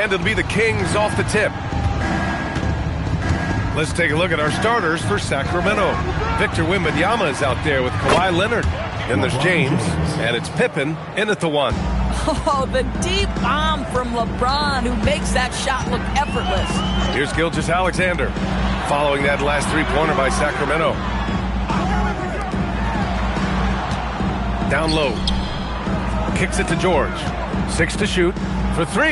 And it'll be the Kings off the tip. Let's take a look at our starters for Sacramento. Victor Wembanyama is out there with Kawhi Leonard. Then there's James, and it's Pippen in at the 1. Oh, the deep bomb from LeBron, who makes that shot look effortless. Here's Gilgeous-Alexander, following that last three-pointer by Sacramento. Down low. Kicks it to George. 6 to shoot. For 3.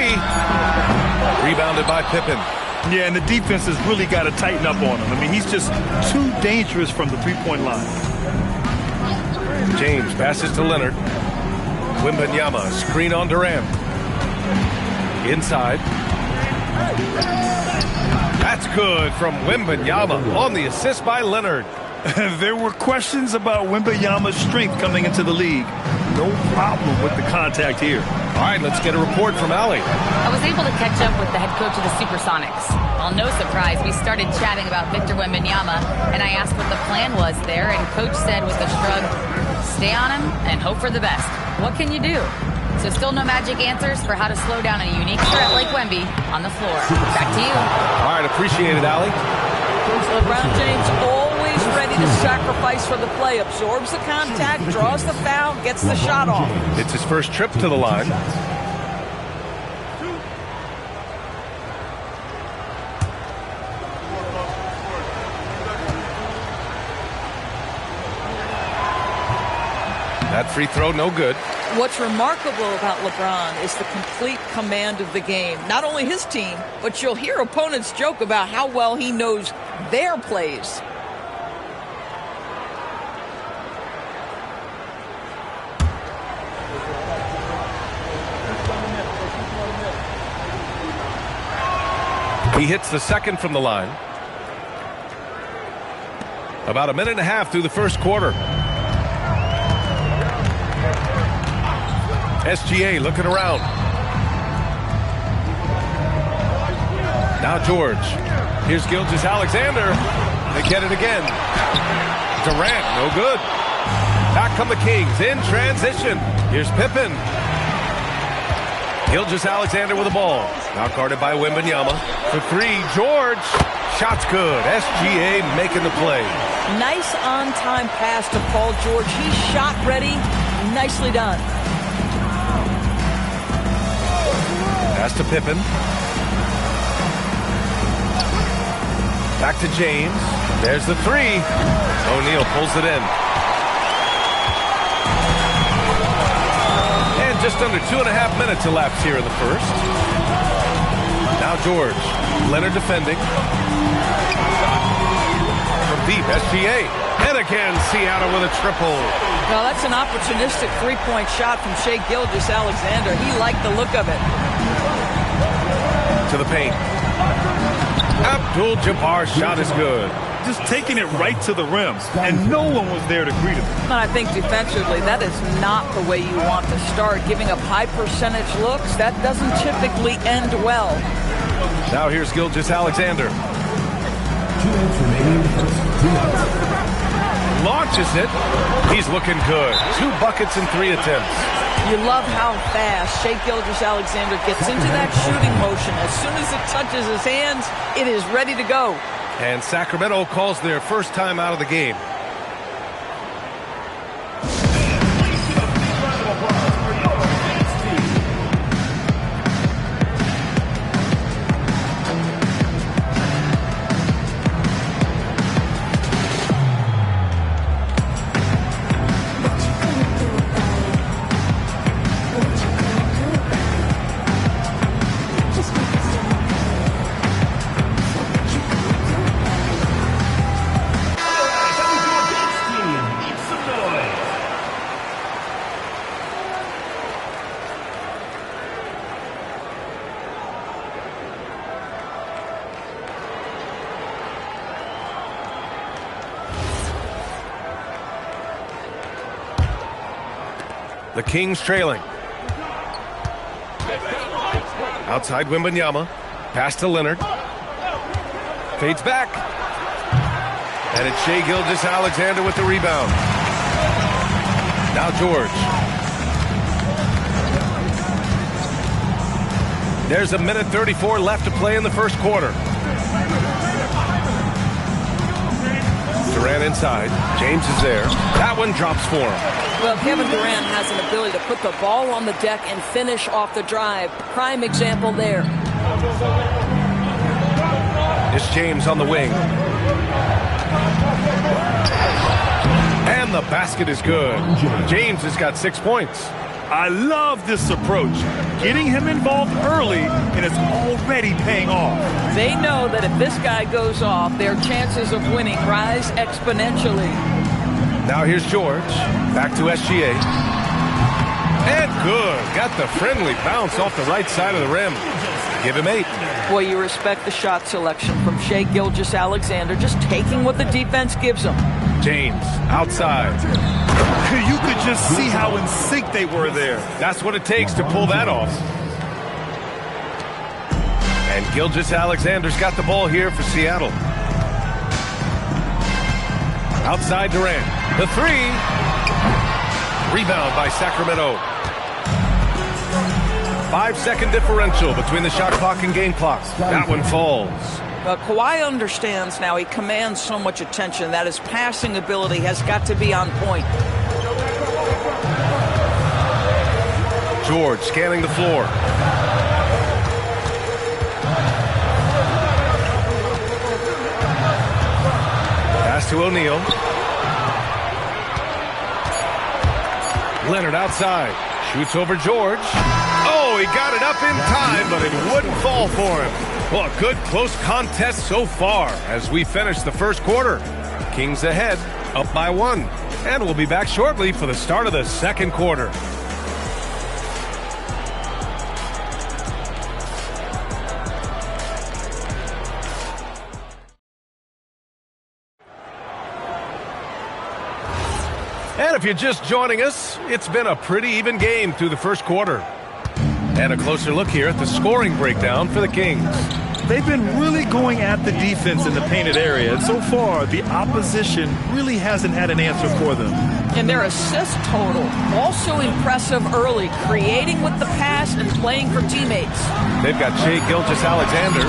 Rebounded by Pippen. Yeah, and the defense has really got to tighten up on him. I mean, he's just too dangerous from the three-point line. James passes to Leonard. Wembanyama, screen on Durant. Inside. That's good from Wembanyama on the assist by Leonard. There were questions about Wembanyama's strength coming into the league. No problem with the contact here. All right, let's get a report from Allie. I was able to catch up with the head coach of the Supersonics. Well, no surprise, we started chatting about Victor Wembanyama, and I asked what the plan was there, and Coach said with a shrug, stay on him and hope for the best. What can you do? So still no magic answers for how to slow down a unique threat like Wemby on the floor. Back to you. All right, appreciate it, Allie. LeBron James always ready to sacrifice for the play. Absorbs the contact, draws the foul, gets the shot off. It's his first trip to the line. That free throw, no good. What's remarkable about LeBron is the complete command of the game. Not only his team, but you'll hear opponents joke about how well he knows their plays. He hits the second from the line. About a minute and a half through the first quarter. SGA looking around. Now George. Here's Gilgeous-Alexander. They get it again. Durant, no good. Back come the Kings in transition. Here's Pippen. Gilgeous-Alexander with the ball. Now guarded by Wembanyama. For 3, George. Shot's good. SGA making the play. Nice on-time pass to Paul George. He's shot ready. Nicely done. Pass to Pippen. Back to James. There's the 3. O'Neal pulls it in. And just under 2.5 minutes elapsed here in the first. Now George. Leonard defending. From deep, SGA. And again, Seattle with a triple. Now that's an opportunistic three-point shot from Shai Gilgeous-Alexander. He liked the look of it. To the paint. Abdul-Jabbar's shot is good. Just taking it right to the rim, and no one was there to greet him. And I think defensively, that is not the way you want to start. Giving up high percentage looks, that doesn't typically end well. Now here's Gilgeous-Alexander. Launches it. He's looking good. 2 buckets in 3 attempts. You love how fast Shai Gilgeous-Alexander gets into that shooting motion. As soon as it touches his hands, it is ready to go. And Sacramento calls their first time out of the game. The Kings trailing. Outside Wembanyama. Pass to Leonard. Fades back. And it's Shai Gilgeous-Alexander with the rebound. Now George. There's 1:34 left to play in the first quarter. Durant inside. James is there. That one drops for him. Well, Kevin Durant has an ability to put the ball on the deck and finish off the drive. Prime example there. It's James on the wing. And the basket is good. James has got 6 points. I love this approach. Getting him involved early, and it's already paying off. They know that if this guy goes off, their chances of winning rise exponentially. Now here's George. Back to SGA. And good. Got the friendly bounce off the right side of the rim. Give him 8. Boy, you respect the shot selection from Shai Gilgeous-Alexander, just taking what the defense gives him. James outside. You could just see how in sync they were there. That's what it takes to pull that off. And Gilgeous-Alexander's got the ball here for Seattle. Outside Durant. The 3. Rebound by Sacramento. 5-second differential between the shot clock and game clock. That one falls. Kawhi understands now. He commands so much attention that his passing ability has got to be on point. George scanning the floor. Pass to O'Neal. Leonard outside. Shoots over George. Oh, he got it up in time, but it wouldn't fall for him. Well, a good close contest so far as we finish the first quarter. Kings ahead, up by 1. And we'll be back shortly for the start of the second quarter. And if you're just joining us, it's been a pretty even game through the first quarter. And a closer look here at the scoring breakdown for the Kings. They've been really going at the defense in the painted area, and so far the opposition really hasn't had an answer for them. And their assist total, also impressive early, creating with the pass and playing for teammates. They've got Shai Gilgeous-Alexander.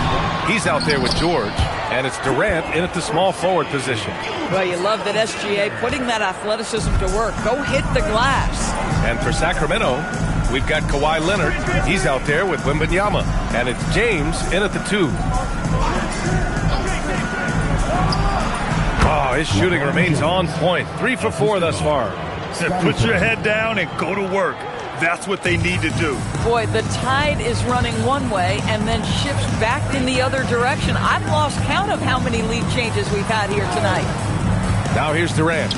He's out there with George. And it's Durant in at the small forward position. Well, you love that SGA putting that athleticism to work. Go hit the glass. And for Sacramento, we've got Kawhi Leonard. He's out there with Wembanyama. And it's James in at the 2. Oh, his shooting remains on point. 3 for 4 thus far. Put your head down and go to work. That's what they need to do. Boy, the tide is running one way and then shifts back in the other direction. I've lost count of how many lead changes we've had here tonight. Now here's Durant.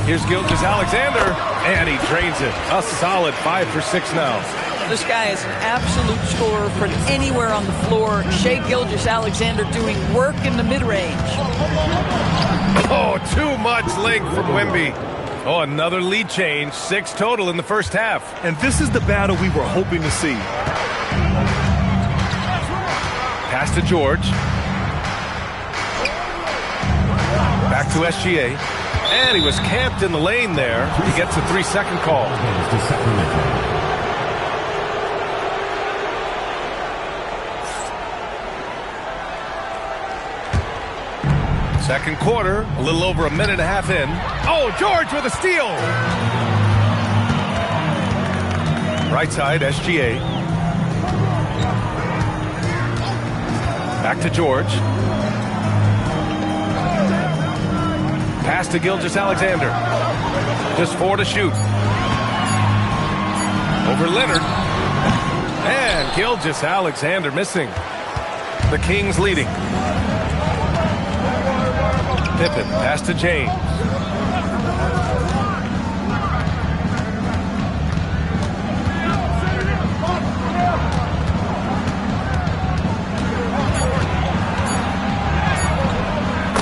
Here's Gilgeous-Alexander, and he drains it. A solid 5 for 6 now. This guy is an absolute scorer from anywhere on the floor. Shai Gilgeous-Alexander doing work in the mid-range. Oh, too much length from Wemby. Oh, another lead change. 6 total in the first half. And this is the battle we were hoping to see. Pass to George. Back to SGA. And he was camped in the lane there. He gets a 3-second call. Second quarter, a little over a minute and a half in. Oh, George with a steal. Right side, SGA. Back to George. Pass to Gilgeous-Alexander. Just 4 to shoot. Over Leonard. And Gilgeous-Alexander missing. The Kings leading. Pippen, pass to James.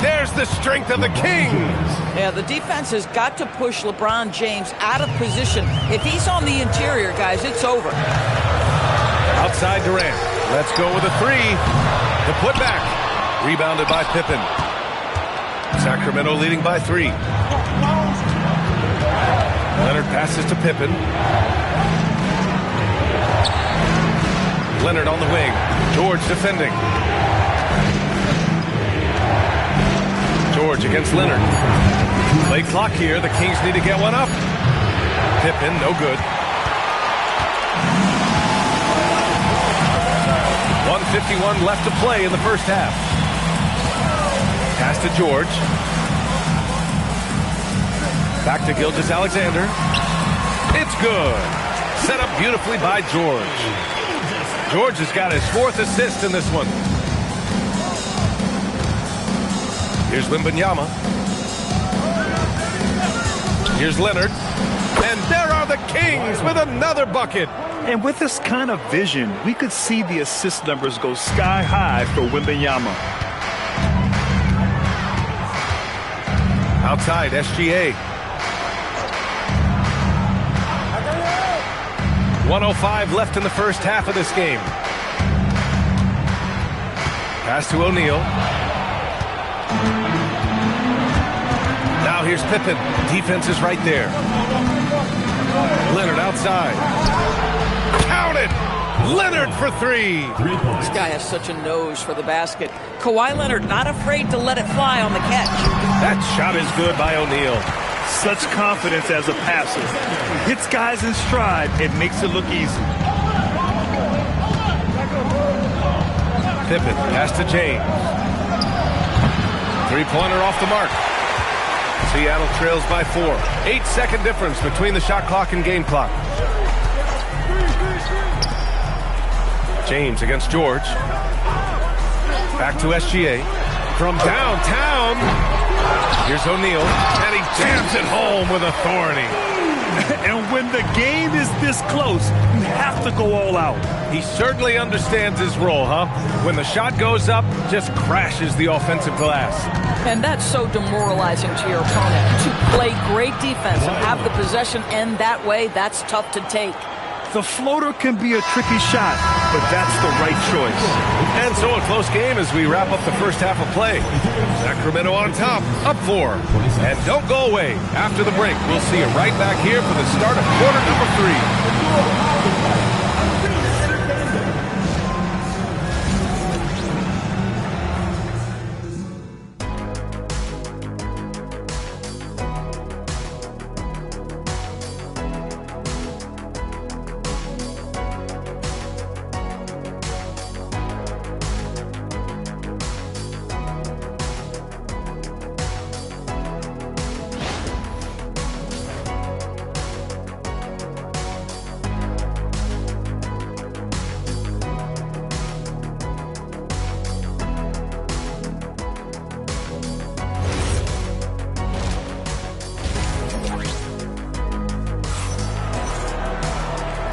There's the strength of the Kings. Yeah, the defense has got to push LeBron James out of position. If he's on the interior, guys, it's over. Outside Durant. Let's go with a 3. The putback. Rebounded by Pippen. Sacramento leading by 3. Leonard passes to Pippen. Leonard on the wing. George defending. George against Leonard. Play clock here. The Kings need to get one up. Pippen, no good. 1:51 left to play in the first half. Pass to George. Back to Gilgeous-Alexander. It's good. Set up beautifully by George. George has got his 4th assist in this one. Here's Wembanyama. Here's Leonard. And there are the Kings with another bucket. And with this kind of vision, we could see the assist numbers go sky high for Wembanyama. Outside, SGA. 1:05 left in the first half of this game. Pass to O'Neal. Now here's Pippen. Defense is right there. Leonard outside. Count it! Leonard for 3. This guy has such a nose for the basket. Kawhi Leonard not afraid to let it fly on the catch. That shot is good by O'Neal. Such confidence as a passer. Hits guys in stride. It makes it look easy. Pippen, pass to James. 3-pointer off the mark. Seattle trails by 4. 8-second difference between the shot clock and game clock. James against George. Back to SGA. From downtown. Here's O'Neal. And he jams it home with authority. And when the game is this close, you have to go all out. He certainly understands his role, huh? When the shot goes up, just crashes the offensive glass. And that's so demoralizing to your opponent. To play great defense and have the possession end that way, that's tough to take. The floater can be a tricky shot, but that's the right choice. And so a close game as we wrap up the first half of play. Sacramento on top, up 4. And don't go away. After the break, we'll see you right back here for the start of quarter number 3.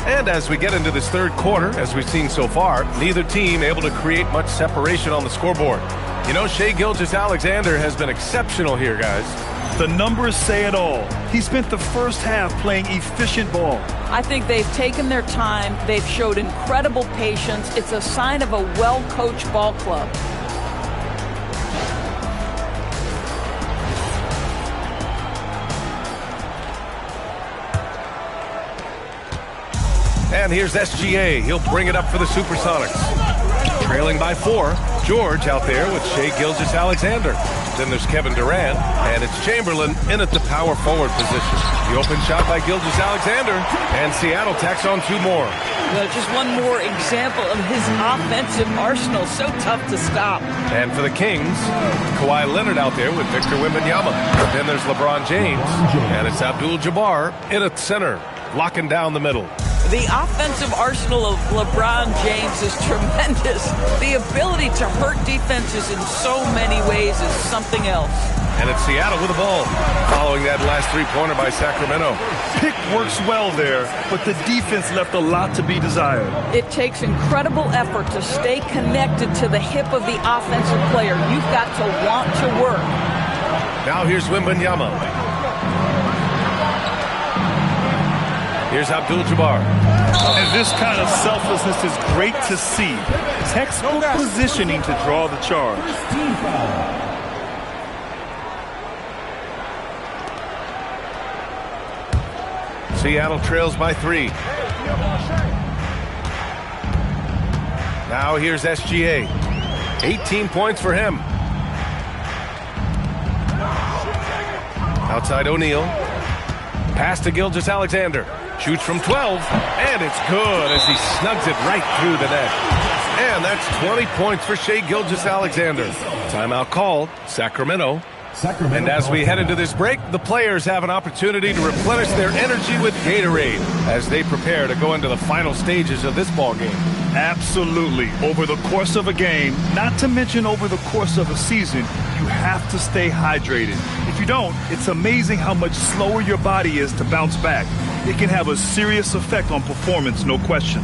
And as we get into this third quarter, as we've seen so far, neither team able to create much separation on the scoreboard. You know, Shai Gilgeous-Alexander has been exceptional here, guys. The numbers say it all. He spent the first half playing efficient ball. I think they've taken their time. They've showed incredible patience. It's a sign of a well-coached ball club. And here's SGA. He'll bring it up for the Supersonics. Trailing by 4. George out there with Shai Gilgeous-Alexander. Then there's Kevin Durant, and it's Chamberlain in at the power forward position. The open shot by Gilgeous-Alexander, and Seattle tacks on 2 more. Just one more example of his offensive arsenal. So tough to stop. And for the Kings, Kawhi Leonard out there with Victor Wembanyama. Then there's LeBron James, and it's Abdul-Jabbar in at center, locking down the middle. The offensive arsenal of LeBron James is tremendous. The ability to hurt defenses in so many ways is something else. And it's Seattle with the ball, following that last 3-pointer by Sacramento. Pick works well there, but the defense left a lot to be desired. It takes incredible effort to stay connected to the hip of the offensive player. You've got to want to work. Now here's Wembanyama. Here's Abdul-Jabbar. And this kind of selflessness is great to see. Textbook positioning to draw the charge. Seattle trails by 3. Now here's SGA. 18 points for him. Outside O'Neal. Pass to Gilgeous-Alexander. Shoots from 12, and it's good as he snugs it right through the net. And that's 20 points for Shai Gilgeous-Alexander. Timeout called, Sacramento. And as we head into this break, the players have an opportunity to replenish their energy with Gatorade as they prepare to go into the final stages of this ball game. Absolutely. Over the course of a game, not to mention over the course of a season, you have to stay hydrated. If you don't, it's amazing how much slower your body is to bounce back. It can have a serious effect on performance, no question.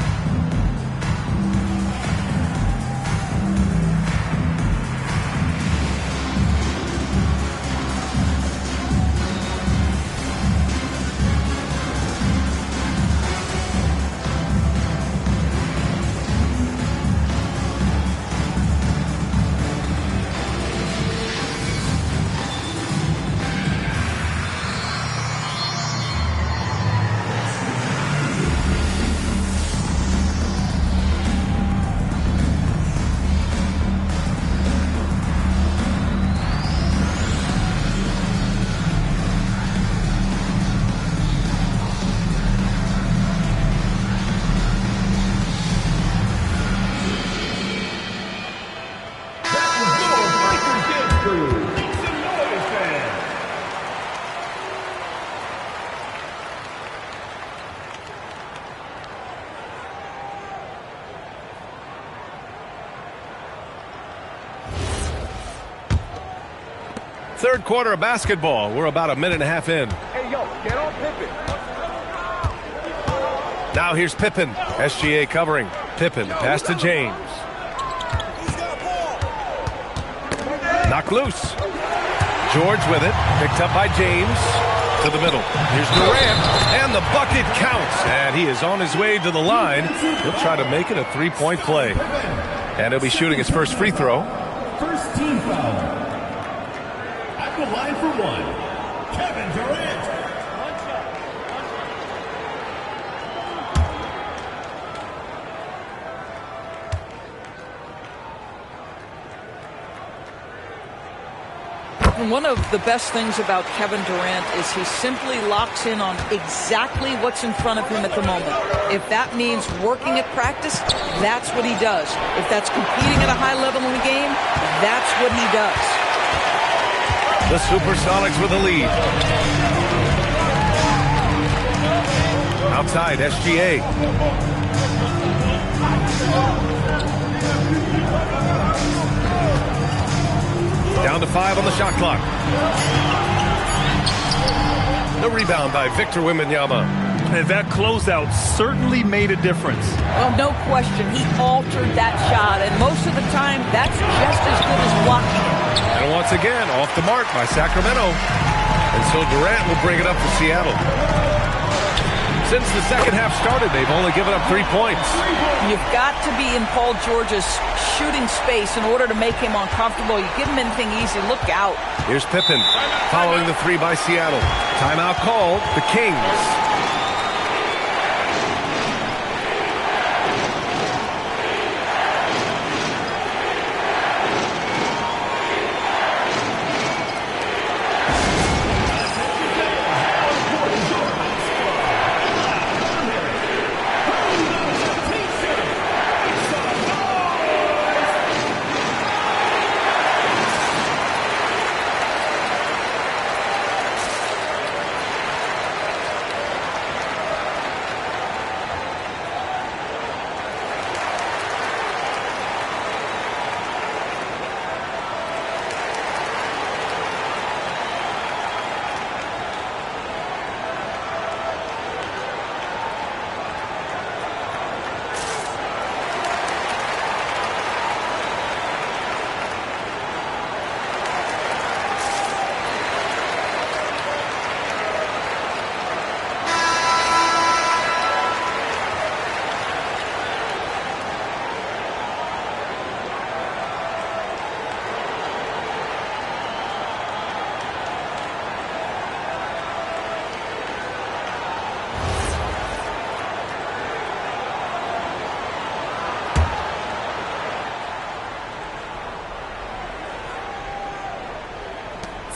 Third quarter of basketball. We're about a minute and a half in. Hey, yo, get on Pippen. Now here's Pippen. SGA covering. Pippen, pass to James. Knocked loose. George with it. Picked up by James. To the middle. Here's Durant. And the bucket counts. And he is on his way to the line. He'll try to make it a three-point play. And he'll be shooting his first free throw. First team foul. At the line for one, Kevin Durant. And one of the best things about Kevin Durant is he simply locks in on exactly what's in front of him at the moment. If that means working at practice, that's what he does. If that's competing at a high level in the game, that's what he does. The Supersonics with a lead. Outside, SGA. Down to 5 on the shot clock. The rebound by Victor Wembanyama. And that closeout certainly made a difference. Well, no question. He altered that shot, and most of the time, that's just as good as blocking it. And once again, off the mark by Sacramento. And so Durant will bring it up to Seattle. Since the second half started, they've only given up 3 points. You've got to be in Paul George's shooting space in order to make him uncomfortable. You give him anything easy, look out. Here's Pippen following the 3 by Seattle. Timeout called, the Kings.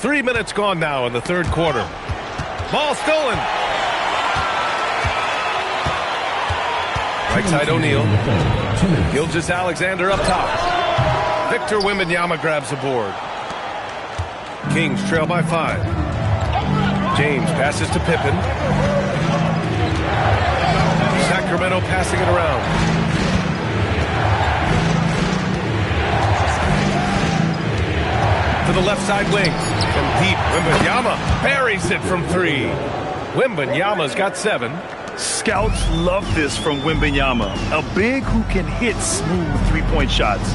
3 minutes gone now in the third quarter. Ball stolen. Right side O'Neal. Gilgeous-Alexander up top. Victor Wembanyama grabs the board. Kings trail by 5. James passes to Pippen. Sacramento passing it around. To the left side wing. From deep, Wembanyama buries it from 3. Wembanyama's got 7. Scouts love this from Wembanyama. A big who can hit smooth three-point shots.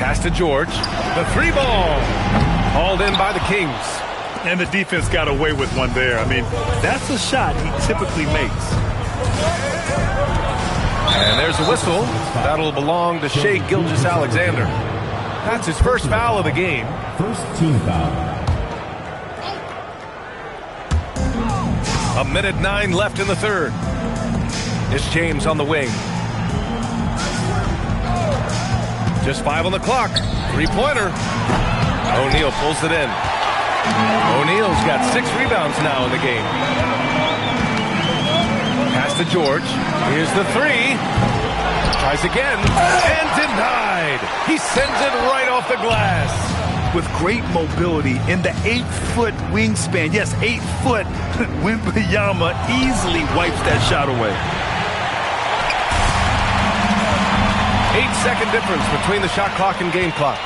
Pass to George. The 3 ball. Hauled in by the Kings. And the defense got away with one there. I mean, that's a shot he typically makes. And there's a whistle. That'll belong to Shai Gilgeous-Alexander. That's his first foul of the game. First team foul. A minute 9 left in the third. It's James on the wing. Just 5 on the clock. 3-pointer. O'Neal pulls it in. O'Neal's got 6 rebounds now in the game. Pass to George. Here's the 3. Tries again. And denied. He sends it right off the glass. With great mobility in the 8-foot wingspan. Yes, 8 foot. Wembanyama easily wipes that shot away. 8-second difference between the shot clock and game clock.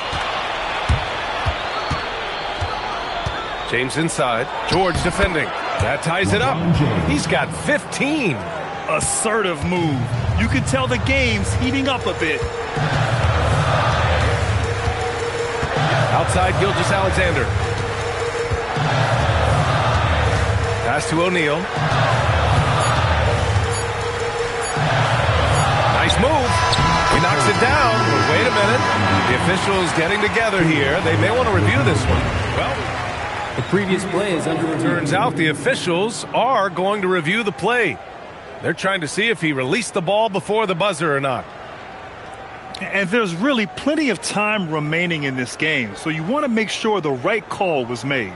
James inside. George defending. That ties it up. He's got 15. Assertive move. You can tell the game's heating up a bit. Outside Gilgeous-Alexander. Pass to O'Neal. Nice move. He knocks it down. But wait a minute. The officials getting together here. They may want to review this one. Well, the previous play is under review. Turns out the officials are going to review the play. They're trying to see if he released the ball before the buzzer or not. And there's really plenty of time remaining in this game, so you want to make sure the right call was made.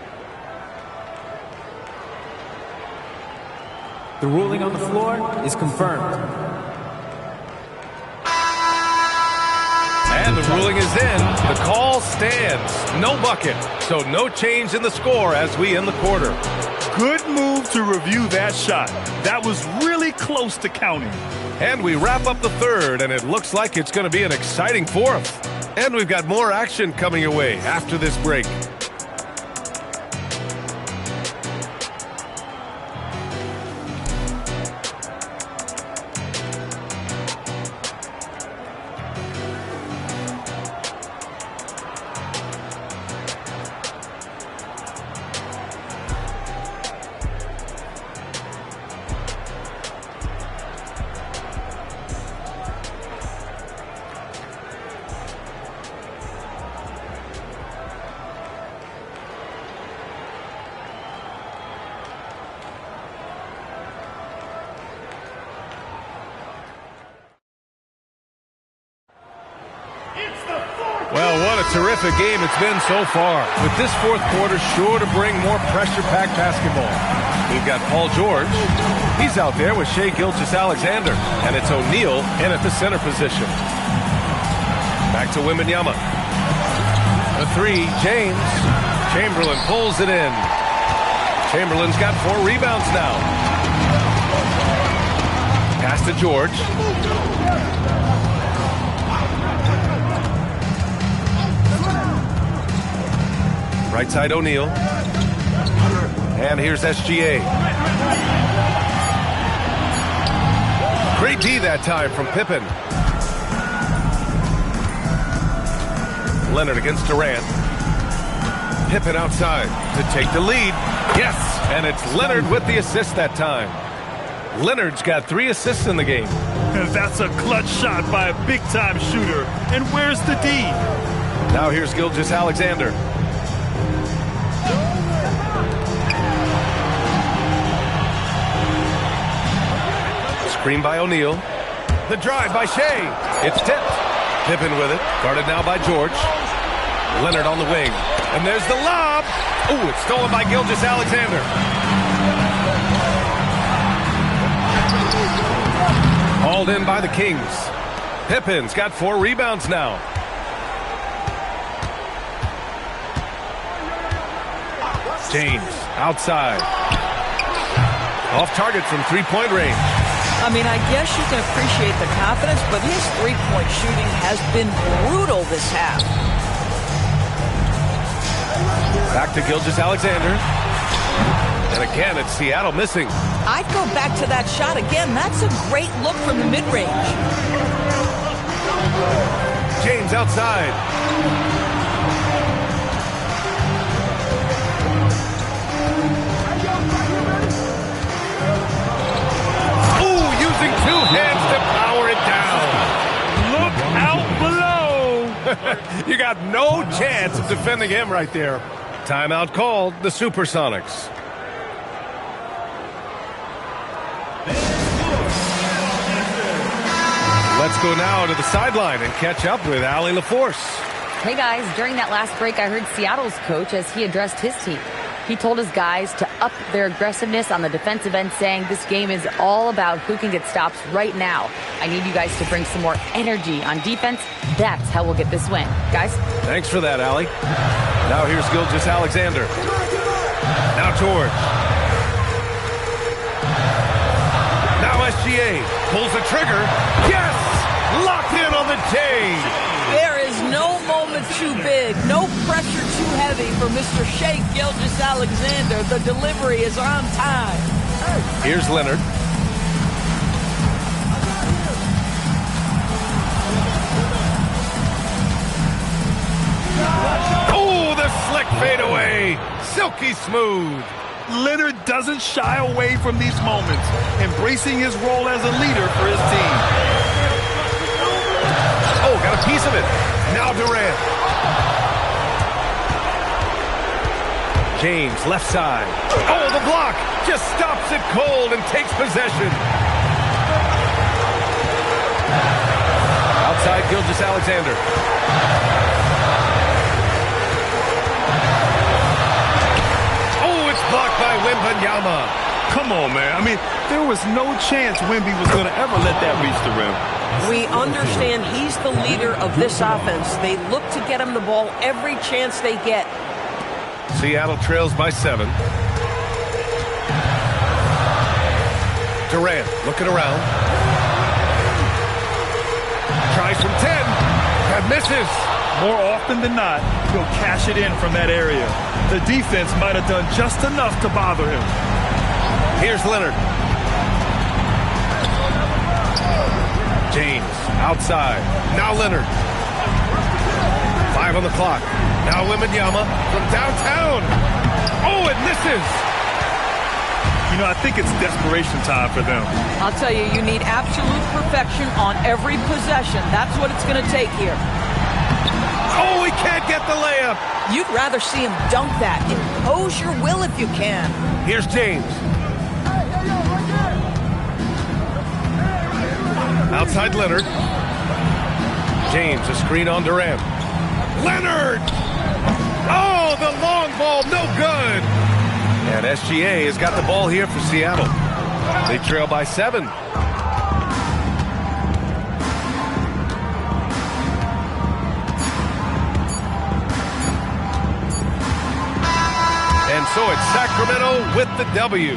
The ruling on the floor is confirmed. And the ruling is in. The call stands. No bucket. So no change in the score as we end the quarter. Good move to review that shot. That was really close to counting. And we wrap up the third, and it looks like it's going to be an exciting fourth. And we've got more action coming your way after this break. Well, what a terrific game it's been so far. With this fourth quarter sure to bring more pressure-packed basketball. We've got Paul George. He's out there with Shai Gilgeous-Alexander. And it's O'Neal in at the center position. Back to Wembanyama. The 3, James. Chamberlain pulls it in. Chamberlain's got 4 rebounds now. Pass to George. Right side O'Neal. And here's SGA. Great D that time from Pippen. Leonard against Durant. Pippen outside to take the lead. Yes, and it's Leonard with the assist that time. Leonard's got 3 assists in the game. That's a clutch shot by a big-time shooter. And where's the D? Now here's Gilgeous-Alexander. Screen by O'Neal. The drive by Shai. It's tipped. Pippen with it. Guarded now by George. Leonard on the wing. And there's the lob. Ooh, it's stolen by Gilgeous-Alexander. Hauled in by the Kings. Pippen's got 4 rebounds now. James outside. Off target from three-point range. I mean, I guess you can appreciate the confidence, but his three-point shooting has been brutal this half. Back to Gilgeous-Alexander. And again, it's Seattle missing. I'd go back to that shot again. That's a great look from the mid-range. James outside. Ooh, using 2 hands to power it down. Look out below. You got no chance of defending him right there. Timeout called, the Supersonics. Let's go now to the sideline and catch up with Allie LaForce. Hey guys, during that last break, I heard Seattle's coach as he addressed his team. He told his guys to up their aggressiveness on the defensive end, saying this game is all about who can get stops right now. I need you guys to bring some more energy on defense. That's how we'll get this win. Guys? Thanks for that, Allie. Now here's Gilgeous-Alexander. Now George. Now SGA pulls the trigger. Yes! Locked in on the J. There is no moment too big, no pressure too heavy for Mr. Shai Gilgeous-Alexander. The delivery is on time. Here's Leonard. Oh, the slick fadeaway. Silky smooth. Leonard doesn't shy away from these moments, embracing his role as a leader for his team. Oh, got a piece of it. Now Durant. James, left side. Oh, the block. Just stops it cold and takes possession. Outside Gilgeous-Alexander. Oh, it's blocked by Wembanyama. Come on, man. I mean, there was no chance Wemby was going to ever let that reach the rim. We understand he's the leader of this offense. They look to get him the ball every chance they get. Seattle trails by 7. Durant looking around. Tries from 10. And misses. More often than not, he'll cash it in from that area. The defense might have done just enough to bother him. Here's Leonard. James outside. Now Leonard. 5 on the clock. Now Wembanyama from downtown. Oh, it misses. You know, I think it's desperation time for them. I'll tell you, you need absolute perfection on every possession. That's what it's going to take here. Oh, he can't get the layup. You'd rather see him dunk that. Impose your will if you can. Here's James. Outside Leonard. James, a screen on Durant. Leonard! Oh, the long ball, no good. And SGA has got the ball here for Seattle. They trail by 7. And so it's Sacramento with the W.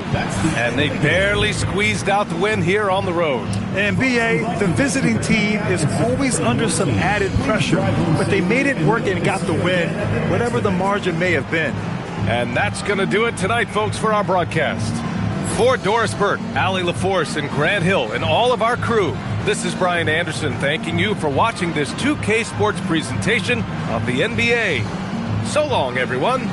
And they barely squeezed out the win here on the road. And BA, the visiting team is always under some added pressure, but they made it work and got the win, whatever the margin may have been. And that's going to do it tonight, folks, for our broadcast. For Doris Burke, Allie LaForce, and Grant Hill, and all of our crew, this is Brian Anderson thanking you for watching this 2K Sports presentation of the NBA. So long, everyone.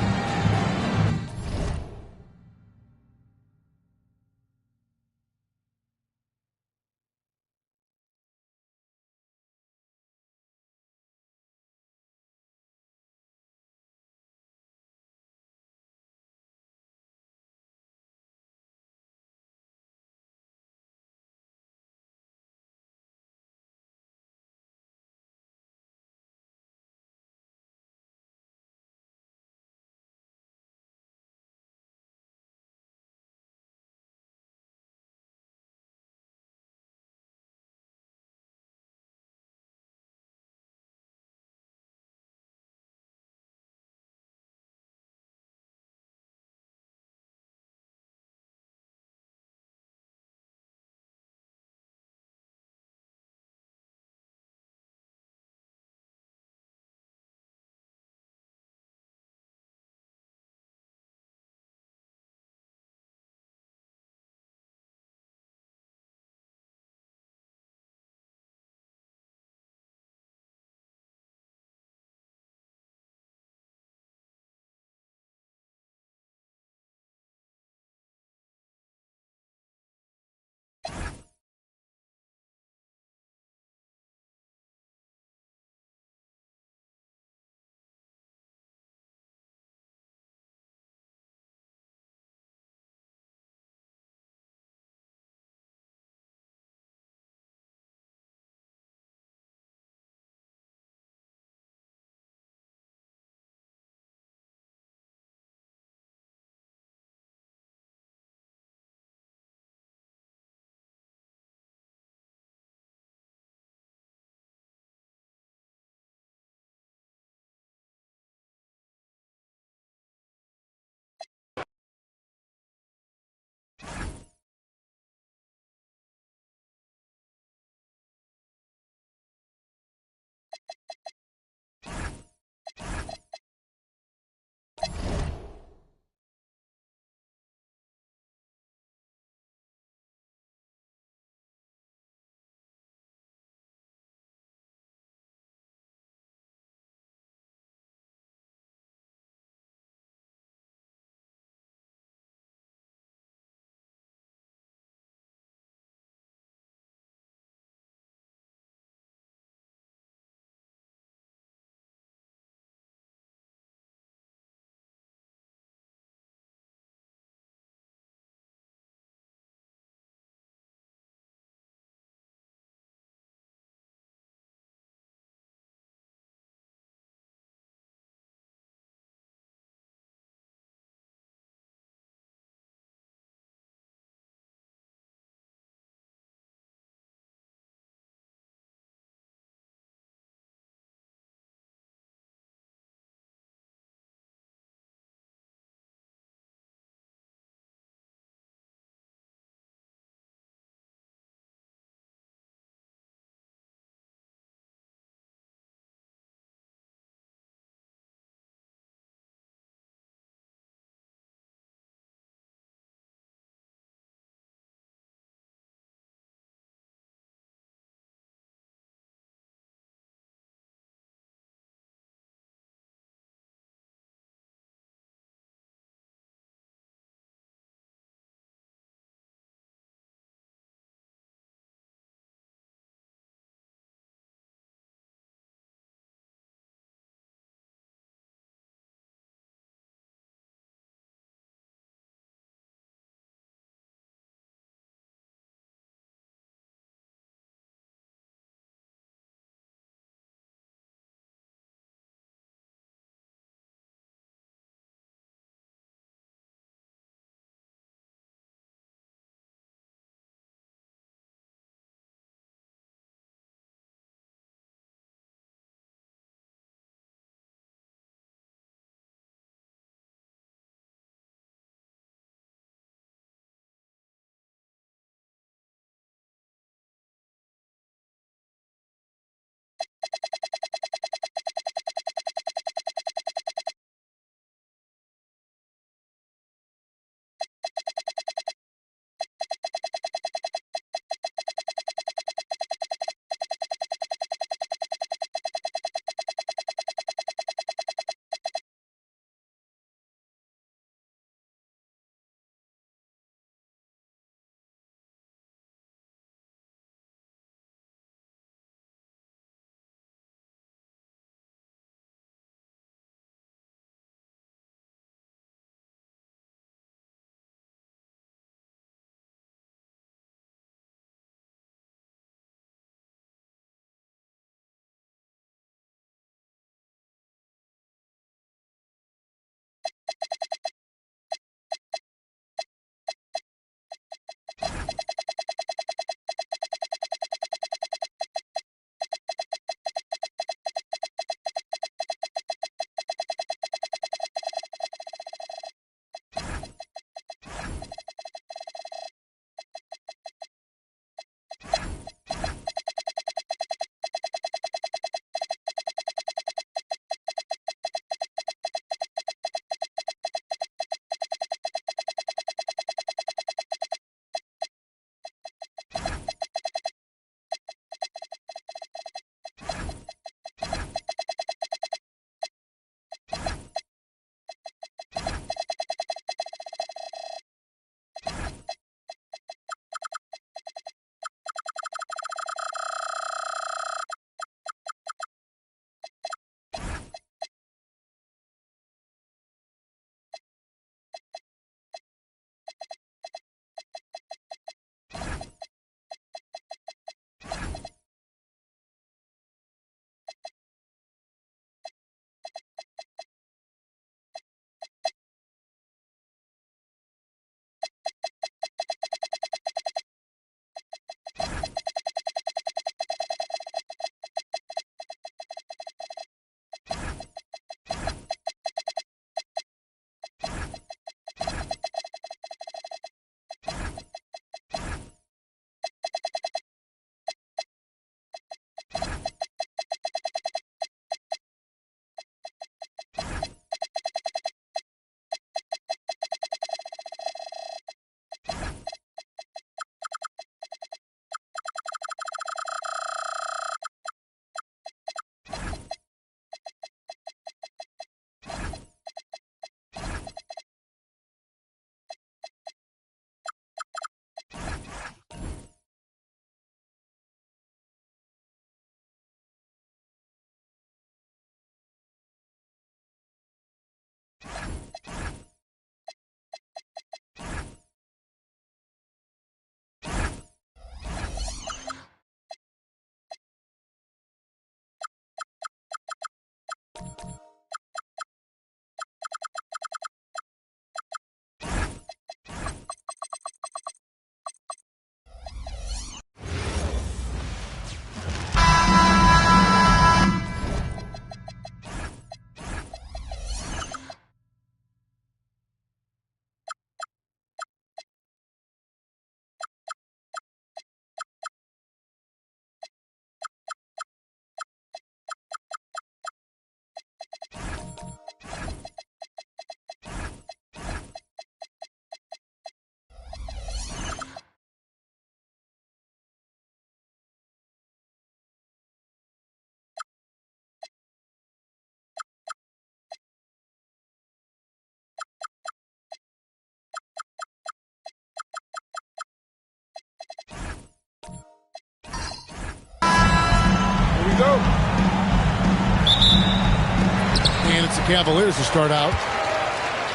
Cavaliers to start out.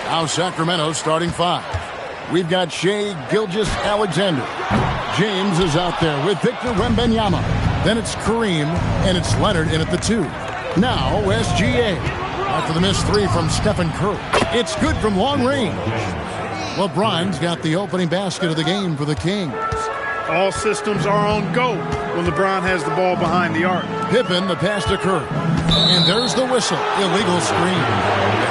Now Sacramento starting 5. We've got Shai Gilgeous-Alexander. James is out there with Victor Wembanyama. Then it's Kareem, and it's Leonard in at the 2. Now SGA. After the missed 3 from Stephen Curry. It's good from long range. LeBron's got the opening basket of the game for the Kings. All systems are on go when LeBron has the ball behind the arc. Pippen, the pass to Curry. And there's the whistle. Illegal screen.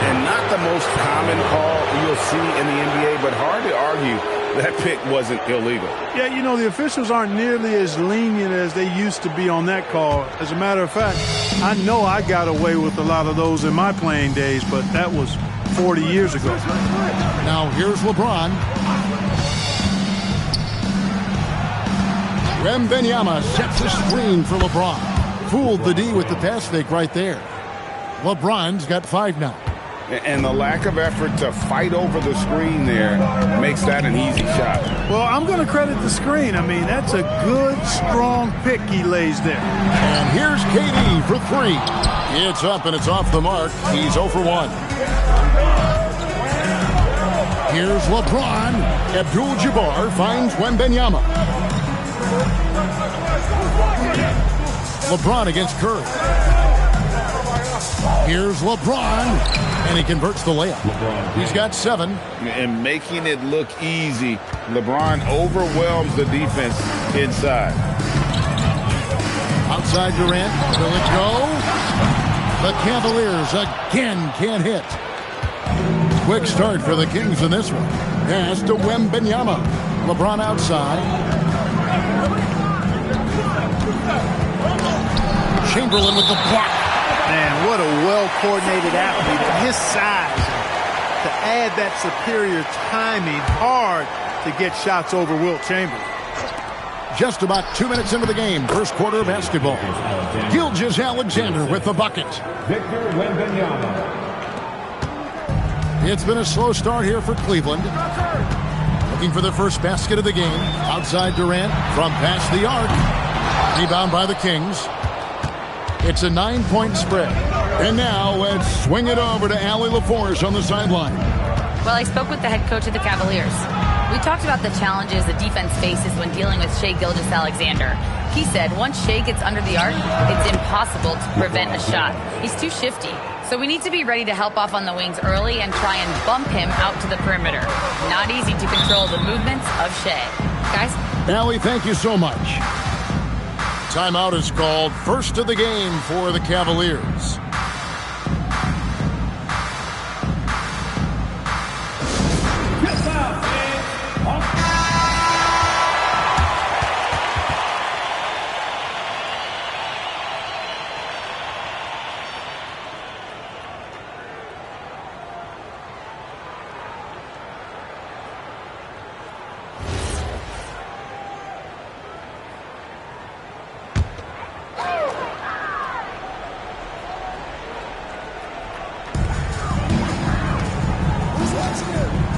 And not the most common call you'll see in the NBA, but hard to argue that pick wasn't illegal. Yeah, you know, the officials aren't nearly as lenient as they used to be on that call. As a matter of fact, I know I got away with a lot of those in my playing days, but that was 40 years ago. Now here's LeBron. Wembanyama sets a screen for LeBron. Fooled the D with the pass fake right there. LeBron's got 5 now. And the lack of effort to fight over the screen there makes that an easy shot. Well, I'm going to credit the screen. I mean, that's a good, strong pick he lays there. And here's KD for 3. It's up and it's off the mark. He's 0 for 1. Here's LeBron. Abdul-Jabbar finds Wembanyama. LeBron against Curry. Here's LeBron, and he converts the layup. He's got 7. And making it look easy, LeBron overwhelms the defense inside. Outside Durant, will it go? The Cavaliers again can't hit. Quick start for the Kings in this one. Pass to Wembanyama. LeBron outside. Chamberlain with the block. Man, what a well-coordinated athlete at his size. To add that superior timing, hard to get shots over Wilt Chamberlain. Just about 2 minutes into the game, first quarter of basketball. Gilgeous-Alexander with the bucket. Victor Wembanyama. It's been a slow start here for Cleveland. Looking for the first basket of the game. Outside Durant from past the arc. Rebound by the Kings. It's a 9-point spread. And now let's swing it over to Allie LaForce on the sideline. Well, I spoke with the head coach of the Cavaliers. We talked about the challenges the defense faces when dealing with Shai Gilgeous-Alexander. He said once Shai gets under the arc, it's impossible to prevent a shot. He's too shifty. So we need to be ready to help off on the wings early and try and bump him out to the perimeter. Not easy to control the movements of Shai. Guys? Allie, thank you so much. Timeout is called. First of the game for the Cavaliers.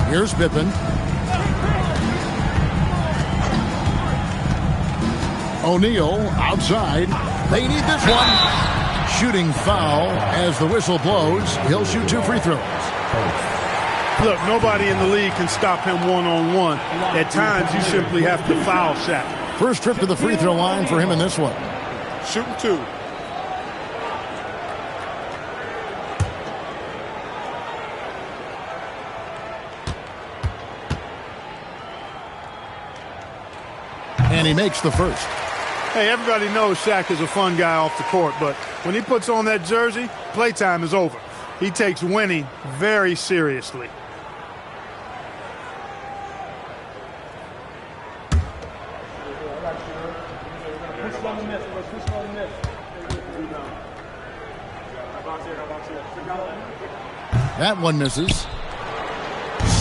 Here's Pippen. O'Neal outside. They need this one. Shooting foul as the whistle blows. He'll shoot 2 free throws. Look, nobody in the league can stop him one-on-one. At times, you simply have to foul Shaq. First trip to the free throw line for him in this one. Shooting 2. And he makes the first. Hey, everybody knows Shaq is a fun guy off the court, but when he puts on that jersey, playtime is over. He takes winning very seriously. That one misses.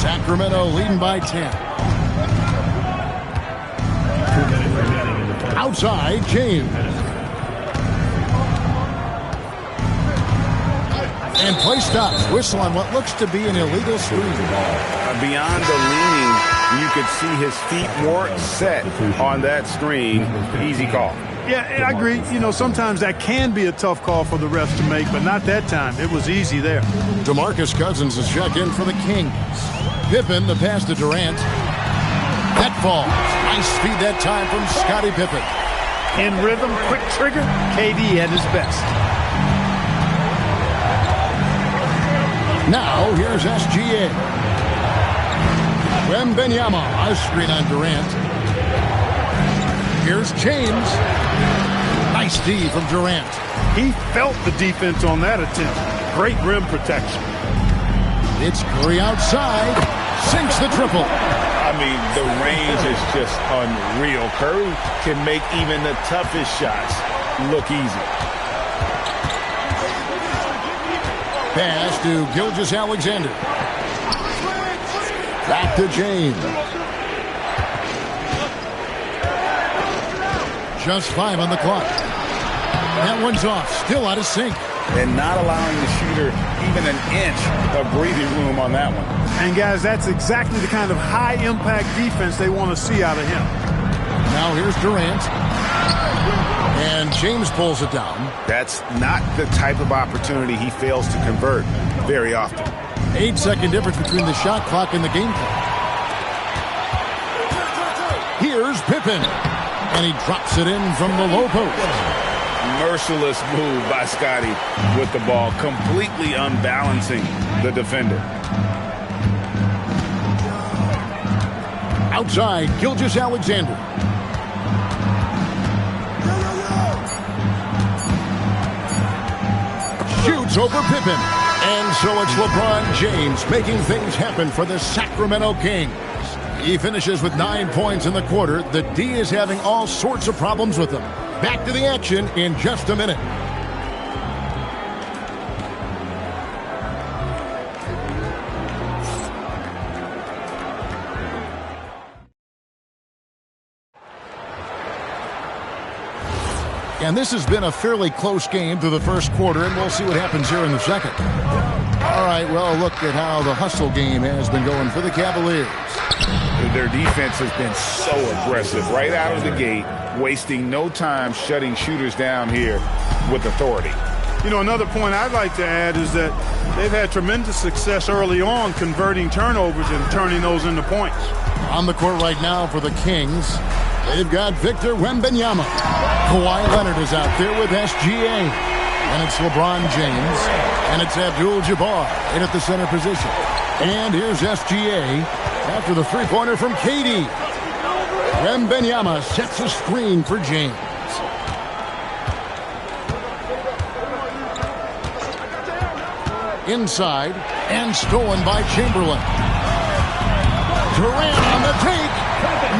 Sacramento leading by 10. Outside, James. And play stops. Whistle on what looks to be an illegal screen. Beyond the leaning, You could see his feet more set on that screen. Easy call. Yeah, I agree. You know, sometimes that can be a tough call for the refs to make, but not that time. It was easy there. DeMarcus Cousins is checked in for the Kings. Pippen, the pass to Durant. That falls. Nice speed that time from Scottie Pippen. In rhythm, quick trigger, KD at his best. Now, here's SGA. Wembanyama, a screen on Durant. Here's James. Nice D from Durant. He felt the defense on that attempt. Great rim protection. It's Curry outside. Sinks the triple. I mean, the range is just unreal. Curry can make even the toughest shots look easy. Pass to Gilgeous-Alexander. Back to James. Just 5 on the clock. That one's off. Still out of sync. And not allowing the shooter even an inch of breathing room on that one. And, guys, that's exactly the kind of high-impact defense they want to see out of him. Now here's Durant. And James pulls it down. That's not the type of opportunity he fails to convert very often. 8-second difference between the shot clock and the game clock. Here's Pippen. And he drops it in from the low post. Merciless move by Scottie with the ball, completely unbalancing the defender. Outside, Gilgeous-Alexander. Shoots over Pippen. And so it's LeBron James making things happen for the Sacramento Kings. He finishes with 9 points in the quarter. The D is having all sorts of problems with him. Back to the action in just a minute. And this has been a fairly close game through the first quarter, and we'll see what happens here in the second. All right, well, look at how the hustle game has been going for the Cavaliers. Their defense has been so aggressive right out of the gate, wasting no time shutting shooters down here with authority. You know, another point I'd like to add is that they've had tremendous success early on converting turnovers and turning those into points. On the court right now for the Kings, they've got Victor Wembanyama. Kawhi Leonard is out there with SGA. And it's LeBron James. And it's Abdul-Jabbar in at the center position. And here's SGA after the three-pointer from KD. Wembanyama sets a screen for James. Inside and stolen by Chamberlain. Durant on the take.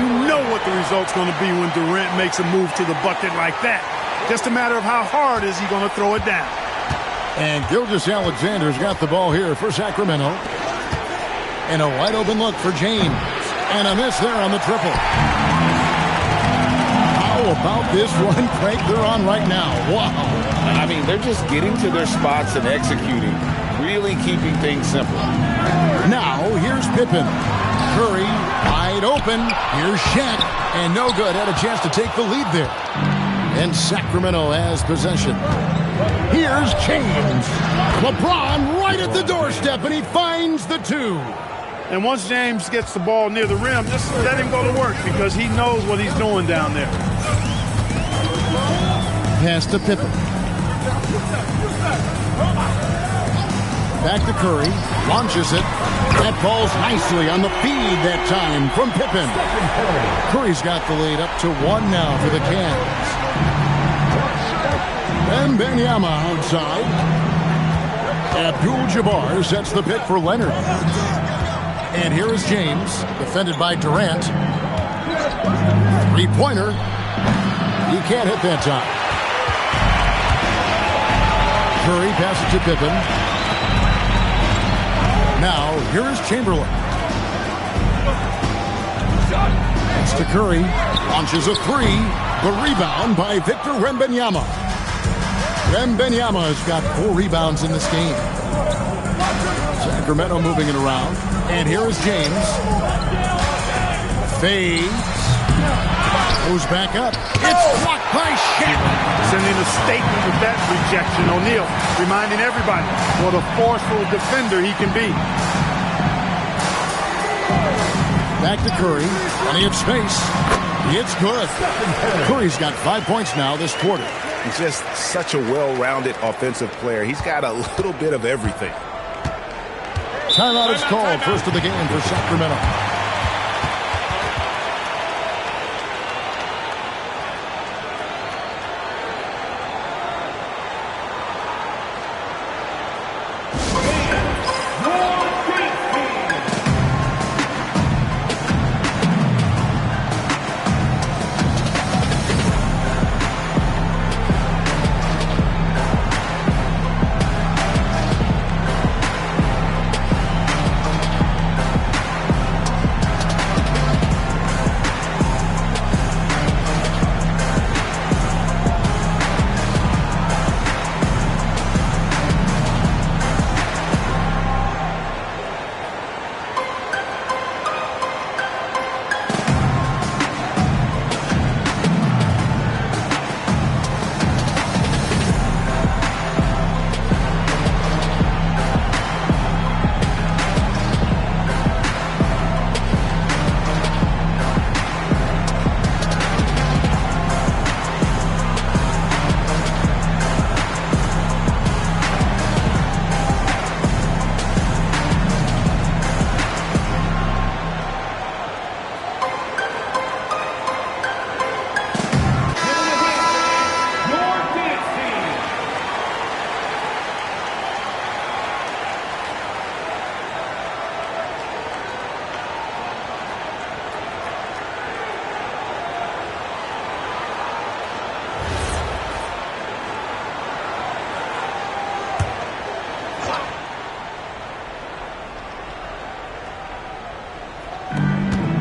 You know what the result's going to be when Durant makes a move to the bucket like that. Just a matter of how hard is he going to throw it down. And Gilgeous-Alexander's got the ball here for Sacramento. And a wide open look for James. And a miss there on the triple. How about this run crank they're on right now? Wow. I mean, they're just getting to their spots and executing, really keeping things simple. Now, here's Pippen. Curry, wide open. Here's Shaq. And no good. Had a chance to take the lead there. And Sacramento has possession. Here's James. LeBron right at the doorstep, and he finds the two. And once James gets the ball near the rim, just let him go to work because he knows what he's doing down there. Pass to Pippen. Back to Curry. Launches it. That falls nicely on the feed that time from Pippen. Curry's got the lead up to 1 now for the Cavs. Wembanyama outside. Abdul-Jabbar sets the pick for Leonard. And here is James, defended by Durant. Three-pointer. He can't hit that time. Curry passes to Pippen. Now, here is Chamberlain. It's to Curry. Launches a three. The rebound by Victor Wembanyama. Wembanyama has got 4 rebounds in this game. Sacramento moving it around. And here is James. Fades. Goes back up. It's blocked by Shaq. Sending a statement with that rejection. O'Neal reminding everybody what a forceful defender he can be. Back to Curry. Plenty of space. It's good. Curry's got 5 points now this quarter. He's just such a well-rounded offensive player. He's got a little bit of everything. Timeout is called. First of the game for Sacramento.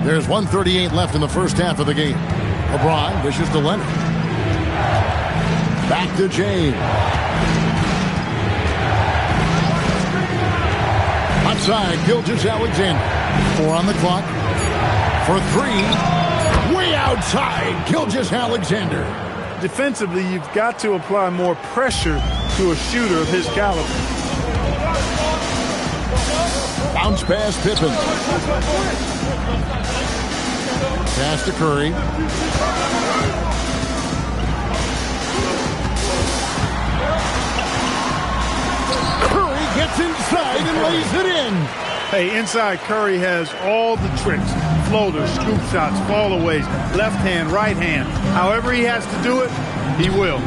There's 1:38 left in the first half of the game. LeBron dishes to Leonard. Back to James. Outside, Gilgeous-Alexander. 4 on the clock. For 3. Way outside, Gilgeous-Alexander. Defensively, you've got to apply more pressure to a shooter of his caliber. Bounce pass, Pippen. Pass to Curry. Curry gets inside and lays it in. Hey, inside Curry has all the tricks. Floaters, scoop shots, fallaways, left hand, right hand. However he has to do it, he will.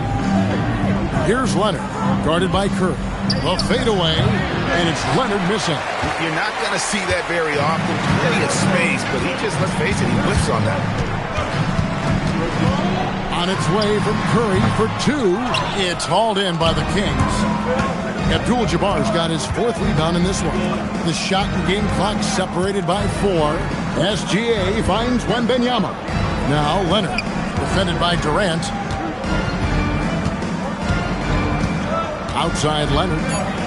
Here's Leonard, guarded by Curry. The fadeaway, and it's Leonard missing. You're not going to see that very often. Plenty of space, but he just, let's face it, he whiffs on that. On its way from Curry for 2. It's hauled in by the Kings. Abdul-Jabbar's got his 4th rebound in this one. The shot and game clock separated by 4. SGA finds Wembanyama. Now Leonard, defended by Durant. Outside Leonard.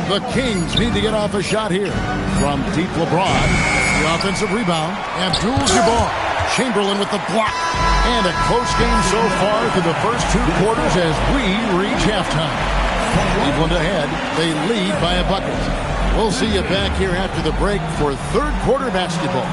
The Kings need to get off a shot here. From deep LeBron. The offensive rebound. Abdul-Jabbar. Chamberlain with the block. And a close game so far through the first 2 quarters as we reach halftime. Cleveland ahead. They lead by a bucket. We'll see you back here after the break for 3rd quarter basketball.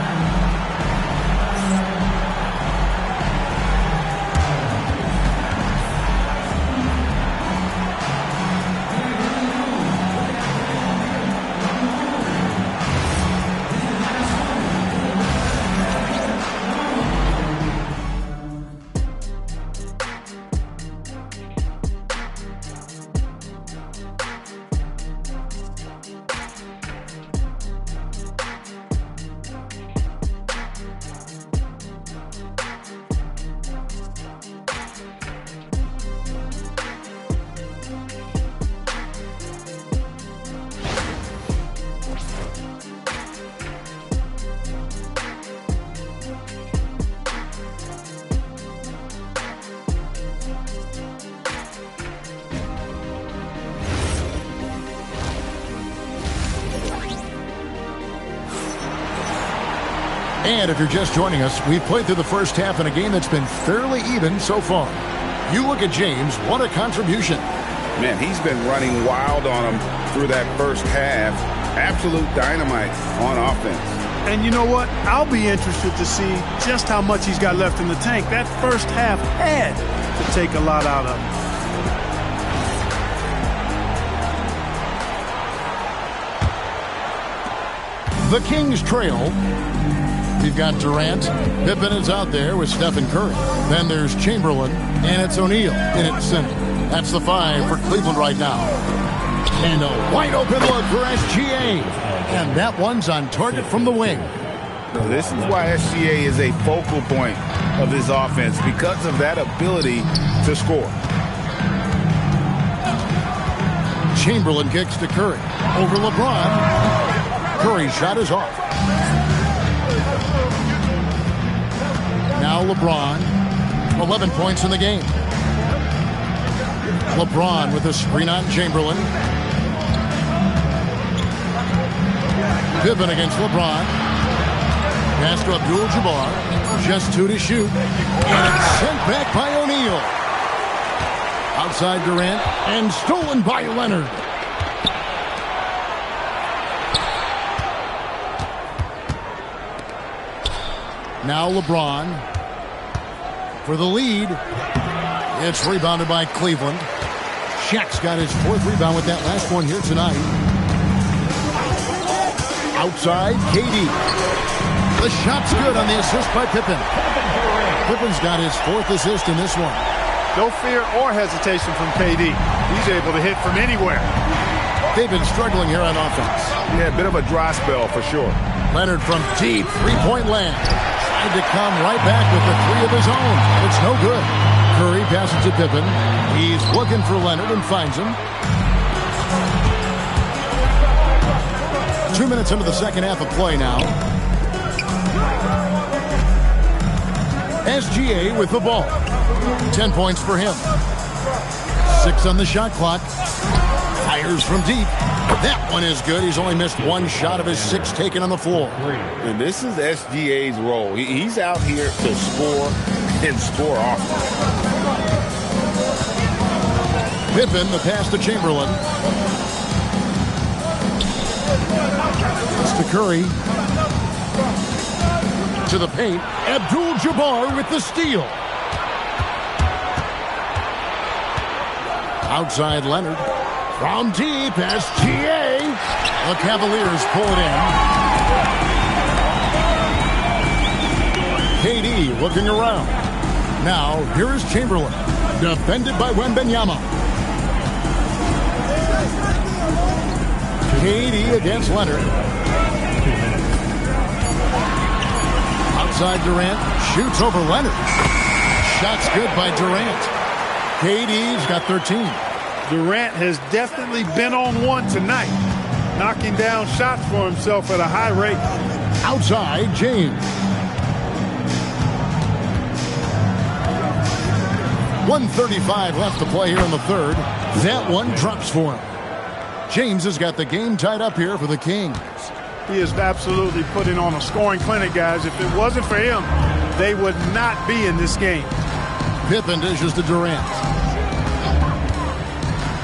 And if you're just joining us, we've played through the first half in a game that's been fairly even so far. You look at James, what a contribution. Man, he's been running wild on him through that first half. Absolute dynamite on offense. And you know what? I'll be interested to see just how much he's got left in the tank. That first half had to take a lot out of him. The Kings trail. We've got Durant. Pippen is out there with Stephen Curry. Then there's Chamberlain, and it's O'Neal in at center. That's the 5 for Cleveland right now. And a wide open look for SGA. And that one's on target from the wing. This is why SGA is a focal point of this offense, because of that ability to score. Chamberlain kicks to Curry. Over LeBron. Curry's shot is off. Now LeBron, 11 points in the game. LeBron with a screen on Chamberlain. Pippen against LeBron. Pass to Abdul-Jabbar. Just 2 to shoot. And it's sent back by O'Neal. Outside Durant. And stolen by Leonard. Now LeBron for the lead. It's rebounded by Cleveland. Shaq's got his 4th rebound with that last one here tonight. Outside, KD. The shot's good on the assist by Pippen. Pippen's got his 4th assist in this one. No fear or hesitation from KD. He's able to hit from anywhere. They've been struggling here on offense. Yeah, a bit of a dry spell for sure. Leonard from deep, 3-point land. Tried to come right back with the 3 of his own. It's no good. Curry passes to Pippen. He's looking for Leonard and finds him. 2 minutes into the second half of play now. SGA with the ball. 10 points for him. 6 on the shot clock. Fires from deep. That one is good. He's only missed 1 shot of his 6 taken on the floor. And this is SGA's role. He's out here to score and score often. Pippen, the pass to Chamberlain. It's to Curry. To the paint. Abdul-Jabbar with the steal. Outside Leonard. From deep, SGA. The Cavaliers pull it in. KD looking around. Now, here is Chamberlain. Defended by Wembanyama. KD against Leonard. Outside Durant. Shoots over Leonard. Shot's good by Durant. KD's got 13. Durant has definitely been on one tonight, knocking down shots for himself at a high rate. Outside, James. 1:35 left to play here in the third. That one drops for him. James has got the game tied up here for the Kings. He is absolutely putting on a scoring clinic, guys. If it wasn't for him, they would not be in this game. Pippen dishes to Durant.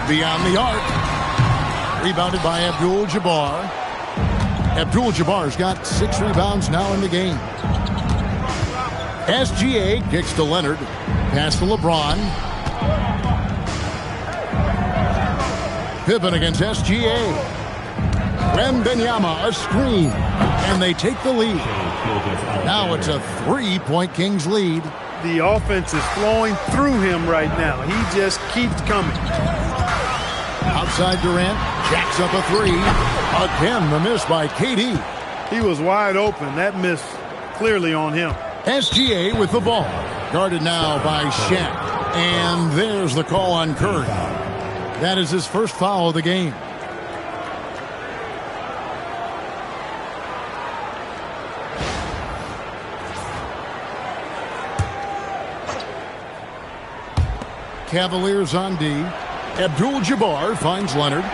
Beyond the arc. Rebounded by Abdul-Jabbar. Abdul-Jabbar's got 6 rebounds now in the game. SGA kicks to Leonard. Pass to LeBron. Pippen against SGA. Wembanyama, a screen. And they take the lead. Now it's a 3-point Kings lead. The offense is flowing through him right now. He just keeps coming. Outside Durant, jacks up a 3. Again, the miss by KD. He was wide open. That miss clearly on him. SGA with the ball. Guarded now by Shaq. And there's the call on Curry. That is his first foul of the game. Cavaliers on D. Abdul-Jabbar finds Leonard.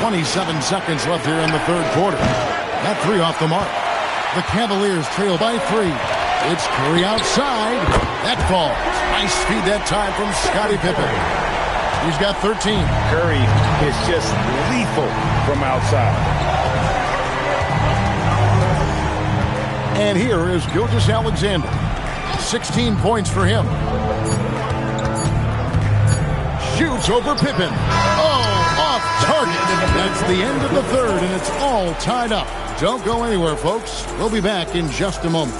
27 seconds left here in the third quarter. That three off the mark. The Cavaliers trail by 3. It's Curry outside. That falls. Nice feed that time from Scottie Pippen. He's got 13. Curry is just lethal from outside. And here is Gilgeous-Alexander. 16 points for him. Shoots over Pippen. Oh, off target. That's the end of the third, and it's all tied up. Don't go anywhere, folks. We'll be back in just a moment.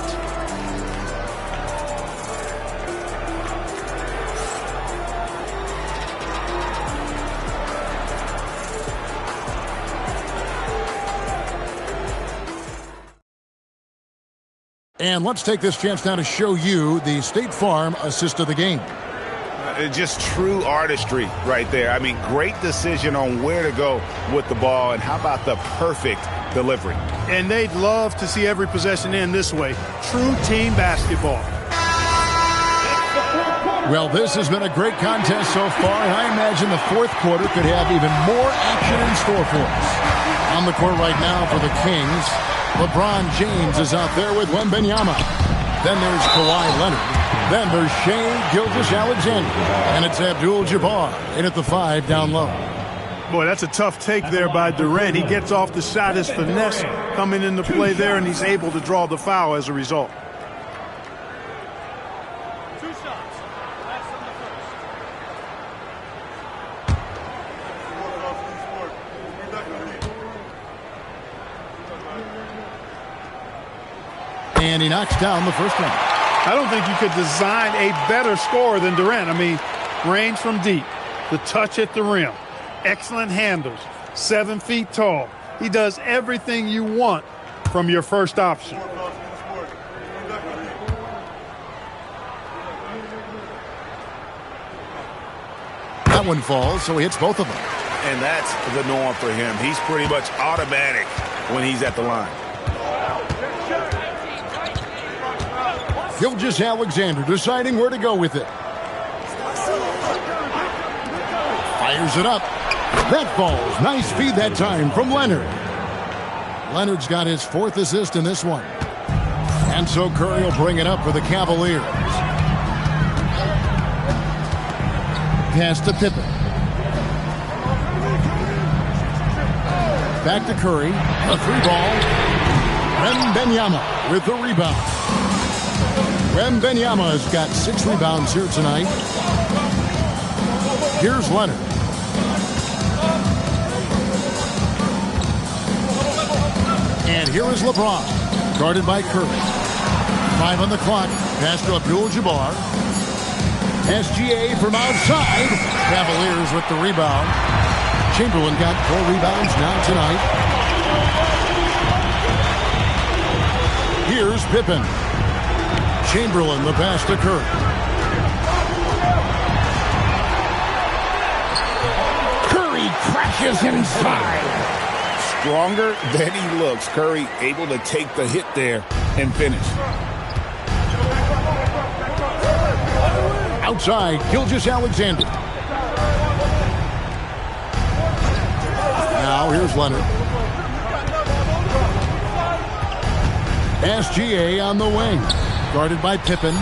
And let's take this chance now to show you the State Farm assist of the game. Just true artistry right there. I mean, great decision on where to go with the ball, and how about the perfect delivery? And they'd love to see every possession end this way. True team basketball. Well, this has been a great contest so far, and I imagine the fourth quarter could have even more action in store for us. On the court right now for the Kings, LeBron James is out there with Wembanyama. Then there's Kawhi Leonard. Then there's Shai Gilgeous-Alexander. And it's Abdul-Jabbar in at the 5 down low. Boy, that's a tough take there by Durant. He gets off the shot, his finesse coming into play there, and he's able to draw the foul as a result. And he knocks down the first one. I don't think you could design a better scorer than Durant. I mean, range from deep, the touch at the rim, excellent handles, 7 feet tall. He does everything you want from your first option. That one falls, so he hits both of them. And that's the norm for him. He's pretty much automatic when he's at the line. Gilgeous-Alexander deciding where to go with it. Fires it up. That falls. Nice feed that time from Leonard. Leonard's got his 4th assist in this one. And so Curry will bring it up for the Cavaliers. Pass to Pippen. Back to Curry. A 3-ball. Wembanyama with the rebound. Wembanyama has got 6 rebounds here tonight. Here's Leonard. And here is LeBron, guarded by Curry. 5 on the clock. Pass to Abdul-Jabbar. SGA from outside. Cavaliers with the rebound. Chamberlain got 4 rebounds now tonight. Here's Pippen. Chamberlain, the pass to Curry. Curry crashes inside. Stronger than he looks. Curry able to take the hit there and finish. Outside, Gilgeous-Alexander. Now here's Leonard. SGA on the wing. Guarded by Pippen.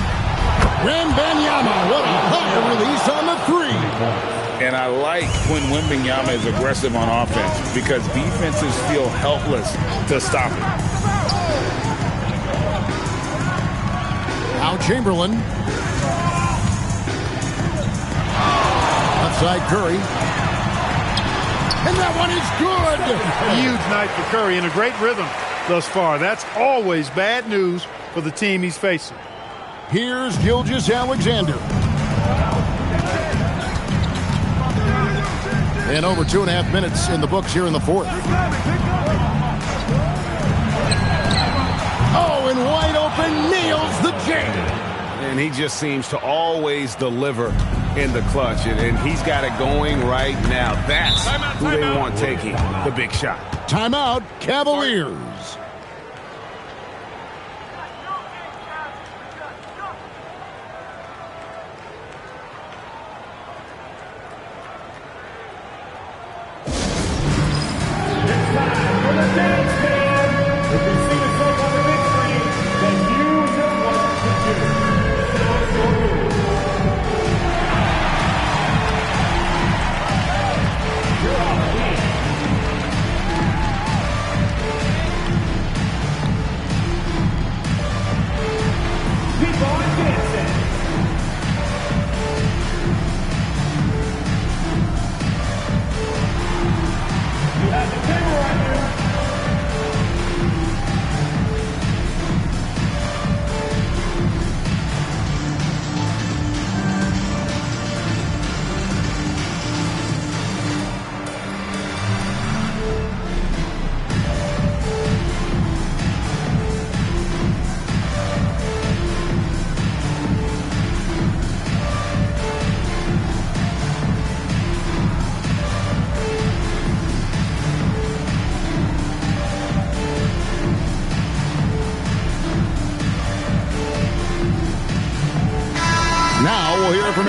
Wembanyama, what a high release on the 3. And I like when Wembanyama is aggressive on offense because defenses feel helpless to stop him. Now Chamberlain. Outside Curry. And that one is good. A huge night for Curry and a great rhythm thus far. That's always bad news for the team he's facing. Here's Gilgeous-Alexander. And over 2.5 minutes in the books here in the 4th. Oh, and wide open, nails the J. And he just seems to always deliver in the clutch. And he's got it going right now. That's who they want taking the big shot. Timeout, Cavaliers.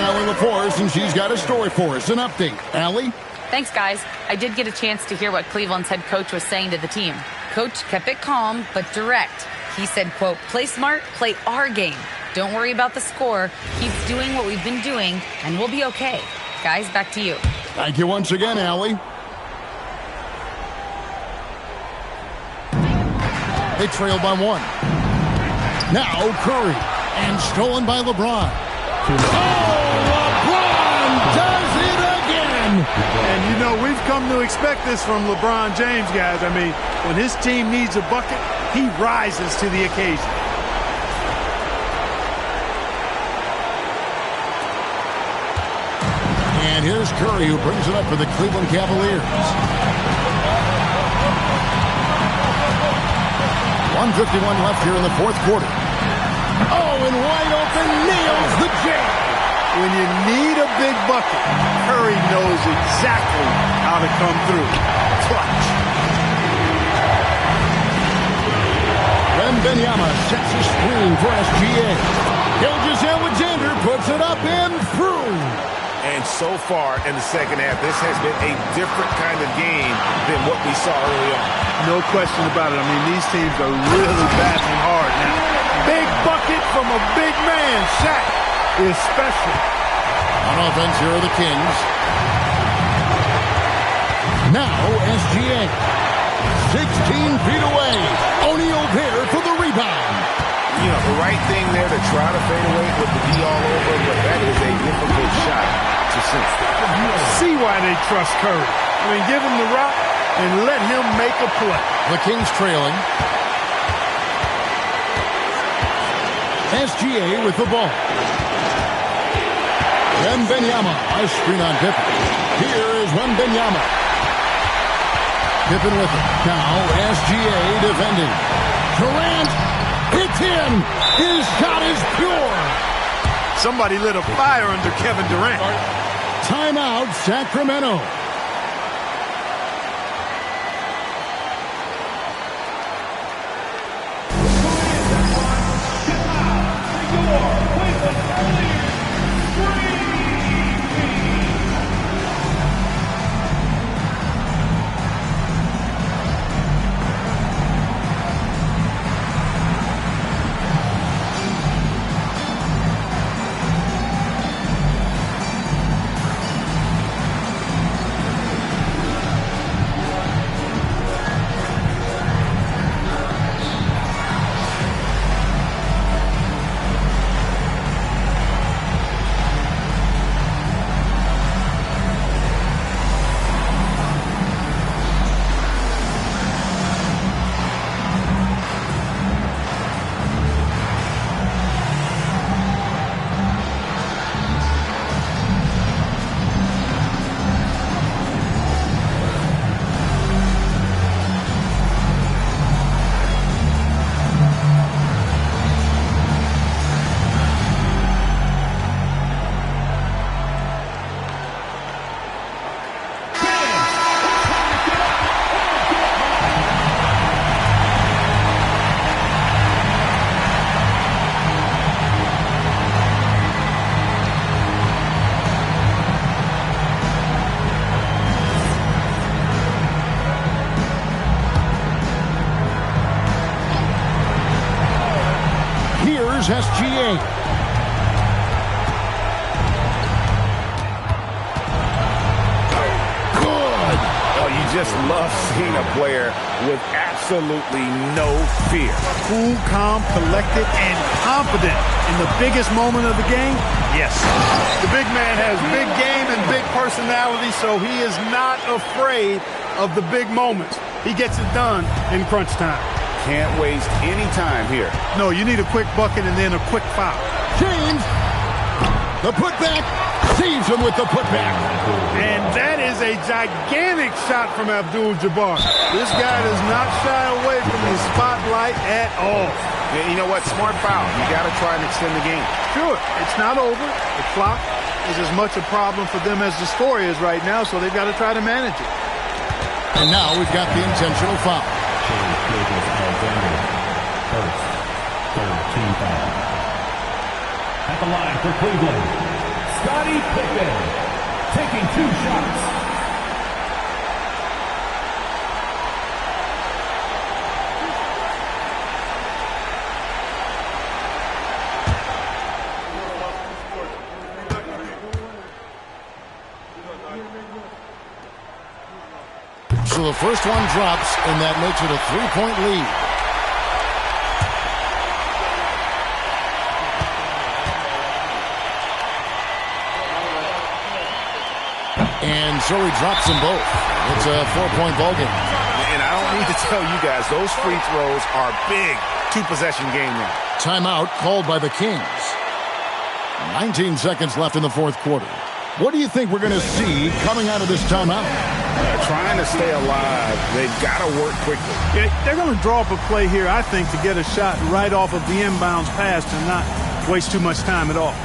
Allie LaForce, and she's got a story for us. An update. Allie? Thanks, guys. I did get a chance to hear what Cleveland's head coach was saying to the team. Coach kept it calm, but direct. He said, quote, play smart, play our game. Don't worry about the score. Keep doing what we've been doing, and we'll be okay. Guys, back to you. Thank you once again, Allie. They trail by 1. Now Curry. And stolen by LeBron. Oh, LeBron does it again! And, you know, we've come to expect this from LeBron James, guys. I mean, when his team needs a bucket, he rises to the occasion. And here's Curry, who brings it up for the Cleveland Cavaliers. 1:51 left here in the fourth quarter. Oh, and wide open, nails the jam. When you need a big bucket, Curry knows exactly how to come through. Clutch. Wembanyama sets a screen for SGA. Gilgeous-Alexander puts it up and through. And so far in the second half, this has been a different kind of game than what we saw early on. No question about it. I mean, these teams are really battling hard now. Big bucket from a big man. Shaq is special. On offense, here are the Kings. Now SGA. 16 feet away. O'Neal there for the rebound. You know, the right thing there to try to fade away with the D all over, but that is a difficult shot to see. See why they trust Curry. I mean, give him the rock and let him make a play. The Kings trailing. SGA with the ball. Wembanyama, a screen on Pippen. Here is Wembanyama. Pippen with it. Now SGA defending. Durant, it's in. His shot is pure. Somebody lit a fire under Kevin Durant. Timeout, Sacramento. SGA. Good. Oh, you just love seeing a player with absolutely no fear. Cool, calm, collected, and confident in the biggest moment of the game. Yes. The big man has big game and big personality, so he is not afraid of the big moments. He gets it done in crunch time. Can't waste any time here. No, you need a quick bucket and then a quick foul. James, the putback, saves him with the putback. And that is a gigantic shot from Abdul-Jabbar. This guy does not shy away from the spotlight at all. Yeah, you know what? Smart foul. You got to try and extend the game. Sure, it's not over. The clock is as much a problem for them as the score is right now, so they've got to try to manage it. And now we've got the intentional foul. At the line for Cleveland, Scottie Pippen, taking 2 shots. So the first one drops, and that makes it a 3-point lead. And so he drops them both. It's a 4-point ball game. And I don't need to tell you guys, those free throws are big. 2-possession game now. Timeout called by the Kings. 19 seconds left in the fourth quarter. What do you think we're going to see coming out of this timeout? Trying to stay alive. They've got to work quickly. Yeah, they're going to draw up a play here, I think, to get a shot right off of the inbounds pass and not waste too much time at all.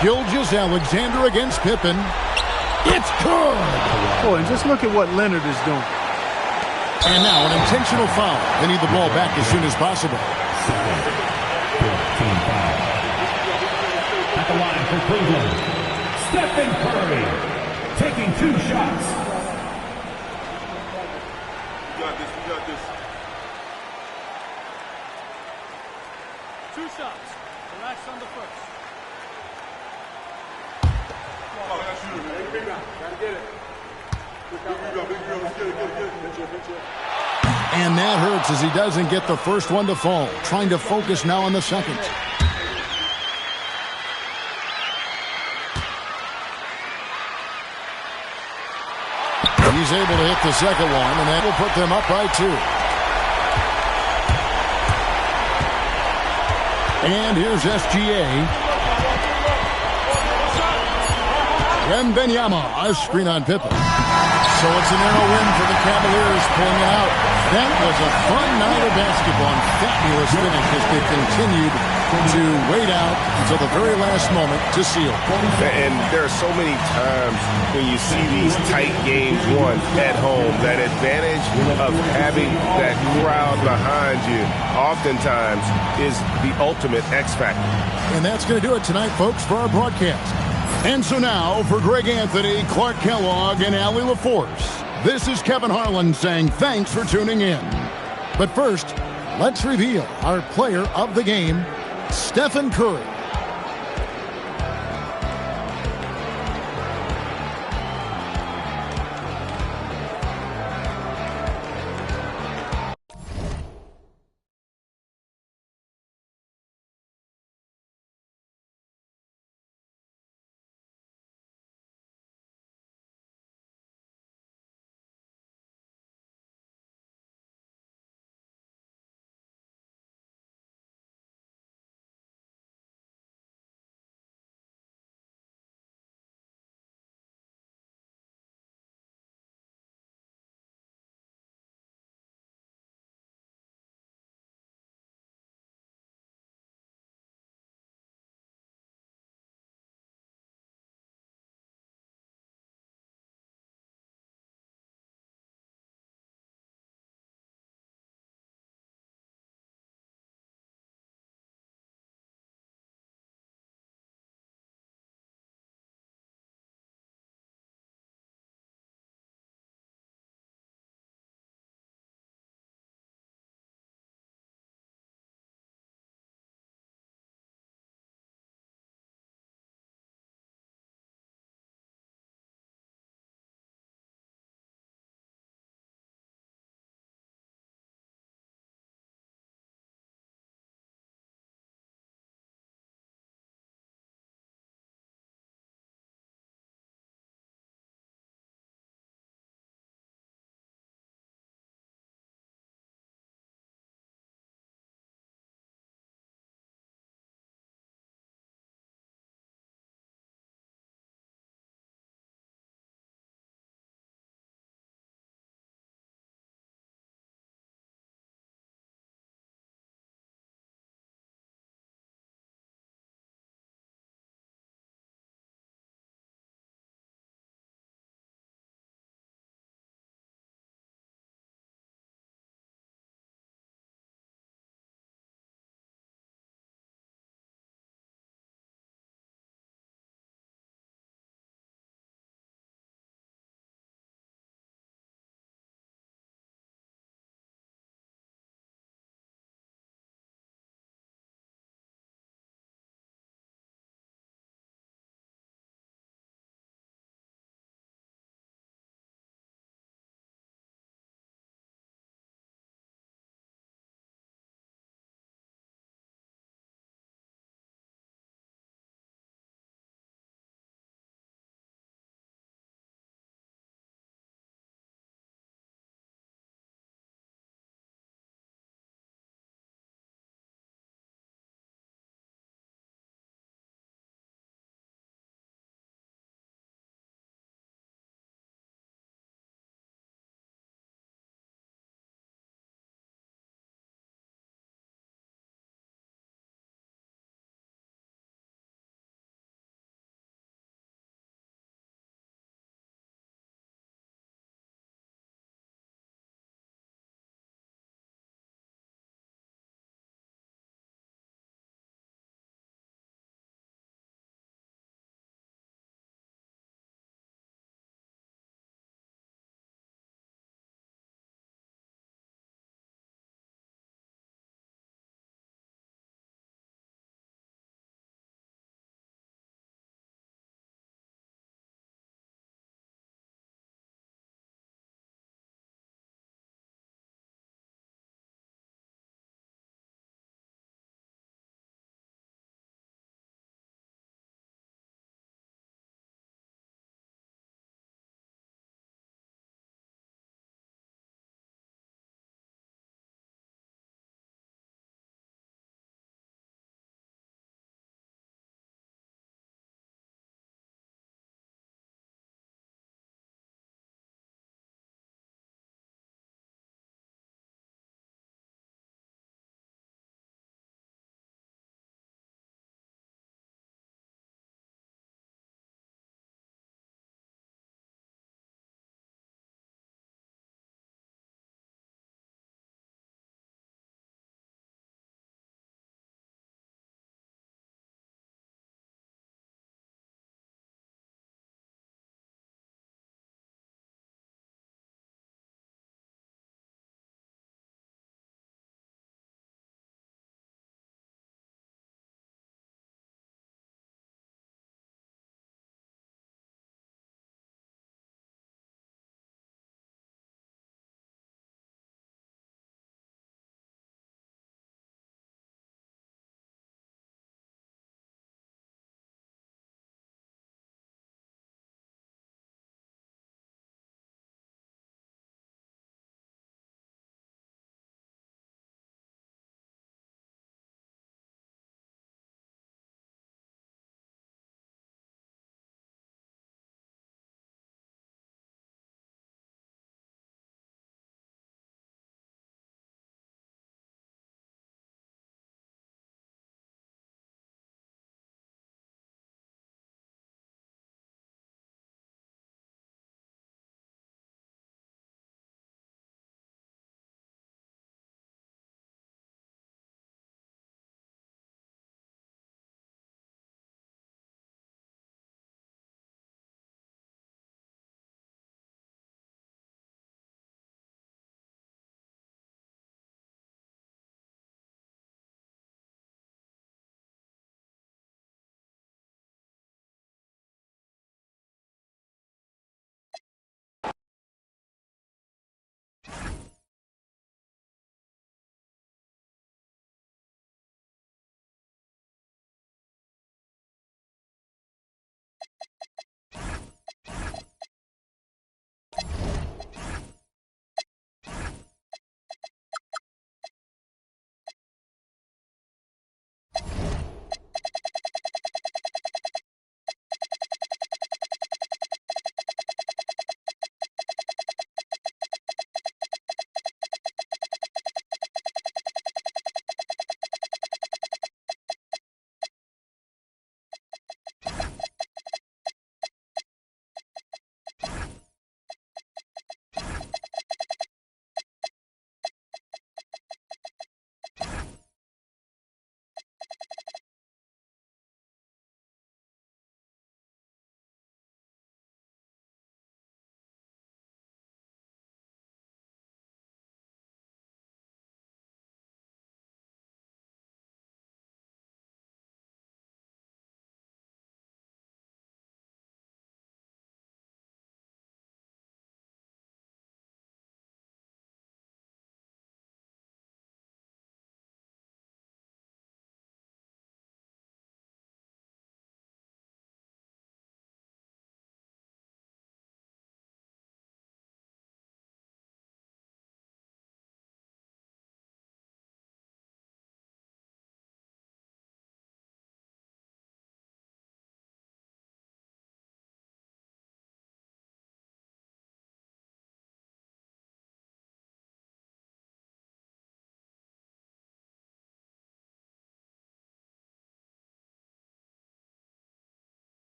Gilgeous-Alexander against Pippen. It's good! Oh, and just look at what Leonard is doing. And now an intentional foul. They need the ball back as soon as possible. At the line for Cleveland, Stephen Curry, taking 2 shots. We got this. 2 shots. Relax on the first. And that hurts as he doesn't get the first one to fall. Trying to focus now on the second. He's able to hit the second one, and that will put them up by 2. And here's SGA. Wembanyama, a screen on Pippen. So it's a narrow win for the Cavaliers, pulling it out. That was a fun night of basketball and fabulous finish as they continued to wait out until the very last moment to seal. And there are so many times when you see these tight games won at home, that advantage of having that crowd behind you oftentimes is the ultimate X factor. And that's going to do it tonight, folks, for our broadcast. And so now, for Greg Anthony, Clark Kellogg, and Allie LaForce, this is Kevin Harlan saying thanks for tuning in. But first, let's reveal our player of the game, Stephen Curry.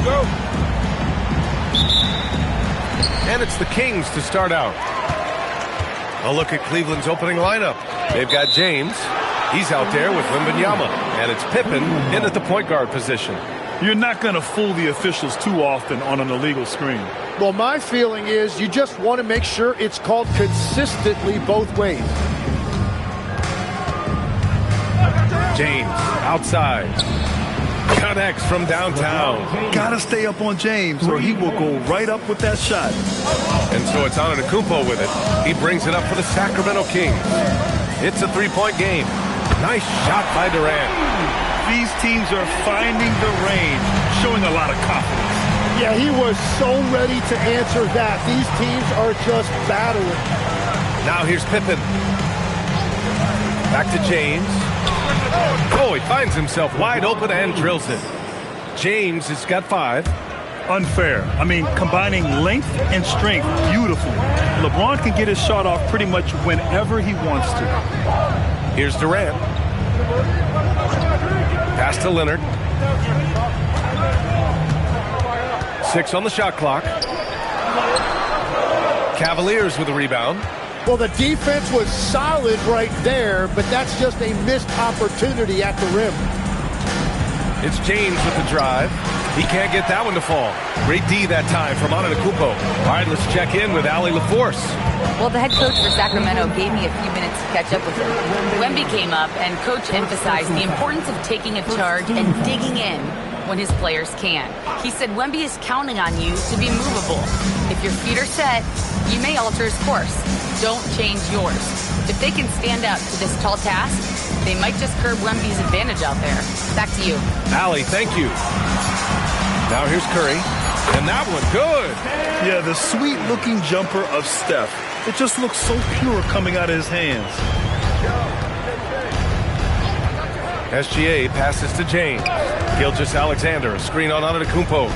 Go. And it's the Kings to start out. A look at Cleveland's opening lineup. They've got James. He's out there with Wembanyama. And it's Pippen in at the point guard position. You're not going to fool the officials too often on an illegal screen. Well, my feeling is you just want to make sure it's called consistently both ways. James outside. Connects from downtown. Gotta stay up on James or he will go right up with that shot. And so it's Antetokounmpo with it. He brings it up for the Sacramento Kings. It's a three-point game. Nice shot by Durant. These teams are finding the range, showing a lot of confidence. Yeah, he was so ready to answer that. These teams are just battling. Now here's Pippen. Back to James. Oh, he finds himself wide open and drills it. James has got 5. Unfair. I mean, combining length and strength beautifully. LeBron can get his shot off pretty much whenever he wants to. Here's Durant. Pass to Leonard. 6 on the shot clock. Cavaliers with a rebound. Well, the defense was solid right there, but that's just a missed opportunity at the rim. It's James with the drive. He can't get that one to fall. Great D that time from Antetokounmpo. All right, let's check in with Allie LaForce. Well, the head coach for Sacramento gave me a few minutes to catch up with him. Wemby came up, and coach emphasized the importance of taking a charge and digging in when his players can. He said Wemby is counting on you to be movable. If your feet are set, you may alter his course. Don't change yours. If they can stand up to this tall task, they might just curb Wemby's advantage out there. Back to you. Allie, thank you. Now here's Curry. And that one, good. Yeah, the sweet-looking jumper of Steph. It just looks so pure coming out of his hands. SGA passes to James. Gilgeous-Alexander, a screen on Antetokounmpo.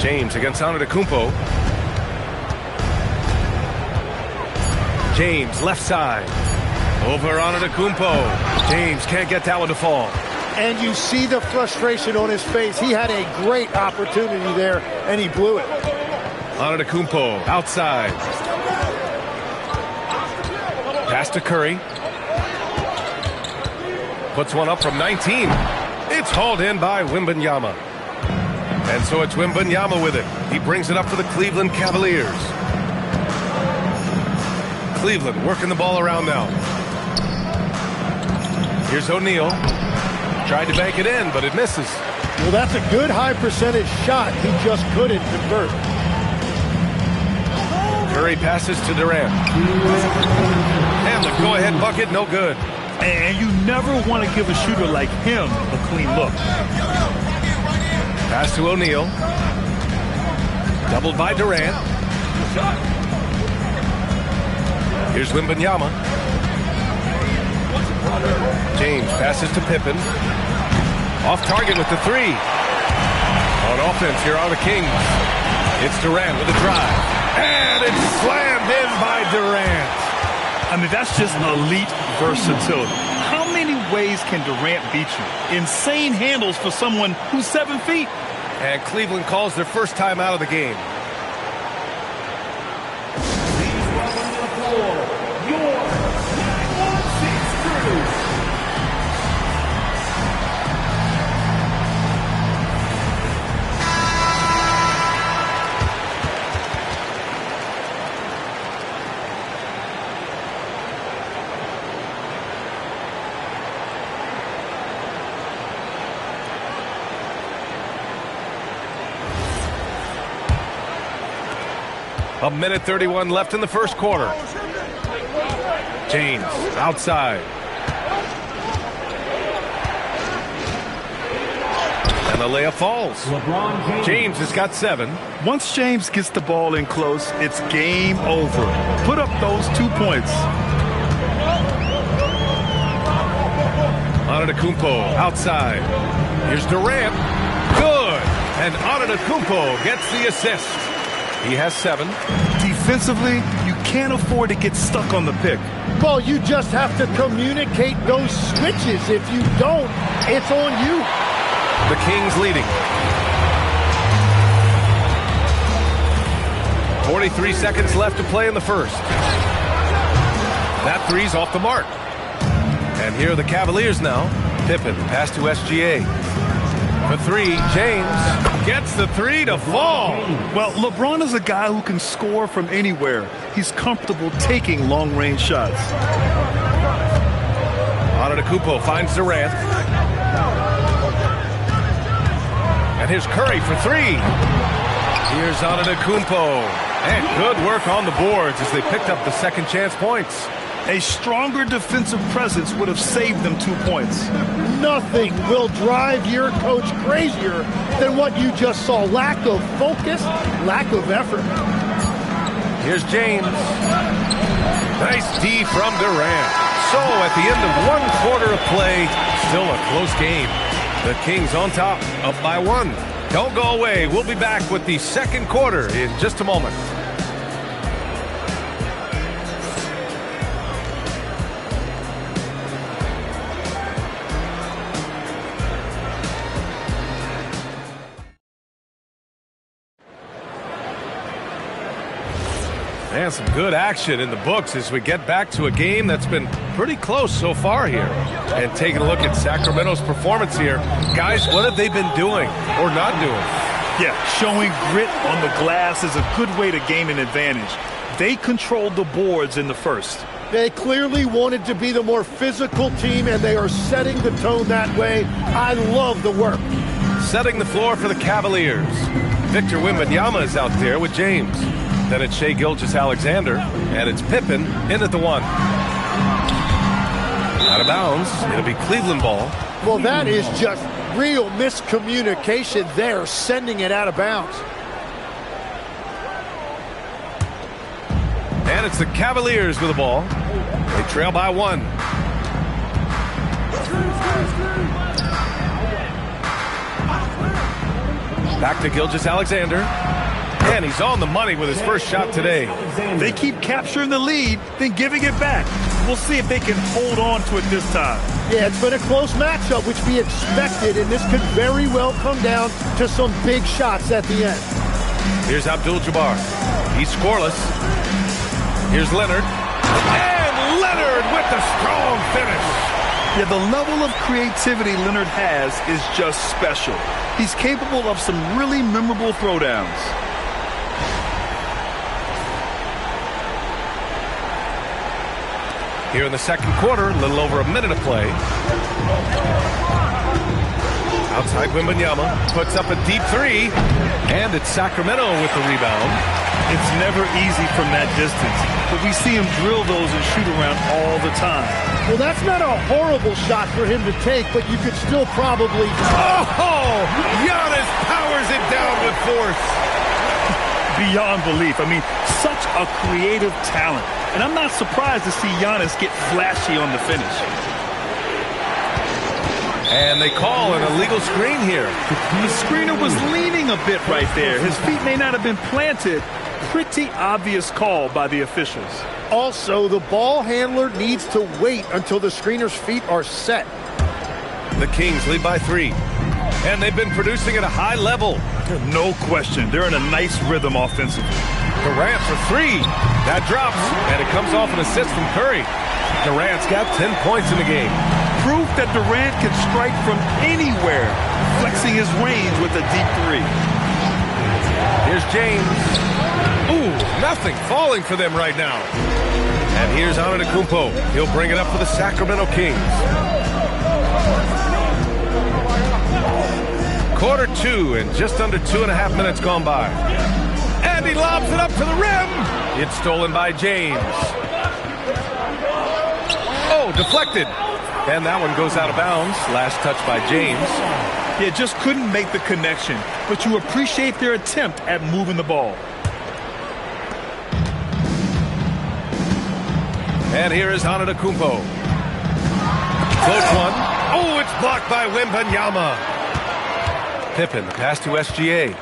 James against Antetokounmpo. James, left side. Over Antetokounmpo. James can't get that one to fall. And you see the frustration on his face. He had a great opportunity there, and he blew it. Antetokounmpo outside. Pass to Curry. Puts one up from 19. It's hauled in by Wembanyama. And so it's Wembanyama with it. He brings it up for the Cleveland Cavaliers. Cleveland working the ball around now. Here's O'Neal. Tried to bank it in, but it misses. Well, that's a good high percentage shot. He just couldn't convert. Curry passes to Durant. And the go-ahead bucket, no good. And you never want to give a shooter like him a clean look. Pass to O'Neal. Doubled by Durant. Here's Wembanyama. James passes to Pippen. Off target with the 3. On offense, here are the Kings. It's Durant with a drive. And it's slammed in by Durant. I mean, that's just elite versatility. How many ways can Durant beat you? Insane handles for someone who's 7 feet. And Cleveland calls their first time out of the game. Please welcome to the floor, your 916 crew. A minute 31 left in the first quarter. James outside. And the layup falls. James has got 7. Once James gets the ball in close, it's game over. Put up those 2 points. Antetokounmpo outside. Here's Durant. Good. And Antetokounmpo gets the assist. He has 7. Defensively, you can't afford to get stuck on the pick. Well, you just have to communicate those switches. If you don't, it's on you. The Kings leading. 43 seconds left to play in the first. That three's off the mark. And here are the Cavaliers now. Pippen, pass to SGA. For three, James gets the three to fall. Well, LeBron is a guy who can score from anywhere. He's comfortable taking long-range shots. Antetokounmpo finds Durant. And here's Curry for three. Here's Antetokounmpo. And good work on the boards as they picked up the second chance points. A stronger defensive presence would have saved them 2 points. Nothing will drive your coach crazier than what you just saw. Lack of focus, lack of effort. Here's James. Nice D from Durant. So at the end of 1 quarter of play, still a close game. The Kings on top, up by 1. Don't go away. We'll be back with the second quarter in just a moment. And some good action in the books as we get back to a game that's been pretty close so far here. And taking a look at Sacramento's performance here. Guys, what have they been doing or not doing? Yeah, showing grit on the glass is a good way to gain an advantage. They controlled the boards in the first. They clearly wanted to be the more physical team, and they are setting the tone that way. I love the work. Setting the floor for the Cavaliers. Victor Wembanyama is out there with James. Then it's Shai Gilgeous-Alexander, and it's Pippen in at the 1. Out of bounds. It'll be Cleveland ball. Well, that is just real miscommunication there, sending it out of bounds. And it's the Cavaliers with the ball. They trail by 1. Back to Gilgeous-Alexander. And he's on the money with his first shot today. They keep capturing the lead, then giving it back. We'll see if they can hold on to it this time. Yeah, it's been a close matchup, which we expected, and this could very well come down to some big shots at the end. Here's Abdul-Jabbar. He's scoreless. Here's Leonard. And Leonard with the strong finish. Yeah, the level of creativity Leonard has is just special. He's capable of some really memorable throwdowns. Here in the second quarter, a little over a minute of play. Outside Wembanyama puts up a deep three, and it's Sacramento with the rebound. It's never easy from that distance, but we see him drill those and shoot around all the time. Well, that's not a horrible shot for him to take, but you could still probably... Oh! Giannis powers it down with force. Beyond belief. I mean, such a creative talent. And I'm not surprised to see Giannis get flashy on the finish. And they call an illegal screen here. The screener was leaning a bit right there. His feet may not have been planted. Pretty obvious call by the officials. Also, the ball handler needs to wait until the screener's feet are set. The Kings lead by 3. And they've been producing at a high level. No question. They're in a nice rhythm offensively. Durant for 3. That drops, and it comes off an assist from Curry. Durant's got 10 points in the game. Proof that Durant can strike from anywhere, flexing his range with a deep 3. Here's James. Ooh, nothing falling for them right now. And here's Antetokounmpo. He'll bring it up for the Sacramento Kings. Quarter 2 and just under 2.5 minutes gone by. And he lobs it up to the rim. It's stolen by James. Oh, deflected. And that one goes out of bounds. Last touch by James. Yeah, just couldn't make the connection. But you appreciate their attempt at moving the ball. And here is Antetokounmpo. Close one. Oh, it's blocked by Wembanyama. Pippen, the pass to SGA.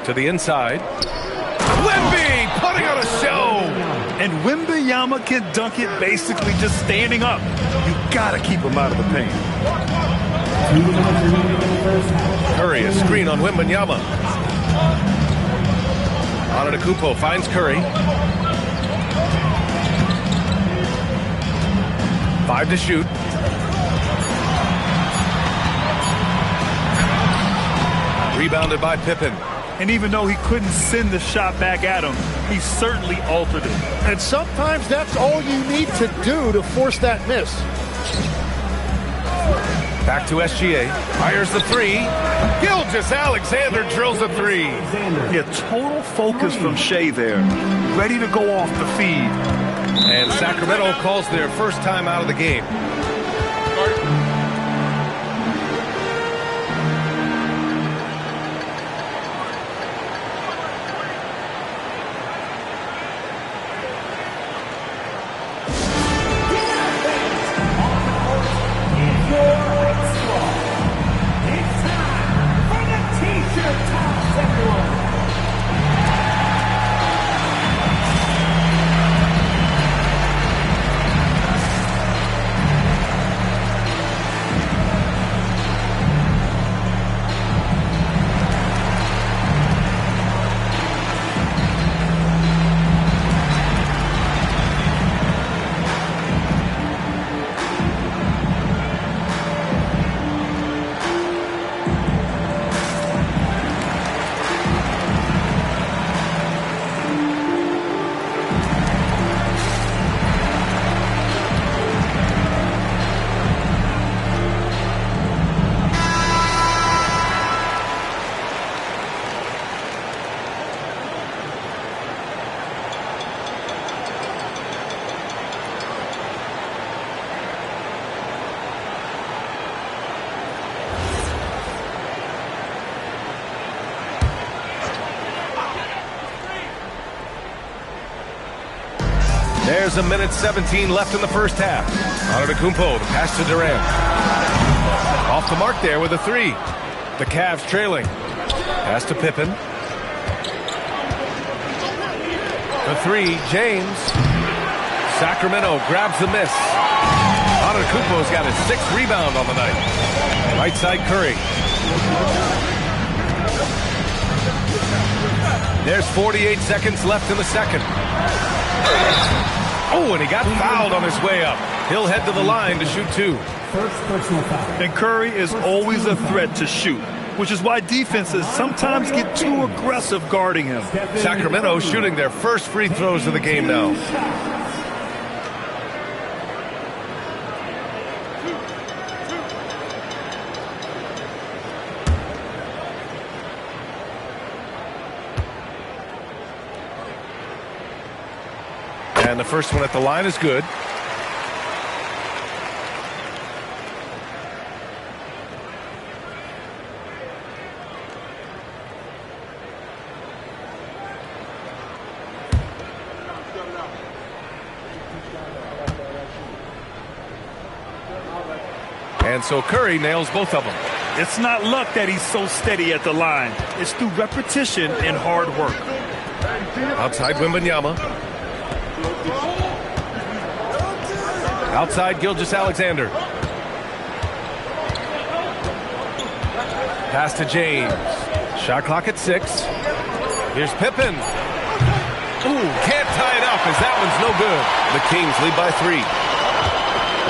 To To the inside. Wemby putting on a show. And Wembanyama can dunk it basically just standing up. You got to keep him out of the paint. Curry, a screen on Wembanyama. Antetokounmpo finds Curry. 5 to shoot. Rebounded by Pippen. And even though he couldn't send the shot back at him, he certainly altered it. And sometimes that's all you need to do to force that miss. Back to SGA. Fires the three. Gilgeous-Alexander drills a three. Yeah, total focus from Shea there. Ready to go off the feed. And Sacramento calls their first time out of the game. There's a minute 17 left in the first half. Antetokounmpo, the pass to Durant. Off the mark there with a three. The Cavs trailing. Pass to Pippen. The three, James. Sacramento grabs the miss. Antetokounmpo's got his 6th rebound on the night. Right side Curry. There's 48 seconds left in the second. Oh, and he got fouled on his way up. He'll head to the line to shoot 2. And Curry is always a threat to shoot, which is why defenses sometimes get too aggressive guarding him. Sacramento shooting their first free throws of the game now. And the first one at the line is good. And so Curry nails both of them. It's not luck that he's so steady at the line. It's through repetition and hard work. Outside Wembanyama. Outside Gilgeous-Alexander. Pass to James. Shot clock at 6. Here's Pippen. Ooh, can't tie it up as that one's no good. The Kings lead by 3.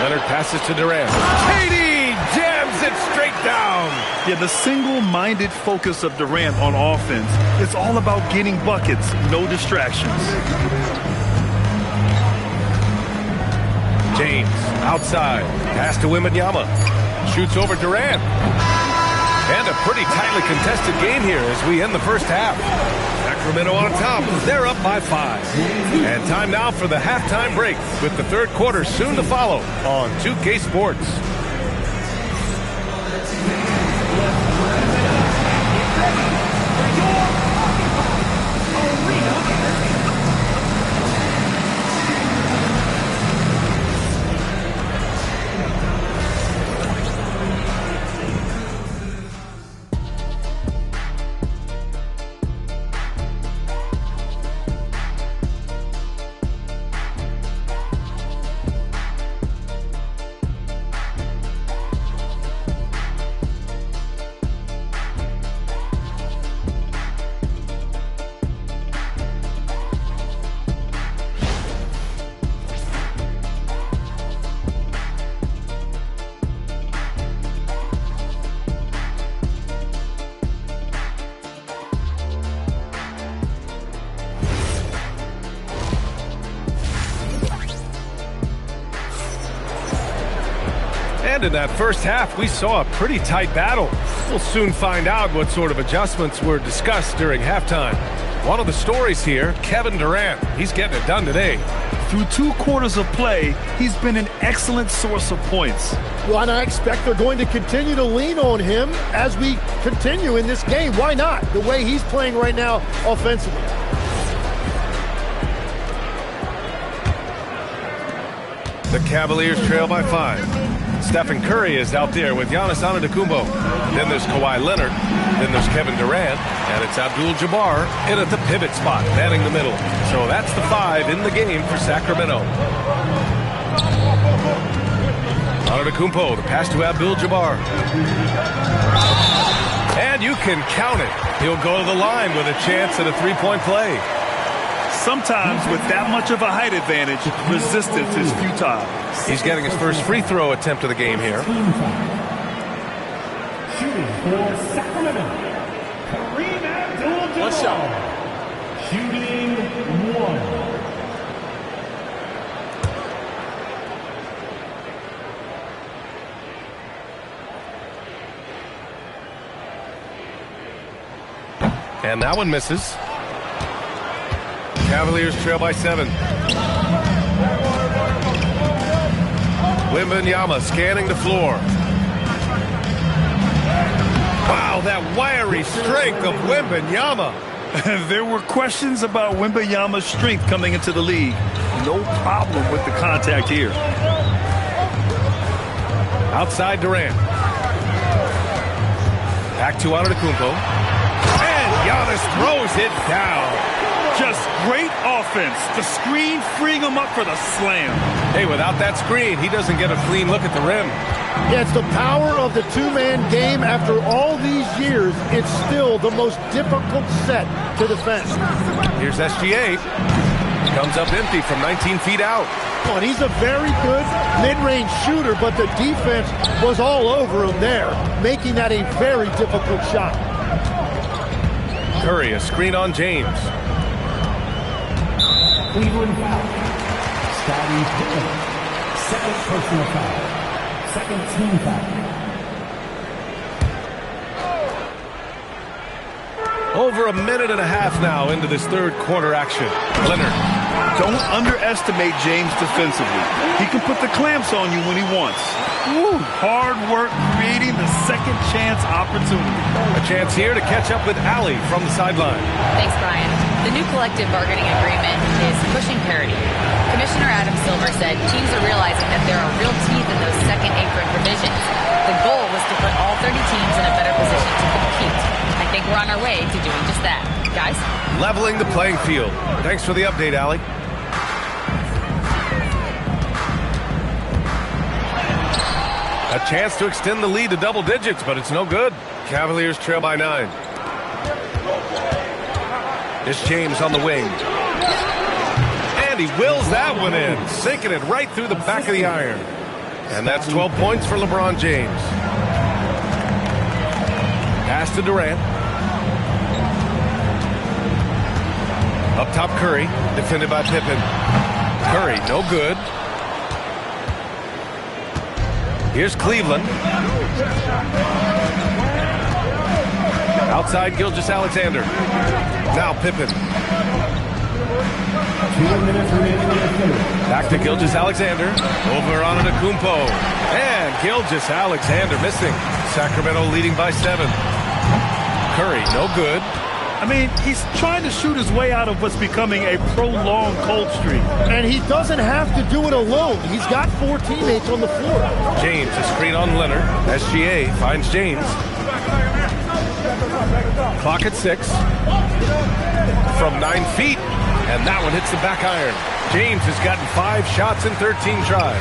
Leonard passes to Durant. KD jams it straight down. Yeah, the single-minded focus of Durant on offense is all about getting buckets, no distractions. James outside. Pass to Wembanyama. Shoots over Durant. And a pretty tightly contested game here as we end the first half. Sacramento on top. They're up by 5. And time now for the halftime break with the third quarter soon to follow on 2K Sports. And in that first half, we saw a pretty tight battle. We'll soon find out what sort of adjustments were discussed during halftime. One of the stories here, Kevin Durant. He's getting it done today. Through 2 quarters of play, he's been an excellent source of points. Well, and I expect they're going to continue to lean on him as we continue in this game. Why not? The way he's playing right now offensively. The Cavaliers trail by 5. Stephen Curry is out there with Giannis Antetokounmpo. Then there's Kawhi Leonard. Then there's Kevin Durant. And it's Abdul-Jabbar in at the pivot spot, manning the middle. So that's the 5 in the game for Sacramento. Antetokounmpo, the pass to Abdul-Jabbar. And you can count it. He'll go to the line with a chance at a 3-point play. Sometimes with that much of a height advantage, resistance is futile. He's getting his first free throw attempt of the game here. Shooting for Sacramento, Kareem Abdul-Jabbar. Shooting 1. And that one misses. Cavaliers trail by 7. Wembanyama scanning the floor. Wow, that wiry strength of Wembanyama. There were questions about Wembanyama's strength coming into the league. No problem with the contact here. Outside Durant. Back to Antetokounmpo. And Giannis throws it down. Just great offense. The screen freeing him up for the slam. Hey, without that screen, he doesn't get a clean look at the rim. Yeah, it's the power of the two-man game. After all these years, it's still the most difficult set to defend. Here's SGA. Comes up empty from 19 feet out. Oh, and he's a very good mid-range shooter, but the defense was all over him there, making that a very difficult shot. Curry, a screen on James. Cleveland foul. Scottie Pippen. Second personal foul. Second team foul. Over a minute and a half now into this third quarter action. Leonard. Don't underestimate James defensively. He can put the clamps on you when he wants. Woo, hard work creating the second chance opportunity. A chance here to catch up with Allie from the sideline. Thanks, Brian. The new collective bargaining agreement is pushing parity. Commissioner Adam Silver said teams are realizing that there are real teeth in those second apron provisions. The goal was to put all 30 teams in a better position to compete. I think we're on our way to doing just that. Guys? Leveling the playing field. Thanks for the update, Allie. A chance to extend the lead to double digits, but it's no good. Cavaliers trail by 9. It's James on the wing. And he wills that one in, sinking it right through the back of the iron. And that's 12 points for LeBron James. Pass to Durant. Up top, Curry, defended by Pippen. Curry, no good. Here's Cleveland. Outside Gilgeous-Alexander. Now Pippen. 2 minutes remaining in the third. Back to Gilgeous-Alexander. Over on Antetokounmpo. And Gilgeous-Alexander missing. Sacramento leading by 7. Curry, no good. I mean, he's trying to shoot his way out of what's becoming a prolonged cold streak. And he doesn't have to do it alone. He's got 4 teammates on the floor. James, a screen on Leonard. SGA finds James. Clock at 6. From 9 feet. And that one hits the back iron. James has gotten 5 shots in 13 tries.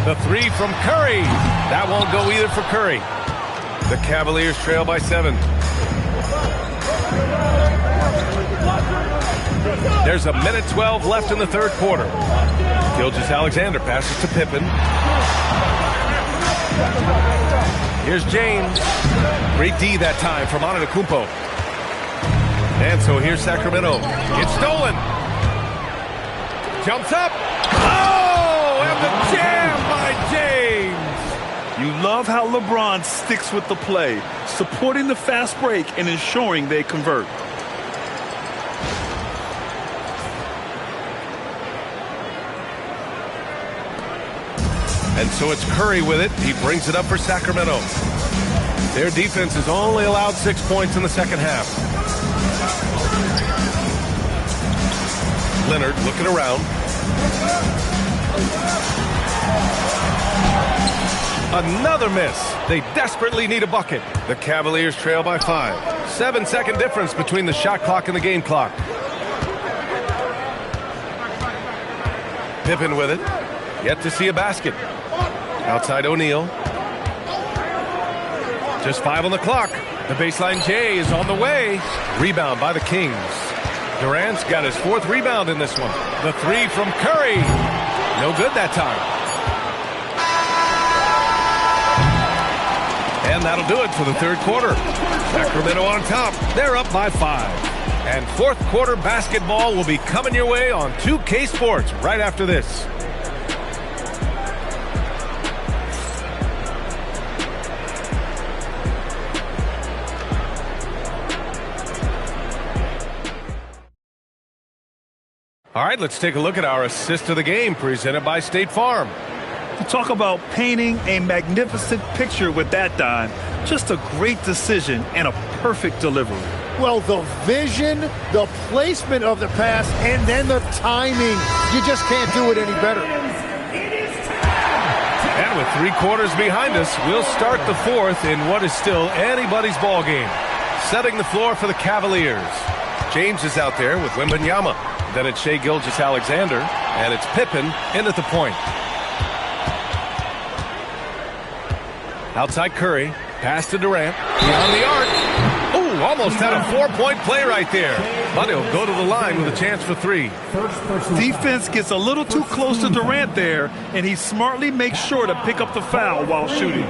The 3 from Curry. That won't go either for Curry. The Cavaliers trail by 7. There's a minute 12 left in the third quarter. Gilgeous-Alexander passes to Pippen. Here's James. Great D that time from Antetokounmpo. And so here's Sacramento. It's stolen. Jumps up. Oh, and the jam by You love how LeBron sticks with the play, supporting the fast break and ensuring they convert. And so it's Curry with it. He brings it up for Sacramento. Their defense has only allowed 6 points in the second half. Leonard looking around. Another miss. They desperately need a bucket. The Cavaliers trail by 5. 7-second difference between the shot clock and the game clock. Pippen with it. Yet to see a basket. Outside O'Neal. Just 5 on the clock. The baseline J is on the way. Rebound by the Kings. Durant's got his 4th rebound in this one. The 3 from Curry. No good that time. And that'll do it for the third quarter. Sacramento on top. They're up by 5. And fourth quarter basketball will be coming your way on 2K Sports right after this. All right, let's take a look at our assist of the game presented by State Farm. You talk about painting a magnificent picture with that, Don. Just a great decision and a perfect delivery. Well, the vision, the placement of the pass, and then the timing. You just can't do it any better. And with 3 quarters behind us, we'll start the fourth in what is still anybody's ball game. Setting the floor for the Cavaliers. James is out there with Wembanyama. Then it's Shai Gilgeous-Alexander, and it's Pippen in at the point. Outside Curry, pass to Durant, beyond the arc. Ooh, almost had a 4-point play right there. But he'll go to the line with a chance for 3. Defense gets a little too close to Durant there, and he smartly makes sure to pick up the foul while shooting.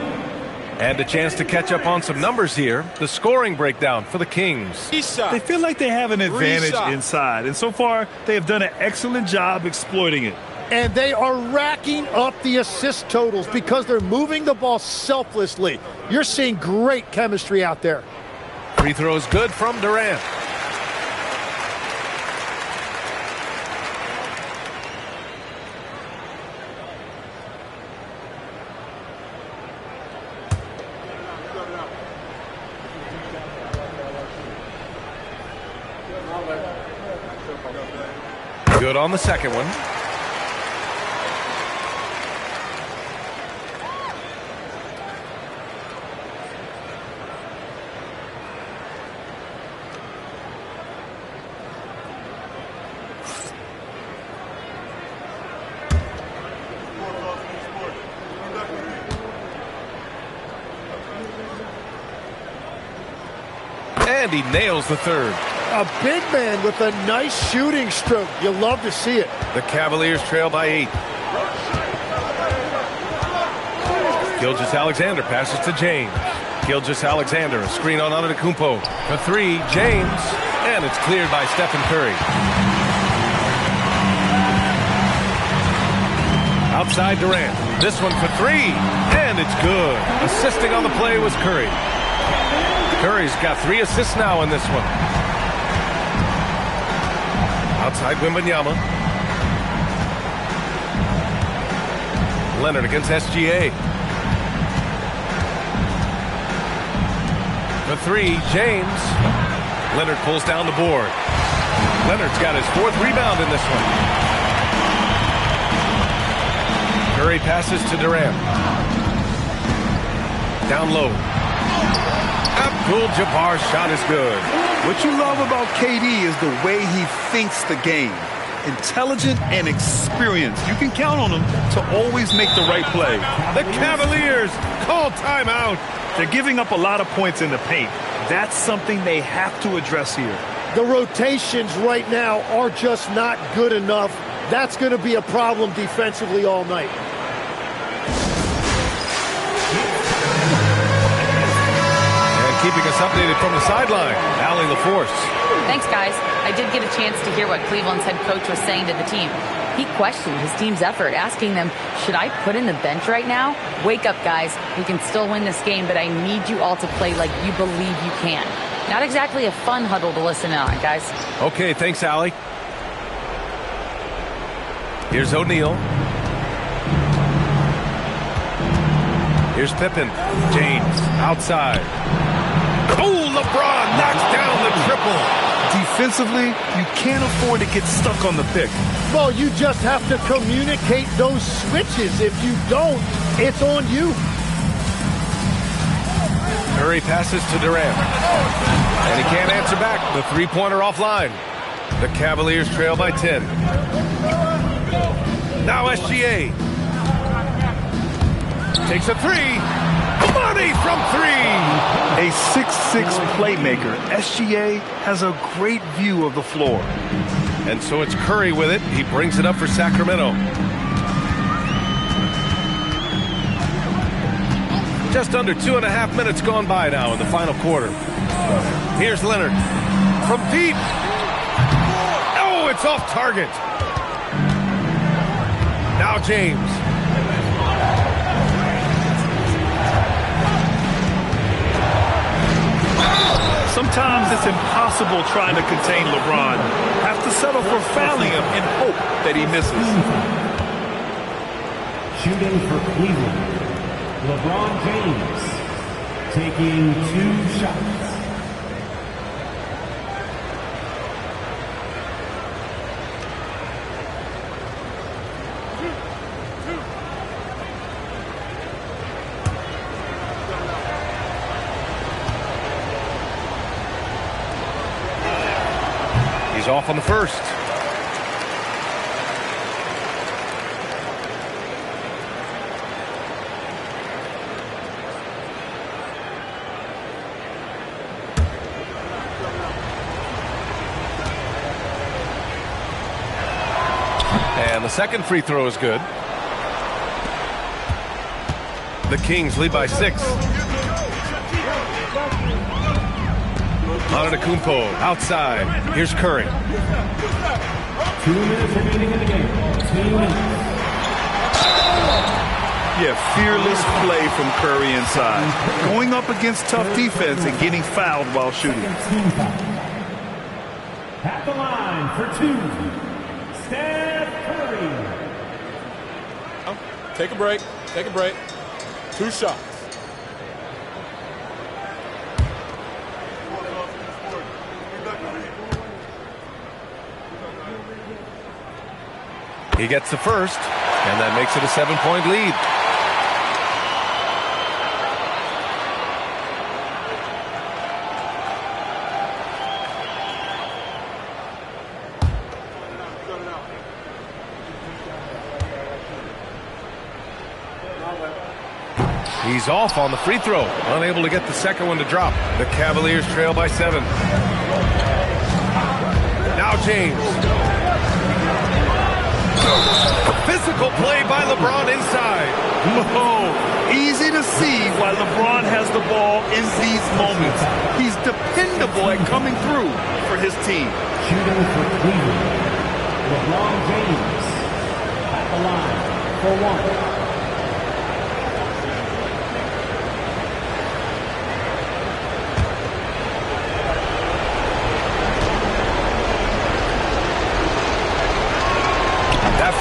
And a chance to catch up on some numbers here. The scoring breakdown for the Kings. They feel like they have an advantage inside, and so far they have done an excellent job exploiting it. And they are racking up the assist totals because they're moving the ball selflessly. You're seeing great chemistry out there. Free throw is good from Durant. Good on the second one. And he nails the third. A big man with a nice shooting stroke. You love to see it. The Cavaliers trail by 8. Gilgeous-Alexander passes to James. Gilgeous-Alexander, a screen on Antetokounmpo. For 3, James. And it's cleared by Stephen Curry. Outside Durant. This one for 3. And it's good. Assisting on the play was Curry. Curry's got 3 assists now in this one. Outside Wembanyama. Leonard against SGA. For 3, James. Leonard pulls down the board. Leonard's got his 4th rebound in this one. Curry passes to Durant. Down low. Abdul-Jabbar's shot is good. What you love about KD is the way he thinks the game. Intelligent and experienced. You can count on him to always make the right play. The Cavaliers call timeout. They're giving up a lot of points in the paint. That's something they have to address here. The rotations right now are just not good enough. That's going to be a problem defensively all night. Keeping us updated from the sideline, Allie LaForce. Thanks, guys. I did get a chance to hear what Cleveland's head coach was saying to the team. He questioned his team's effort, asking them, should I put in the bench right now? Wake up, guys. We can still win this game, but I need you all to play like you believe you can. Not exactly a fun huddle to listen on, guys. Okay, thanks, Allie. Here's O'Neal. Here's Pippen. James, outside. Oh, LeBron knocks down the triple. Defensively, you can't afford to get stuck on the pick. Well, you just have to communicate those switches. If you don't, it's on you. Curry passes to Durant. And he can't answer back. The three-pointer offline. The Cavaliers trail by 10. Now SGA. Takes a three. Money from three. A 6'6" playmaker. SGA has a great view of the floor. And so it's Curry with it. He brings it up for Sacramento. Just under 2.5 minutes gone by now in the final quarter. Here's Leonard from deep. Oh, it's off target. Now James. Sometimes it's impossible trying to contain LeBron. Have to settle for fouling him in hope that he misses. Shooting for Cleveland, LeBron James taking 2 shots. He's off on the first. And the second free throw is good. The Kings lead by 6. Antetokounmpo outside. Here's Curry. 2 minutes remaining in the game. 2 minutes. Yeah, fearless play from Curry inside. Going up against tough defense and getting fouled while shooting. At the line for 2, Steph Curry. Take a break. Take a break. 2 shots. He gets the first, and that makes it a 7-point lead. He's off on the free throw, unable to get the second one to drop. The Cavaliers trail by 7. Now James. Physical play by LeBron inside. Oh, easy to see why LeBron has the ball in these moments. He's dependable at coming through for his team. Shooting for Cleveland, LeBron James at the line for 1.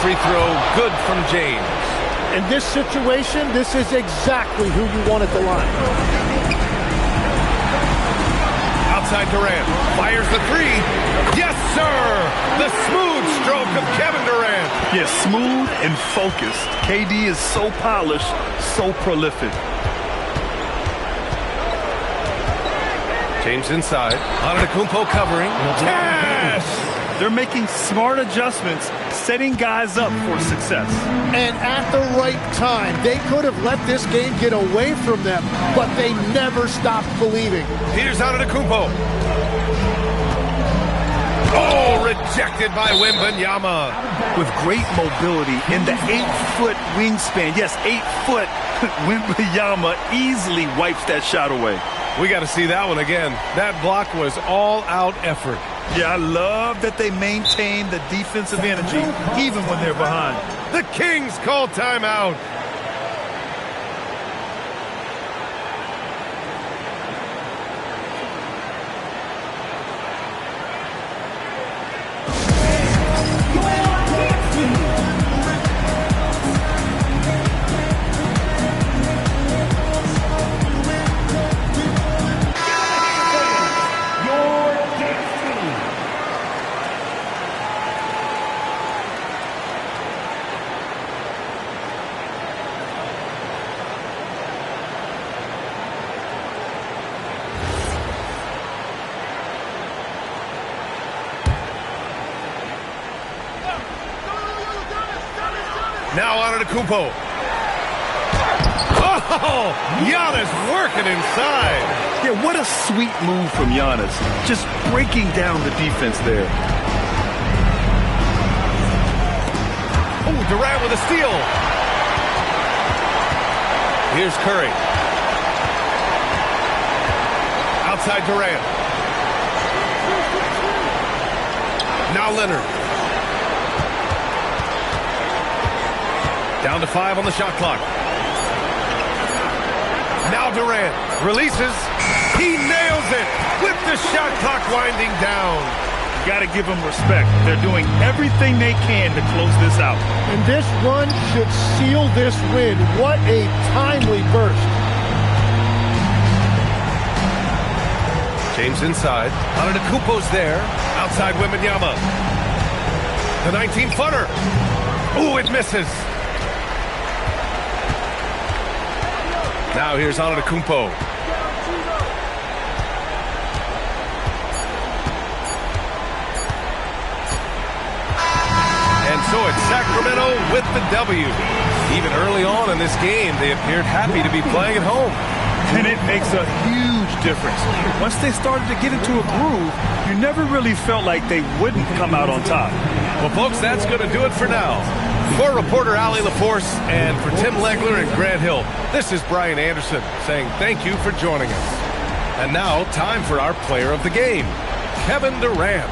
Free throw, good from James. In this situation, this is exactly who you want at the line. Outside Durant, fires the three. Yes, sir! The smooth stroke of Kevin Durant. Yes, smooth and focused. KD is so polished, so prolific. James inside. Antetokounmpo covering. Cash! They're making smart adjustments, setting guys up for success. And at the right time, they could have let this game get away from them, but they never stopped believing. Here's Antetokounmpo. Oh, rejected by Wembanyama. With great mobility in the 8-foot wingspan. Yes, 8 foot. Wembanyama easily wipes that shot away. We got to see that one again. That block was all-out effort. Yeah, I love that they maintain the defensive energy even when they're behind. The Kings call timeout. Now Antetokounmpo. Oh, Giannis working inside. Yeah, what a sweet move from Giannis. Just breaking down the defense there. Oh, Durant with a steal. Here's Curry. Outside Durant. Now Leonard. Down to 5 on the shot clock. Now Durant releases. He nails it with the shot clock winding down. Got to give them respect. They're doing everything they can to close this out. And this run should seal this win. What a timely burst. James inside. Antetokounmpo's there. Outside Wembanyama. The 19-footer. Ooh, it misses. Now here's Antetokounmpo. And so it's Sacramento with the W. Even early on in this game, they appeared happy to be playing at home. And it makes a huge difference. Once they started to get into a groove, you never really felt like they wouldn't come out on top. Well, folks, that's going to do it for now. For reporter Allie LaForce and for Tim Legler and Grant Hill, this is Brian Anderson saying thank you for joining us. And now, time for our player of the game, Kevin Durant.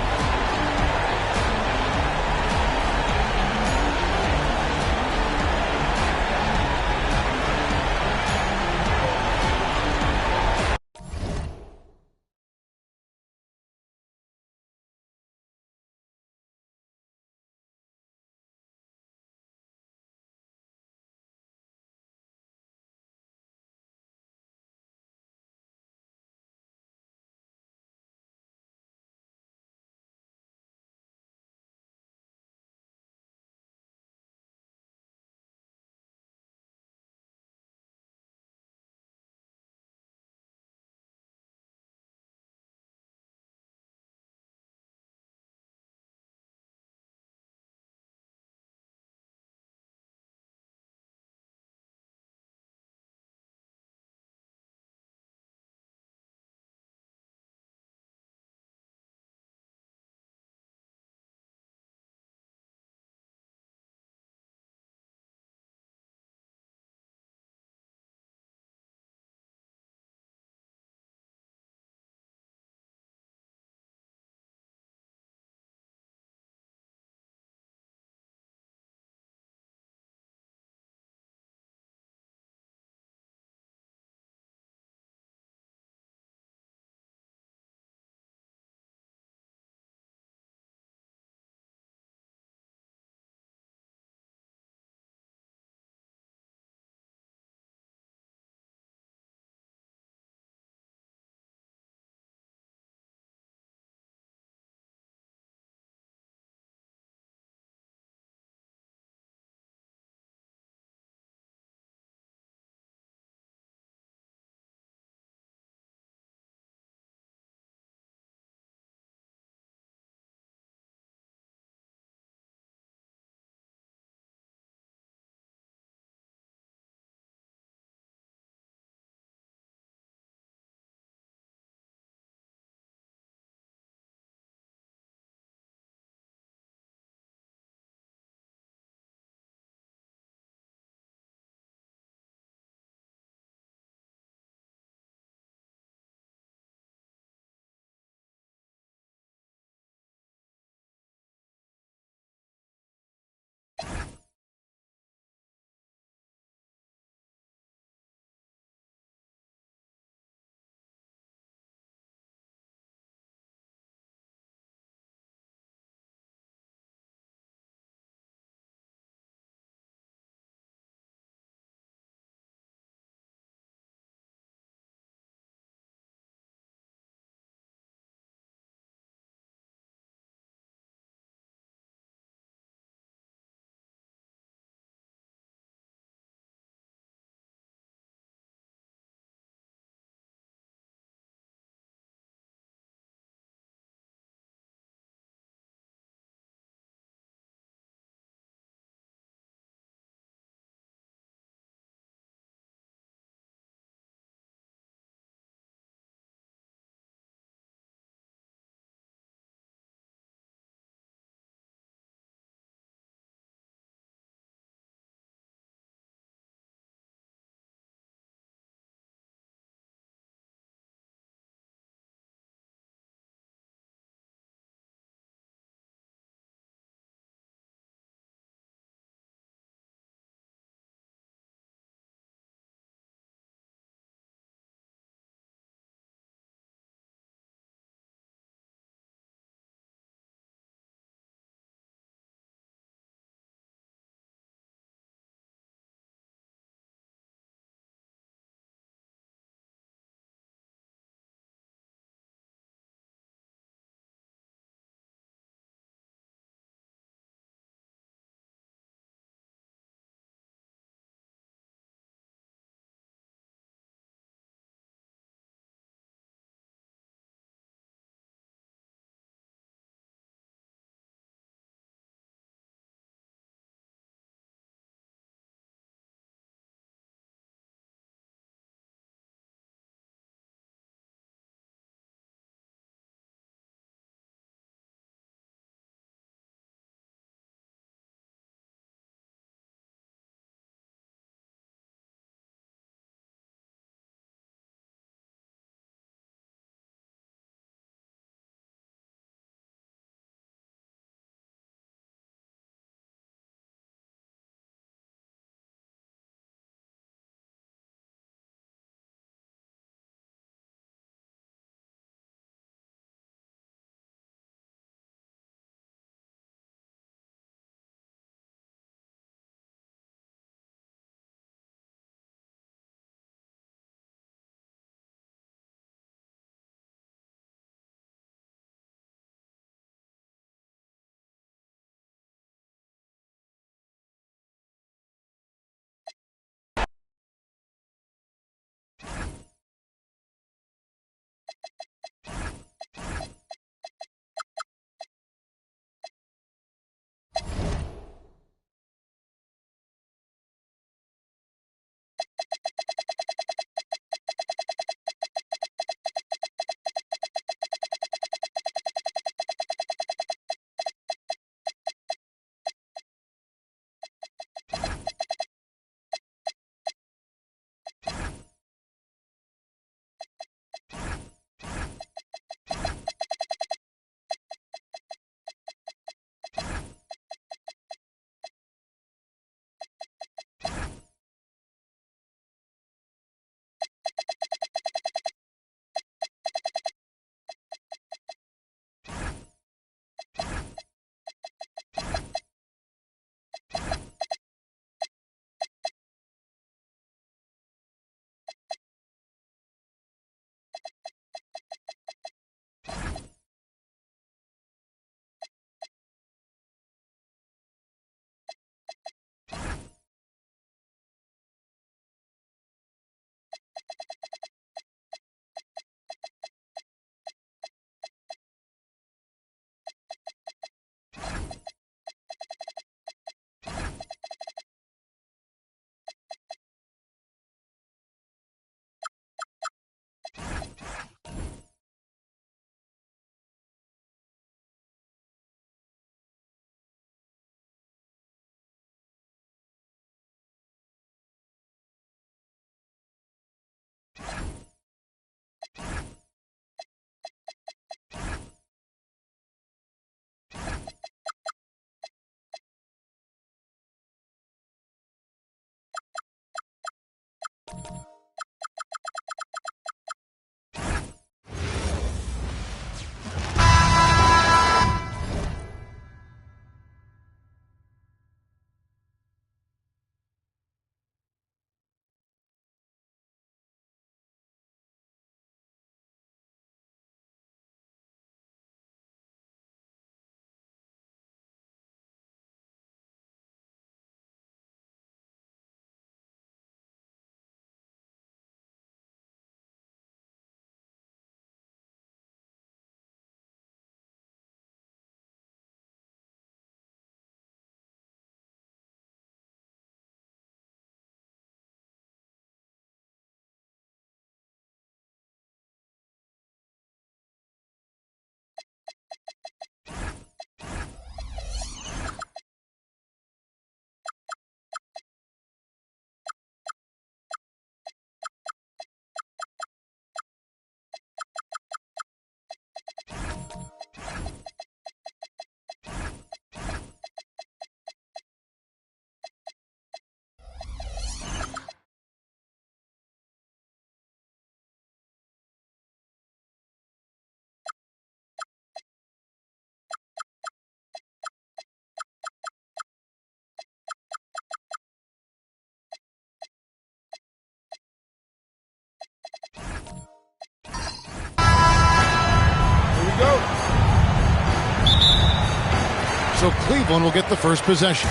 So Cleveland will get the first possession.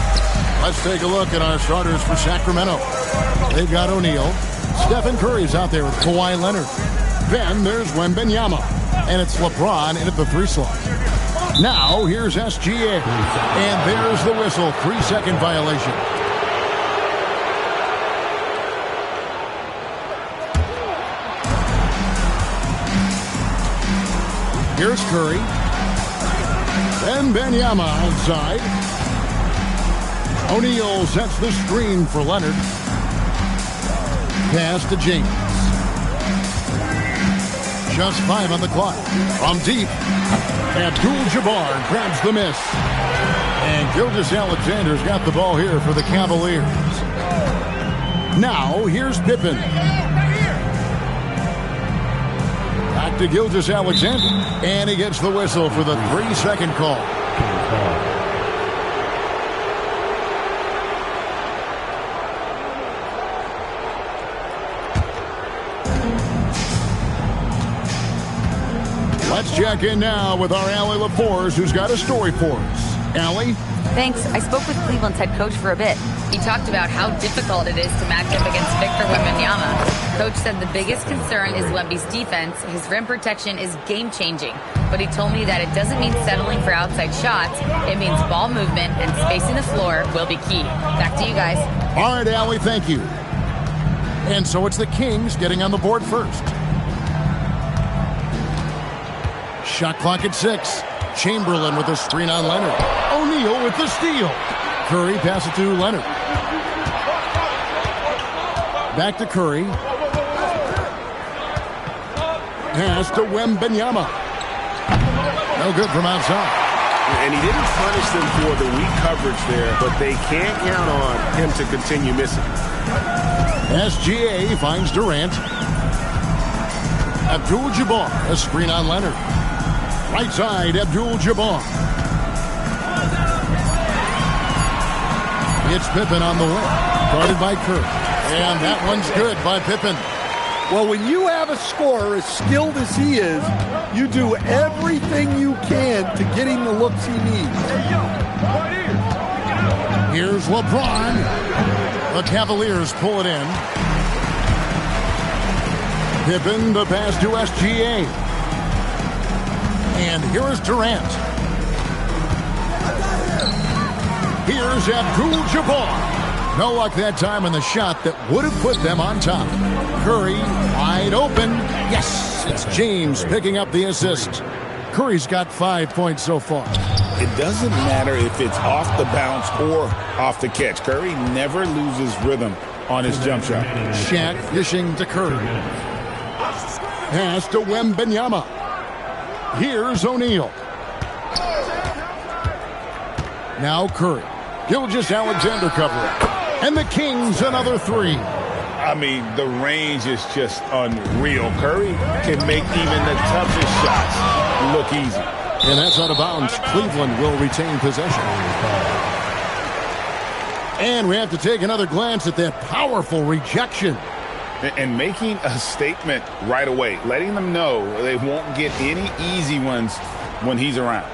Let's take a look at our starters for Sacramento. They've got O'Neal. Stephen Curry's out there with Kawhi Leonard. Then there's Wembanyama. And it's LeBron in at the 3 slot. Now here's SGA. And there's the whistle. 3-second violation. Here's Curry. Wembanyama outside. O'Neal sets the screen for Leonard. Pass to James. Just 5 on the clock. From deep, Abdul-Jabbar grabs the miss. And Gilgeous-Alexander's got the ball here for the Cavaliers. Now, here's Pippen. Back to Gilgeous-Alexander. And he gets the whistle for the 3-second call. Let's check in now with our Allie LaForce, who's got a story for us. Allie? Thanks. I spoke with Cleveland's head coach for a bit. He talked about how difficult it is to match up against Victor Wembanyama. Coach said the biggest concern is Wemby's defense. His rim protection is game-changing. But he told me that it doesn't mean settling for outside shots. It means ball movement and spacing the floor will be key. Back to you guys. All right, Allie, thank you. And so it's the Kings getting on the board first. Shot clock at 6. Chamberlain with a screen on Leonard. O'Neal with the steal. Curry passes it to Leonard. Back to Curry. Pass to Wembanyama. No good from outside. And he didn't punish them for the weak coverage there, but they can't count on him to continue missing. SGA finds Durant. Abdul-Jabbar, a screen on Leonard. Right side, Abdul-Jabbar. It's Pippen on the wing. Guarded by Curry. And that one's good by Pippen. Well, when you have a scorer as skilled as he is, you do everything you can to get him the looks he needs. Here's LeBron. The Cavaliers pull it in. Pippen, the pass to SGA. And here is Durant. Here's Abdul-Jabbar. No luck that time on the shot that would have put them on top. Curry wide open. Yes, it's James picking up the assist. Curry's got 5 points so far. It doesn't matter if it's off the bounce or off the catch. Curry never loses rhythm on his jump shot. Shaq dishing to Curry. Pass to Wembanyama. Here's O'Neal. Now Curry. Gilgeous-Alexander covering. And the Kings another three. I mean, the range is just unreal. Curry can make even the toughest shots look easy. And that's out of bounds. Cleveland will retain possession. And we have to take another glance at that powerful rejection. And making a statement right away, letting them know they won't get any easy ones when he's around.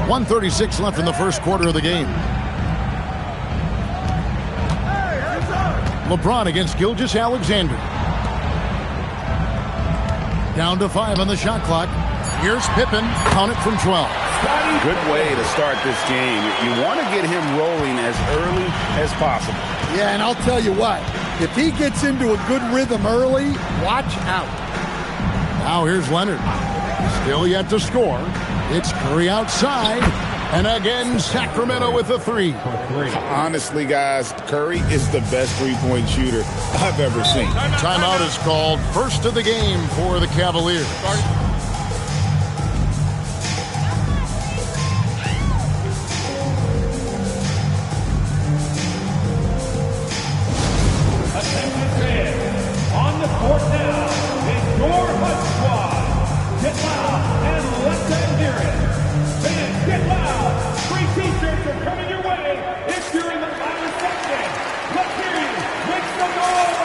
.136 left in the first quarter of the game. LeBron against Gilgeous-Alexander. Down to 5 on the shot clock. Here's Pippen, count it from 12. Good way to start this game. You want to get him rolling as early as possible. Yeah, and I'll tell you what, if he gets into a good rhythm early, watch out. Now here's Leonard. Still yet to score. It's Curry outside. And again, Sacramento with a three. Honestly, guys, Curry is the best three-point shooter I've ever seen. Timeout is called. First of the game for the Cavaliers. On the court now is your HUD squad. Get loud and let them hear it. Fans, get loud. Free t-shirts are coming your way if you're in the final section. Let's hear you. Make some noise.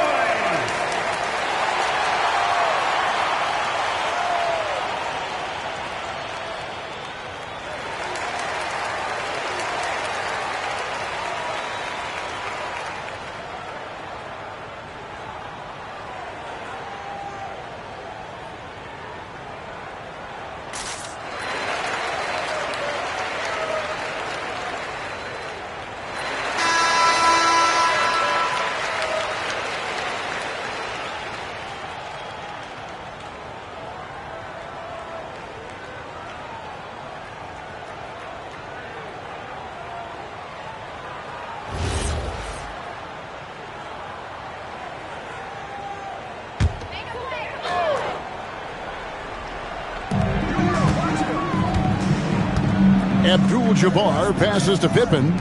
Abdul-Jabbar passes to Pippen.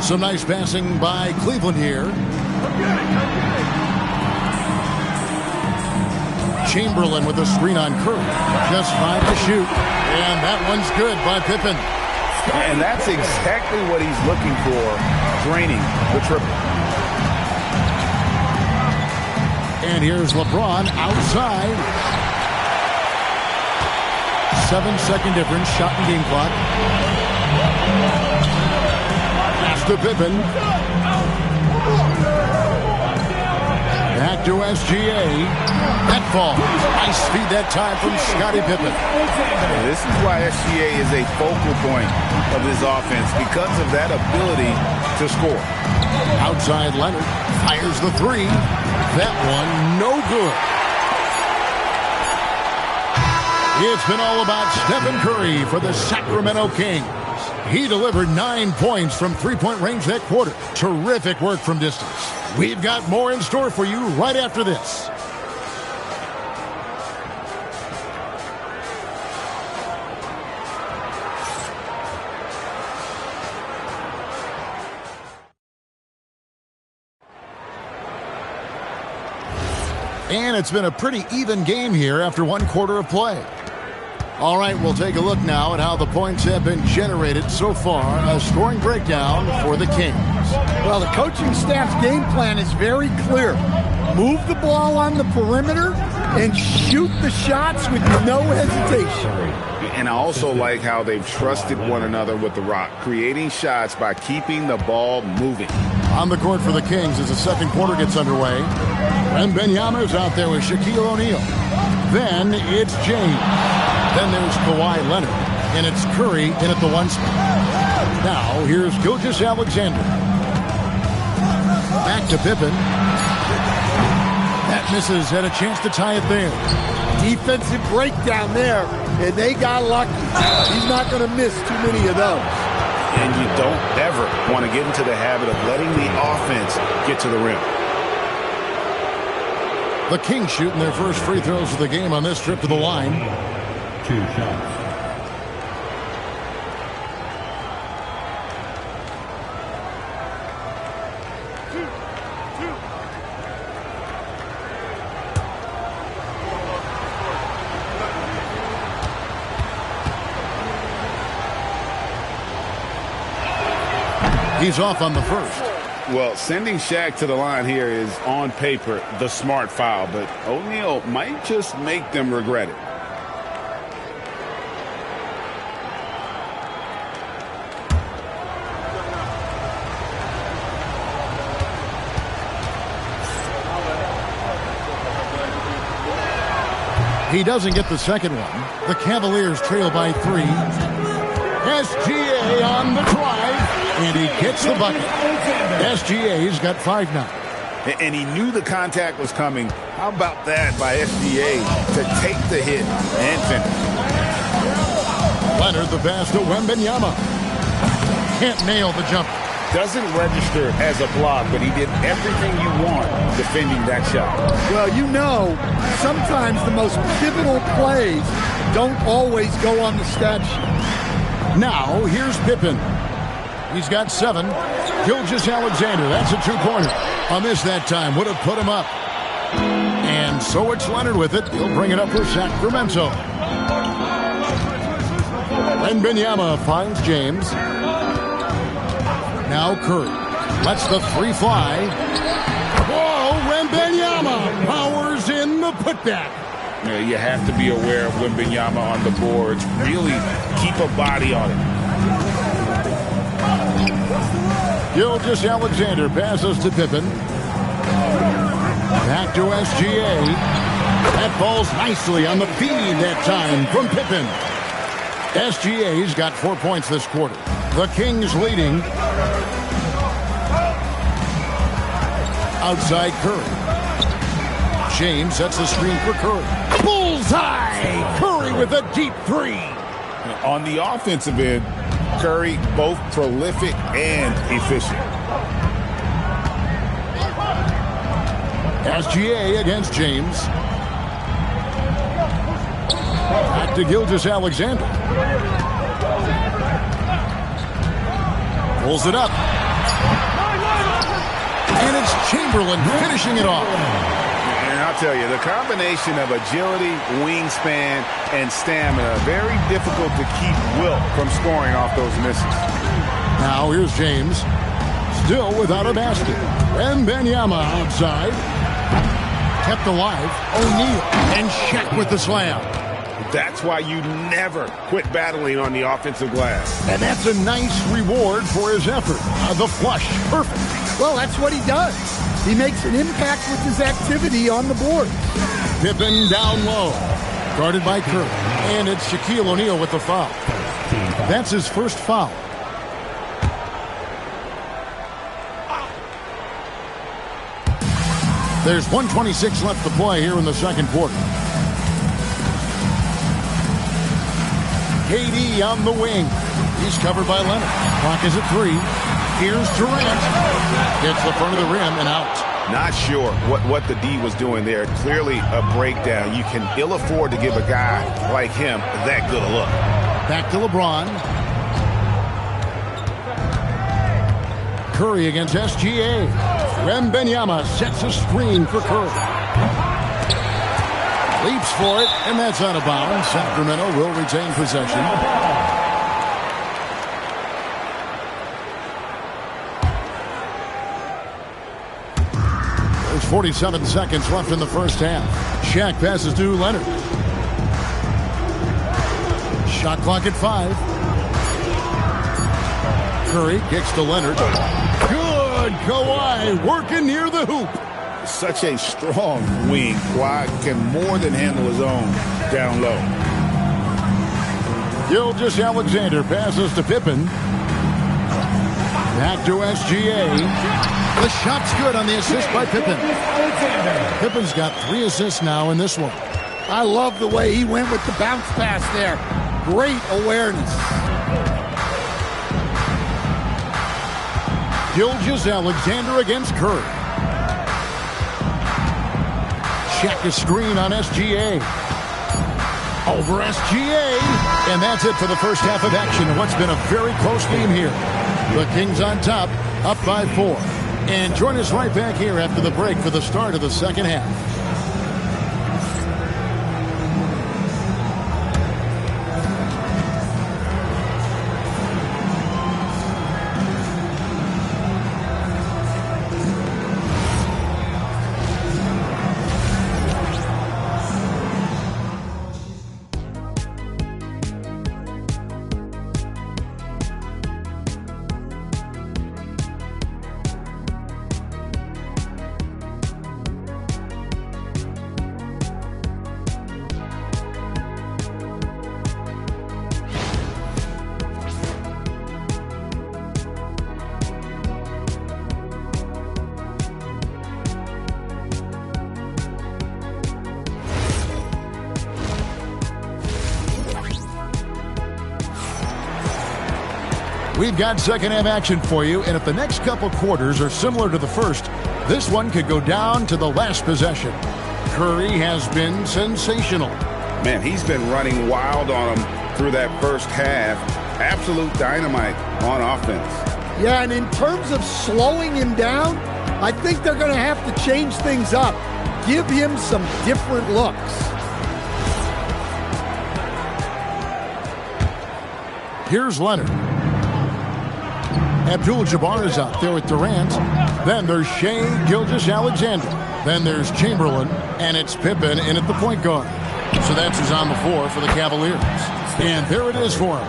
Some nice passing by Cleveland here. Chamberlain with a screen on Curry. Just 5 to shoot. And that one's good by Pippen. And that's exactly what he's looking for, draining the triple. And here's LeBron outside. 7-second difference, shot and game clock. Pass to Pippen. Back to SGA. That falls. Nice feed that time from Scottie Pippen. This is why SGA is a focal point of this offense, because of that ability to score. Outside Leonard fires the three. That one no good. It's been all about Stephen Curry for the Sacramento Kings. He delivered 9 points from three-point range that quarter. Terrific work from distance. We've got more in store for you right after this. And it's been a pretty even game here after one quarter of play. All right, we'll take a look now at how the points have been generated so far. A scoring breakdown for the Kings. Well, the coaching staff's game plan is very clear. Move the ball on the perimeter and shoot the shots with no hesitation. And I also like how they've trusted one another with the rock, creating shots by keeping the ball moving. On the court for the Kings as the second quarter gets underway. Wembanyama's out there with Shaquille O'Neal. Then it's James. Then there's Kawhi Leonard. And it's Curry in at the one spot. Now here's Gilgeous-Alexander. Back to Pippen. That misses. Had a chance to tie it there. Defensive breakdown there, and they got lucky. He's not going to miss too many of those. and you don't ever want to get into the habit of letting the offense get to the rim. The Kings shooting their first free throws of the game on this trip to the line. 2 shots. He's off on the first. Well, sending Shaq to the line here is, on paper, the smart foul, but O'Neal might just make them regret it. He doesn't get the second one. The Cavaliers trail by 3. SGA on the drive, and he gets the bucket. SGA's got 5 now. And he knew the contact was coming. How about that by SGA to take the hit and finish? Leonard the pass to Wembanyama. Can't nail the jump. Doesn't register as a block, but he did everything you want defending that shot. Well, you know, sometimes the most pivotal plays don't always go on the stat sheet. Now, here's Pippen. He's got 7. Gilgeous-Alexander, that's a 2-pointer. A miss that time would have put him up. And so it's Leonard with it. He'll bring it up for Sacramento. Wembanyama finds James. Now Curry lets the 3 fly. Whoa, Wembanyama powers in the putback. You have to be aware of Wembanyama on the boards. Really keep a body on it. Gilgeous-Alexander passes to Pippen. Back to SGA. That falls nicely on the feed that time from Pippen. SGA's got 4 points this quarter. The Kings leading. Outside Curry. James sets the screen for Curry. Bullseye! Curry with a deep 3. On the offensive end, Curry both prolific and efficient. SGA against James. Back to Gilgeous-Alexander. Pulls it up. And it's Chamberlain finishing it off. And I'll tell you, the combination of agility, wingspan, and stamina, very difficult to keep Wilt from scoring off those misses. Now here's James. Still without a basket. Wembanyama outside. Kept alive. O'Neal. And Shaq with the slam. That's why you never quit battling on the offensive glass. And that's a nice reward for his effort. The flush. Perfect. Well, that's what he does. He makes an impact with his activity on the board. Pippen down low. Guarded by Curry. And it's Shaquille O'Neal with the foul. That's his first foul. There's 1:26 left to play here in the second quarter. KD on the wing. He's covered by Leonard. Clock is at 3. Here's Durant. Hits the front of the rim and out. Not sure what the D was doing there. Clearly a breakdown. You can ill afford to give a guy like him that good a look. Back to LeBron. Curry against SGA. Wembanyama sets a screen for Curry. Leaps for it, and that's out of bounds. Sacramento will retain possession. There's 47 seconds left in the first half. Shaq passes to Leonard. Shot clock at 5. Curry kicks to Leonard. Good. Kawhi working near the hoop. Such a strong wing. Kawhi can more than handle his own down low. Gilgeous-Alexander passes to Pippen. Back to SGA. The shot's good on the assist by Pippen. Pippen's got 3 assists now in this one. I love the way he went with the bounce pass there. Great awareness. Gilgeous-Alexander against Curry. Check a screen on SGA. Over SGA. And that's it for the first half of action in what's been a very close game here. The Kings on top, up by 4. And join us right back here after the break for the start of the second half. We've got second half action for you, and if the next couple quarters are similar to the first, this one could go down to the last possession. Curry has been sensational. Man, he's been running wild on him through that first half. Absolute dynamite on offense. Yeah, and in terms of slowing him down, I think they're going to have to change things up. Give him some different looks. Here's Leonard. Abdul-Jabbar is out there with Durant. Then there's Shai Gilgeous-Alexander. Then there's Chamberlain, and it's Pippen in at the point guard. So that's who's on the floor for the Cavaliers. And there it is for him.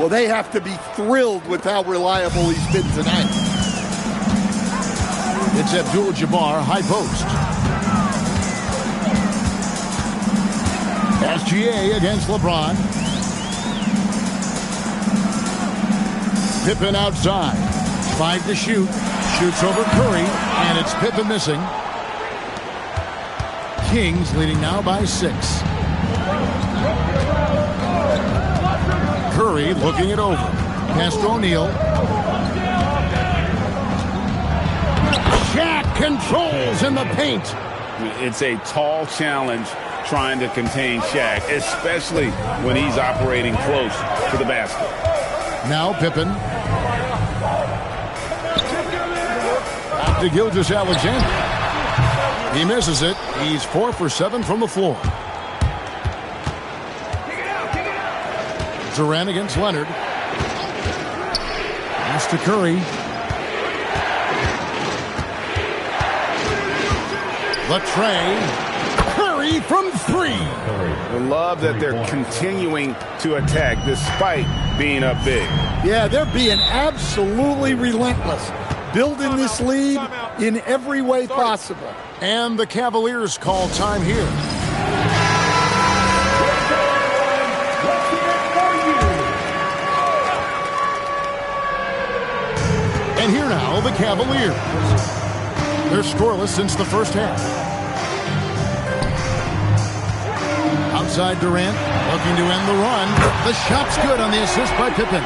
Well, they have to be thrilled with how reliable he's been tonight. It's Abdul-Jabbar, high post. SGA against LeBron. Pippen outside. 5 to shoot. Shoots over Curry, and it's Pippen missing. Kings leading now by 6. Curry looking it over. Pass to O'Neal. Shaq controls in the paint. It's a tall challenge trying to contain Shaq, especially when he's operating close to the basket. Now Pippen. Out to Gilgeous-Alexander. He misses it. He's 4 for 7 from the floor. Durant against Leonard. Pass to Curry. Latrey. Curry from 3. I love that they're continuing to attack despite being up big. Yeah, they're being absolutely relentless, building this lead in every way possible. And the Cavaliers call time here. And here now, the Cavaliers. They're scoreless since the first half. Outside Durant, looking to end the run. The shot's good on the assist by Pippen.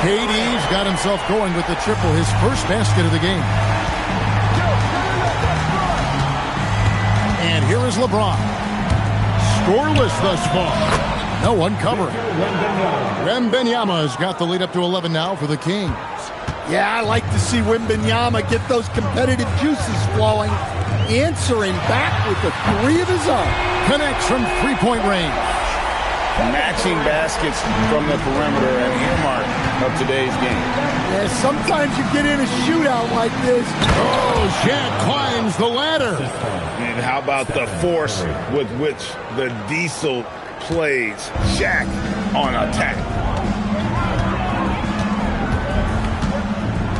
KD's got himself going with the triple, his first basket of the game. And here is LeBron. Scoreless thus far. No one covering. Wembanyama's got the lead up to 11 now for the Kings. Yeah, I like to see Wembanyama get those competitive juices flowing, answering back with the 3 of his own. Connects from three-point range. Matching baskets from the perimeter and earmark of today's game. Yeah, sometimes you get in a shootout like this. Oh, Shaq climbs the ladder. And how about the force with which the Diesel plays Shaq on attack?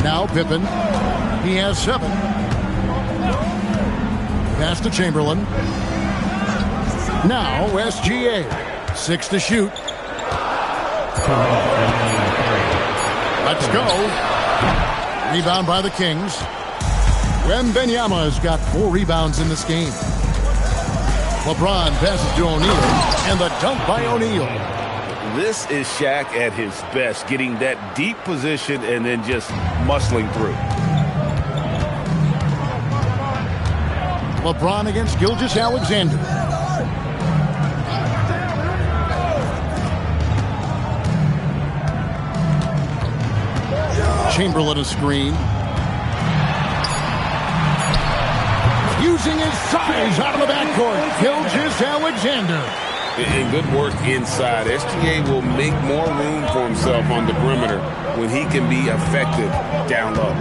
Now Pippen. He has 7. Pass to Chamberlain. Now SGA. 6 to shoot. Let's go. Rebound by the Kings. Wembanyama's got 4 rebounds in this game. LeBron passes to O'Neal. And the dunk by O'Neal. This is Shaq at his best, getting that deep position and then just muscling through. LeBron against Gilgeous-Alexander. Chamberlain a screen. Using his size out of the backcourt. Gilgeous-Alexander. And good work inside. SGA will make more room for himself on the perimeter when he can be effective down low.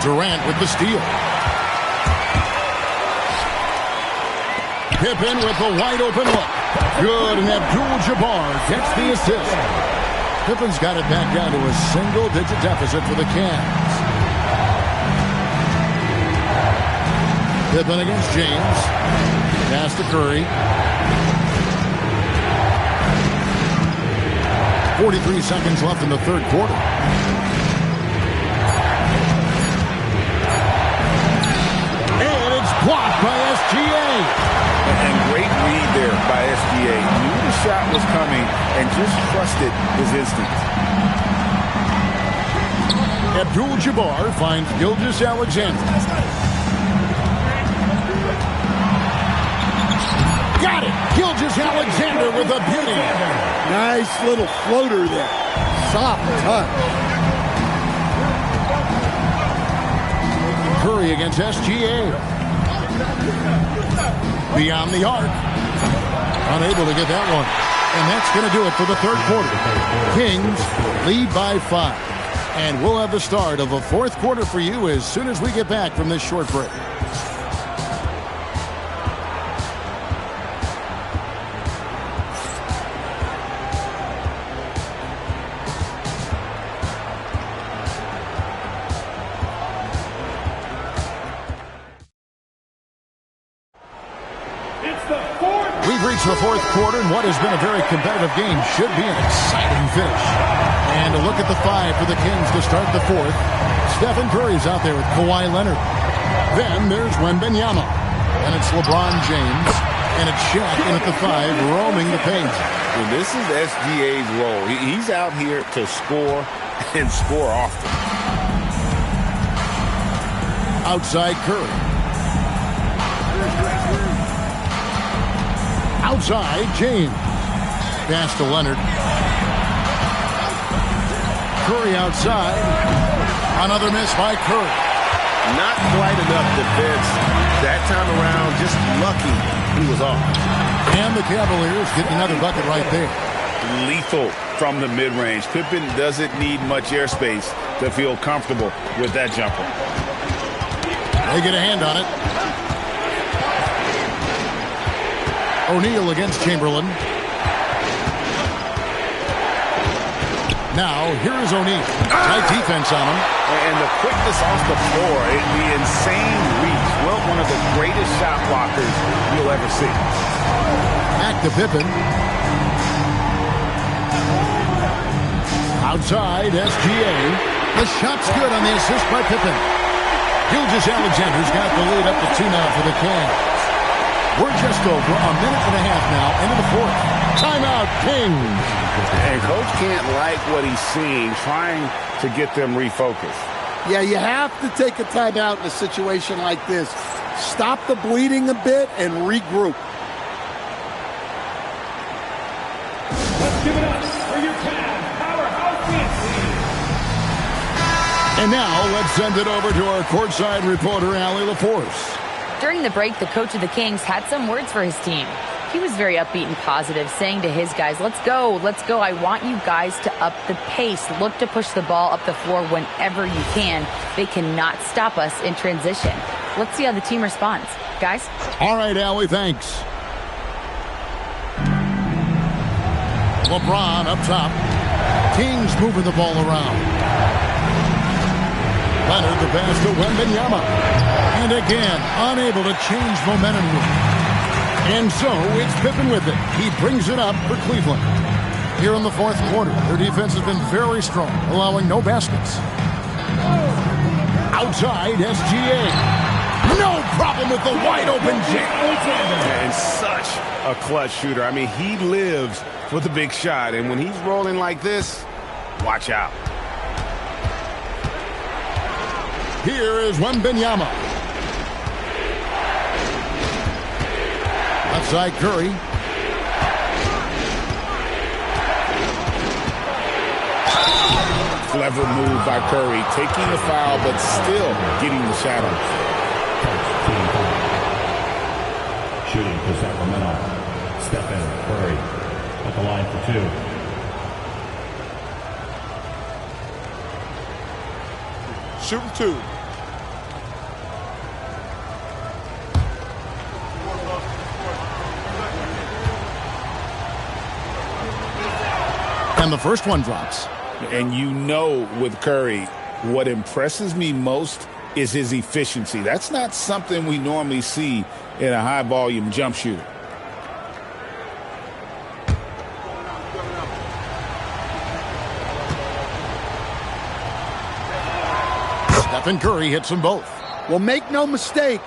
Durant with the steal. Pippen with the wide open look. Good, and Abdul-Jabbar gets the assist. Pippen's got it back down to a single-digit deficit for the Cavs. Pippen against James. Pass to Curry. 43 seconds left in the third quarter. And it's blocked by SGA. And great read there by SGA. Knew the shot was coming and just trusted his instinct. Abdul-Jabbar finds Gilgeous-Alexander. Got it! Gilgeous-Alexander with a beauty. Nice little floater there. Soft touch. Curry against SGA. Beyond the arc. Unable to get that one. And that's going to do it for the third quarter. Kings lead by 5. And we'll have the start of a fourth quarter for you as soon as we get back from this short break. The fourth quarter, and what has been a very competitive game should be an exciting finish. And a look at the 5 for the Kings to start the fourth. Stephen Curry's out there with Kawhi Leonard. Then there's Wembanyama. And it's LeBron James. And it's Shaq in at the 5, roaming the paint. Well, this is SGA's role. He's out here to score and score often. Outside Curry. Outside, James. Pass to Leonard. Curry outside. Another miss by Curry. Not quite enough defense that time around. Just lucky he was off. And the Cavaliers get another bucket right there. Lethal from the mid-range. Pippen doesn't need much airspace to feel comfortable with that jumper. They get a hand on it. O'Neal against Chamberlain. Now, here is O'Neal. Tight defense on him. And the quickness off the floor, the insane reach. Well, one of the greatest shot blockers you'll ever see. Back to Pippen. Outside, SGA. The shot's good on the assist by Pippen. Gilgeous-Alexander's got the lead up to 2 now for the Cavs. We're just over a minute and a half now into the fourth. Timeout, Kings. And Coach can't like what he's seeing, trying to get them refocused. Yeah, you have to take a timeout in a situation like this. Stop the bleeding a bit and regroup. Let's give it up for your Cavs powerhouse dance team. And now let's send it over to our courtside reporter, Allie LaForce. During the break, the coach of the Kings had some words for his team. He was very upbeat and positive, saying to his guys, let's go. I want you guys to up the pace. Look to push the ball up the floor whenever you can. They cannot stop us in transition. Let's see how the team responds. Guys? All right, Allie, thanks. LeBron up top. Kings moving the ball around. Leonard the pass to Wembanyama. And again, unable to change momentum. And so it's Pippen with it. He brings it up for Cleveland. Here in the fourth quarter, their defense has been very strong, allowing no baskets. Outside, SGA. No problem with the wide open James. And such a clutch shooter. I mean, he lives for the big shot. And when he's rolling like this, watch out. Here is Wembanyama. Outside Curry. Clever move by Curry, taking the foul, but still getting the shot off. Shooting for Sacramento. Stephen Curry at the line for 2. Shooting 2. And the first one drops. And you know with Curry, what impresses me most is his efficiency. That's not something we normally see in a high-volume jump shooter. Stephen Curry hits them both. Well, make no mistake,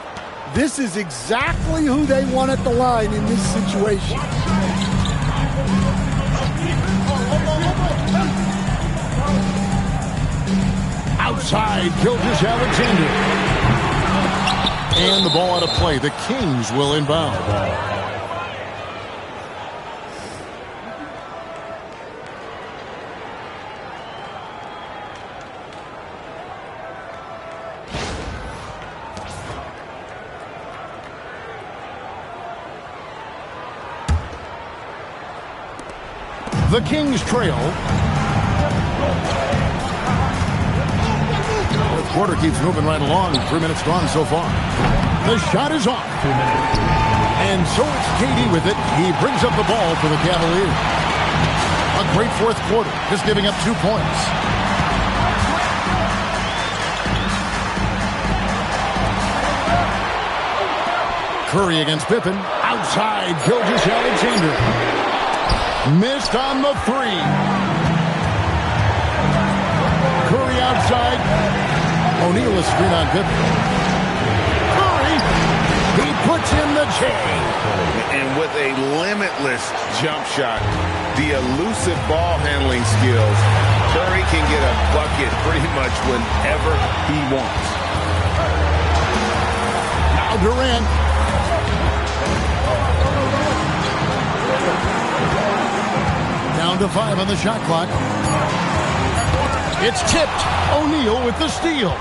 this is exactly who they want at the line in this situation. Outside, Gilgeous-Alexander. And the ball out of play. The Kings will inbound. The Kings trail. The quarter keeps moving right along. 3 minutes gone so far. The shot is off. And so it's KD with it. He brings up the ball for the Cavaliers. A great fourth quarter, just giving up 2 points. Curry against Pippen. Outside, Gilgeous-Alexander. Missed on the 3. Curry outside. O'Neal is screen on Pippen. Curry, he puts in the chain. And with a limitless jump shot, the elusive ball handling skills, Curry can get a bucket pretty much whenever he wants. Now Durant. Down to 5 on the shot clock. It's tipped. O'Neal with the steal.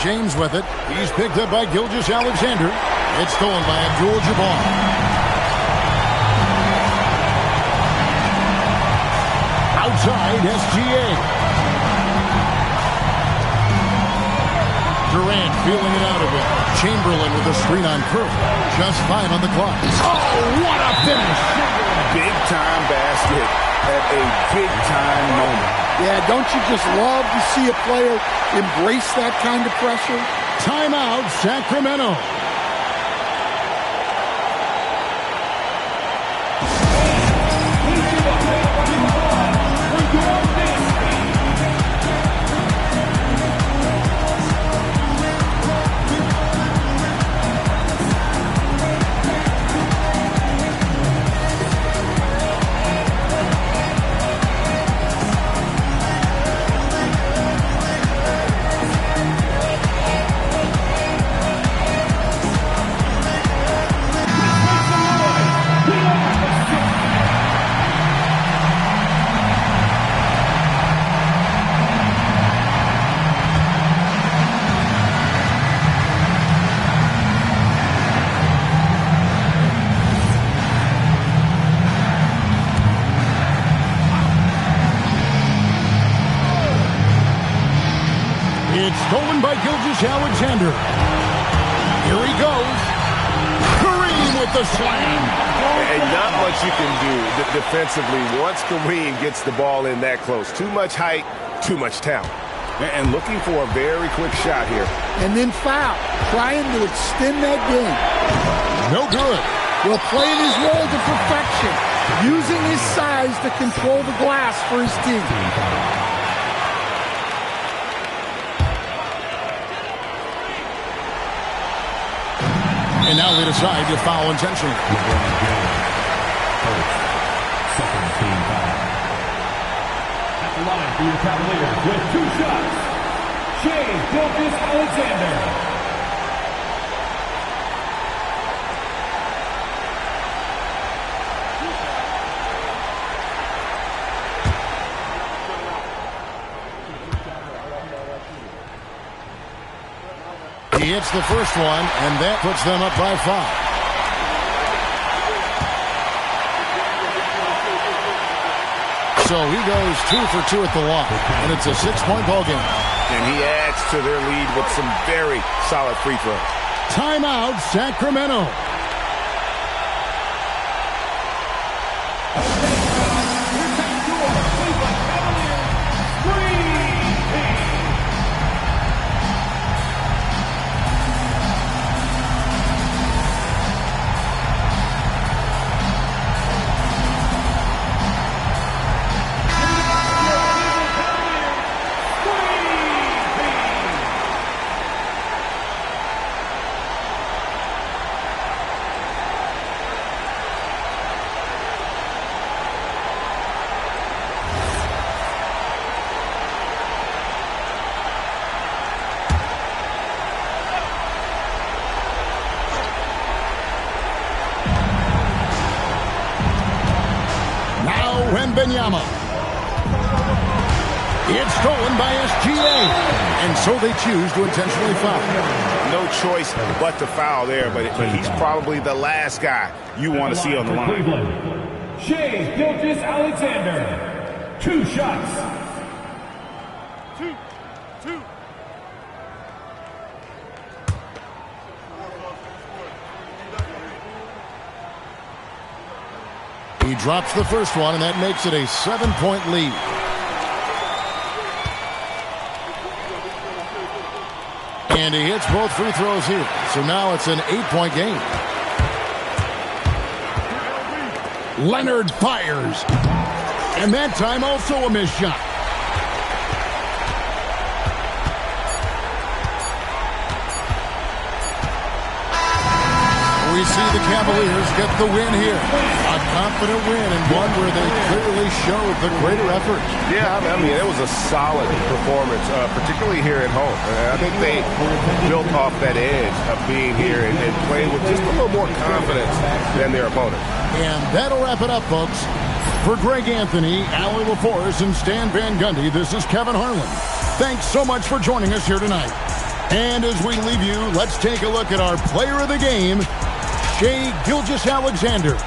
James with it. He's picked up by Gilgeous-Alexander. It's stolen by Abdul-Jabbar. Outside, SGA. Durant feeling it out a bit. Chamberlain with a screen on Curry. Just 5 on the clock. Oh, what a finish! Big-time basket at a big-time moment. Yeah, don't you just love to see a player embrace that kind of pressure? Timeout, Sacramento. Stolen by Gilgeous-Alexander. Here he goes. Kareem with the slam. And not much you can do defensively once Kareem gets the ball in that close. Too much height, too much talent. And looking for a very quick shot here. And then foul. Trying to extend that game. No good. Well, playing his role to perfection. Using his size to control the glass for his team. And now they decide to foul intentionally. Second team foul. At the line for your Cavaliers with 2 shots. Shai Gilgeous-Alexander. hits the first one, and that puts them up by 5. So he goes 2 for 2 at the line, and it's a 6-point ball game. And he adds to their lead with some very solid free throws. Timeout, Sacramento. Wembanyama. It's stolen by SGA. And so they choose to intentionally foul. No choice but to foul there, but he's probably the last guy you want to see on the line. Shai Gilgeous-Alexander. 2 shots. 2. He drops the first one, and that makes it a 7-point lead. And he hits both free throws here. So now it's an 8-point game. Leonard fires. And that time also a missed shot. We see the Cavaliers get the win here. A confident win, and one where they clearly showed the greater effort. Yeah, I mean, it was a solid performance, particularly here at home. I think they built off that edge of being here and playing with just a little more confidence than their opponent. And that'll wrap it up, folks. For Greg Anthony, Allie LaForce, and Stan Van Gundy, this is Kevin Harlan. Thanks so much for joining us here tonight. And as we leave you, let's take a look at our player of the game, Shai Gilgeous-Alexander.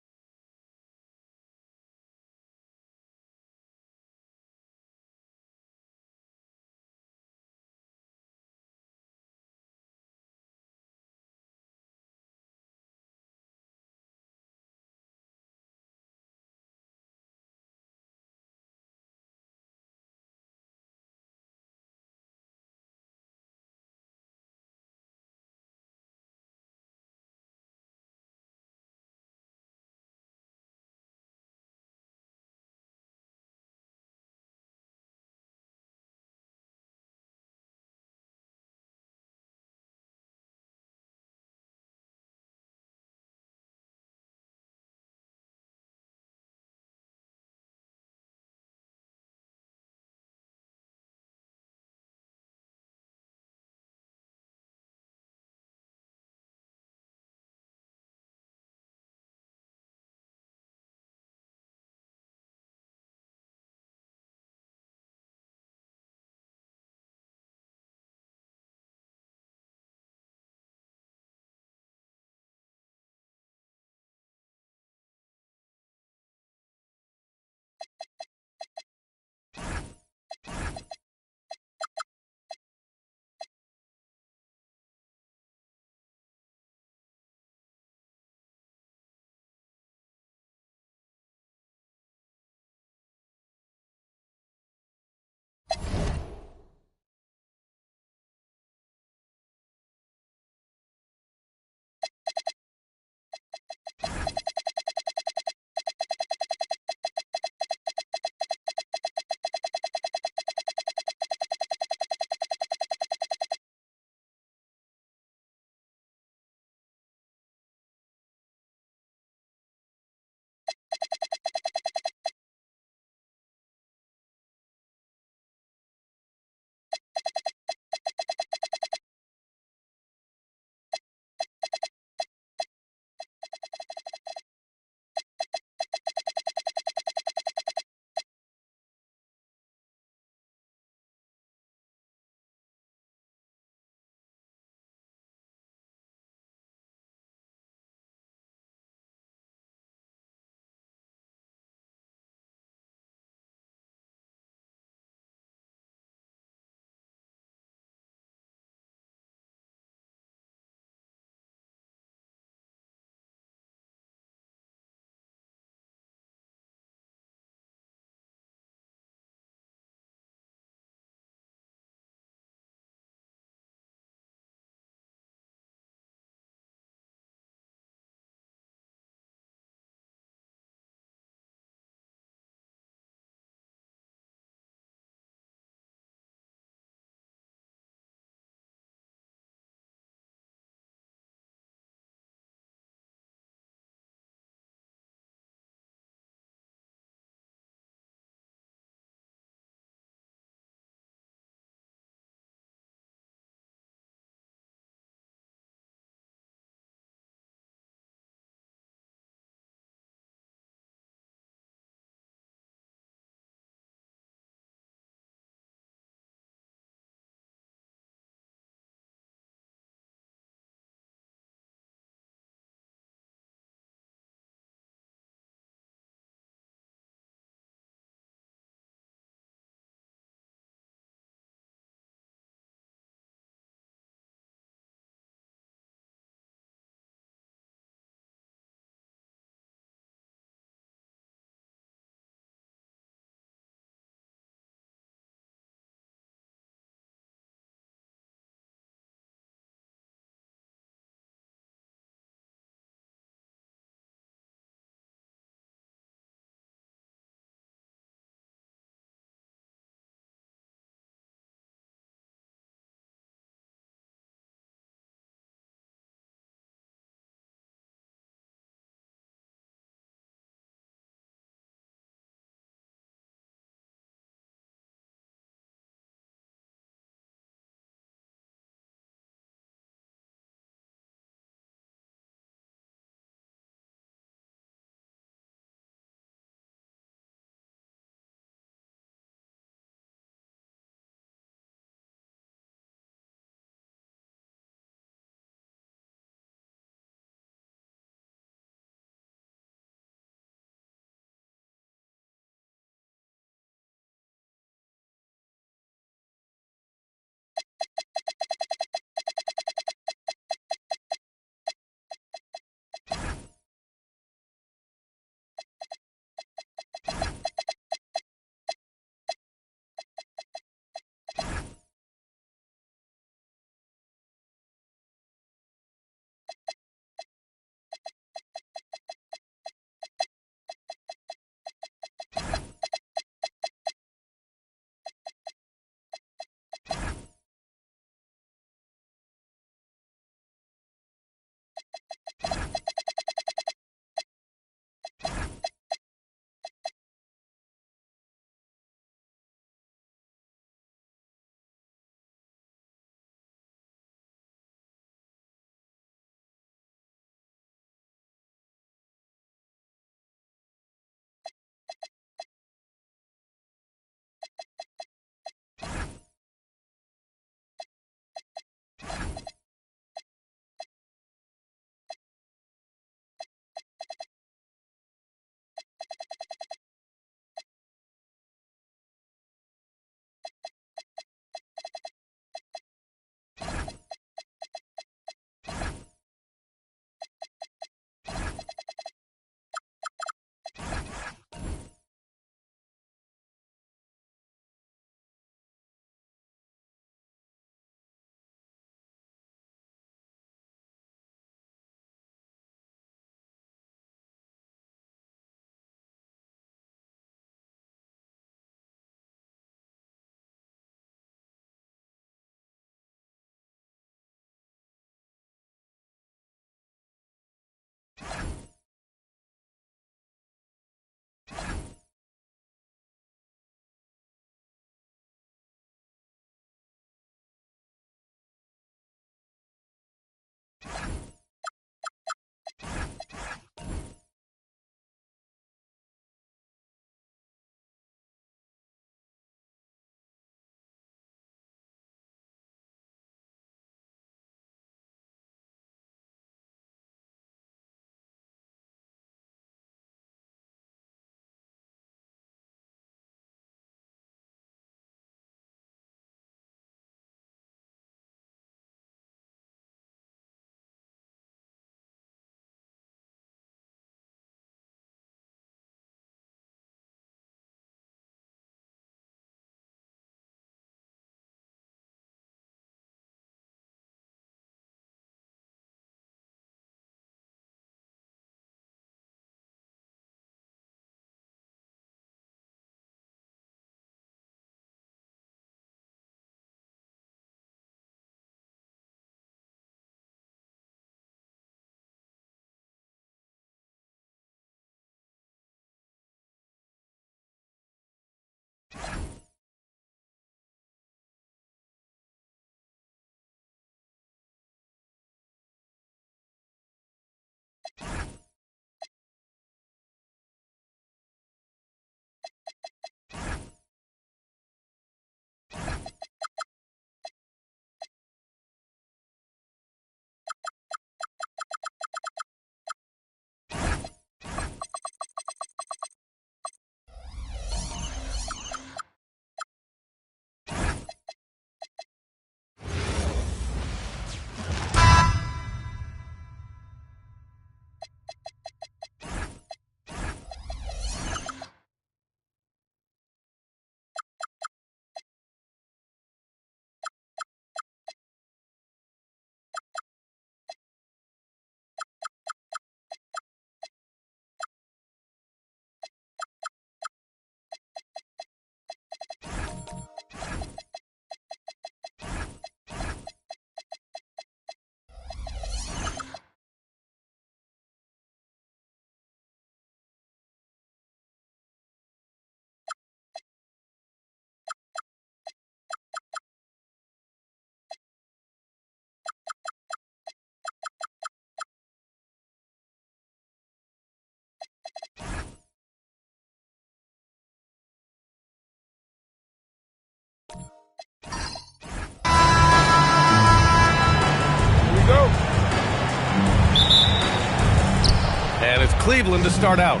And it's Cleveland to start out.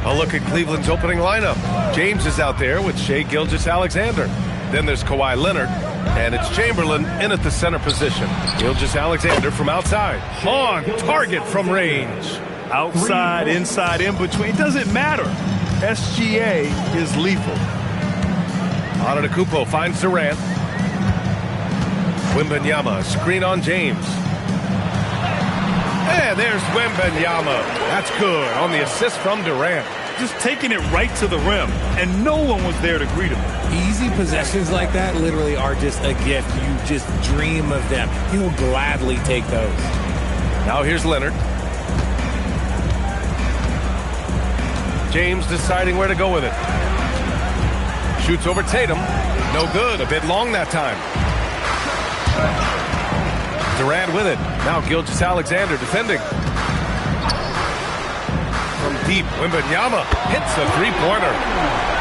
A look at Cleveland's opening lineup. James is out there with Shai Gilgeous-Alexander. Then there's Kawhi Leonard, and it's Chamberlain in at the center position. Gilgeous-Alexander from outside. On target from range. Outside, inside, in between, doesn't matter. SGA is lethal. Antetokounmpo finds Durant. Wembanyama, screen on James. And there's Wembanyama. That's good on the assist from Durant. Just taking it right to the rim, and no one was there to greet him. Easy possessions like that literally are just a gift. You just dream of them. He'll gladly take those. Now here's Leonard. James deciding where to go with it. Shoots over Tatum. No good. A bit long that time. Durant with it. Now Gilgeous-Alexander defending. From deep, Wembanyama hits a three-pointer.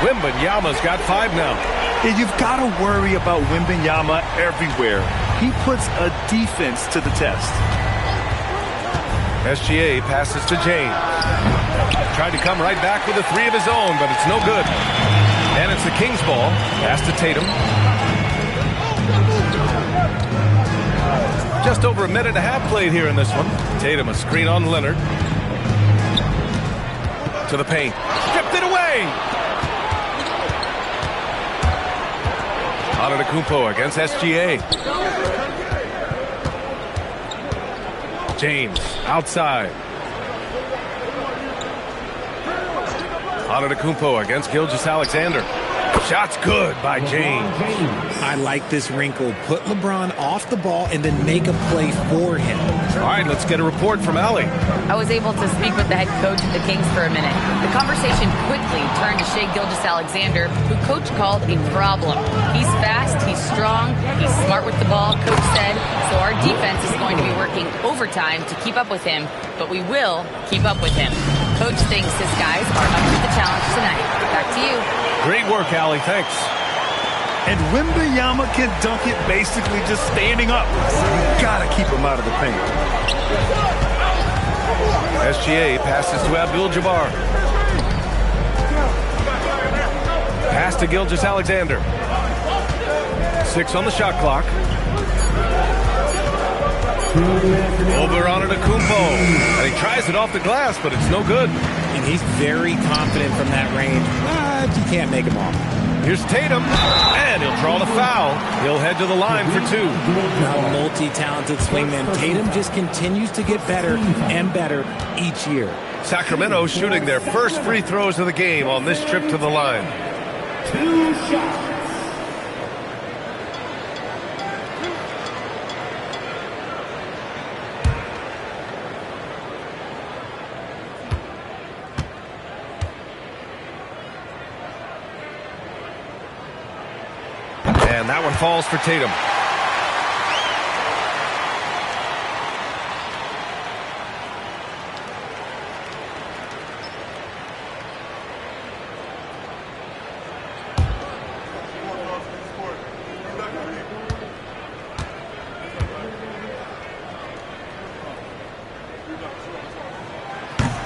Wembanyama's got 5 now. Yeah, you've got to worry about Wembanyama everywhere. He puts a defense to the test. SGA passes to James. Tried to come right back with a 3 of his own, but it's no good. And it's the Kings ball. Pass to Tatum. Just over a minute and a half played here in this one. Tatum, a screen on Leonard. To the paint. Stripped it away! Antetokounmpo against SGA. James, outside. Antetokounmpo against Gilgeous-Alexander. Shot's good by James. I like this wrinkle. Put LeBron off the ball and then make a play for him. All right, let's get a report from Allie. I was able to speak with the head coach of the Kings for a minute. The conversation quickly turned to Shai Gilgeous-Alexander, who coach called a problem. He's fast, he's strong. He's smart with the ball, Coach said. So our defense is going to be working overtime to keep up with him, but we will keep up with him. Coach thinks his guys are up to the challenge tonight. Back to you. Great work, Allie. Thanks. And Wembanyama can dunk it basically just standing up. So you gotta keep him out of the paint. SGA passes to Abdul-Jabbar. Pass to Gilgeous-Alexander. 6 on the shot clock. Over on Antetokounmpo. And he tries it off the glass, but it's no good. And he's very confident from that range, but you can't make him off. Here's Tatum, and he'll draw the foul. He'll head to the line for 2. Now, multi-talented swingman, Tatum just continues to get better and better each year. Sacramento shooting their first free throws of the game on this trip to the line. 2 shots. And that one falls for Tatum.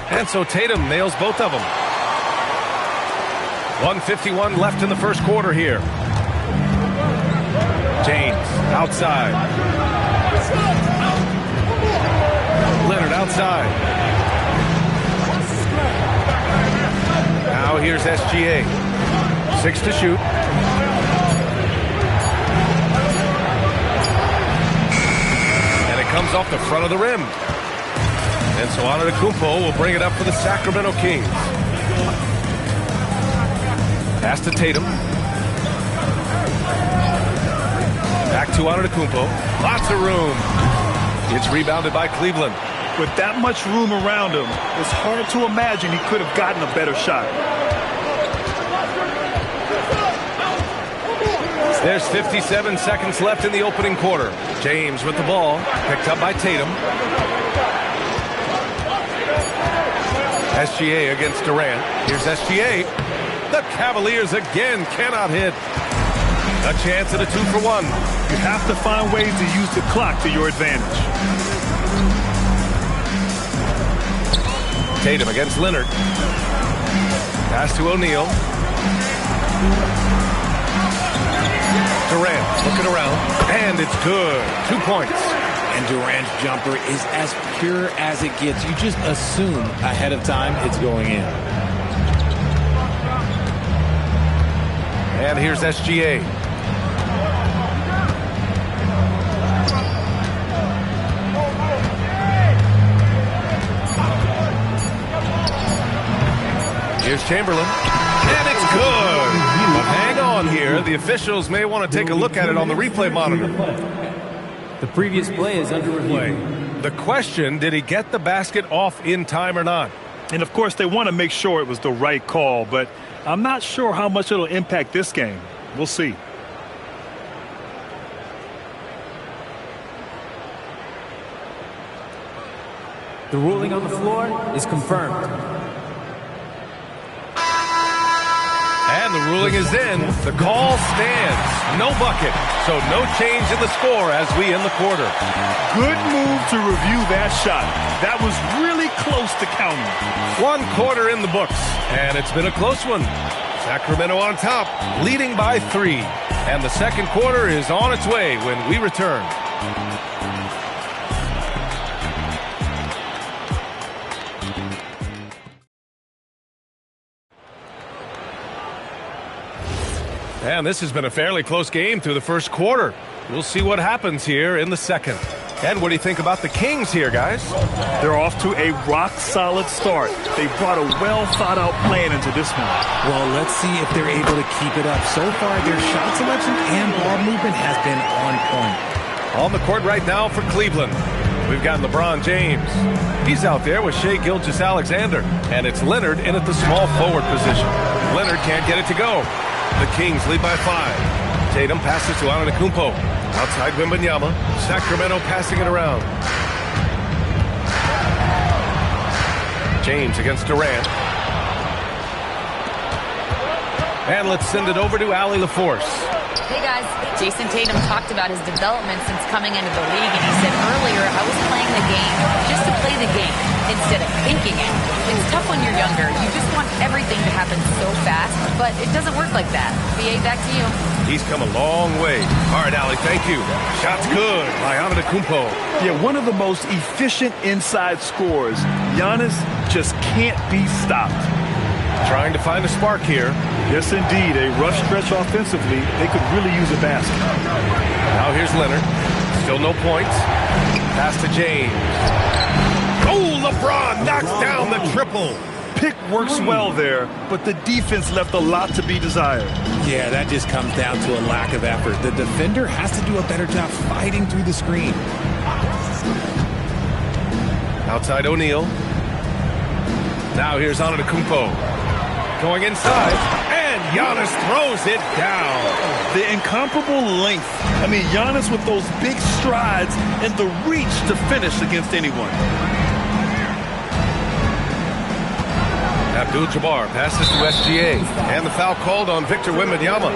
And so Tatum nails both of them. 1:51 left in the first quarter here. James outside. Leonard outside. Now here's SGA. 6 to shoot. And it comes off the front of the rim. And so Antetokounmpo will bring it up for the Sacramento Kings. Pass to Tatum. Back to Antetokounmpo. Lots of room. It's rebounded by Cleveland. With that much room around him, it's hard to imagine he could have gotten a better shot. There's 57 seconds left in the opening quarter. James with the ball. Picked up by Tatum. SGA against Durant. Here's SGA. The Cavaliers again cannot hit. A chance at a 2-for-1. You have to find ways to use the clock to your advantage. Tatum against Leonard. Pass to O'Neal. Durant looking around. And it's good. 2 points. And Durant's jumper is as pure as it gets. You just assume ahead of time it's going in. And here's SGA. Here's Chamberlain. And it's good. But hang on here. The officials may want to take a look at it on the replay monitor. The previous play is under review. The question, did he get the basket off in time or not? And of course, they want to make sure it was the right call, but I'm not sure how much it'll impact this game. We'll see. The ruling on the floor is confirmed. And the ruling is in. The call stands. No bucket. So no change in the score as we end the quarter. Good move to review that shot. That was really close to counting. 1 quarter in the books. And it's been a close one. Sacramento on top, leading by 3. And the second quarter is on its way when we return. And this has been a fairly close game through the first quarter. We'll see what happens here in the second. And what do you think about the Kings here, guys? They're off to a rock-solid start. They brought a well-thought-out plan into this one. Well, let's see if they're able to keep it up. So far, their shot selection and ball movement has been on point. On the court right now for Cleveland, we've got LeBron James. He's out there with Shai Gilgeous-Alexander. And it's Leonard in at the small forward position. Leonard can't get it to go. The Kings lead by 5. Tatum passes to Antetokounmpo. Outside Wembanyama. Sacramento passing it around. James against Durant. And let's send it over to Allie LaForce. Hey guys, Jason Tatum talked about his development since coming into the league, and he said earlier, I was playing the game just to play the game instead of thinking it. It's tough when you're younger. You just want everything to happen so fast, but it doesn't work like that. BA, back to you. He's come a long way. All right, Allie, thank you. Shot's good by Antetokounmpo. Yeah, one of the most efficient inside scorers. Giannis just can't be stopped. Trying to find a spark here. Yes, indeed. A rough stretch offensively. They could really use a basket. Now here's Leonard. Still no points. Pass to James. Oh, LeBron knocks down the triple. Pick works well there, but the defense left a lot to be desired. Yeah, that just comes down to a lack of effort. The defender has to do a better job fighting through the screen. Outside O'Neal. Now here's Antetokounmpo. Going inside, and Giannis throws it down. The incomparable length. I mean, Giannis with those big strides and the reach to finish against anyone. Abdul-Jabbar passes to SGA, and the foul called on Victor Wembanyama.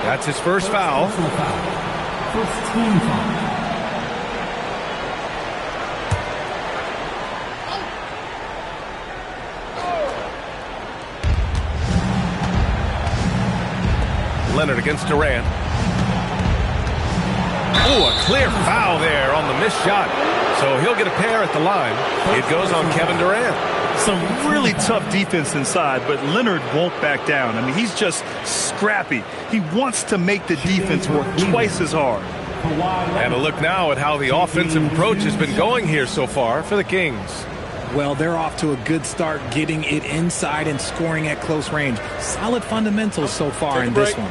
That's his first foul. First team foul. Leonard against Durant. Oh, a clear foul there on the missed shot. So he'll get a pair at the line. It goes on Kevin Durant. Some really tough defense inside, but Leonard won't back down. I mean, he's just scrappy. He wants to make the defense work twice as hard. And a look now at how the offensive approach has been going here so far for the Kings. Well, they're off to a good start getting it inside and scoring at close range. Solid fundamentals so far in this one.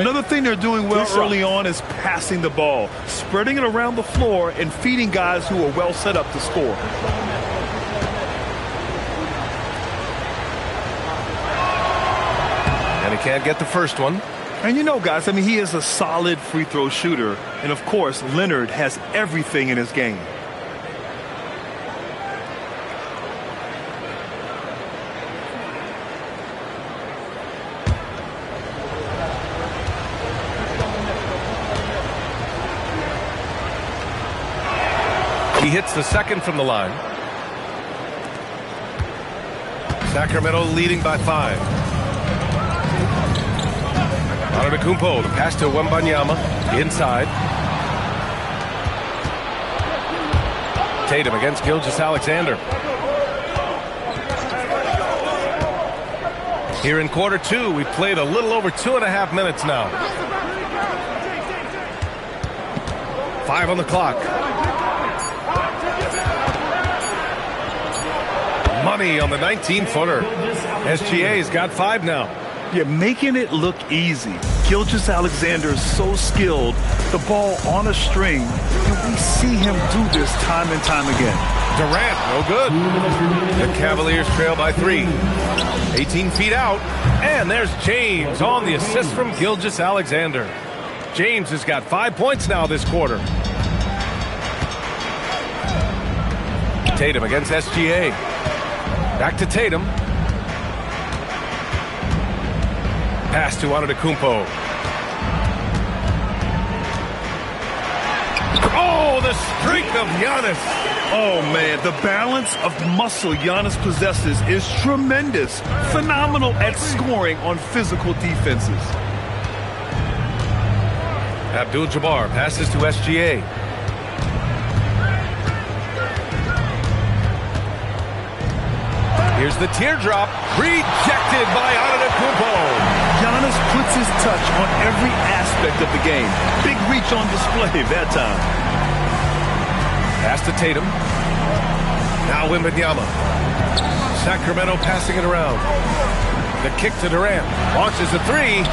Another thing they're doing well early on is passing the ball, spreading it around the floor and feeding guys who are well set up to score. And he can't get the first one. And you know, guys, I mean, he is a solid free throw shooter. And, of course, Leonard has everything in his game. He hits the second from the line. Sacramento leading by 5. Antetokounmpo, the pass to Wembanyama, inside. Tatum against Gilgeous-Alexander. Here in quarter 2, we've played a little over 2.5 minutes now. 5 on the clock. Money on the 19-footer. SGA's got 5 now. Yeah, making it look easy. Gilgeous-Alexander is so skilled. The ball on a string, and we see him do this time and time again. Durant, no good. The Cavaliers trail by 3. 18 feet out, and there's James on the assist from Gilgeous-Alexander. James has got 5 points now this quarter. Tatum against SGA. Back to Tatum. Pass to Antetokounmpo. Oh, the streak of Giannis. Oh, man, the balance of muscle Giannis possesses is tremendous. Phenomenal at scoring on physical defenses. Abdul-Jabbar passes to SGA. Here's the teardrop. Rejected by Antetokounmpo. Giannis puts his touch on every aspect of the game. Big reach on display that time. Pass to Tatum. Now Wembanyama. Sacramento passing it around. The kick to Durant. Launches a 3.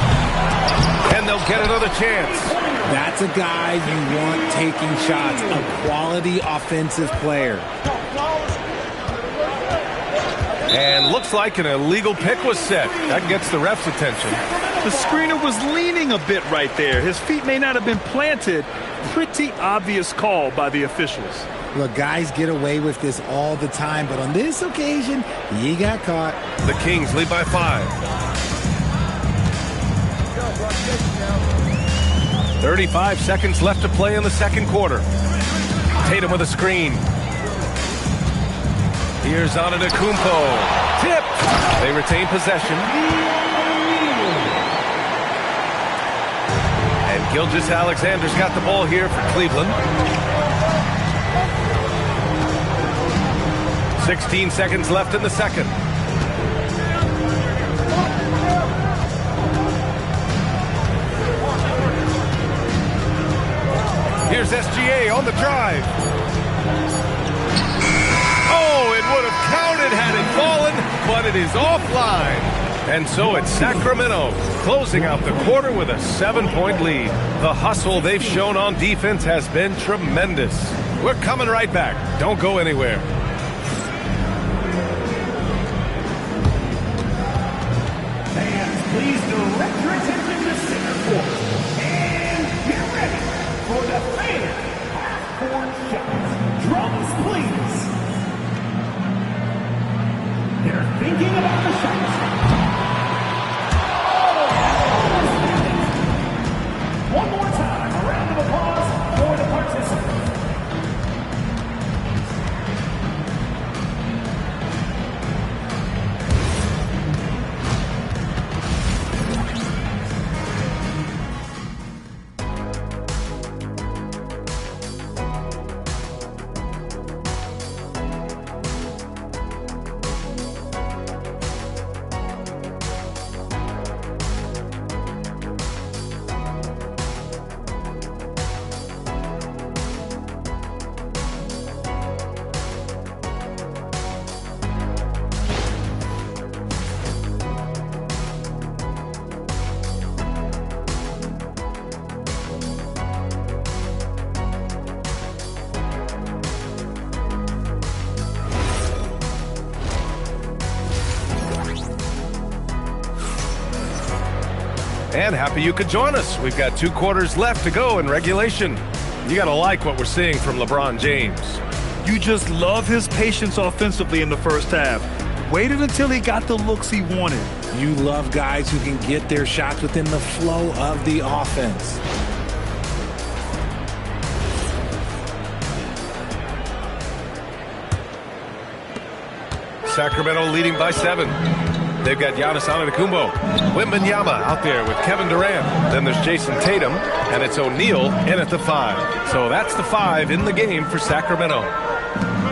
And they'll get another chance. That's a guy you want taking shots. A quality offensive player. And looks like an illegal pick was set. That gets the ref's attention. The screener was leaning a bit right there. His feet may not have been planted. Pretty obvious call by the officials. Look, guys get away with this all the time, but on this occasion, he got caught. The Kings lead by 5. 35 seconds left to play in the second quarter. Tatum with a screen. Here's Antetokounmpo. Tipped. They retain possession. And Gilgeous-Alexander's got the ball here for Cleveland. 16 seconds left in the second. Here's SGA on the drive. Oh, it would have counted had it fallen, but it is offline. And so it's Sacramento closing out the quarter with a 7-point lead. The hustle they've shown on defense has been tremendous. We're coming right back. Don't go anywhere. Fans, please direct your attention to center court. And get ready for the fan half-court shots. Drums, please. They're thinking about the shots. One more time, a round of applause for the participants. And happy you could join us. We've got 2 quarters left to go in regulation. You got to like what we're seeing from LeBron James. You just love his patience offensively in the first half. Waited until he got the looks he wanted. You love guys who can get their shots within the flow of the offense. Sacramento leading by 7. They've got Giannis Antetokounmpo, Wembanyama out there with Kevin Durant. Then there's Jason Tatum, and it's O'Neal in at the 5. So that's the 5 in the game for Sacramento.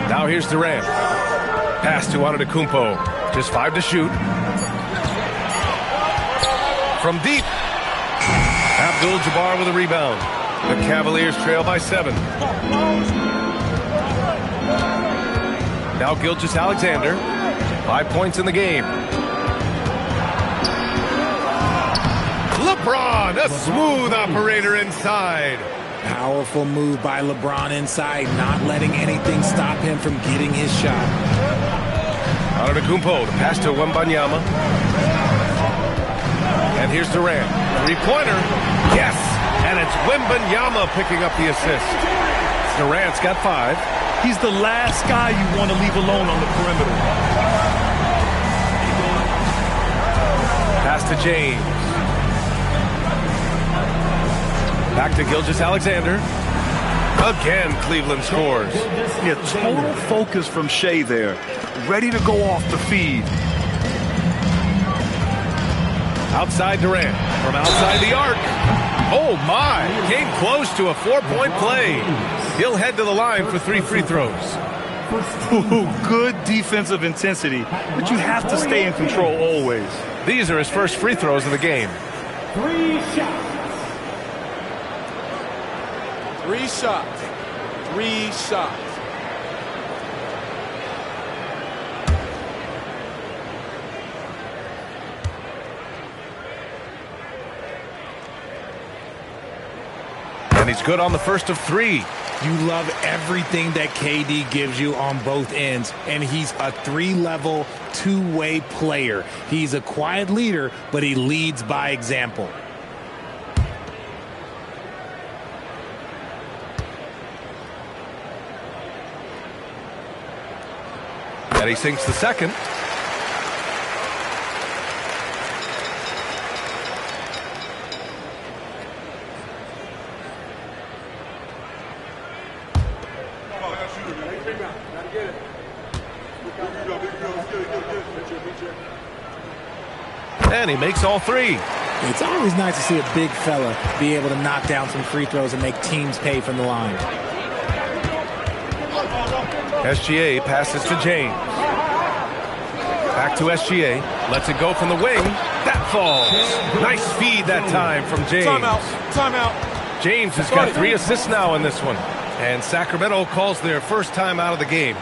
Now here's Durant. Pass to Antetokounmpo. Just 5 to shoot. From deep. Abdul-Jabbar with a rebound. The Cavaliers trail by 7. Now Gilgeous-Alexander. 5 points in the game. LeBron, a smooth operator inside. Powerful move by LeBron inside, not letting anything stop him from getting his shot. Antetokounmpo, the pass to Wembanyama. And here's Durant. 3-pointer. Yes! And it's Wembanyama picking up the assist. Durant's got 5. He's the last guy you want to leave alone on the perimeter. Pass to James. Back to Gilgeous-Alexander. Again, Cleveland scores. Yeah, total focus from Shea there. Ready to go off the feed. Outside Durant. From outside the arc. Oh, my. Came close to a 4-point play. He'll head to the line for 3 free throws. Ooh, good defensive intensity, but you have to stay in control always. These are his first free throws of the game. 3 shots. 3 shots. 3 shots. And he's good on the first of 3. You love everything that KD gives you on both ends, and he's a 3-level, 2-way player. He's a quiet leader, but he leads by example. And he sinks the second. And he makes all 3. It's always nice to see a big fella be able to knock down some free throws and make teams pay from the line. SGA passes to James. Back to SGA. Lets it go from the wing. That falls. Nice feed that time from James. Timeout. James has got 3 assists now in this one. And Sacramento calls their first time out of the game.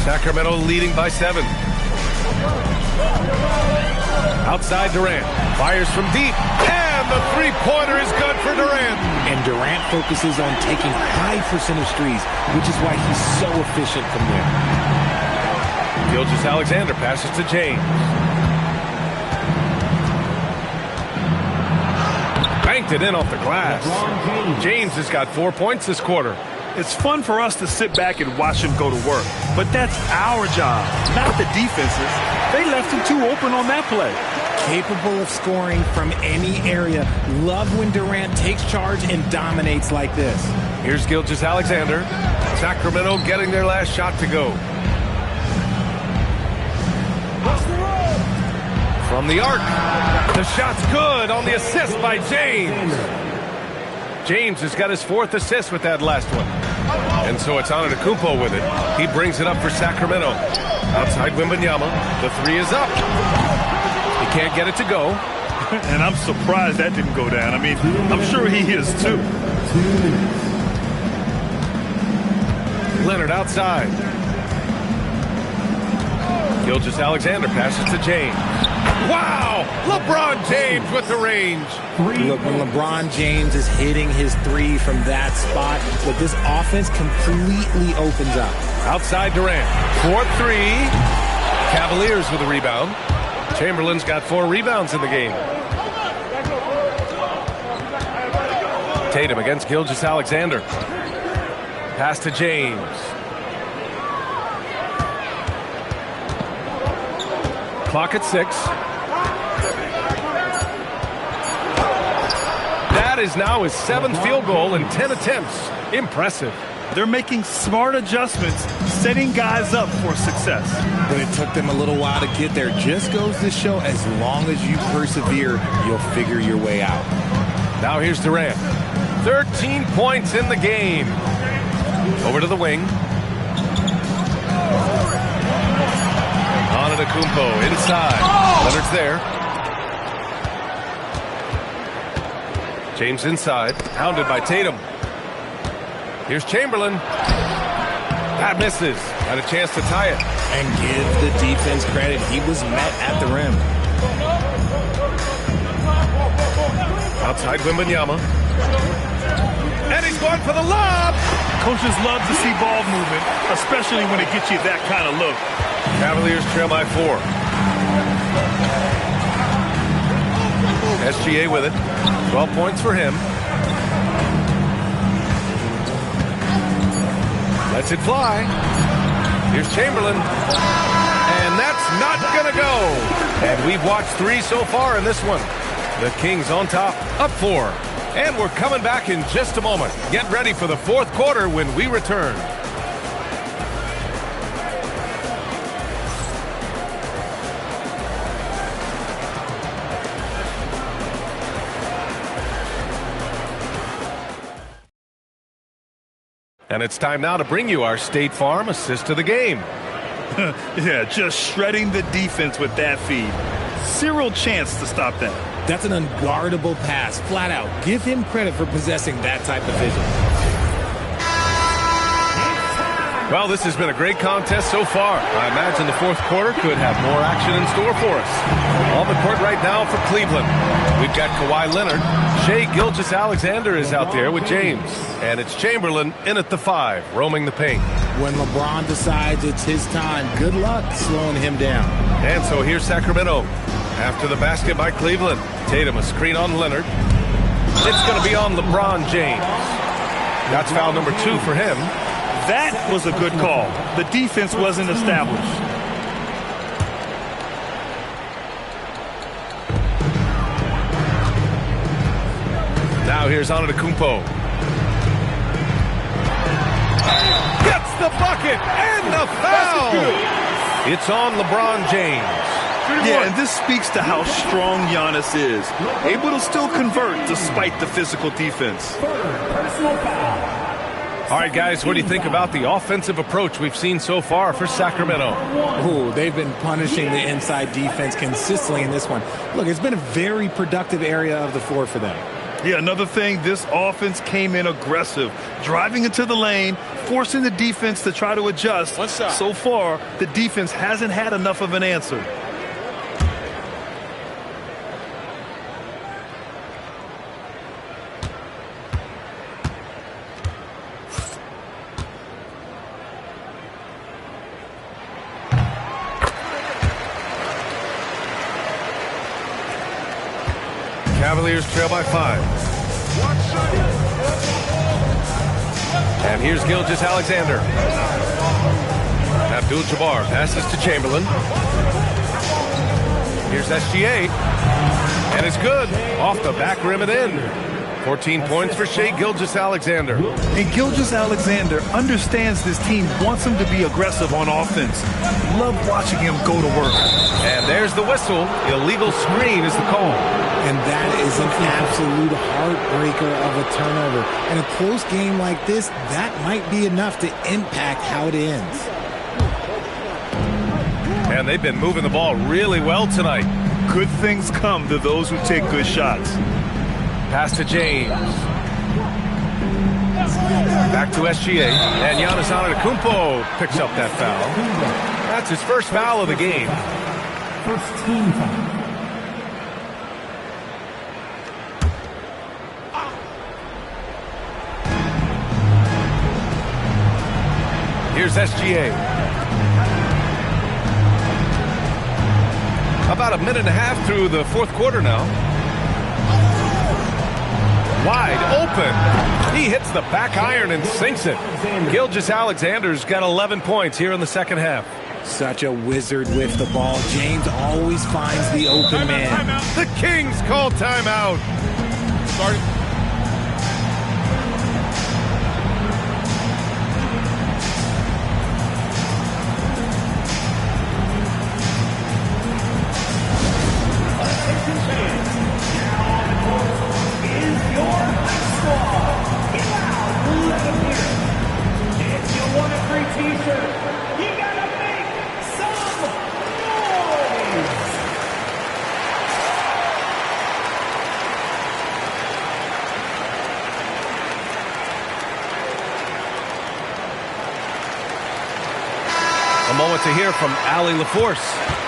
Sacramento leading by 7. Outside Durant. Fires from deep. And the three-pointer is good for Durant. And Durant focuses on taking high percentage threes, which is why he's so efficient from there. Gilgeous-Alexander passes to James. Banked it in off the glass. James has got 4 points this quarter. It's fun for us to sit back and watch him go to work, but that's our job, not the defense's. They left him too open on that play. Capable of scoring from any area. Love when Durant takes charge and dominates like this. Here's Gilgeous-Alexander. Sacramento getting their last shot to go. From the arc. The shot's good on the assist by James. James has got his 4th assist with that last one. And so it's Antetokounmpo with it. He brings it up for Sacramento. Outside Wembanyama. The 3 is up. He can't get it to go. And I'm surprised that didn't go down. I mean, I'm sure he is too. Leonard outside. Gilgeous-Alexander passes to James. Wow! LeBron James with the range. Look, when LeBron James is hitting his 3 from that spot, look, this offense completely opens up. Outside Durant. 4-3. Cavaliers with a rebound. Chamberlain's got 4 rebounds in the game. Tatum against Gilgeous-Alexander. Pass to James. Clock at 6. That is now his 7th field goal in 10 attempts. Impressive. They're making smart adjustments, setting guys up for success. But it took them a little while to get there. Just goes to show, as long as you persevere, you'll figure your way out. Now here's Durant. 13 points in the game. Over to the wing. Antetokounmpo inside. Leonard's there. James inside, hounded by Tatum. Here's Chamberlain. That misses. Got a chance to tie it. And give the defense credit. He was met at the rim. Outside Wembanyama. And he's going for the lob. Coaches love to see ball movement, especially when it gets you that kind of look. Cavaliers trail by 4. SGA with it. 12 points for him. Lets it fly. Here's Chamberlain. And that's not going to go. And we've watched 3 so far in this one. The Kings on top, up 4. And we're coming back in just a moment. Get ready for the fourth quarter when we return. And it's time now to bring you our State Farm assist of the game. Yeah, just shredding the defense with that feed. Zero chance to stop that. That's an unguardable pass, flat out. Give him credit for possessing that type of vision. Well, this has been a great contest so far. I imagine the fourth quarter could have more action in store for us. On the court right now for Cleveland, we've got Kawhi Leonard. Shai Gilgeous-Alexander is out there with James. And it's Chamberlain in at the 5, roaming the paint. When LeBron decides it's his time, good luck slowing him down. And so here's Sacramento. After the basket by Cleveland, Tatum a screen on Leonard. It's going to be on LeBron James. That's foul number 2 for him. That was a good call. The defense wasn't established. Now here's Antetokounmpo. Gets the bucket and the foul. It's on LeBron James. Yeah, and this speaks to how strong Giannis is. Able to still convert despite the physical defense. All right, guys, what do you think about the offensive approach we've seen so far for Sacramento? Ooh, they've been punishing the inside defense consistently in this one. Look, it's been a very productive area of the floor for them. Yeah, another thing, this offense came in aggressive, driving into the lane, forcing the defense to try to adjust. So far, the defense hasn't had enough of an answer. Cavaliers trail by 5. And here's Gilgeous-Alexander. Abdul-Jabbar passes to Chamberlain. Here's SGA. And it's good. Off the back rim and in. 14 points for Shai Gilgeous-Alexander. And Gilgeous-Alexander understands this team wants him to be aggressive on offense. Love watching him go to work. And there's the whistle. Illegal screen is the call. And that is an absolute heartbreaker of a turnover. In a close game like this, that might be enough to impact how it ends. And they've been moving the ball really well tonight. Good things come to those who take good shots. Pass to James. Back to SGA. And Giannis Antetokounmpo picks up that foul. That's his first foul of the game. First team foul. Here's SGA. About a minute and a half through the fourth quarter now. Wide open. He hits the back iron and sinks it. Gilgeous-Alexander's got 11 points here in the second half. Such a wizard with the ball. James always finds the open man. The Kings call timeout. Starting. what to hear from Allie LaForce.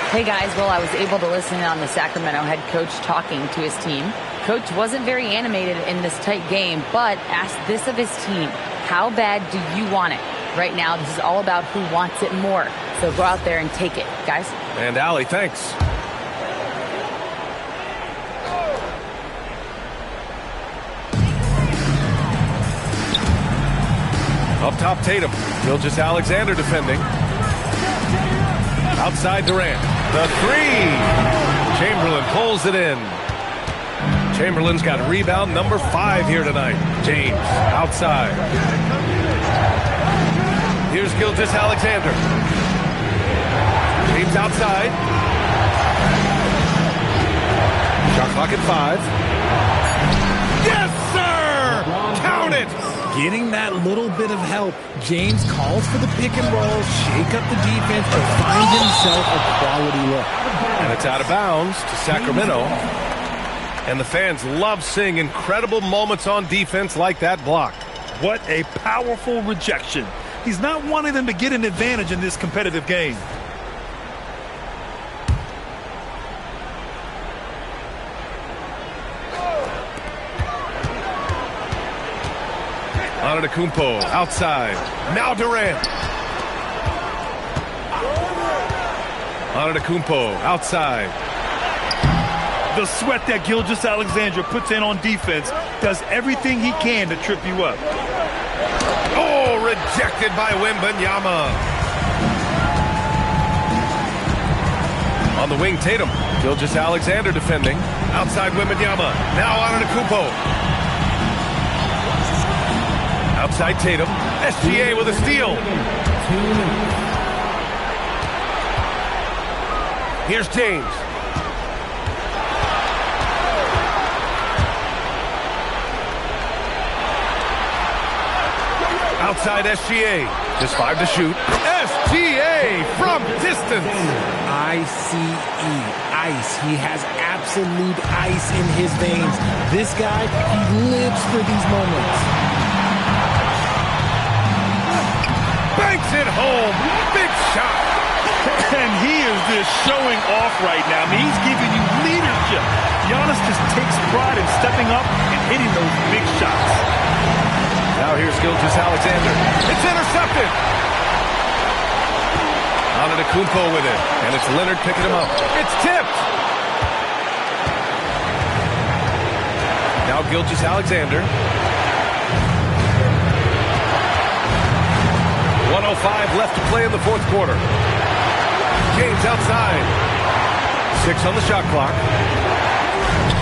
Hey guys, well, I was able to listen in on the Sacramento head coach talking to his team. Coach wasn't very animated in this tight game, but asked this of his team: how bad do you want it? Right now, this is all about who wants it more. So go out there and take it, guys. And Allie, thanks. Up top, Tatum. Gilgeous-Alexander defending. Outside Durant. The three. Chamberlain pulls it in. Chamberlain's got rebound number 5 here tonight. James outside. Here's Gilgeous-Alexander. James outside. Shot clock at 5. Yes, sir! Count it! Getting that little bit of help. James calls for the pick and roll, shake up the defense, to find himself a quality look. And it's out of bounds to Sacramento. And the fans love seeing incredible moments on defense like that block. What a powerful rejection. He's not wanting them to get an advantage in this competitive game. Antetokounmpo outside. Now Durant. Antetokounmpo outside. The sweat that Gilgeous-Alexander puts in on defense does everything he can to trip you up. Oh, rejected by Wembanyama. On the wing, Tatum. Gilgeous-Alexander defending. Outside Wembanyama. Now Antetokounmpo. Outside Tatum. SGA with a steal. Here's James. Outside SGA. Just 5 to shoot. SGA from distance. ICE. Ice. He has absolute ice in his veins. This guy, he lives for these moments. Banks it home. Big shot. And he is just showing off right now. I mean, he's giving you leadership. Giannis just takes pride in stepping up and hitting those big shots. Now here's Gilgeous-Alexander. It's intercepted. Antetokounmpo with it. And it's Leonard picking him up. It's tipped. Now Gilgeous-Alexander. 1:05 left to play in the fourth quarter. James outside. 6 on the shot clock.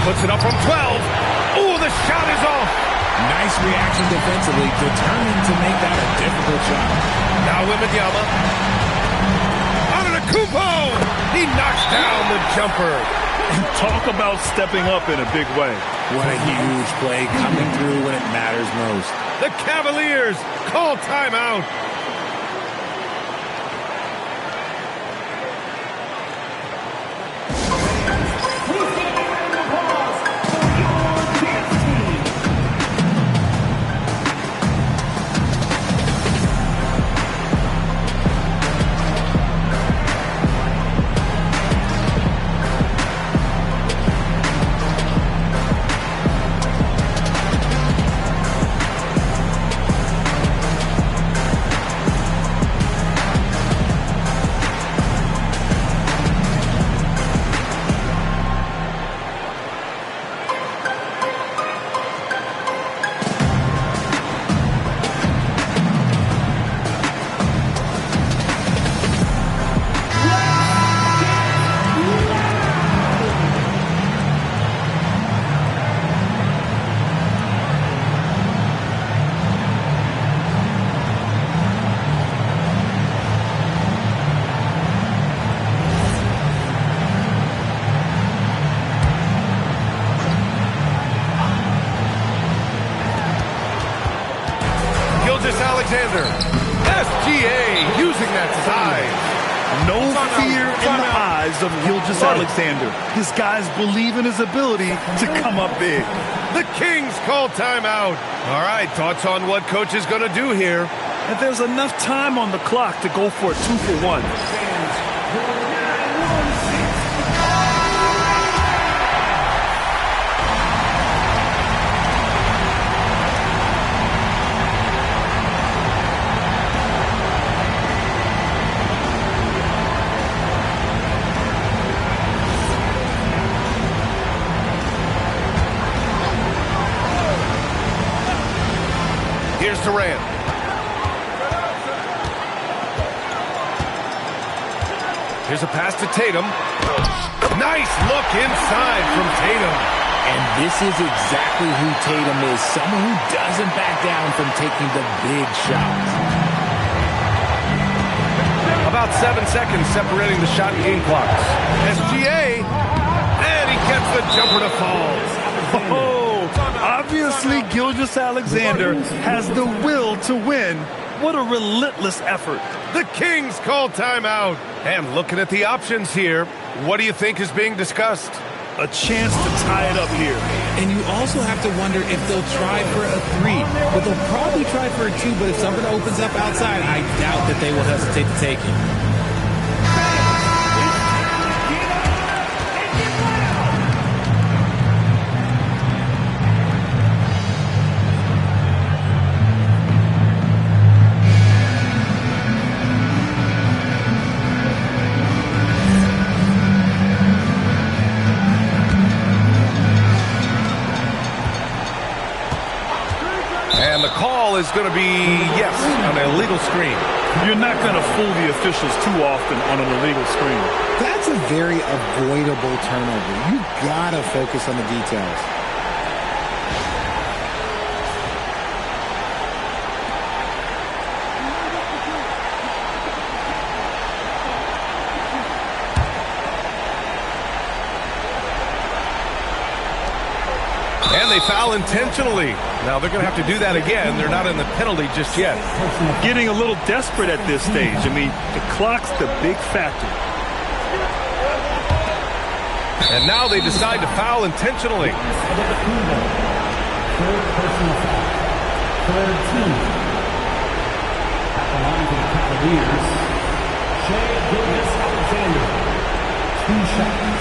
Puts it up from 12. Ooh, the shot is off. Nice reaction defensively, determined to make that a difficult shot. Now Wembanyama. Antetokounmpo! He knocks down the jumper. And talk about stepping up in a big way. What a huge play, coming through when it matters most. The Cavaliers call timeout. Alexander. SGA using that size. No fear in the eyes of Gilgeous-Alexander. His guys believe in his ability to come up big. The Kings call timeout. All right, thoughts on what coach is going to do here? and there's enough time on the clock to go for a 2-for-1. Here's Durant. Here's a pass to Tatum. Nice look inside from Tatum. And this is exactly who Tatum is. Someone who doesn't back down from taking the big shots. About 7 seconds separating the shot and game clocks. SGA. And he gets the jumper to fall. Oh, obviously Gilgeous-Alexander has the will to win. What a relentless effort. The Kings call timeout. And looking at the options here, what do you think is being discussed? A chance to tie it up here. And you also have to wonder if they'll try for a 3. But they'll probably try for a 2, but if something opens up outside, I doubt that they will hesitate to take it. And the call is going to be, yes, an illegal screen. You're not going to fool the officials too often on an illegal screen. That's a very avoidable turnover. You gotta focus on the details. And they foul intentionally. Now they're going to have to do that again. They're not in the penalty just yet. Getting a little desperate at this stage. I mean, the clock's the big factor. And now they decide to foul intentionally. Third personal foul. Third team. At the line for the Cavaliers, Shai Gilgeous-Alexander. 2 shots.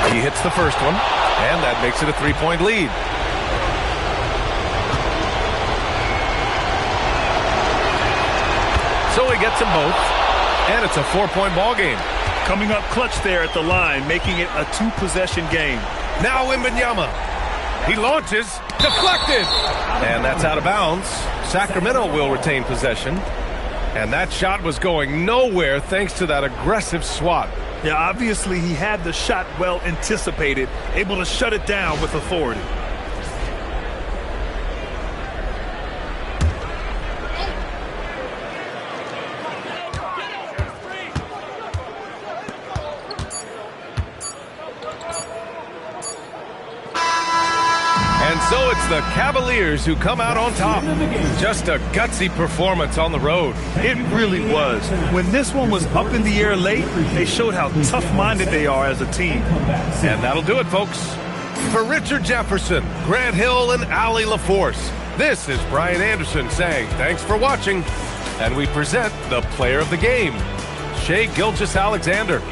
He hits the first one, and that makes it a 3-point lead. So he gets them both, and it's a 4-point ball game. Coming up clutch there at the line, making it a 2-possession game. Now Wembanyama. He launches, deflected, and that's out of bounds. Sacramento will retain possession, and that shot was going nowhere thanks to that aggressive swat. Yeah, obviously he had the shot well anticipated, able to shut it down with authority. And so it's the Cavaliers who come out on top. Just a gutsy performance on the road. It really was. When this one was up in the air late, they showed how tough-minded they are as a team. And that'll do it, folks. For Richard Jefferson, Grant Hill, and Allie LaForce, this is Brian Anderson saying thanks for watching. And we present the player of the game, Shai Gilgeous-Alexander.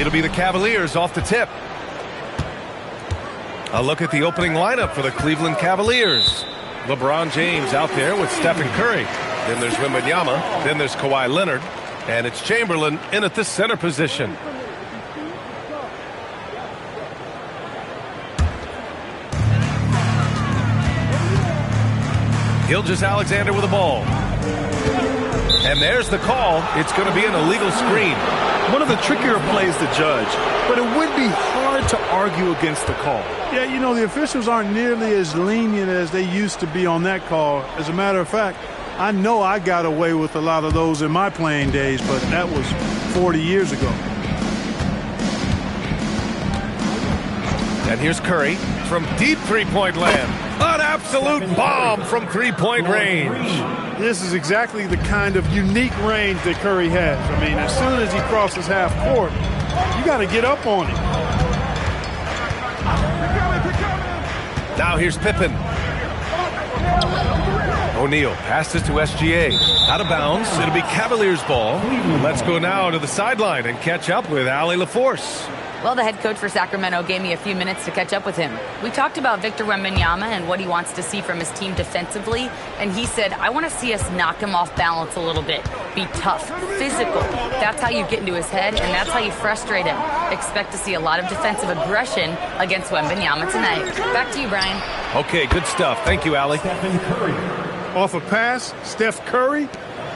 It'll be the Cavaliers off the tip. A look at the opening lineup for the Cleveland Cavaliers. LeBron James out there with Stephen Curry. Then there's Wembanyama. Then there's Kawhi Leonard. And it's Chamberlain in at the center position. Gilgeous-Alexander with the ball. And there's the call. It's going to be an illegal screen. One of the trickier plays to judge, but it would be hard to argue against the call. Yeah, you know, the officials aren't nearly as lenient as they used to be on that call. As a matter of fact, I know I got away with a lot of those in my playing days, but that was 40 years ago. And here's Curry from deep three-point land. An absolute bomb from three-point range. This is exactly the kind of unique range that Curry has. I mean, as soon as he crosses half court, you got to get up on him. Now here's Pippen. O'Neal passes to SGA. Out of bounds. It'll be Cavaliers ball. Let's go now to the sideline and catch up with Allie LaForce. Well, the head coach for Sacramento gave me a few minutes to catch up with him. We talked about Victor Wembanyama and what he wants to see from his team defensively, and he said, I want to see us knock him off balance a little bit. Be tough, physical. That's how you get into his head, and that's how you frustrate him. Expect to see a lot of defensive aggression against Wembanyama tonight. Back to you, Brian. Okay, good stuff. Thank you, Allie. Off a pass, Steph Curry,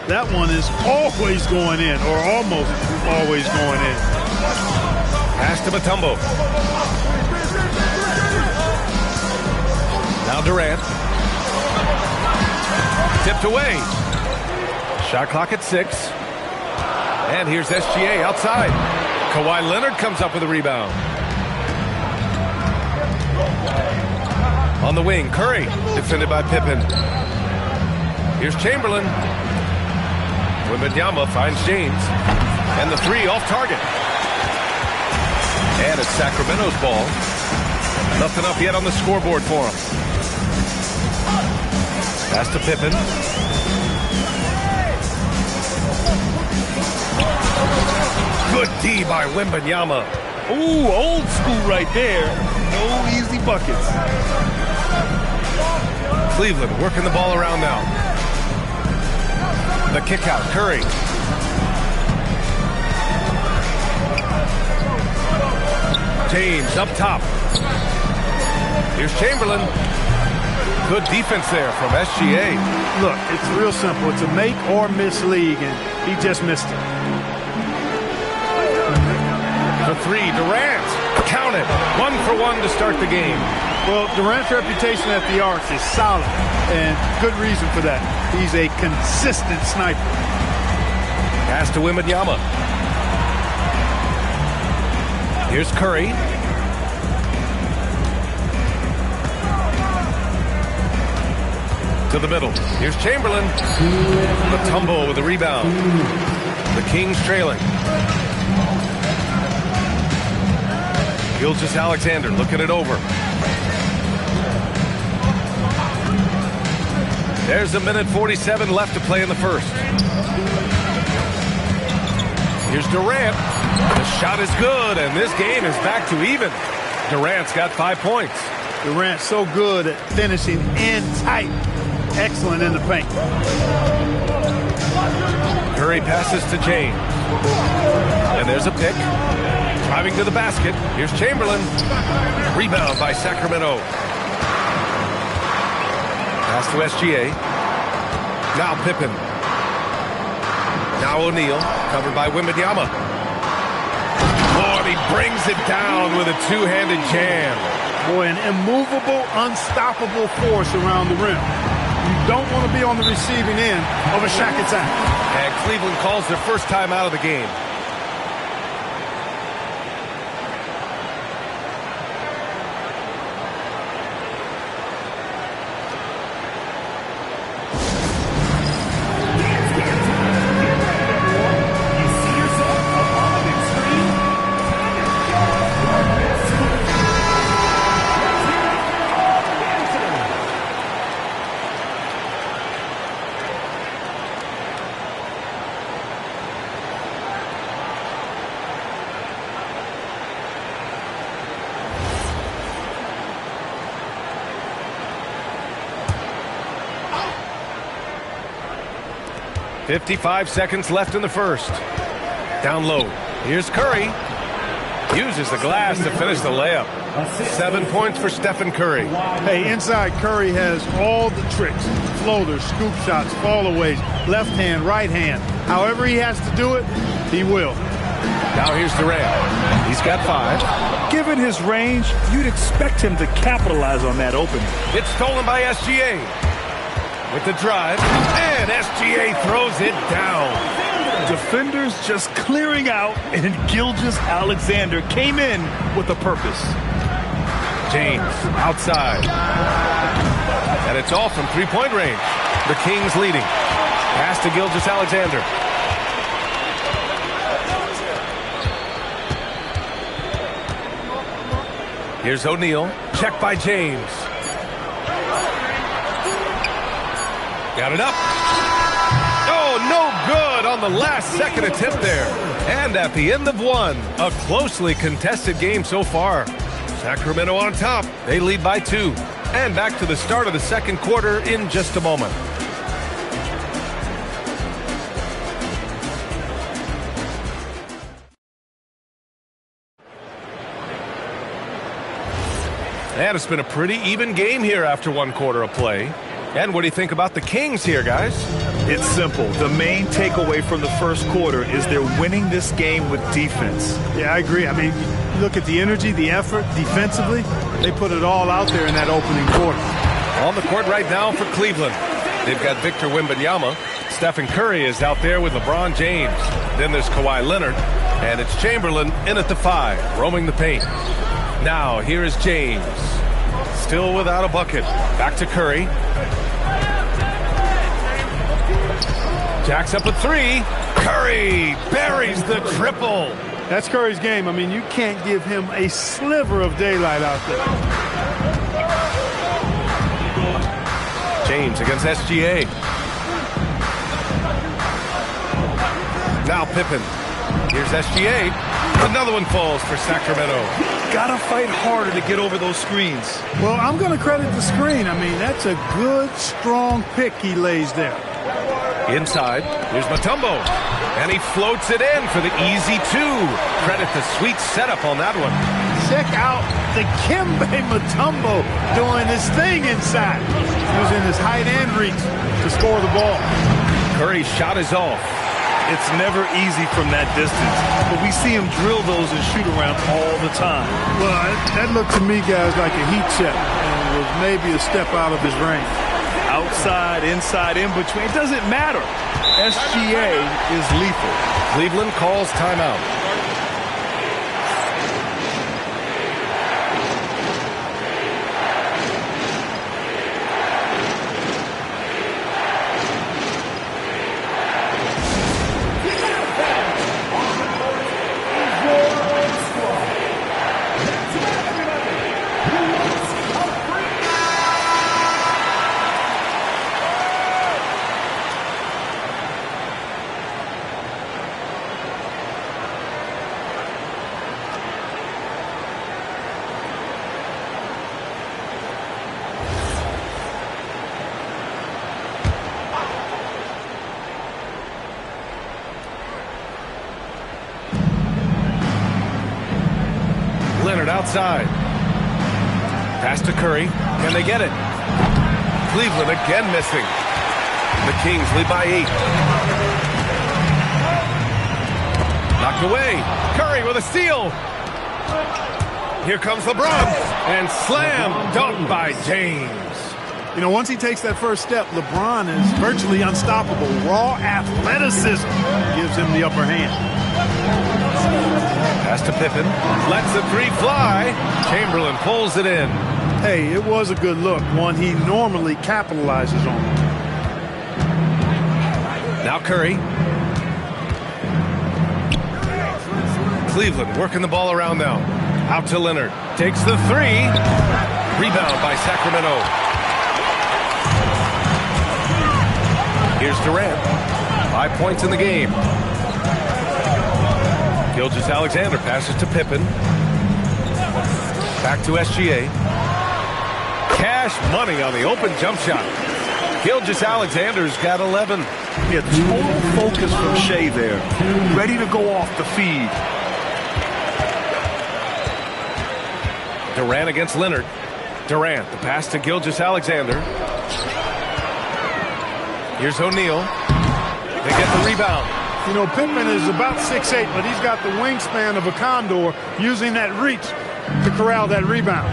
that one is always going in, or almost always going in. Pass to Mutombo. Now Durant. Tipped away. Shot clock at 6. And here's SGA outside. Kawhi Leonard comes up with a rebound. On the wing, Curry, defended by Pippen. Here's Chamberlain. Wembanyama finds James. And the three off target. And it's Sacramento's ball. Nothing up yet on the scoreboard for him. Pass to Pippen. Good D by Wembanyama. Ooh, old school right there. No easy buckets. Cleveland working the ball around now. The kick out, Curry. James up top. Here's Chamberlain. Good defense there from SGA. Look, it's real simple. It's a make or miss league, and he just missed it. The three, Durant. Count it. 1 for 1 to start the game. Well, Durant's reputation at the arc is solid, and good reason for that. He's a consistent sniper. Pass to Wembanyama. Here's Curry. To the middle. Here's Chamberlain. Mutombo with the rebound. The Kings trailing. Gilgeous-Alexander looking it over. There's a minute 47 left to play in the first. Here's Durant. The shot is good, and this game is back to even. Durant's got 5 points. Durant's so good at finishing in tight. Excellent in the paint. Curry passes to James. And there's a pick. Driving to the basket. Here's Chamberlain. Rebound by Sacramento. Pass to SGA. Now Pippen. Now O'Neal. Covered by Wembanyama. Oh, and he brings it down with a two-handed jam. Boy, an immovable, unstoppable force around the rim. You don't want to be on the receiving end of a Shaq attack. And Cleveland calls their first time out of the game. 55 seconds left in the first. Down low. Here's Curry. Uses the glass to finish the layup. 7 points for Stephen Curry. Hey, inside Curry has all the tricks. Floaters, scoop shots, fallaways, left hand, right hand. However he has to do it, he will. Now here's Durant. He's got 5. Given his range, you'd expect him to capitalize on that opening. It's stolen by SGA. With the drive, and SGA throws it down. Defenders just clearing out, and Gilgeous-Alexander came in with a purpose. James outside. And it's all from three-point range. The Kings leading. Pass to Gilgeous-Alexander. Here's O'Neal. Check by James. Got it up. Oh, no good on the last second attempt there. And at the end of one, a closely contested game so far. Sacramento on top. They lead by 2. And back to the start of the second quarter in just a moment. And it's been a pretty even game here after one quarter of play. And what do you think about the Kings here, guys? It's simple. The main takeaway from the first quarter is they're winning this game with defense. Yeah, I agree. I mean, look at the energy, the effort, defensively. They put it all out there in that opening quarter. On the court right now for Cleveland. They've got Victor Wembanyama. Stephen Curry is out there with LeBron James. Then there's Kawhi Leonard. And it's Chamberlain in at the 5, roaming the paint. Now, here is James. Still without a bucket. Back to Curry. Jacks up a 3. Curry buries the triple. That's Curry's game. I mean, you can't give him a sliver of daylight out there. James against SGA. Now Pippen. Here's SGA. Another one falls for Sacramento. Gotta fight harder to get over those screens. Well, I'm going to credit the screen. I mean, that's a good, strong pick he lays there. Inside, here's Mutombo. And he floats it in for the easy 2. Credit the sweet setup on that one. Check out the Dikembe Mutombo doing his thing inside. Using his height and reach to score the ball. Curry's shot is off. It's never easy from that distance, but we see him drill those and shoot around all the time. Well, that looked to me, guys, like a heat check, and was maybe a step out of his range. Outside, inside, in between, it doesn't matter. SGA is lethal. Cleveland calls timeout. Outside. Pass to Curry. Can they get it? Cleveland again missing. The Kings lead by 8. Knocked away. Curry with a steal. Here comes LeBron. And slam dunk by James. You know, once he takes that first step, LeBron is virtually unstoppable. Raw athleticism gives him the upper hand. Pass to Pippen. Lets the 3 fly. Chamberlain pulls it in. Hey, it was a good look. One he normally capitalizes on. Now Curry. Cleveland working the ball around now. Out to Leonard. Takes the 3. Rebound by Sacramento. Here's Durant. 5 points in the game. Gilgeous-Alexander passes to Pippen. Back to SGA. Cash money on the open jump shot. Gilgeous-Alexander's got 11. Yeah, total focus from Shea there. Ready to go off the feed. Durant against Leonard. Durant, the pass to Gilgeous-Alexander. Here's O'Neal. They get the rebound. You know, Pittman is about 6'8", but he's got the wingspan of a condor, using that reach to corral that rebound.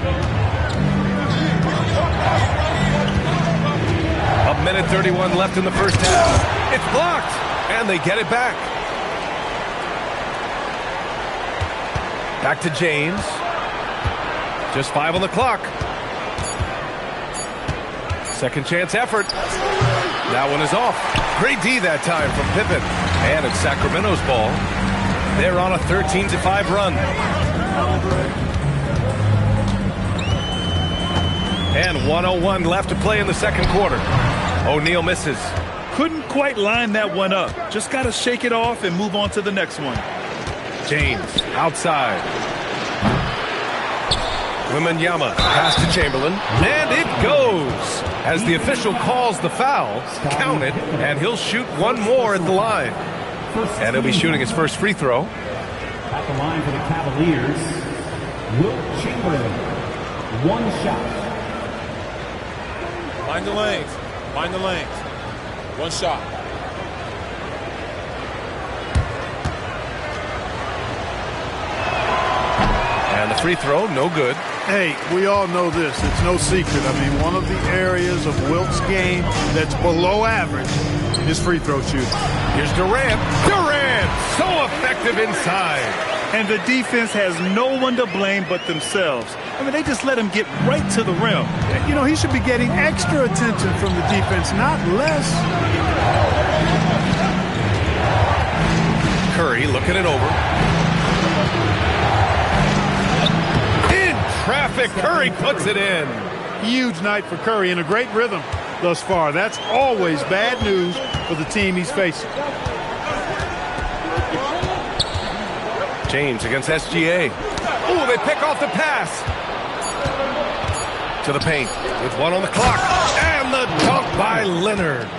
A minute 31 left in the first half. It's blocked, and they get it back. Back to James. Just 5 on the clock. Second chance effort. That one is off. Great D that time from Pippen. And it's Sacramento's ball. They're on a 13-5 run. And 1:01 left to play in the second quarter. O'Neal misses. Couldn't quite line that one up. Just got to shake it off and move on to the next one. James outside. Wembanyama pass to Chamberlain, and it goes. As the official calls the foul, count it, and he'll shoot one more at the line. And he'll be shooting his first free throw. At the line for the Cavaliers, Wilt Chamberlain. One shot. Mind the lanes. Mind the lanes. One shot. And the free throw, no good. Hey, we all know this. It's no secret. I mean, one of the areas of Wilt's game that's below average is free throw shooting. Here's Durant. Durant, so effective inside. And the defense has no one to blame but themselves. I mean, they just let him get right to the rim. You know, he should be getting extra attention from the defense, not less. Curry looking it over. Traffic. Curry puts it in. Huge night for Curry and a great rhythm thus far. That's always bad news for the team he's facing. James against SGA. Oh, they pick off the pass. To the paint with 1 on the clock. And the dunk by Leonard.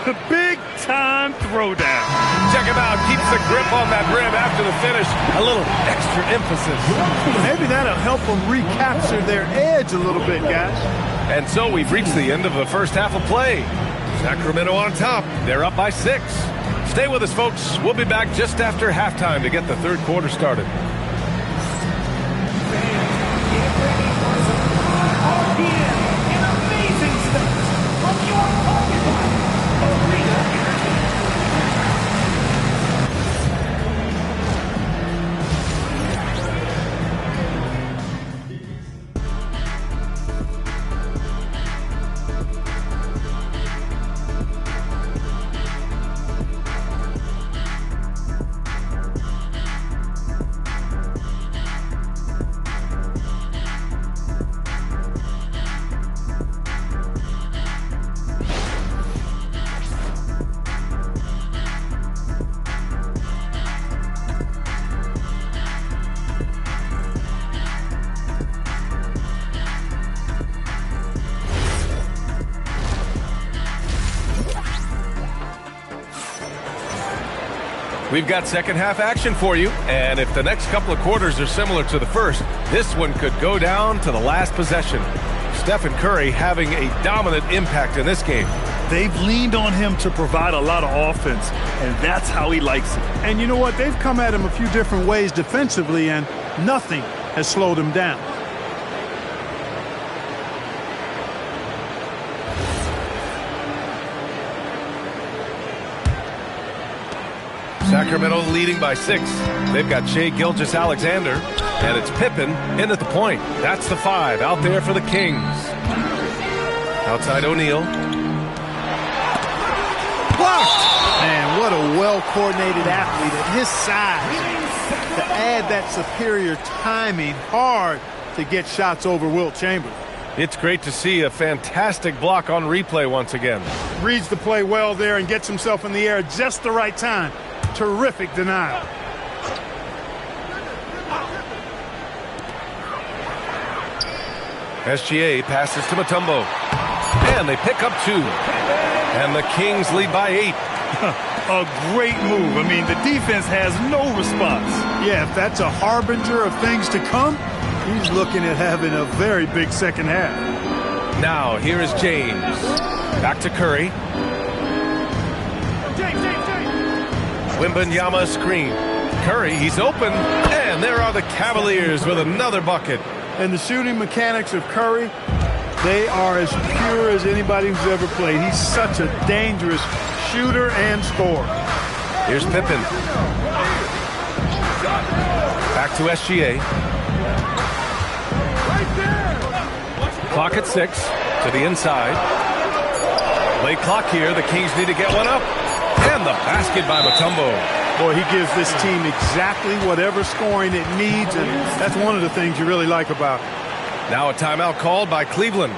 The big-time throwdown. Check him out. Keeps the grip on that rim after the finish. A little extra emphasis. Maybe that'll help them recapture their edge a little bit, guys. And so we've reached the end of the first half of play. Sacramento on top. They're up by 6. Stay with us, folks. We'll be back just after halftime to get the third quarter started. We've got second half action for you, and if the next couple of quarters are similar to the first, this one could go down to the last possession. Stephen Curry having a dominant impact in this game. They've leaned on him to provide a lot of offense, and that's how he likes it. And you know what? They've come at him a few different ways defensively, and nothing has slowed him down. Sacramento leading by 6. They've got Shai Gilgeous-Alexander, and it's Pippen in at the point. That's the 5 out there for the Kings. Outside O'Neal. Blocked! Man, what a well-coordinated athlete at his size. To add that superior timing, hard to get shots over Wilt Chamberlain. It's great to see a fantastic block on replay once again. Reads the play well there and gets himself in the air at just the right time. Terrific denial. SGA passes to Mutombo. And they pick up 2. And the Kings lead by 8. A great move. I mean, the defense has no response. Yeah, if that's a harbinger of things to come, he's looking at having a very big second half. Now, here is James. Back to Curry. Wembanyama screen. Curry, he's open. And there are the Cavaliers with another bucket. And the shooting mechanics of Curry, they are as pure as anybody who's ever played. He's such a dangerous shooter and scorer. Here's Pippen. Back to SGA. Clock at 6 to the inside. Late clock here. The Kings need to get one up. And the basket by Mutombo. Boy, he gives this team exactly whatever scoring it needs, and that's one of the things you really like about it. Now a timeout called by Cleveland.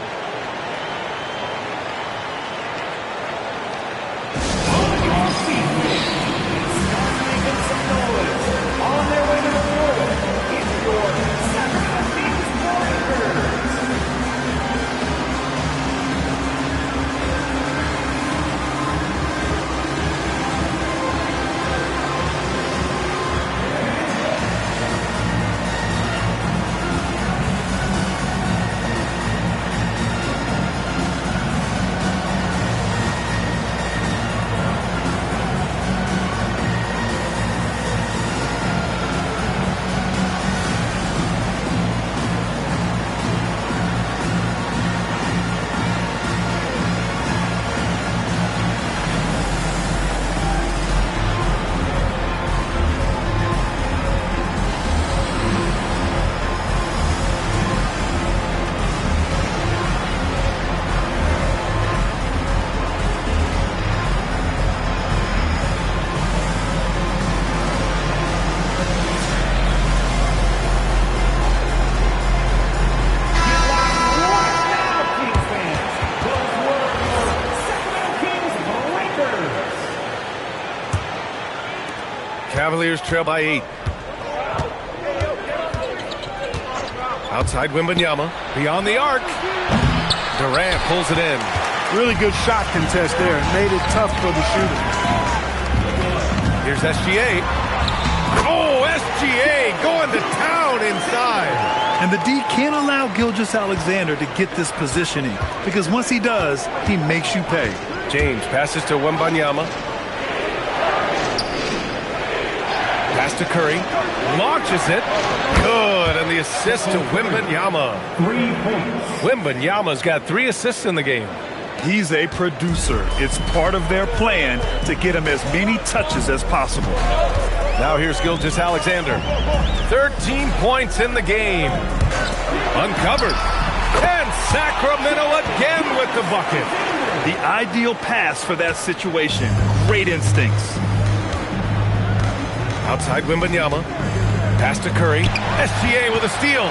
Cavaliers trail by 8. Outside Wembanyama. Beyond the arc. Durant pulls it in. Really good shot contest there. It made it tough for the shooter. Here's SGA. Oh, SGA going to town inside. And the D can't allow Gilgeous-Alexander to get this positioning, because once he does, he makes you pay. James passes to Wembanyama. Pass to Curry. Launches it. Good. And the assist to Wembanyama. 3 points. Wembanyama's got 3 assists in the game. He's a producer. It's part of their plan to get him as many touches as possible. Now here's Gilgeous-Alexander. 13 points in the game. Uncovered. And Sacramento again with the bucket. The ideal pass for that situation. Great instincts. Outside Wembanyama. Pass to Curry. SGA with a steal.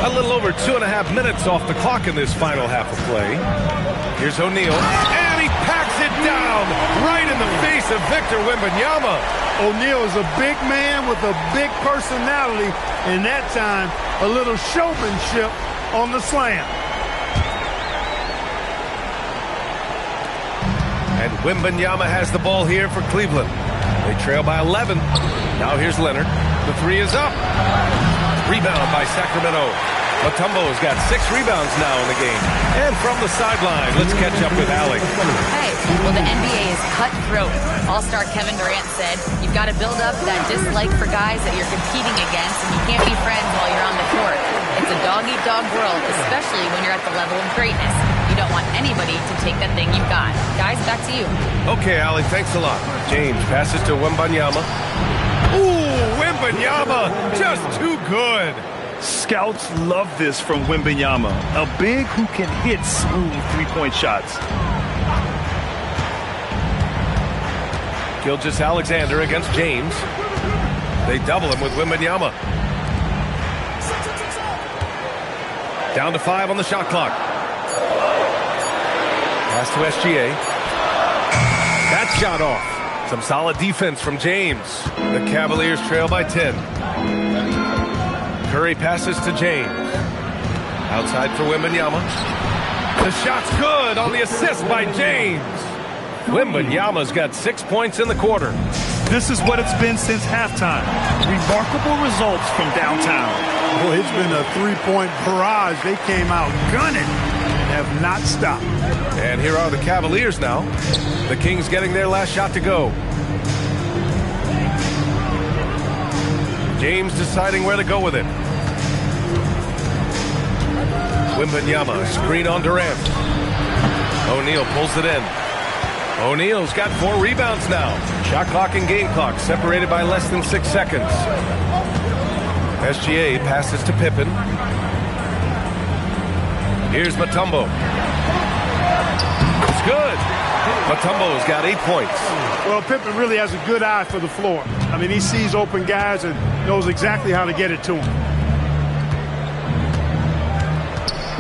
A little over 2.5 minutes off the clock in this final half of play. Here's O'Neal. And he packs it down right in the face of Victor Wembanyama. O'Neal is a big man with a big personality, and that time a little showmanship on the slam. And Wembanyama has the ball here for Cleveland. They trail by 11. Now here's Leonard. The 3 is up. Rebound by Sacramento. Mutombo's got 6 rebounds now in the game. And from the sideline, let's catch up with Alec. Hey, well, the NBA is cutthroat. All-star Kevin Durant said, you've got to build up that dislike for guys that you're competing against, and you can't be friends while you're on the court. It's a dog-eat-dog world, especially when you're at the level of greatness. You don't want anybody to take that thing you've got. Guys, back to you. Okay, Alec, thanks a lot. James passes to Wembanyama. Ooh, Wembanyama, just too good. Scouts love this from Wembanyama, a big who can hit smooth three-point shots. Gilgeous-Alexander against James. They double him with Wembanyama. Down to 5 on the shot clock. Pass to SGA. That shot off. Some solid defense from James. The Cavaliers trail by 10. Curry passes to James. Outside for Wembanyama. The shot's good on the assist by James. Wembanyama's got 6 points in the quarter. This is what it's been since halftime. Remarkable results from downtown. Boy, it's been a three-point barrage. They came out gunning and have not stopped. And here are the Cavaliers now. The Kings getting their last shot to go. James deciding where to go with it. Wembanyama, screen on Durant. O'Neal pulls it in. O'Neal's got 4 rebounds now. Shot clock and game clock separated by less than 6 seconds. SGA passes to Pippen. Here's Mutombo. It's good. Mutombo's got 8 points. Well, Pippen really has a good eye for the floor. I mean, he sees open guys and knows exactly how to get it to him.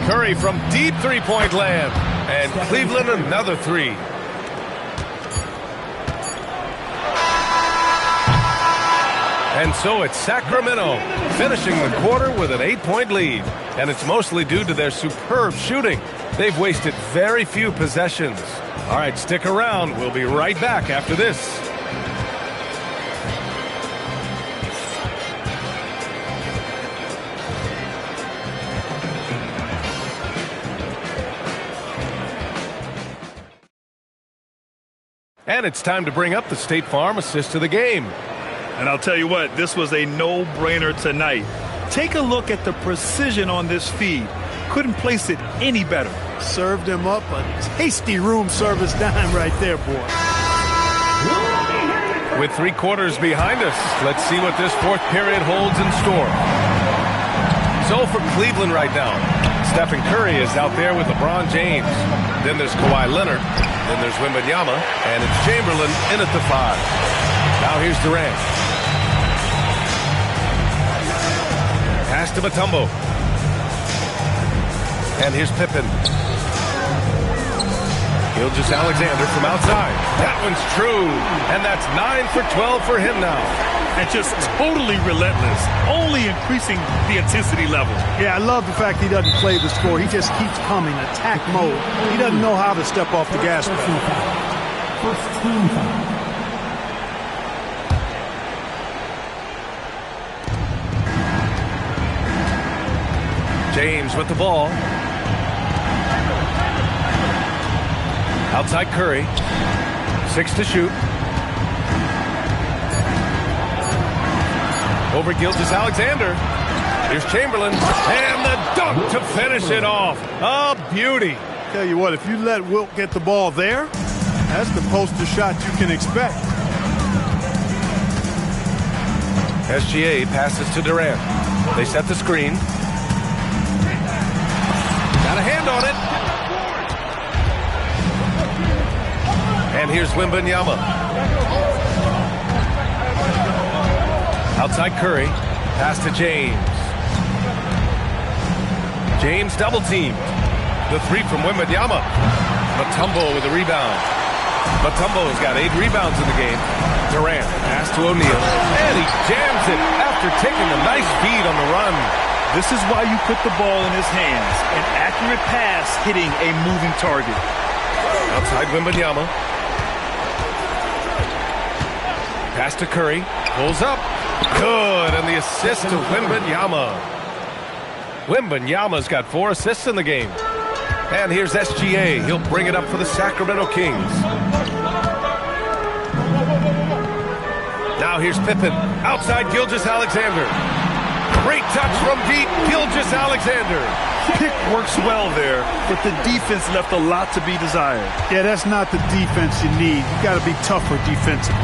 Curry from deep three-point land. And Cleveland another 3. And so it's Sacramento finishing the quarter with an 8-point lead. And it's mostly due to their superb shooting. They've wasted very few possessions. All right, stick around. We'll be right back after this. And it's time to bring up the State Farm assist to the game. And I'll tell you what, this was a no-brainer tonight. Take a look at the precision on this feed. Couldn't place it any better. Served him up a tasty room service dime right there, boy. With 3 quarters behind us, let's see what this 4th period holds in store. So for Cleveland right now, Stephen Curry is out there with LeBron James. Then there's Kawhi Leonard. Then there's Wembanyama. And it's Chamberlain in at the 5. Now here's Durant. Pass to Mutombo. And here's Pippen. Gilgeous-Alexander from outside. That one's true. And that's 9 for 12 for him now. And just totally relentless, only increasing the intensity level. Yeah, I love the fact he doesn't play the score. He just keeps coming, attack mode. He doesn't know how to step off the gas pedal. First team foul. James with the ball. Outside Curry. 6 to shoot. Over Gilgeous-Alexander. Here's Chamberlain. And the dunk to finish it off. A beauty. Tell you what, if you let Wilt get the ball there, that's the poster shot you can expect. SGA passes to Durant. They set the screen. Got a hand on it. And here's Wembanyama. Outside Curry. Pass to James. James double teamed. The 3 from Wembanyama. Mutombo with a rebound. Mutombo's got 8 rebounds in the game. Durant pass to O'Neal. And he jams it after taking a nice feed on the run. This is why you put the ball in his hands. An accurate pass hitting a moving target. Outside Wembanyama. Pass to Curry. Pulls up. Good. And the assist to Wembanyama. Wembanyama's got 4 assists in the game. And here's SGA. He'll bring it up for the Sacramento Kings. Now here's Pippen. Outside Gilgeous-Alexander. Great touch from deep. Gilgeous-Alexander. Pick works well there, but the defense left a lot to be desired. Yeah, that's not the defense you need. You got to be tougher defensively.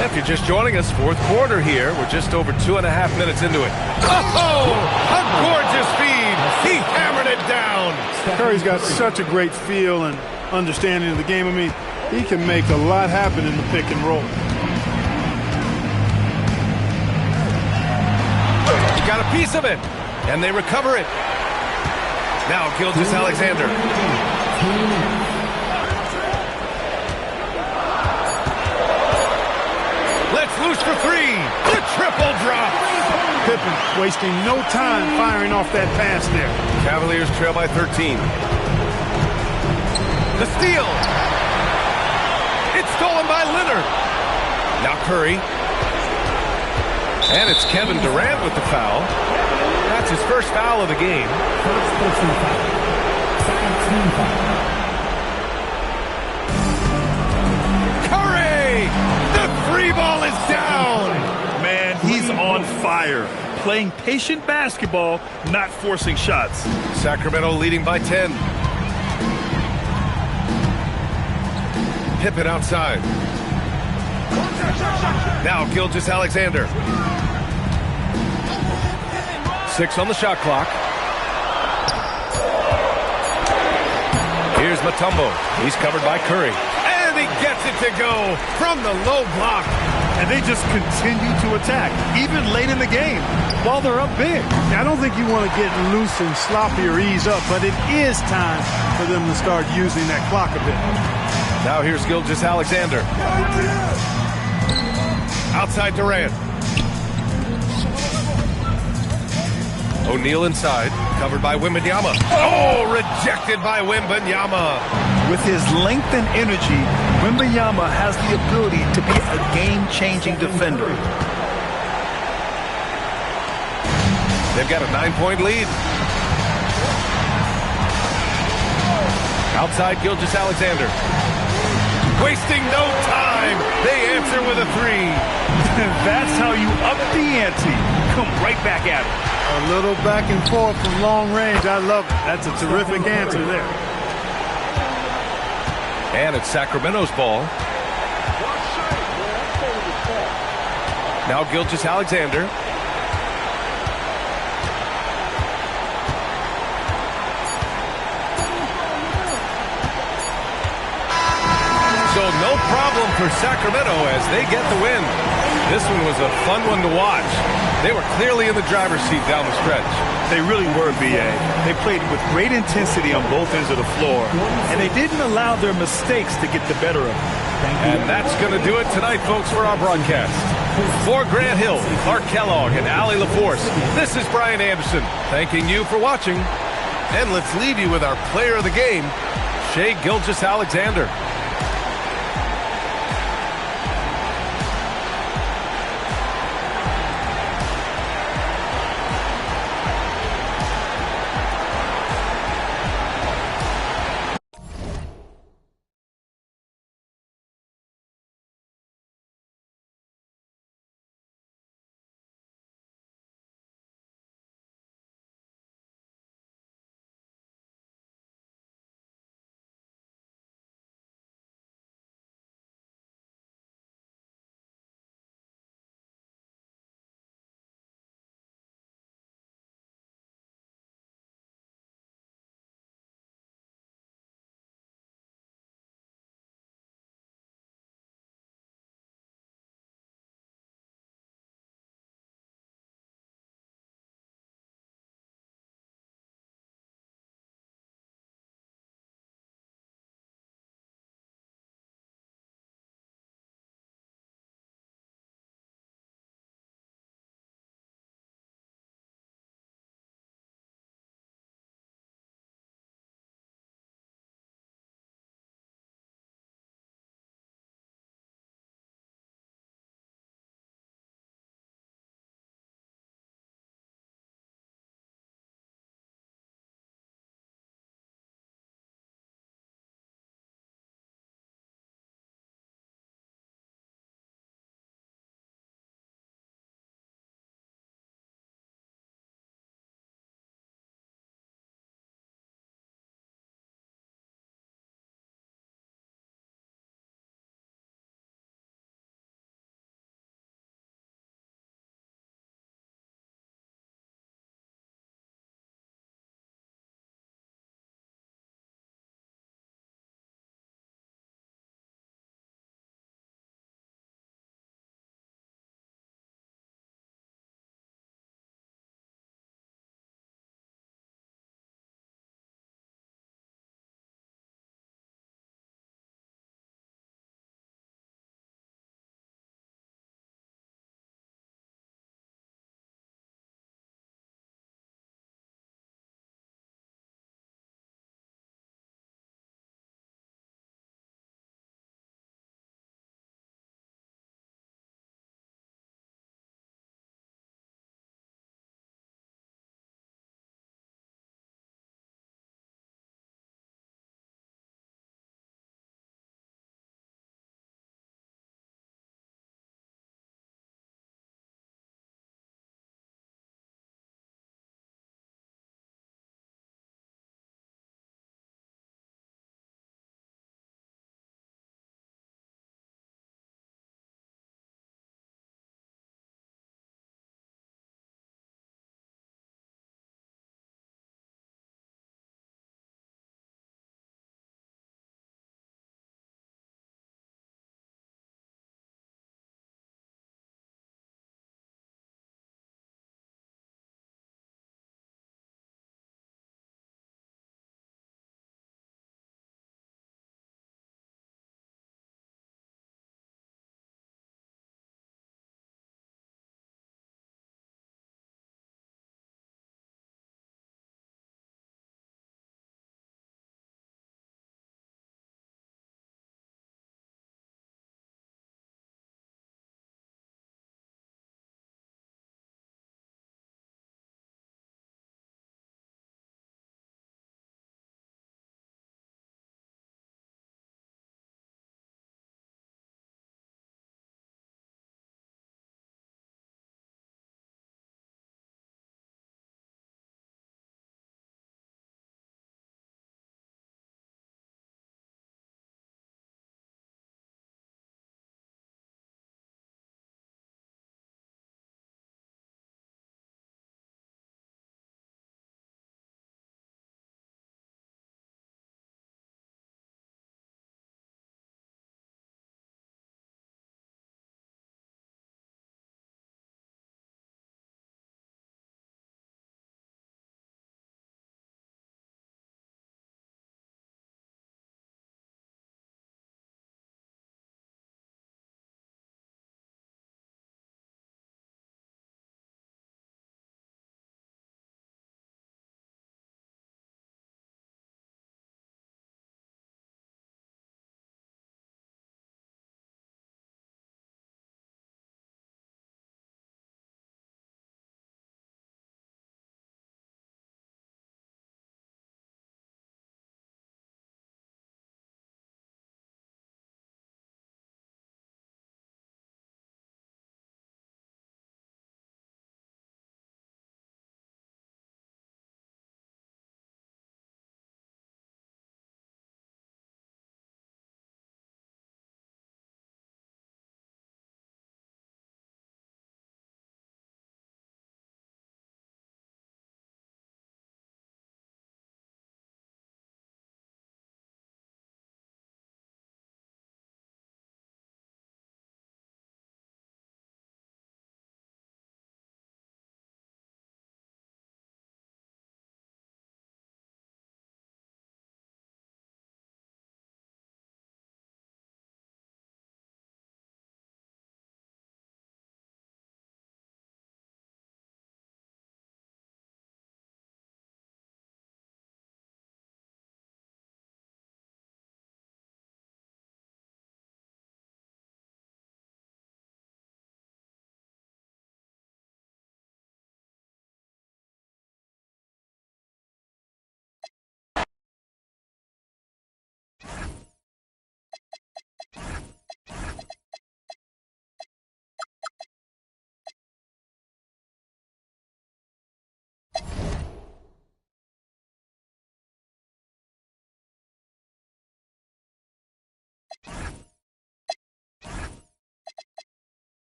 If you're just joining us, 4th quarter here. We're just over 2.5 minutes into it. Oh, a gorgeous feed. He hammered it down. Curry's got such a great feel and understanding of the game. I mean, he can make a lot happen in the pick and roll. He got a piece of it, and they recover it. Now Gilgeous-Alexander. Let's loose for three. The triple drop. Pippen wasting no time firing off that pass there. Cavaliers trail by 13. The steal. It's stolen by Leonard. Now Curry. And it's Kevin Durant with the foul. That's his first foul of the game. Curry! The three ball is down! Man, he's on fire. Playing patient basketball, not forcing shots. Sacramento leading by 10. Pippen outside. Now Gilgeous-Alexander. 6 on the shot clock. Here's Mutombo. He's covered by Curry. And he gets it to go from the low block. And they just continue to attack, even late in the game, while they're up big. I don't think you want to get loose and sloppy or ease up, but it is time for them to start using that clock a bit. Now here's Gilgeous-Alexander. Outside Durant. O'Neal inside, covered by Wembanyama. Oh, rejected by Wembanyama. With his length and energy, Wembanyama has the ability to be a game-changing defender. They've got a 9-point lead. Outside Gilgeous-Alexander. Wasting no time. They answer with a three. That's how you up the ante. Come right back at it. A little back and forth from long range. I love it. That's a terrific answer there. And it's Sacramento's ball. Now Gilgeous-Alexander. So no problem for Sacramento as they get the win. This one was a fun one to watch. They were clearly in the driver's seat down the stretch. They really were, B.A. They played with great intensity on both ends of the floor, and they didn't allow their mistakes to get the better of them. And that's going to do it tonight, folks, for our broadcast. For Grant Hill, Clark Kellogg, and Allie LaForce, this is Brian Anderson thanking you for watching. And let's leave you with our player of the game, Shai Gilgeous-Alexander.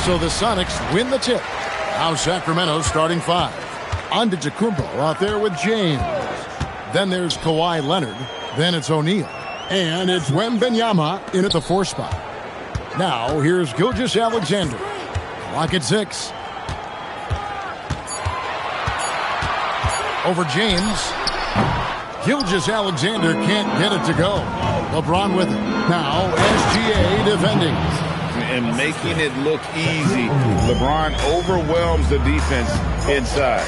So the Sonics win the tip. Now Sacramento starting 5. Antetokounmpo out there with James. Then there's Kawhi Leonard. Then it's O'Neal. And it's Wembanyama in at the 4 spot. Now here's Gilgeous-Alexander. Clock at 6. Over James. Gilgeous-Alexander can't get it to go. LeBron with it. Now SGA defending. And making it look easy. LeBron overwhelms the defense inside.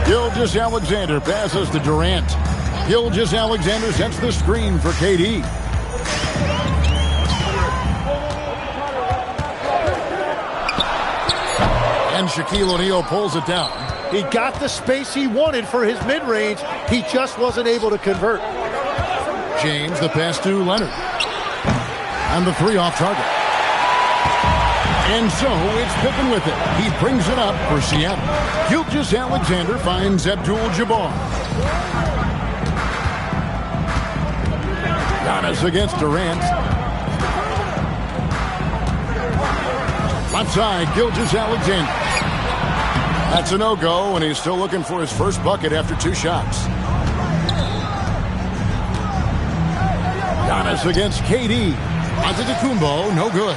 Gilgeous-Alexander passes to Durant. Gilgeous-Alexander sets the screen for KD. And Shaquille O'Neal pulls it down. He got the space he wanted for his mid-range. He just wasn't able to convert. James, the pass to Leonard. And the 3 off target. And so it's Pippen with it. He brings it up for Seattle. Gilgeous-Alexander finds Abdul-Jabbar. Giannis against Durant. Left side, Gilgeous-Alexander. That's a no-go, and he's still looking for his first bucket after 2 shots. Giannis against KD. Antetokounmpo, no good.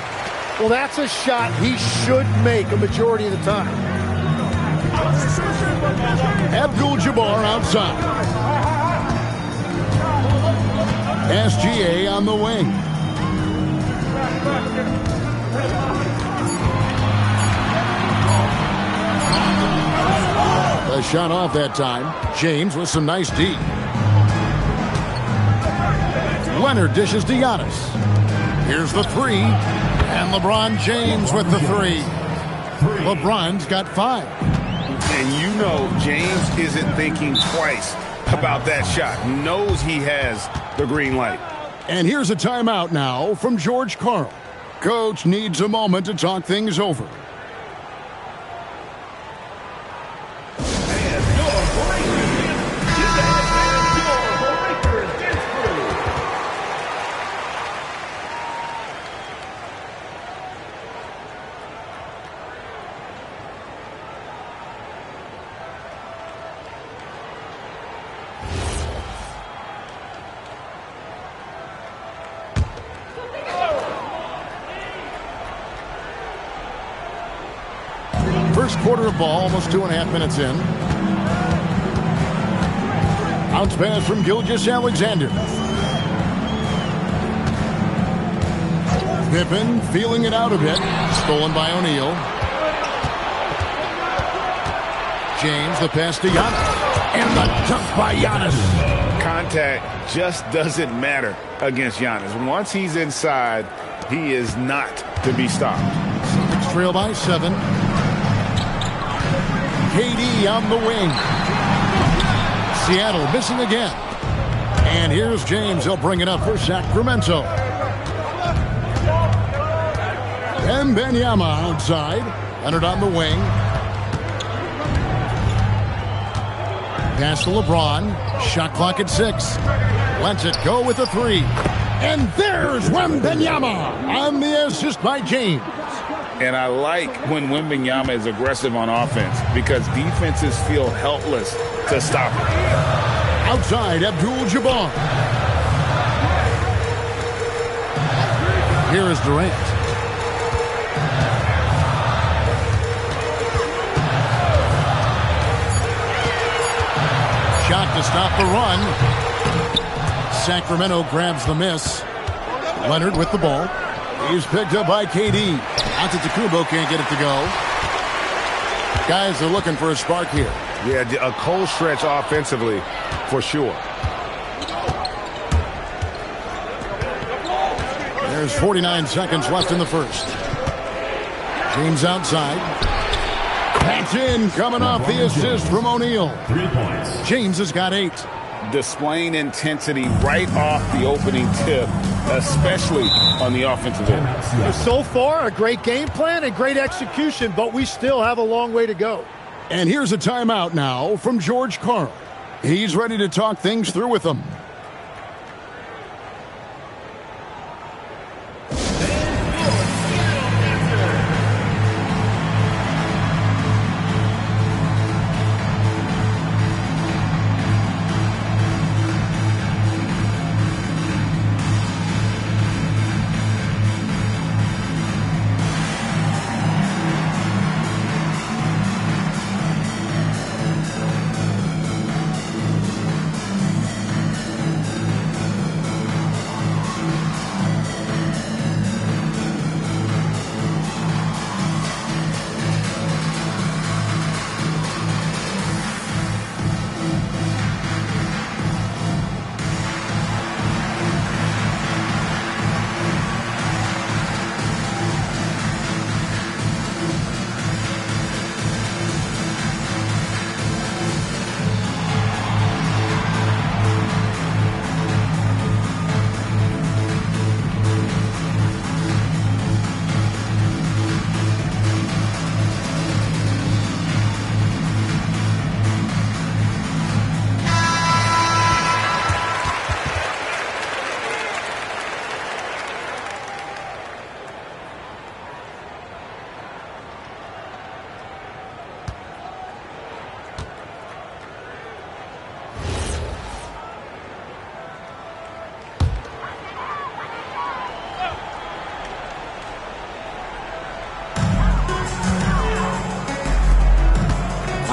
Well, that's a shot he should make a majority of the time. Abdul-Jabbar outside. SGA on the wing. The shot off that time. James with some nice D. Leonard dishes to Giannis. Here's the 3. And LeBron James with the 3. LeBron's got 5. And you know James isn't thinking twice about that shot. He knows he has the green light. And here's a timeout now from George Karl. Coach needs a moment to talk things over. First quarter of ball, almost 2.5 minutes in. Bounce pass from Gilgeous-Alexander. Pippen feeling it out a bit. Stolen by O'Neal. James, the pass to Giannis. And the dunk by Giannis. Contact just doesn't matter against Giannis. Once he's inside, he is not to be stopped. Celtics trail by 7. KD on the wing. Seattle missing again. And here's James. He'll bring it up for Sacramento. Wembanyama outside. Leonard on the wing. Pass to LeBron. Shot clock at 6. Lets it go with a 3. And there's Wembanyama on the assist by James. And I like when Wembanyama is aggressive on offense because defenses feel helpless to stop him. Outside, Abdul-Jabbar. Here is Durant. Shot to stop the run. Sacramento grabs the miss. Leonard with the ball. He's picked up by KD. Antetokounmpo can't get it to go. Guys are looking for a spark here. Yeah, a cold stretch offensively, for sure. There's 49 seconds left in the first. James outside. That's in, coming off the assist from O'Neal. 3 points. James has got 8. Displaying intensity right off the opening tip, especially on the offensive end. So far, a great game plan and great execution, but we still have a long way to go. And here's a timeout now from George Karl. He's ready to talk things through with them.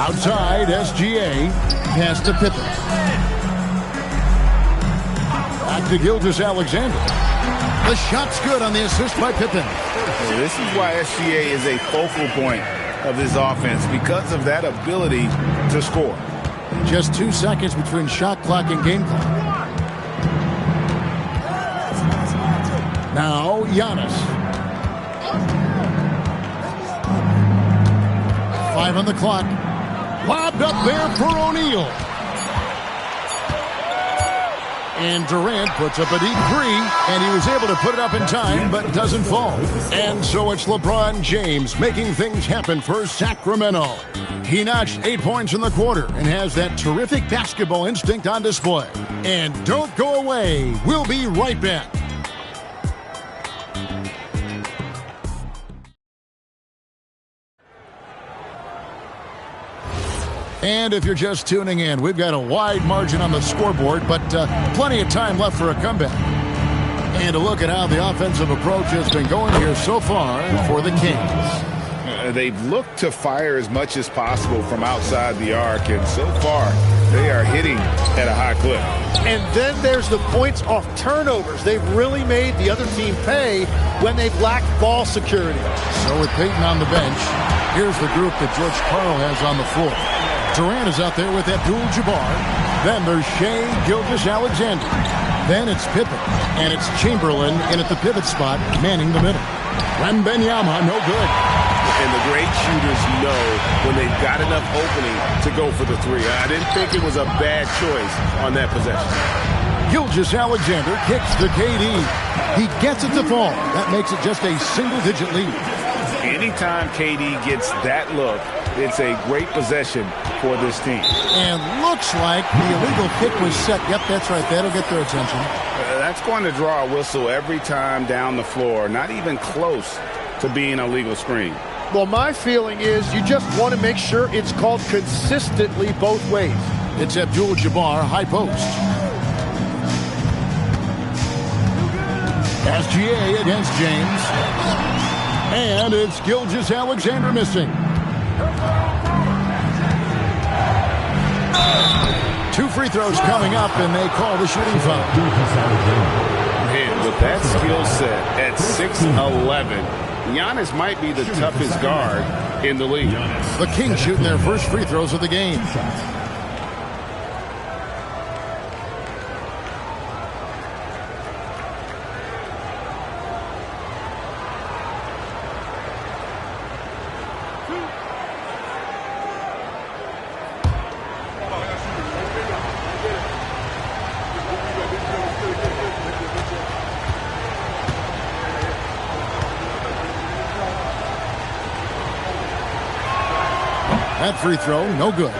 Outside, SGA. Pass to Pippen. Back to Gilgeous-Alexander. The shot's good on the assist by Pippen. Well, this is why SGA is a focal point of this offense, because of that ability to score. Just 2 seconds between shot clock and game clock. Now, Giannis. 5 on the clock. Lobbed up there for O'Neal. And Durant puts up a deep three, and he was able to put it up in time, but doesn't fall. And so it's LeBron James making things happen for Sacramento. He notched 8 points in the quarter and has that terrific basketball instinct on display. And don't go away. We'll be right back. And if you're just tuning in, we've got a wide margin on the scoreboard, but plenty of time left for a comeback. And a look at how the offensive approach has been going here so far for the Kings. They've looked to fire as much as possible from outside the arc, and so far they are hitting at a high clip. And then there's the points off turnovers. They've really made the other team pay when they've lacked ball security. So with Peyton on the bench, here's the group that George Karl has on the floor. Durant is out there with Abdul-Jabbar. Then there's Shai Gilgeous-Alexander. Then it's Pippen. And it's Chamberlain in at the pivot spot, manning the middle. Wembanyama, no good. And the great shooters know when they've got enough opening to go for the three. I didn't think it was a bad choice on that possession. Gilgeous-Alexander kicks to KD. He gets it to fall. That makes it just a single-digit lead. Anytime KD gets that look, it's a great possession for this team. And looks like the illegal kick was set. Yep, that's right. That'll get their attention. That's going to draw a whistle every time down the floor. Not even close to being a legal screen. Well, my feeling is you just want to make sure it's called consistently both ways. It's Abdul-Jabbar, high post. SGA against James. And it's Gilgeous-Alexander missing. 2 free throws coming up, and they call the shooting foul. Man, with that skill set at 6'11", Giannis might be the toughest guard in the league. The Kings shooting their first free throws of the game. That free throw, no good.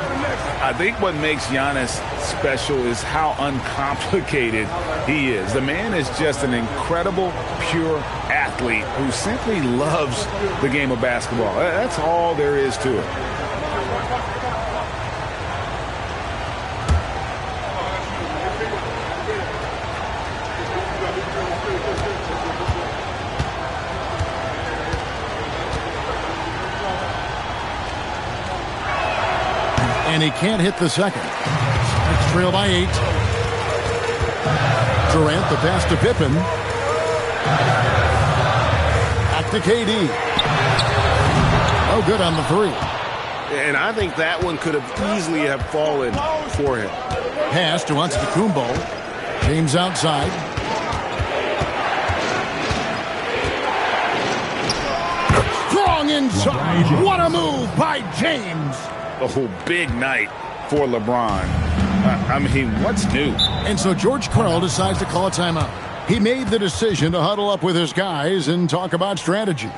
I think what makes Giannis special is how uncomplicated he is. The man is just an incredible, pure athlete who simply loves the game of basketball. That's all there is to it. And he can't hit the second. It's trail by 8. Durant, the pass to Pippen. Back to KD. Oh, good on the 3. And I think that one could have easily have fallen for him. Pass to Antetokounmpo. James outside. Strong inside. What a move by James. Oh, big night for LeBron. I mean, what's new? And so George Karl decides to call a timeout. He made the decision to huddle up with his guys and talk about strategy.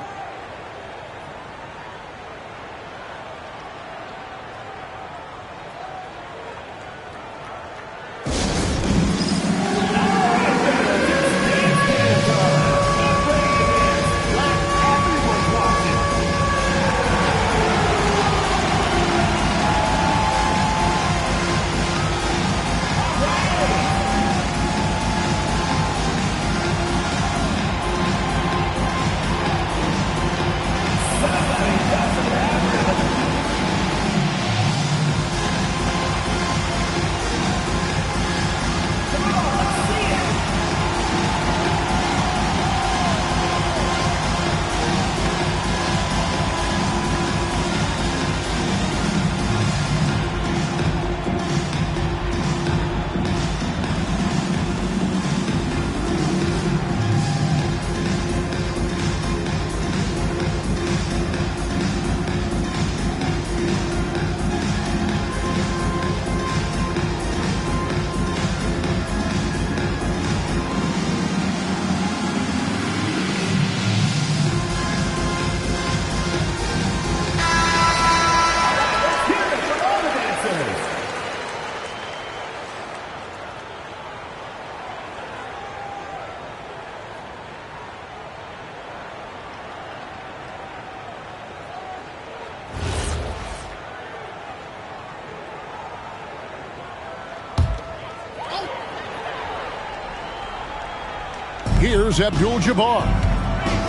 Here's Abdul-Jabbar.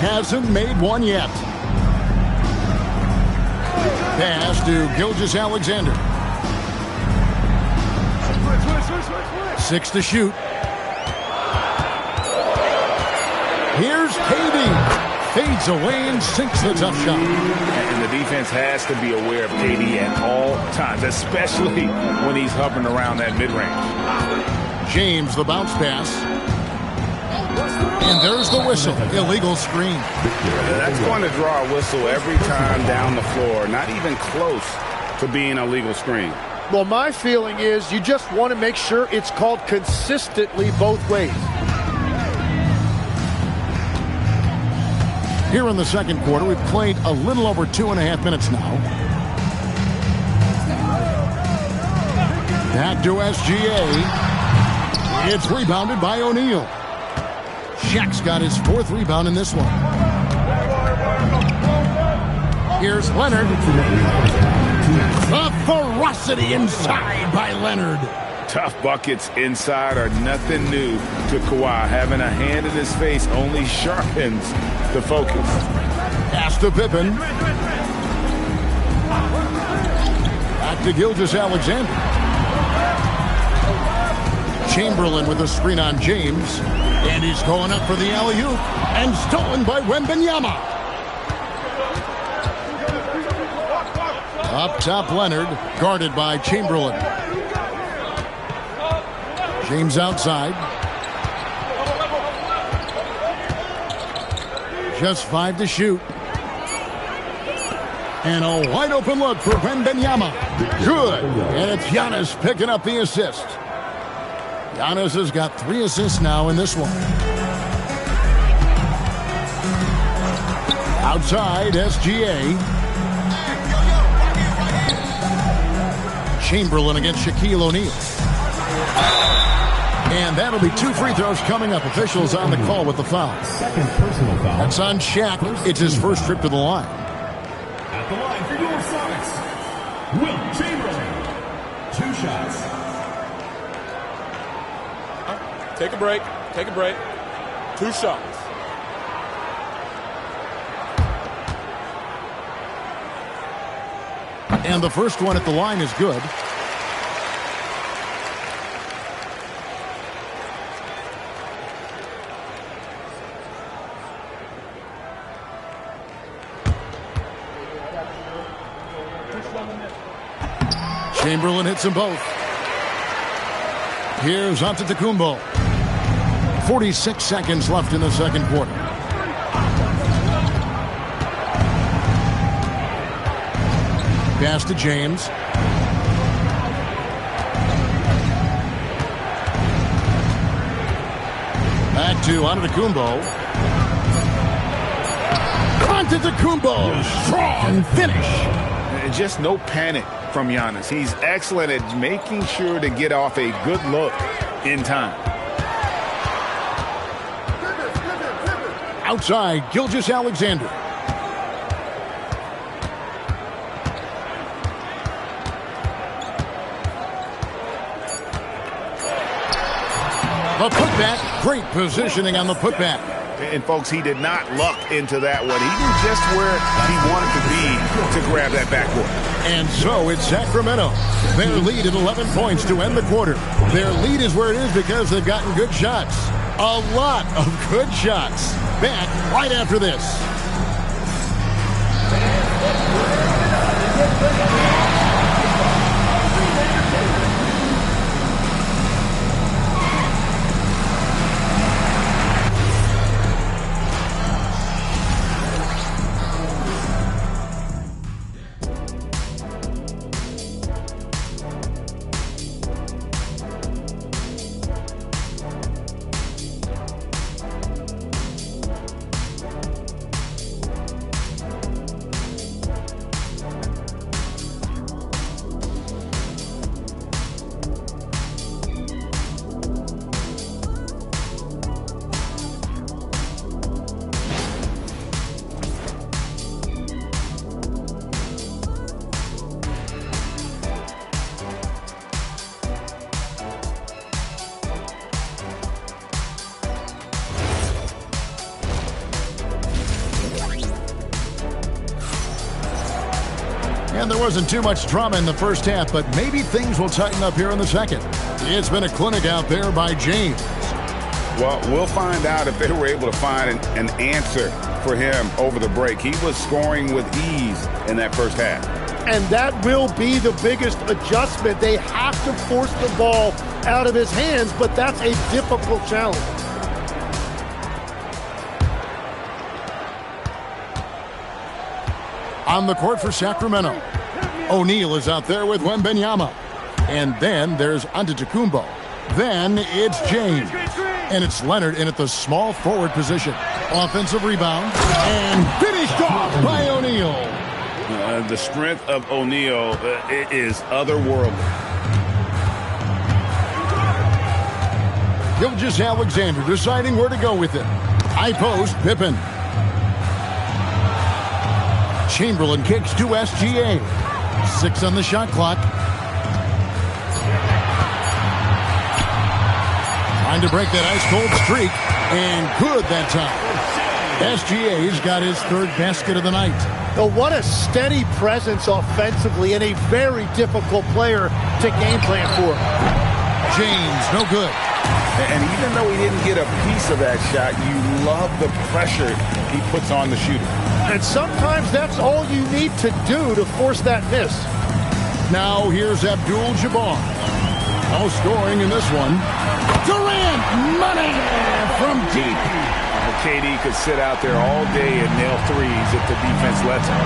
Hasn't made one yet. Pass to Gilgeous-Alexander. 6 to shoot. Here's KD. Fades away and sinks the tough shot. And the defense has to be aware of KD at all times, especially when he's hovering around that mid-range. James, the bounce pass. And there's the whistle. Illegal screen. That's going to draw a whistle every time down the floor. Not even close to being a legal screen. Well, my feeling is you just want to make sure it's called consistently both ways. Here in the second quarter, we've played a little over 2.5 minutes now. Back to SGA. It's rebounded by O'Neal. Shaq's got his 4th rebound in this one. Here's Leonard. The ferocity inside by Leonard. Tough buckets inside are nothing new to Kawhi. Having a hand in his face only sharpens the focus. Pass to Pippen. Back to Gilgeous-Alexander. Chamberlain with a screen on James. And he's going up for the alley-oop. And stolen by Wembanyama. Up top, Leonard. Guarded by Chamberlain. James outside. Just 5 to shoot. And a wide open look for Wembanyama. Good. And it's Giannis picking up the assist. Giannis has got 3 assists now in this one. Outside, SGA. Chamberlain against Shaquille O'Neal. And that'll be 2 free throws coming up. Officials on the call with the foul. Second personal foul. That's on Shaq. It's his first trip to the line. At the line for your Sonics, Wilt Chamberlain. 2 shots. Take a break. Take a break. 2 shots. And the first one at the line is good. Chamberlain hits them both. Here's Antetokounmpo. 46 seconds left in the second quarter. Pass to James. Back to Antetokounmpo. Antetokounmpo, strong finish. Just no panic from Giannis. He's excellent at making sure to get off a good look in time. Outside, Gilgeous-Alexander. The putback, great positioning on the putback. And, folks, he did not luck into that one. He knew just where he wanted to be to grab that backboard. And so it's Sacramento. Their lead at 11 points to end the quarter. Their lead is where it is because they've gotten good shots. A lot of good shots. Back right after this. And there wasn't too much drama in the first half, but maybe things will tighten up here in the second. It's been a clinic out there by James. Well, we'll find out if they were able to find an answer for him over the break. He was scoring with ease in that first half. And that will be the biggest adjustment. They have to force the ball out of his hands, but that's a difficult challenge. On the court for Sacramento, O'Neal is out there with Wembanyama. And then there's Antetokounmpo. Then it's James. And it's Leonard in at the small forward position. Offensive rebound. And finished off by O'Neal. The strength of O'Neal is otherworldly. Gilgeous-Alexander deciding where to go with it. High post, Pippen. Chamberlain kicks to SGA. 6 on the shot clock. Trying to break that ice-cold streak. And good that time. SGA's got his third basket of the night. Oh, what a steady presence offensively and a very difficult player to game plan for. James, no good. And even though he didn't get a piece of that shot, you love the pressure he puts on the shooter. And sometimes that's all you need to do to force that miss. Now here's Abdul-Jabbar. No scoring in this one. Durant, money from deep. KD could sit out there all day and nail threes if the defense lets him.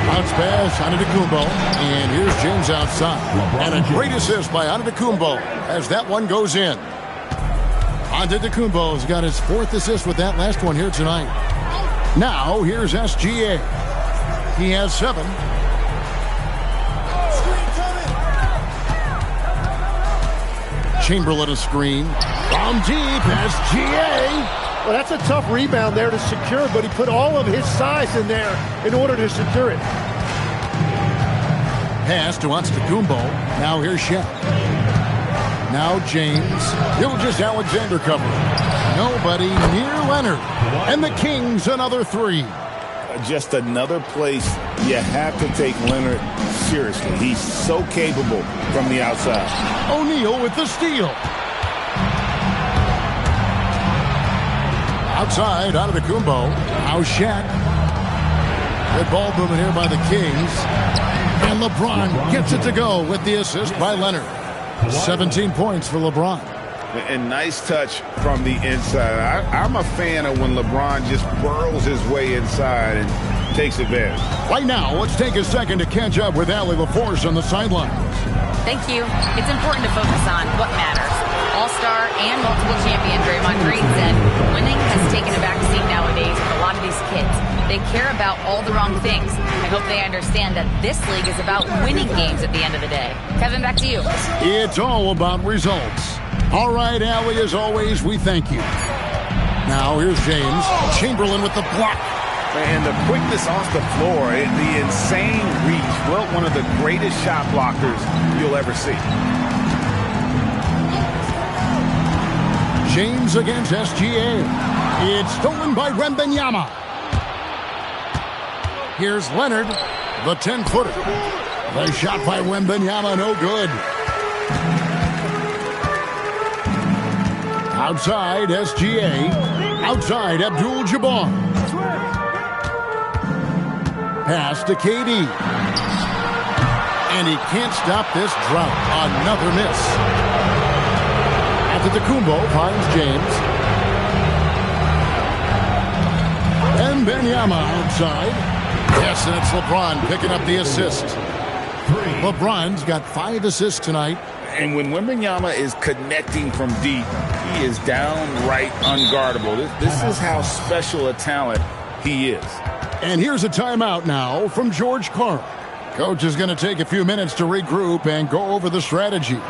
Bounce pass, Antetokounmpo, and here's James outside. And a great assist by Antetokounmpo as that one goes in. Antetokounmpo's got his 4th assist with that last one here tonight. Now here's SGA. He has 7. Chamberlain a screen. From deep, SGA. Well, that's a tough rebound there to secure, but he put all of his size in there in order to secure it. Pass to Antetokounmpo. Now here's Shaq. Now James. Gilgeous-Alexander covering. Nobody near Leonard. And the Kings another 3. Just another place you have to take Leonard seriously. He's so capable from the outside. O'Neal with the steal. Outside, Antetokounmpo. Now Shaq. Good ball movement here by the Kings. And LeBron gets it to go with the assist by Leonard. 17 points for LeBron. And nice touch from the inside. I'm a fan of when LeBron just burrows his way inside and takes advantage. Right now, let's take a second to catch up with Allie LaForce on the sidelines. Thank you. It's important to focus on what matters. All-star and multiple champion Draymond Green said winning has taken a backseat nowadays with a lot of these kids. They care about all the wrong things. I hope they understand that this league is about winning games at the end of the day. Kevin, back to you. It's all about results. All right, Allie, as always, we thank you. Now, here's James. Chamberlain with the block. And the quickness off the floor, the insane reach. Well, one of the greatest shot blockers you'll ever see. James against SGA. It's stolen by Wembanyama. Here's Leonard, the 10-footer. The shot by Wembanyama, no good. Outside, SGA. Outside, Abdul-Jabbar. Pass to KD. And he can't stop this drought. Another miss. Antetokounmpo finds James. And Wembanyama outside. Yes, and it's LeBron picking up the assist. LeBron's got 5 assists tonight. And when Wembanyama is connecting from deep, he is downright unguardable. This is how special a talent he is. And here's a timeout now from George Karl. Coach is going to take a few minutes to regroup and go over the strategy.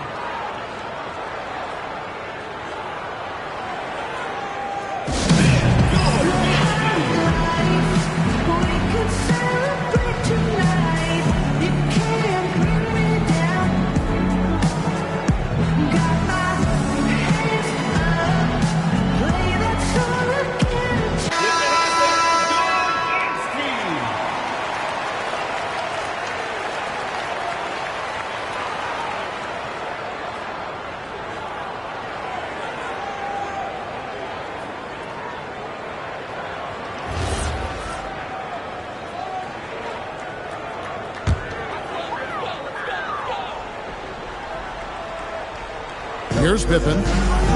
Here's Pippen.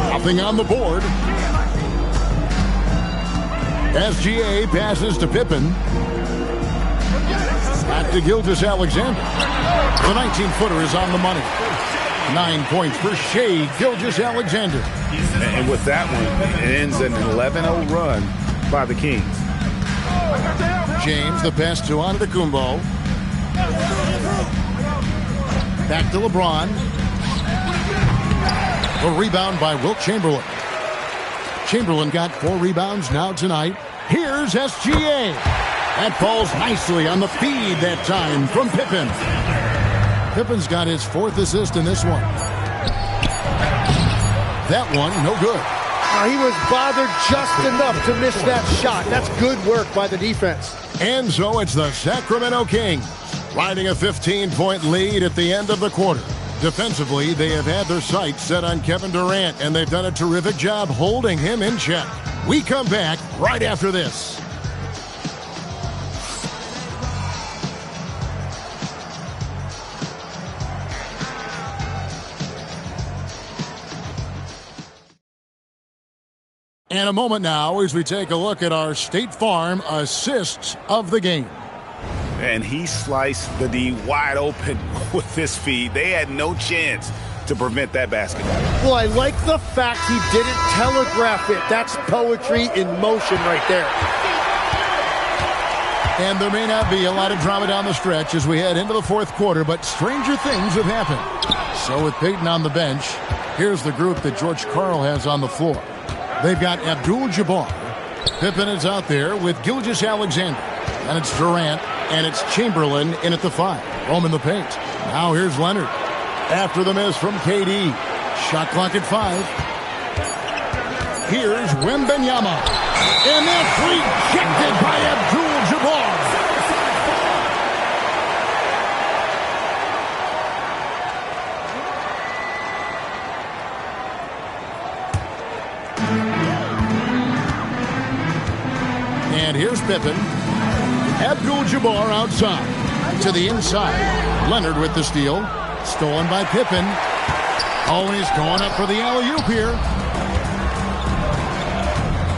Nothing on the board. SGA passes to Pippen. Back to Gilgeous-Alexander. The 19-footer is on the money. 9 points for Shai Gilgeous-Alexander. And with that one, it ends an 11-0 run by the Kings. James, the pass to Antetokounmpo. Back to LeBron. The rebound by Wilt Chamberlain. Chamberlain got 4 rebounds now tonight. Here's SGA. That falls nicely on the feed that time from Pippen. Pippen's got his 4th assist in this one. That one, no good. He was bothered just enough to miss that shot. That's good work by the defense. And so it's the Sacramento Kings riding a 15-point lead at the end of the quarter. Defensively, they have had their sights set on Kevin Durant, and they've done a terrific job holding him in check. We come back right after this. And a moment now as we take a look at our State Farm assists of the game. And he sliced the D wide open with his feed. They had no chance to prevent that basket. Well, I like the fact he didn't telegraph it. That's poetry in motion right there. And there may not be a lot of drama down the stretch as we head into the 4th quarter, but stranger things have happened. So with Peyton on the bench, here's the group that George Karl has on the floor. They've got Abdul-Jabbar. Pippen is out there with Gilgeous-Alexander. And it's Durant, and it's Chamberlain in at the 5. Roam in the paint. Now here's Leonard. After the miss from KD. Shot clock at 5. Here's Wembanyama. And that's rejected by Abdul-Jabbar. And here's Pippen. Abdul-Jabbar outside. To the inside. Leonard with the steal. Stolen by Pippen. Oh, he's going up for the alley-oop here.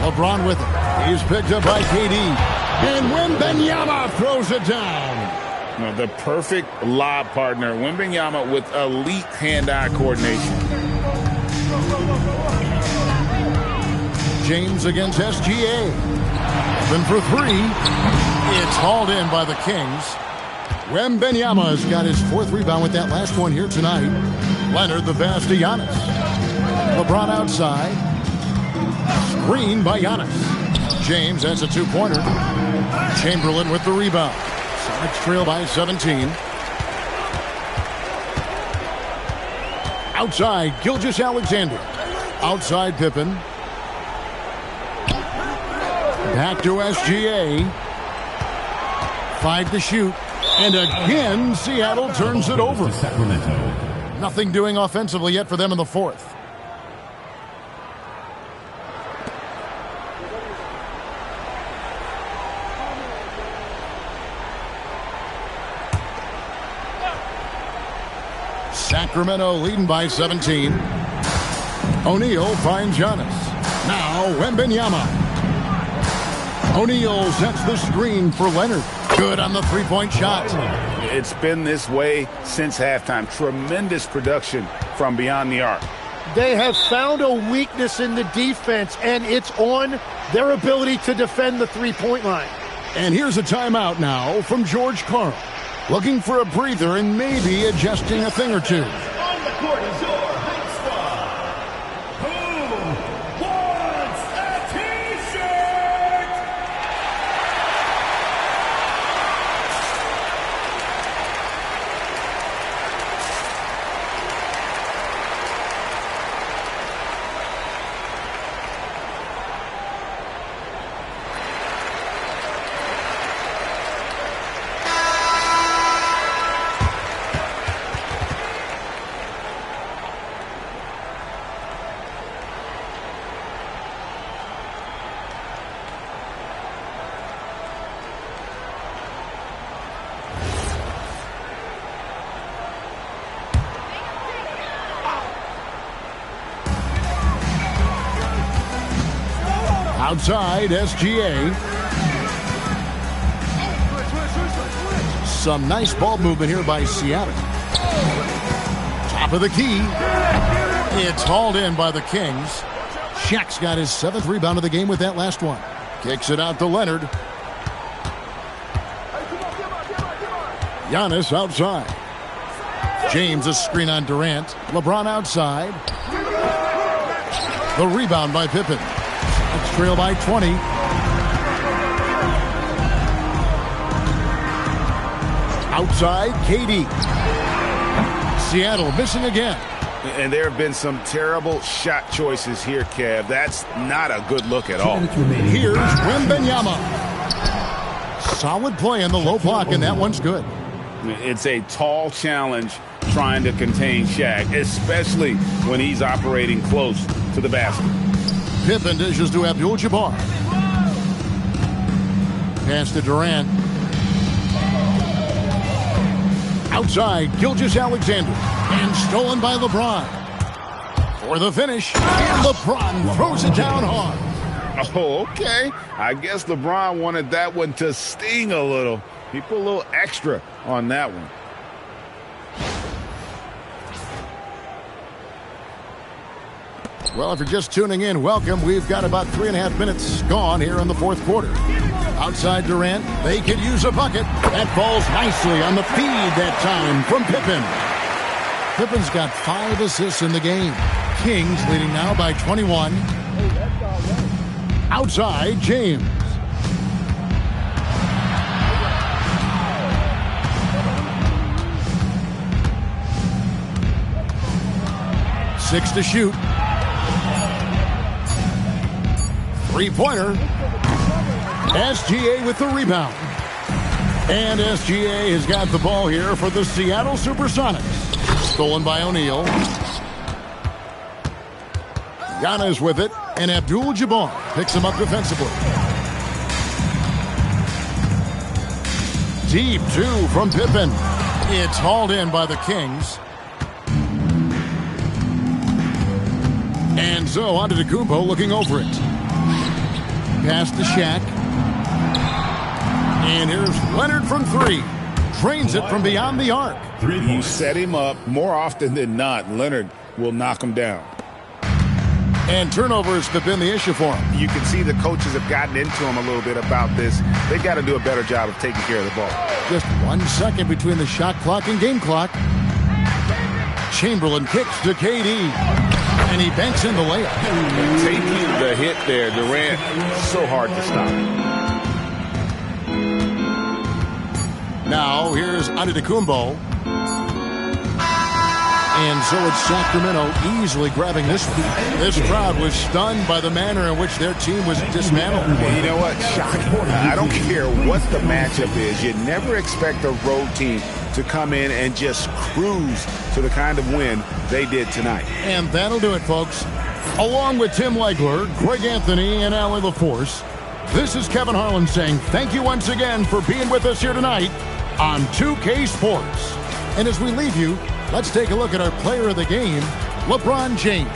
LeBron with it. He's picked up by KD. And Wembanyama throws it down. No, the perfect lob partner. Wembanyama with elite hand-eye coordination. James against SGA. Open for 3. It's hauled in by the Kings. Wembanyama's got his 4th rebound with that last one here tonight. Leonard the pass to Giannis. LeBron outside. Screen by Giannis. James, that's a 2-pointer. Chamberlain with the rebound. Sonics trail by 17. Outside, Gilgeous-Alexander. Outside, Pippen. Back to SGA. 5 to shoot. And again, Seattle turns it over. Nothing doing offensively yet for them in the 4th. Sacramento leading by 17. O'Neal finds Giannis. Now Wembanyama. O'Neal sets the screen for Leonard. Good on the 3-point shot. It's been this way since halftime. Tremendous production from beyond the arc. They have found a weakness in the defense, and it's on their ability to defend the 3-point line. And here's a timeout now from George Karl. Looking for a breather and maybe adjusting a thing or two. On the court is your big squad. Who wants a T-shirt? Outside, SGA. Some nice ball movement here by Seattle. Top of the key. It's hauled in by the Kings. Shaq's got his 7th rebound of the game with that last one. Kicks it out to Leonard. Giannis outside. James a screen on Durant. LeBron outside. The rebound by Pippen. Let's trail by 20. Outside, KD. Seattle missing again. And there have been some terrible shot choices here, Kev. That's not a good look at all. Here's Wembanyama. Solid play in the low block, and that one's good. It's a tall challenge trying to contain Shaq, especially when he's operating close to the basket. Pippen dishes to Abdul-Jabbar. Pass to Durant. Outside, Gilgeous-Alexander. And stolen by LeBron. For the finish, and LeBron throws it down hard. Oh, okay. I guess LeBron wanted that one to sting a little. He put a little extra on that one. Well, if you're just tuning in, welcome. We've got about 3.5 minutes gone here in the fourth quarter. Outside Durant, they could use a bucket. That falls nicely on the feed that time from Pippen. Pippen's got 5 assists in the game. Kings leading now by 21. Outside, James. Six to shoot. Three-pointer. SGA with the rebound. And SGA has got the ball here for the Seattle Supersonics. Stolen by O'Neal. Giannis with it. And Abdul-Jabbar picks him up defensively. Deep two from Pippen. It's hauled in by the Kings. And so Antetokounmpo looking over it. Pass to Shaq. And here's Leonard from 3. Drains it from beyond the arc. You set him up more often than not. Leonard will knock him down. And turnovers have been the issue for him. You can see the coaches have gotten into him a little bit about this. They've got to do a better job of taking care of the ball. Just 1 second between the shot clock and game clock. Chamberlain kicks to KD. And he banks in the layup. Taking the hit there, Durant, so hard to stop. Now here's Antetokounmpo. And so it's Sacramento easily grabbing this one. This crowd was stunned by the manner in which their team was dismantled. You know what? Shocking. I don't care what the matchup is. You never expect a road team to come in and just cruise to the kind of win they did tonight. And that'll do it, folks. Along with Tim Legler, Greg Anthony, and Allie LaForce, this is Kevin Harlan saying thank you once again for being with us here tonight on 2K Sports. And as we leave you, let's take a look at our player of the game, LeBron James.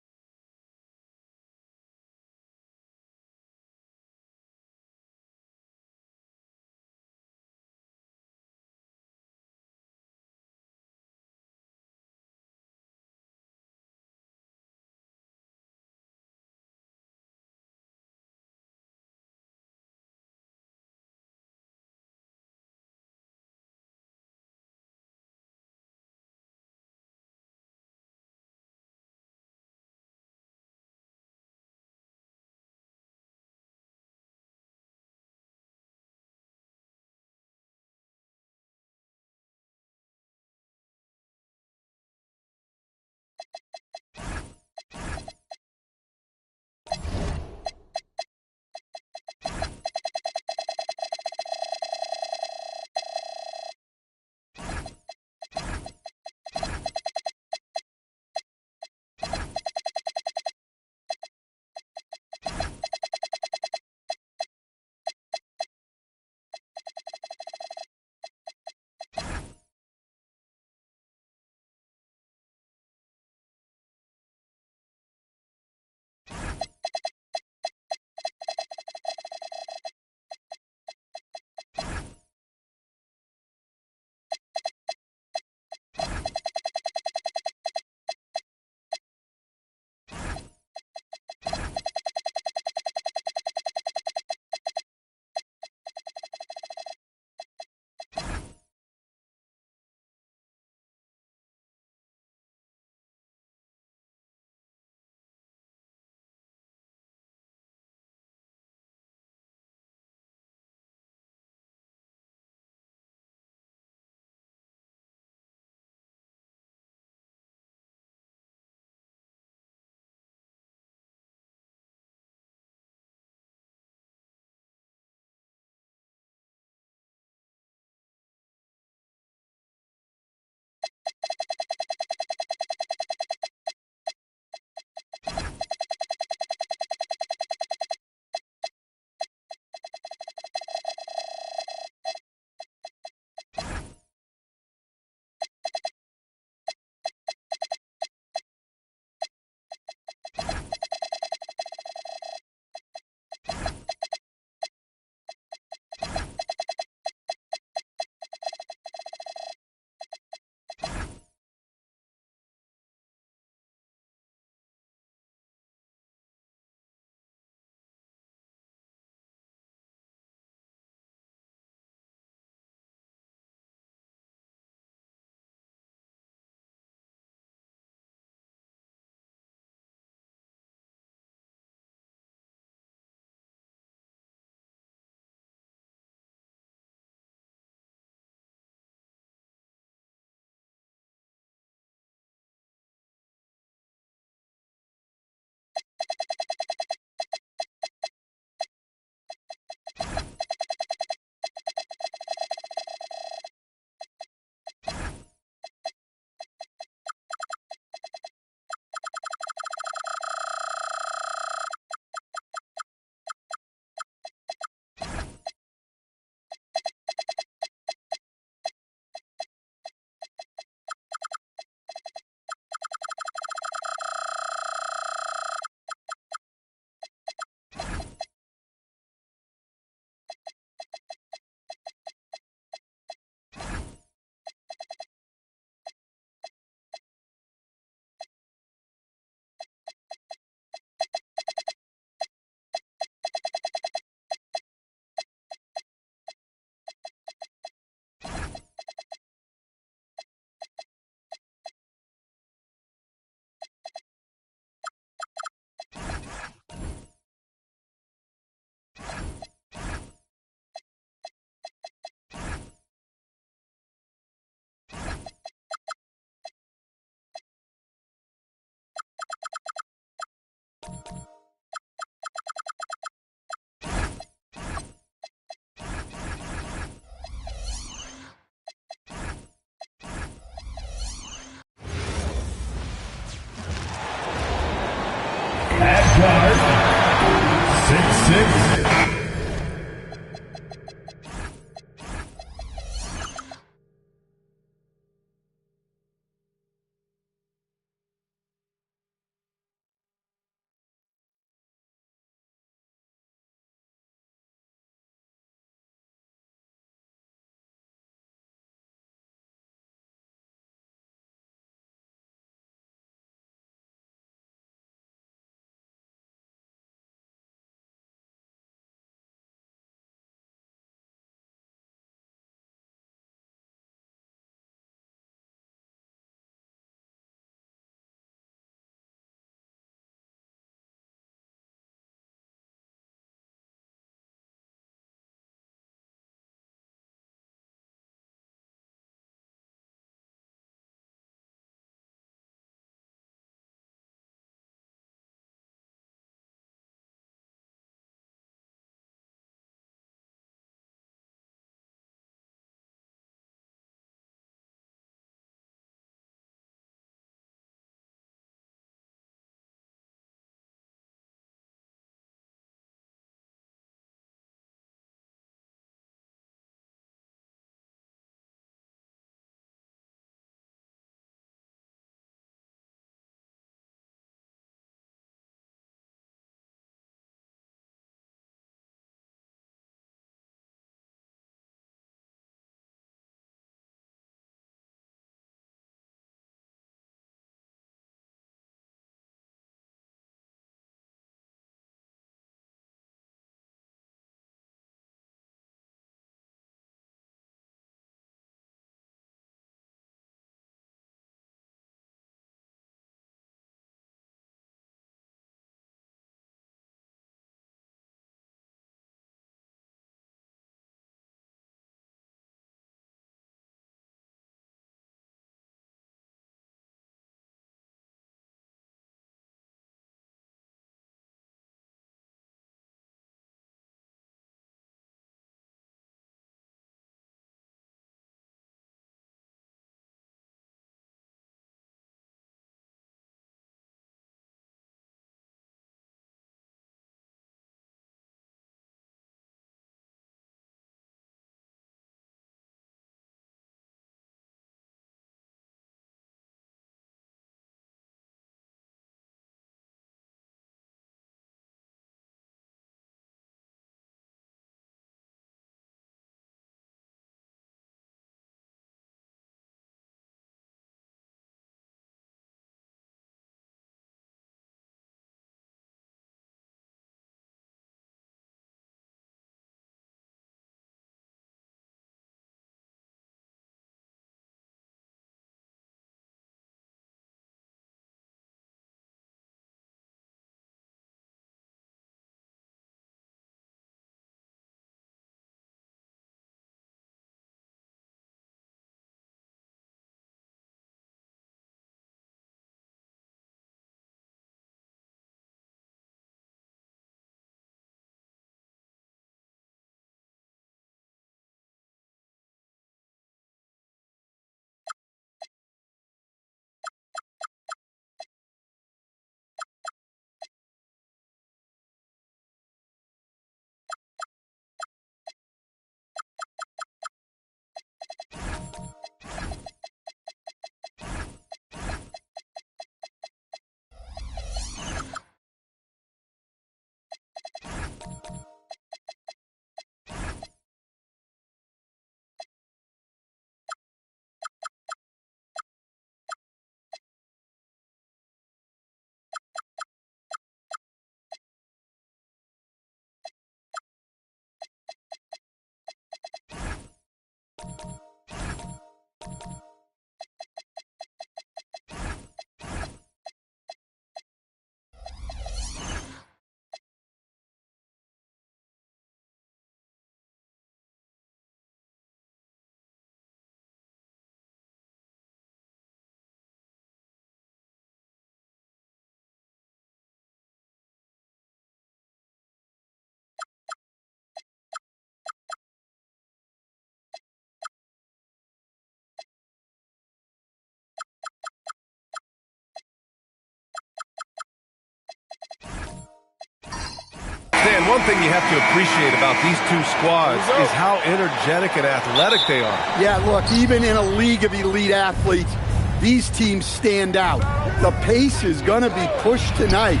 Stan, one thing you have to appreciate about these two squads is how energetic and athletic they are. Yeah, look, even in a league of elite athletes, these teams stand out. The pace is going to be pushed tonight,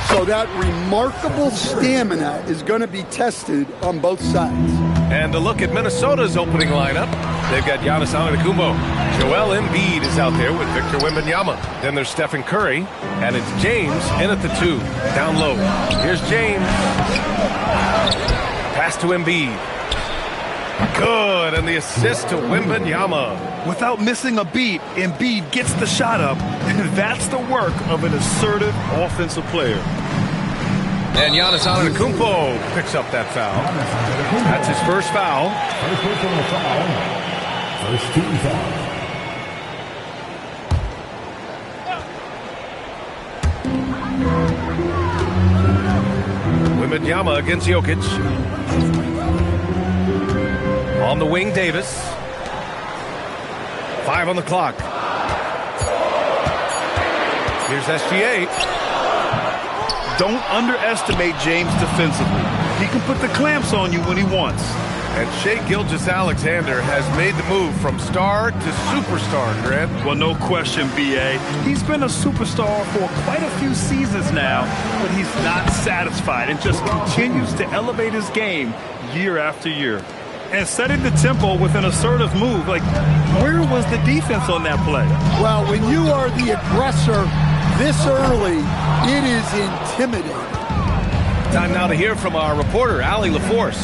so that remarkable stamina is going to be tested on both sides. And a look at Minnesota's opening lineup. They've got Giannis Antetokounmpo. Joel Embiid is out there with Victor Wembanyama. Then there's Stephen Curry, and it's James in at the 2, down low. Here's James. Pass to Embiid. Good, and the assist to Wembanyama. Without missing a beat, Embiid gets the shot up, and that's the work of an assertive offensive player. And Giannis Antetokounmpo picks up that foul. That's his first foul. First team foul. Wembanyama against Jokic. On the wing, Davis. 5 on the clock. Here's SGA. Don't underestimate James defensively. He can put the clamps on you when he wants. And Shai Gilgeous-Alexander has made the move from star to superstar, Grant. Well, no question, B.A. He's been a superstar for quite a few seasons now, but he's not satisfied and just continues to elevate his game year after year. And setting the tempo with an assertive move. Like, where was the defense on that play? Well, when you are the aggressor this early, it is intimidating. Time now to hear from our reporter, Allie LaForce.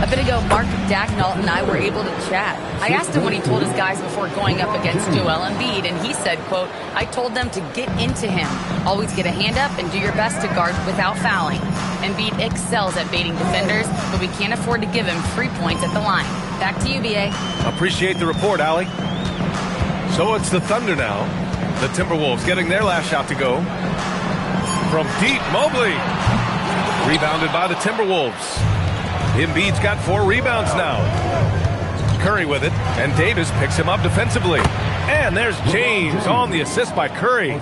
A bit ago, Mark Dagnall and I were able to chat. I asked him what he told his guys before going up against Joel Embiid, and he said, quote, I told them to get into him. Always get a hand up and do your best to guard without fouling. Embiid excels at baiting defenders, but we can't afford to give him free points at the line. Back to you, B.A. Appreciate the report, Allie. So it's the Thunder now. The Timberwolves getting their last shot to go. From deep, Mobley. Rebounded by the Timberwolves. Embiid's got 4 rebounds now. Curry with it, and Davis picks him up defensively. And there's James on the assist by Curry.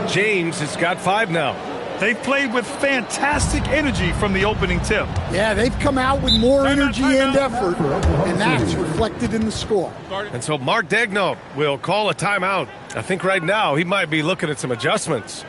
James has got 5 now. They've played with fantastic energy from the opening tip. Yeah, they've come out with more energy and effort, and that's reflected in the score. And so Mark Daigneault will call a timeout. I think right now he might be looking at some adjustments.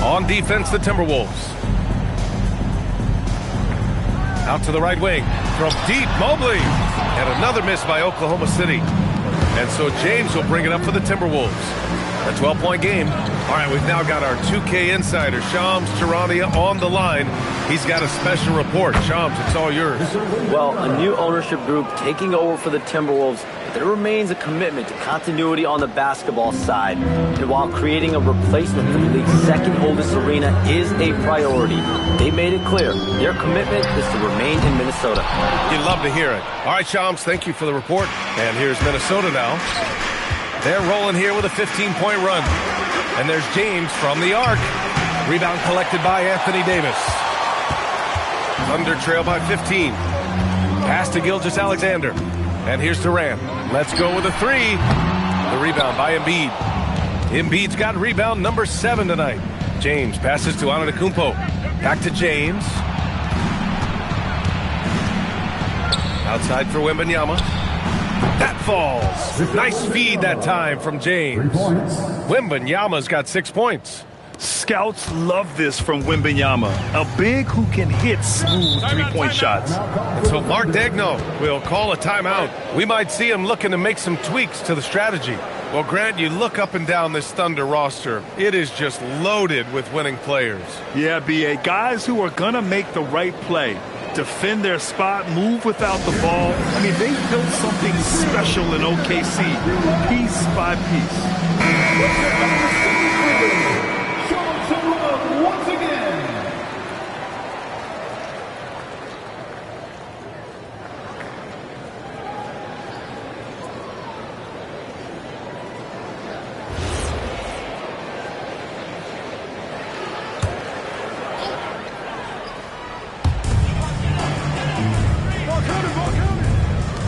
On defense, the Timberwolves. Out to the right wing. From deep, Mobley. And another miss by Oklahoma City. And so James will bring it up for the Timberwolves. A 12-point game. All right, we've now got our 2K insider, Shams Charania, on the line. He's got a special report. Shams, it's all yours. Well, a new ownership group taking over for the Timberwolves there remains a commitment to continuity on the basketball side. And while creating a replacement for the league's second oldest arena is a priority, they made it clear their commitment is to remain in Minnesota. You'd love to hear it. All right, Shams, thank you for the report. And here's Minnesota now. They're rolling here with a 15-point run. And there's James from the arc. Rebound collected by Anthony Davis. Thunder trail by 15. Pass to Gilgeous-Alexander. And here's Durant. Let's go with a three. The rebound by Embiid. Embiid's got rebound number 7 tonight. James passes to Antetokounmpo. Back to James. Outside for Wembanyama. That falls. Nice feed that time from James. Wembanyama's got 6 points. Scouts love this from Wembanyama, a big who can hit smooth three-point shots. And so Mark Daigneault will call a timeout. We might see him looking to make some tweaks to the strategy. Well, Grant, you look up and down this Thunder roster. It is just loaded with winning players. Yeah, B.A. Guys who are going to make the right play, defend their spot, move without the ball. I mean, they built something special in OKC, piece by piece. Once again.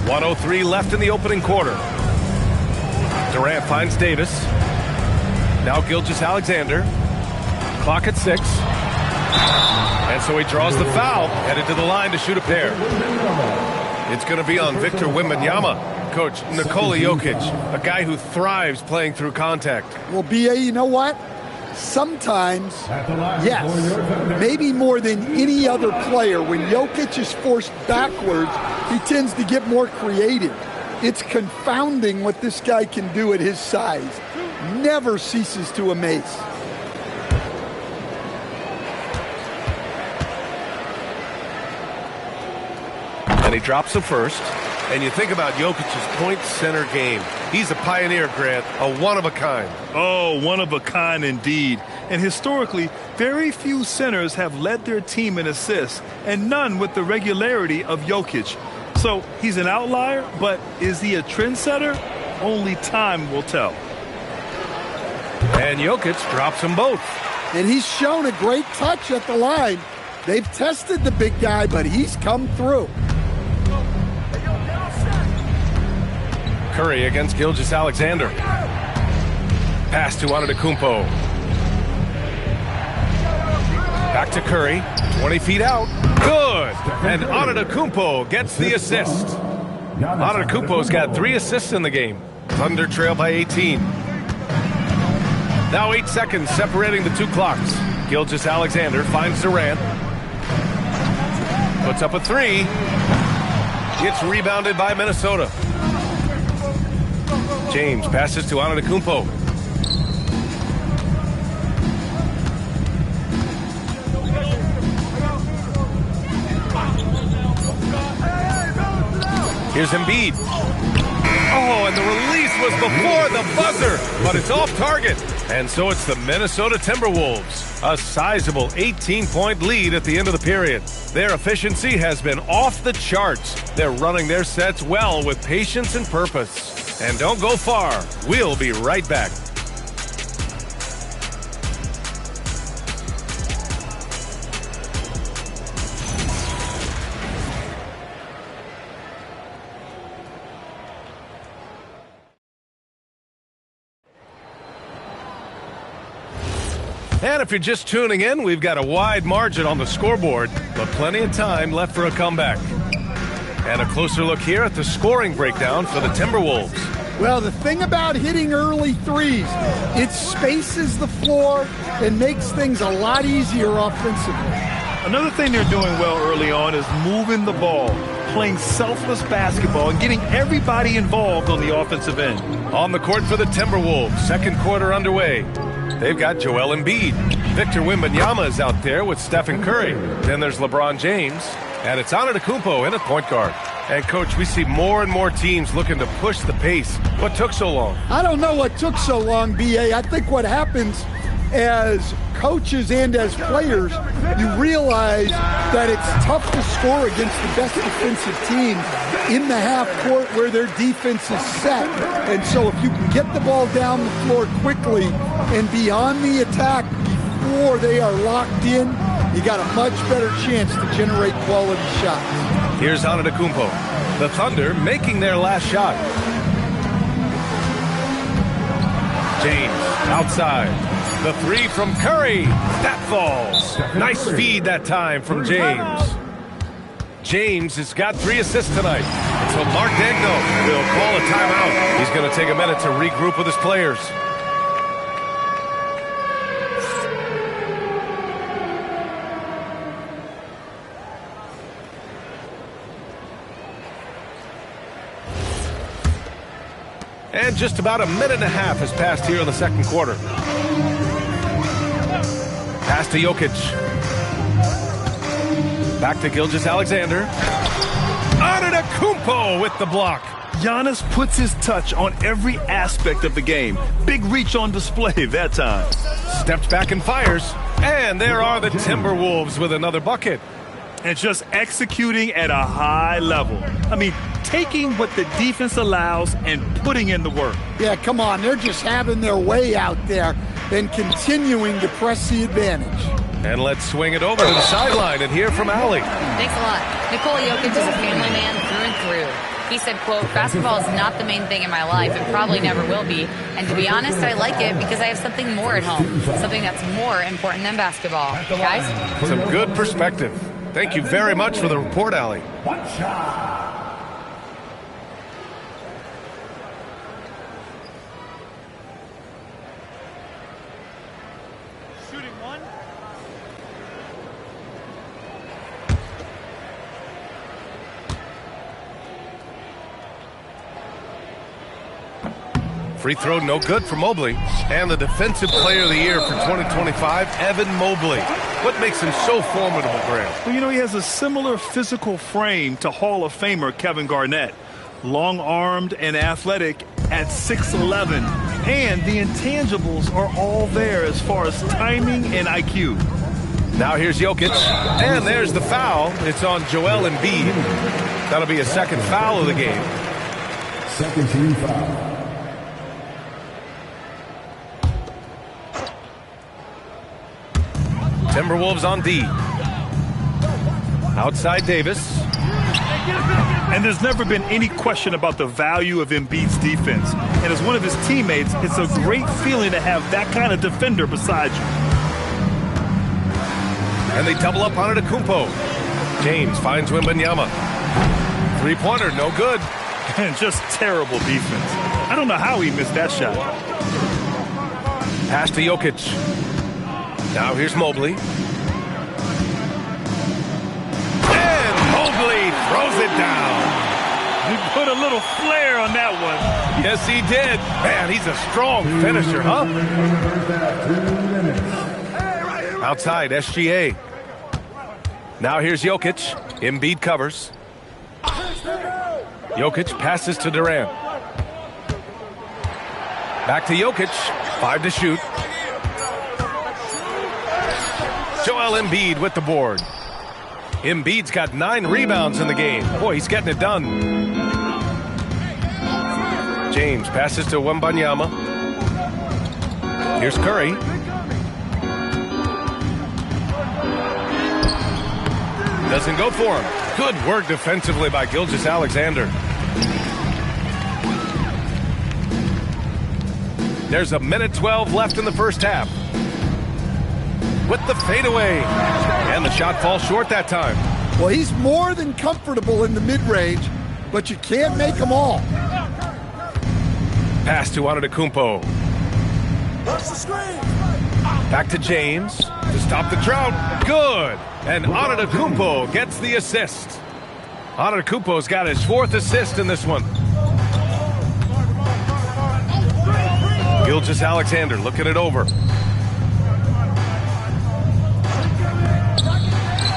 .103 left in the opening quarter. Durant finds Davis. Now Gilgeous-Alexander. Clock at 6. And so he draws the foul, headed to the line to shoot a pair. It's going to be on Victor Wembanyama. Coach, Nikola Jokic, a guy who thrives playing through contact. Well, B.A., you know what? Sometimes, yes, maybe more than any other player, when Jokic is forced backwards, he tends to get more creative. It's confounding what this guy can do at his size. Never ceases to amaze. And he drops the first. And you think about Jokic's point center game. He's a pioneer, Grant, a one-of-a-kind. Oh, one-of-a-kind indeed. And historically, very few centers have led their team in assists, and none with the regularity of Jokic. So he's an outlier, but is he a trendsetter? Only time will tell. And Jokic drops them both. And he's shown a great touch at the line. They've tested the big guy, but he's come through. Curry against Gilgeous-Alexander. Pass to Antetokounmpo. Back to Curry. 20 feet out. Good. And Antetokounmpo gets the assist. Antetokounmpo's got 3 assists in the game. Thunder trail by 18. Now 8 seconds separating the 2 clocks. Gilgeous-Alexander finds Durant. Puts up a 3. It's rebounded by Minnesota. James passes to Antetokounmpo. Here's Embiid. Oh, and the release was before the buzzer, but it's off target. And so it's the Minnesota Timberwolves. A sizable 18-point lead at the end of the period. Their efficiency has been off the charts. They're running their sets well with patience and purpose. And don't go far. We'll be right back. And if you're just tuning in, we've got a wide margin on the scoreboard, but plenty of time left for a comeback. And a closer look here at the scoring breakdown for the Timberwolves. Well, the thing about hitting early threes, it spaces the floor and makes things a lot easier offensively. Another thing they're doing well early on is moving the ball, playing selfless basketball, and getting everybody involved on the offensive end. On the court for the Timberwolves, second quarter underway. They've got Joel Embiid. Victor Wembanyama is out there with Stephen Curry. Then there's LeBron James. And it's Antetokounmpo in at point guard. And, Coach, we see more and more teams looking to push the pace. What took so long? I don't know what took so long, B.A. I think what happens as coaches and as players, you realize that it's tough to score against the best defensive teams in the half court where their defense is set. And so if you can get the ball down the floor quickly and be on the attack before they are locked in, you got a much better chance to generate quality shots. Here's Antetokounmpo. The Thunder making their last shot. James outside. The three from Curry. That falls. Nice feed that time from James. James has got 3 assists tonight. So Mark Daigneault will call a timeout. He's going to take a minute to regroup with his players. And just about a minute and a half has passed here in the second quarter. Pass to Jokic. Back to Gilgeous-Alexander. Antetokounmpo with the block. Giannis puts his touch on every aspect of the game. Big reach on display that time. Steps back and fires. And there are the Timberwolves with another bucket. And just executing at a high level. I mean, taking what the defense allows and putting in the work. Yeah, come on. They're just having their way out there and continuing to press the advantage. And let's swing it over to the sideline and hear from Allie. Thanks a lot. Nikola Jokic is a family man through and through. He said, quote, basketball is not the main thing in my life and probably never will be. And to be honest, I like it because I have something more at home, something that's more important than basketball. Guys? Some good perspective. Thank you very much for the report, Allie. One shot. Shooting one. Free throw no good for Mobley. And the Defensive Player of the Year for 2025, Evan Mobley. What makes him so formidable, Graham? Well, you know, he has a similar physical frame to Hall of Famer Kevin Garnett. Long-armed and athletic at 6'11". And the intangibles are all there as far as timing and IQ. Now here's Jokic. And there's the foul. It's on Joel Embiid. That'll be a second foul of the game. Second team foul. Timberwolves on D. Outside Davis. And there's never been any question about the value of Embiid's defense. And as one of his teammates, it's a great feeling to have that kind of defender beside you. And they double up on Antetokounmpo. James finds Wembanyama. Three-pointer, no good. And just terrible defense. I don't know how he missed that shot. Pass to Jokic. Now here's Mobley. And Mobley throws it down. He put a little flair on that one. Yes, he did. Man, he's a strong finisher, huh? Outside, SGA. Now here's Jokic. Embiid covers. Jokic passes to Durant. Back to Jokic. 5 to shoot. Joel Embiid with the board. Embiid's got 9 rebounds in the game. Boy, he's getting it done. James passes to Wembanyama. Here's Curry. Doesn't go for him. Good work defensively by Gilgeous-Alexander. There's a minute 12 left in the first half. With the fadeaway. And the shot falls short that time. Well, he's more than comfortable in the mid-range, but you can't make them all. Pass to Antetokounmpo. Back to James to stop the drought. Good. And Antetokounmpo gets the assist. Antetokounmpo's got his 4th assist in this one. Gilgeous-Alexander looking it over.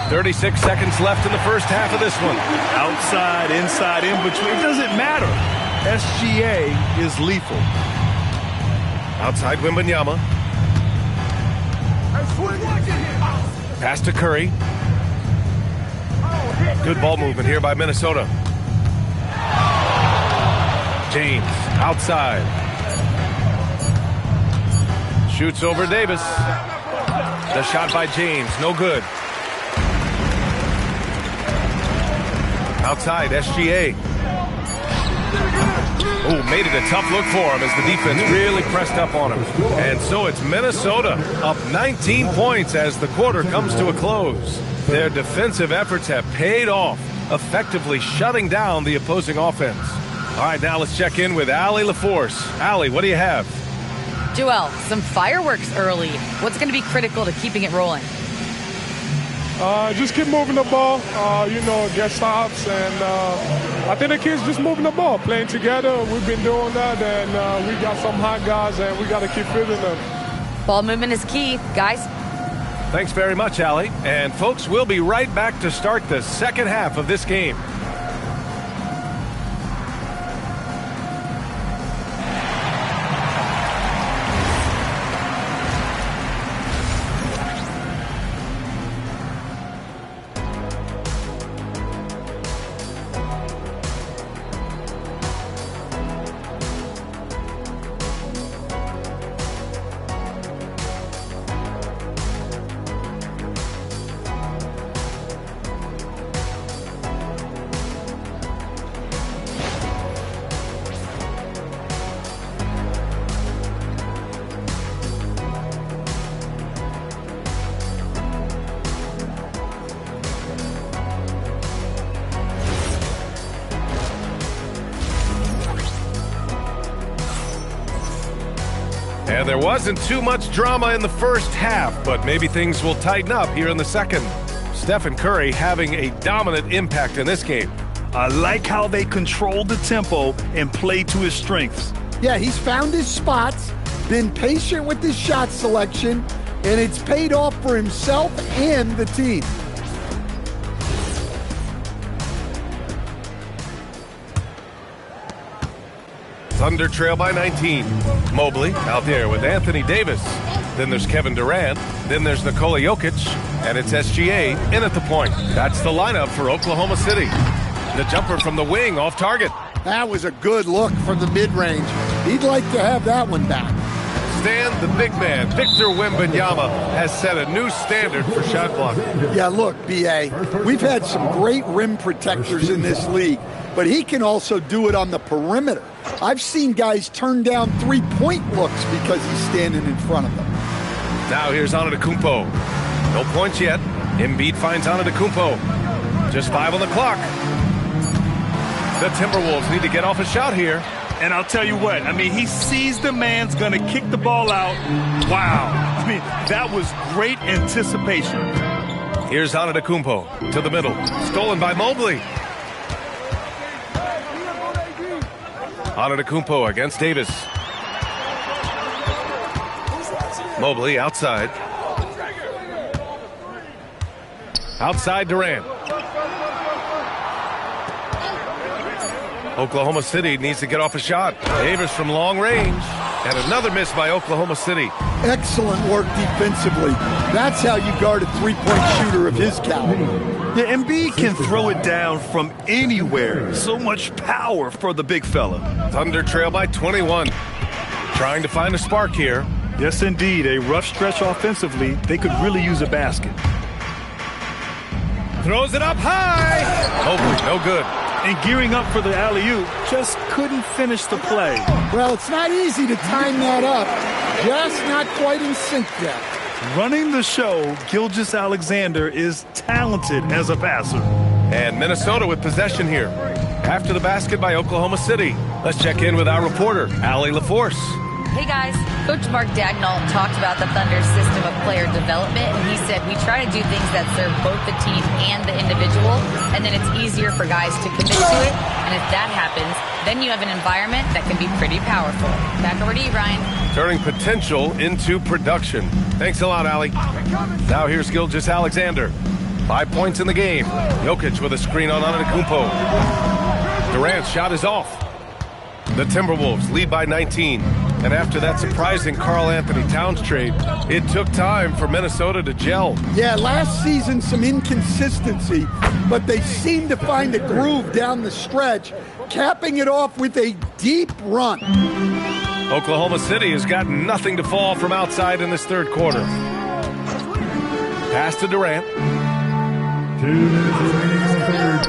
36 seconds left in the first half of this one. Outside, inside, in between. It doesn't matter. SGA is lethal. Outside Wembanyama. Pass to Curry. Good ball movement here by Minnesota. James outside. Shoots over Davis. The shot by James, no good. Outside, SGA. Oh, made it a tough look for him as the defense really pressed up on him. And so it's Minnesota up 19 points as the quarter comes to a close. Their defensive efforts have paid off, effectively shutting down the opposing offense. All right, now let's check in with Allie LaForce. Allie, what do you have? Joel, some fireworks early. What's going to be critical to keeping it rolling? Just keep moving the ball, get stops, and I think the kids just moving the ball, playing together. We've been doing that, and we got some hot guys, and we got to keep fitting them. Ball movement is key, guys. Thanks very much, Allie. And folks, we'll be right back to start the second half of this game. And there wasn't too much drama in the first half, but maybe things will tighten up here in the second. Stephen Curry having a dominant impact in this game. I like how they control the tempo and play to his strengths. Yeah, he's found his spots, been patient with his shot selection, and it's paid off for himself and the team. Thunder trail by 19. Mobley out there with Anthony Davis. Then there's Kevin Durant. Then there's Nikola Jokic. And it's SGA in at the point. That's the lineup for Oklahoma City. The jumper from the wing off target. That was a good look from the mid-range. He'd like to have that one back. Stan, the big man, Victor Wembanyama, has set a new standard for shot blocking. Yeah, look, B.A., we've had some great rim protectors in this league, but he can also do it on the perimeter. I've seen guys turn down three-point looks because he's standing in front of them. Now here's Antetokounmpo. No points yet. Embiid finds Antetokounmpo. Just 5 on the clock. The Timberwolves need to get off a shot here. And I'll tell you what, he sees the man's going to kick the ball out. Wow. That was great anticipation. Here's Antetokounmpo to the middle. Stolen by Mobley. Antetokounmpo against Davis. Mobley outside. Outside Durant. Oklahoma City needs to get off a shot. Davis from long range. And another miss by Oklahoma City. Excellent work defensively. That's how you guard a three-point shooter of his caliber. Yeah, Embiid can throw it down from anywhere. So much power for the big fella. Thunder trail by 21. Trying to find a spark here. Yes, indeed. A rough stretch offensively. They could really use a basket. Throws it up high. Mobley, no good. And gearing up for the alley-oop, just couldn't finish the play. Well, it's not easy to time that up. Just not quite in sync yet. Running the show, Gilgeous-Alexander is talented as a passer. And Minnesota with possession here. After the basket by Oklahoma City. Let's check in with our reporter, Allie LaForce. Hey guys, Coach Mark Daigneault talked about the Thunder's system of player development, and he said we try to do things that serve both the team and the individual, and then it's easier for guys to commit to it, and if that happens, then you have an environment that can be pretty powerful. Back over to you, Ryan. Turning potential into production. Thanks a lot, Allie. Now here's Gilgeous-Alexander. 5 points in the game. Jokic with a screen on Antetokounmpo. Durant's shot is off. The Timberwolves lead by 19. And after that surprising Karl-Anthony Towns trade, it took time for Minnesota to gel. Yeah, last season some inconsistency, but they seem to find a groove down the stretch, capping it off with a deep run. Oklahoma City has got nothing to fall from outside in this third quarter. Pass to Durant.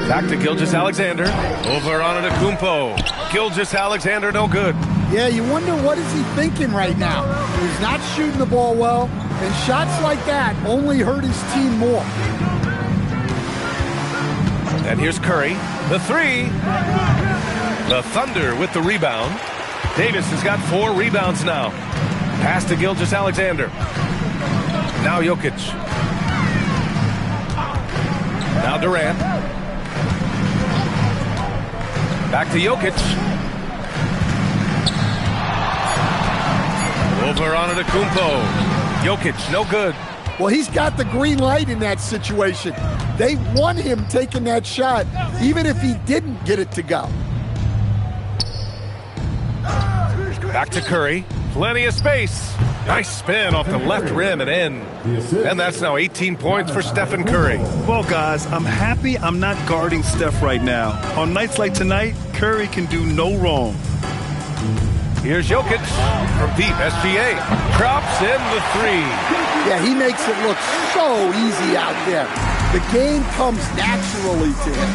Back to Gilgeous-Alexander. Over on Antetokounmpo. Gilgeous-Alexander no good. Yeah, you wonder what is he thinking right now. He's not shooting the ball well, and shots like that only hurt his team more. And here's Curry. The three. The Thunder with the rebound. Davis has got 4 rebounds now. Pass to Gilgeous-Alexander. Now Jokic. Now Durant. Back to Jokic. Over on Antetokounmpo. Jokic, no good. Well, he's got the green light in that situation. They want him taking that shot, even if he didn't get it to go. Back to Curry. Plenty of space. Nice spin off the left rim and in. And that's now 18 points for Stephen Curry. Well, guys, I'm happy I'm not guarding Steph right now. On nights like tonight, Curry can do no wrong. Here's Jokic from deep. SGA drops in the three. Yeah, he makes it look so easy out there. The game comes naturally to him.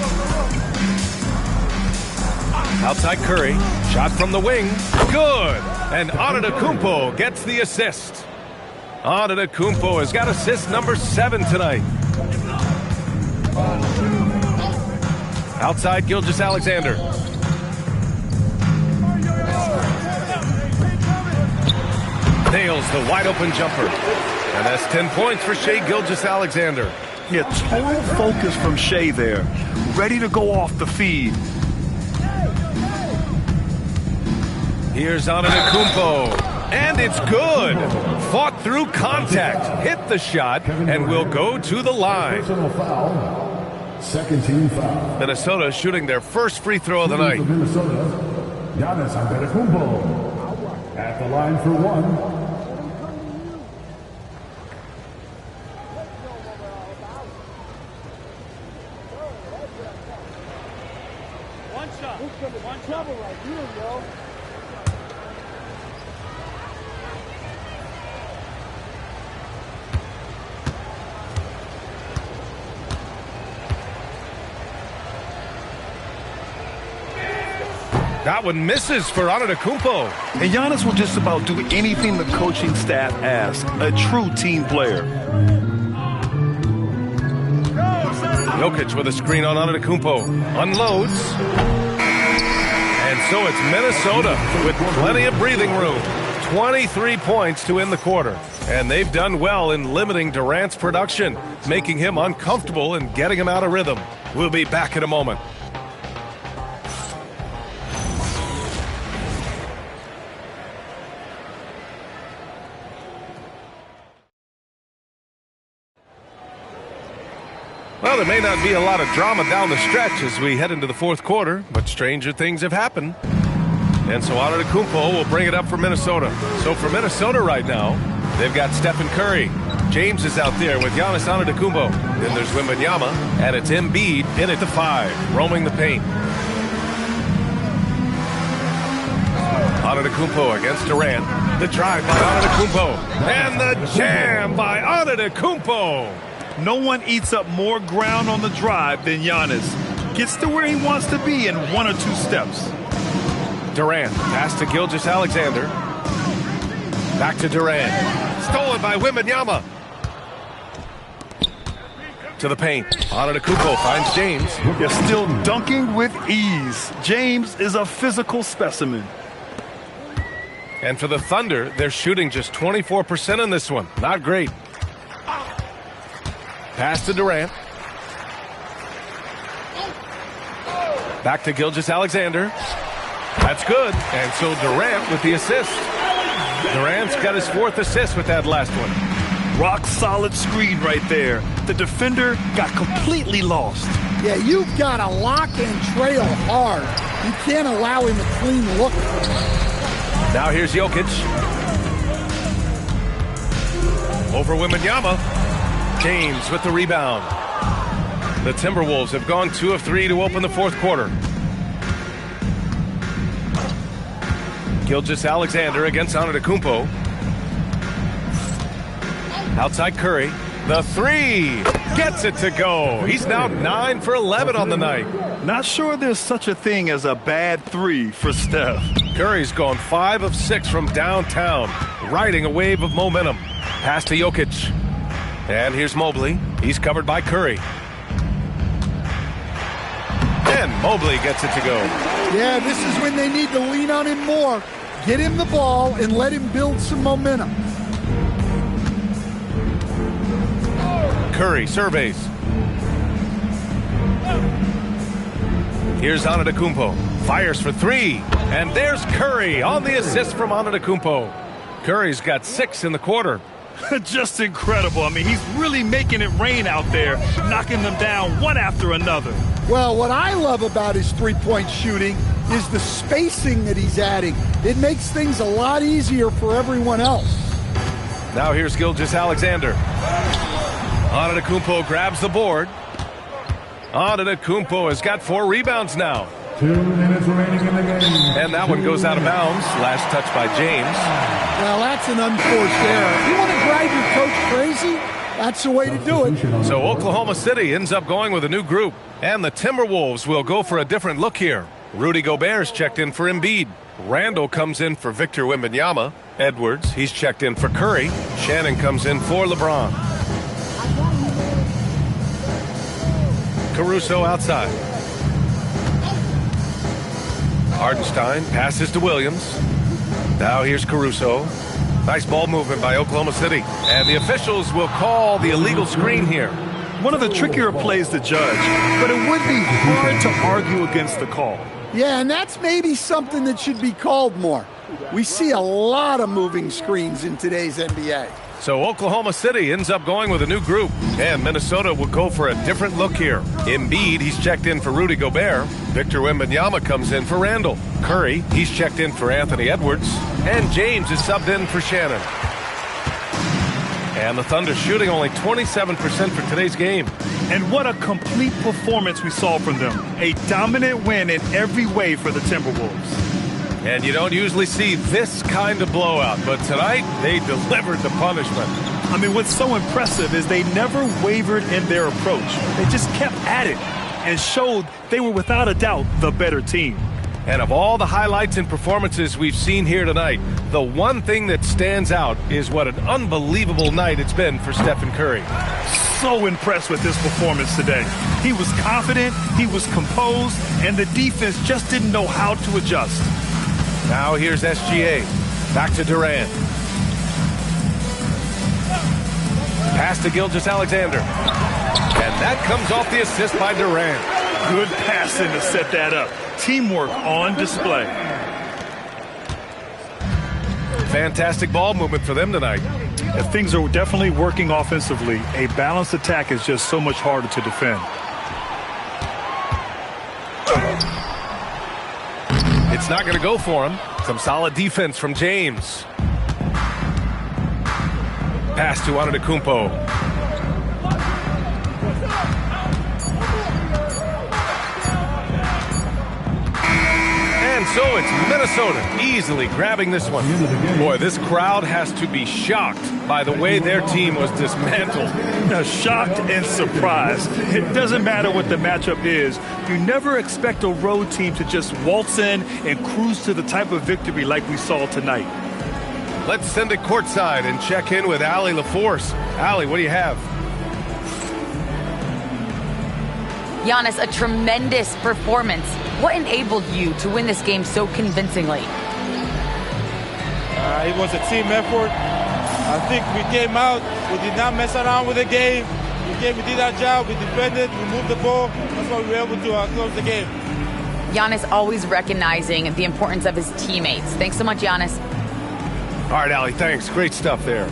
Outside Curry. Shot from the wing. Good. And Antetokounmpo gets the assist. Antetokounmpo has got assist number 7 tonight. Outside Gilgeous-Alexander. Nails the wide open jumper. And that's 10 points for Shai Gilgeous-Alexander. Yeah, total focus from Shai there. Ready to go off the feed. Here's Antetokounmpo. And it's good. Fought through contact. Hit the shot and will go to the line. Second team foul. Minnesota shooting their first free throw of the night. Minnesota, Giannis Antetokounmpo at the line for 1. That one misses for Antetokounmpo. And Giannis will just about do anything the coaching staff asks. A true team player. Jokic with a screen on Antetokounmpo. Unloads. And so it's Minnesota with plenty of breathing room. 23 points to end the quarter. And they've done well in limiting Durant's production, making him uncomfortable and getting him out of rhythm. We'll be back in a moment. Well, there may not be a lot of drama down the stretch as we head into the fourth quarter, but stranger things have happened. And so Antetokounmpo will bring it up for Minnesota. So for Minnesota right now, they've got Stephen Curry. James is out there with Giannis Antetokounmpo. Then there's Wembanyama, and it's Embiid in at the 5, roaming the paint. Antetokounmpo against Durant. The drive by Antetokounmpo. And the jam by Antetokounmpo. No one eats up more ground on the drive than Giannis. Gets to where he wants to be in 1 or 2 steps. Durant, pass to Gilgeous-Alexander. Back to Durant. Stolen by Wembanyama. To the paint. Antetokounmpo finds James. You're still dunking with ease. James is a physical specimen. And for the Thunder, they're shooting just 24% in this one. Not great. Pass to Durant. Back to Gilgeous-Alexander. That's good. And so Durant with the assist. Durant's got his 4th assist with that last one. Rock solid screen right there. The defender got completely lost. Yeah, you've got to lock and trail hard. You can't allow him a clean look. Now here's Jokic. Over Wembanyama. James with the rebound. The Timberwolves have gone 2 of 3 to open the fourth quarter. Gilgeous-Alexander against Antetokounmpo. Outside Curry. The three gets it to go. He's now 9 for 11 on the night. Not sure there's such a thing as a bad three for Steph. Curry's gone 5 of 6 from downtown, riding a wave of momentum. Pass to Jokic. And here's Mobley. He's covered by Curry. And Mobley gets it to go. Yeah, this is when they need to lean on him more. Get him the ball and let him build some momentum. Curry surveys. Here's Antetokounmpo. Fires for 3. And there's Curry on the assist from Antetokounmpo. Curry's got 6 in the quarter. Just incredible. I mean, he's really making it rain out there, knocking them down one after another. Well, what I love about his three-point shooting is the spacing that he's adding. It makes things a lot easier for everyone else. Now here's Gilgeous-Alexander. Antetokounmpo grabs the board. Antetokounmpo has got 4 rebounds now. 2 minutes remaining in the game. And that one goes out of bounds. Last touch by James. Well, that's an unforced error. If you want to drive your coach crazy, that's the way to do it. So Oklahoma City ends up going with a new group. And the Timberwolves will go for a different look here. Rudy Gobert's checked in for Embiid. Randall comes in for Victor Wembanyama. Edwards, he's checked in for Curry. Shannon comes in for LeBron. Caruso outside. Hardenstein passes to Williams. Now here's Caruso. Nice ball movement by Oklahoma City. And the officials will call the illegal screen here. One of the trickier plays to judge, but it would be hard to argue against the call. Yeah, and that's maybe something that should be called more. We see a lot of moving screens in today's NBA. So Oklahoma City ends up going with a new group, and Minnesota will go for a different look here. Embiid, he's checked in for Rudy Gobert. Victor Wembanyama comes in for Randall. Curry, he's checked in for Anthony Edwards. And James is subbed in for Shannon. And the Thunder shooting only 27% for today's game. And what a complete performance we saw from them. A dominant win in every way for the Timberwolves. And you don't usually see this kind of blowout, but tonight they delivered the punishment. I mean, what's so impressive is they never wavered in their approach. They just kept at it and showed they were without a doubt the better team. And of all the highlights and performances we've seen here tonight, the one thing that stands out is what an unbelievable night it's been for Stephen Curry. So impressed with his performance today. He was confident, he was composed, and the defense just didn't know how to adjust. Now here's SGA. Back to Durant. Pass to Gilgeous-Alexander. And that comes off the assist by Durant. Good passing to set that up. Teamwork on display. Fantastic ball movement for them tonight. If things are definitely working offensively, a balanced attack is just so much harder to defend. It's not going to go for him. Some solid defense from James. Pass to Antetokounmpo. And so it's Minnesota easily grabbing this one. Boy, this crowd has to be shocked by the way their team was dismantled. Shocked and surprised. It doesn't matter what the matchup is. You never expect a road team to just waltz in and cruise to the type of victory like we saw tonight. Let's send it courtside and check in with Allie LaForce. Allie, what do you have? Giannis, a tremendous performance. What enabled you to win this game so convincingly? It was a team effort. I think we came out, we did not mess around with the game. We did our job, we defended, we moved the ball. That's why we were able to close the game. Giannis always recognizing the importance of his teammates. Thanks so much, Giannis. All right, Allie, thanks. Great stuff there.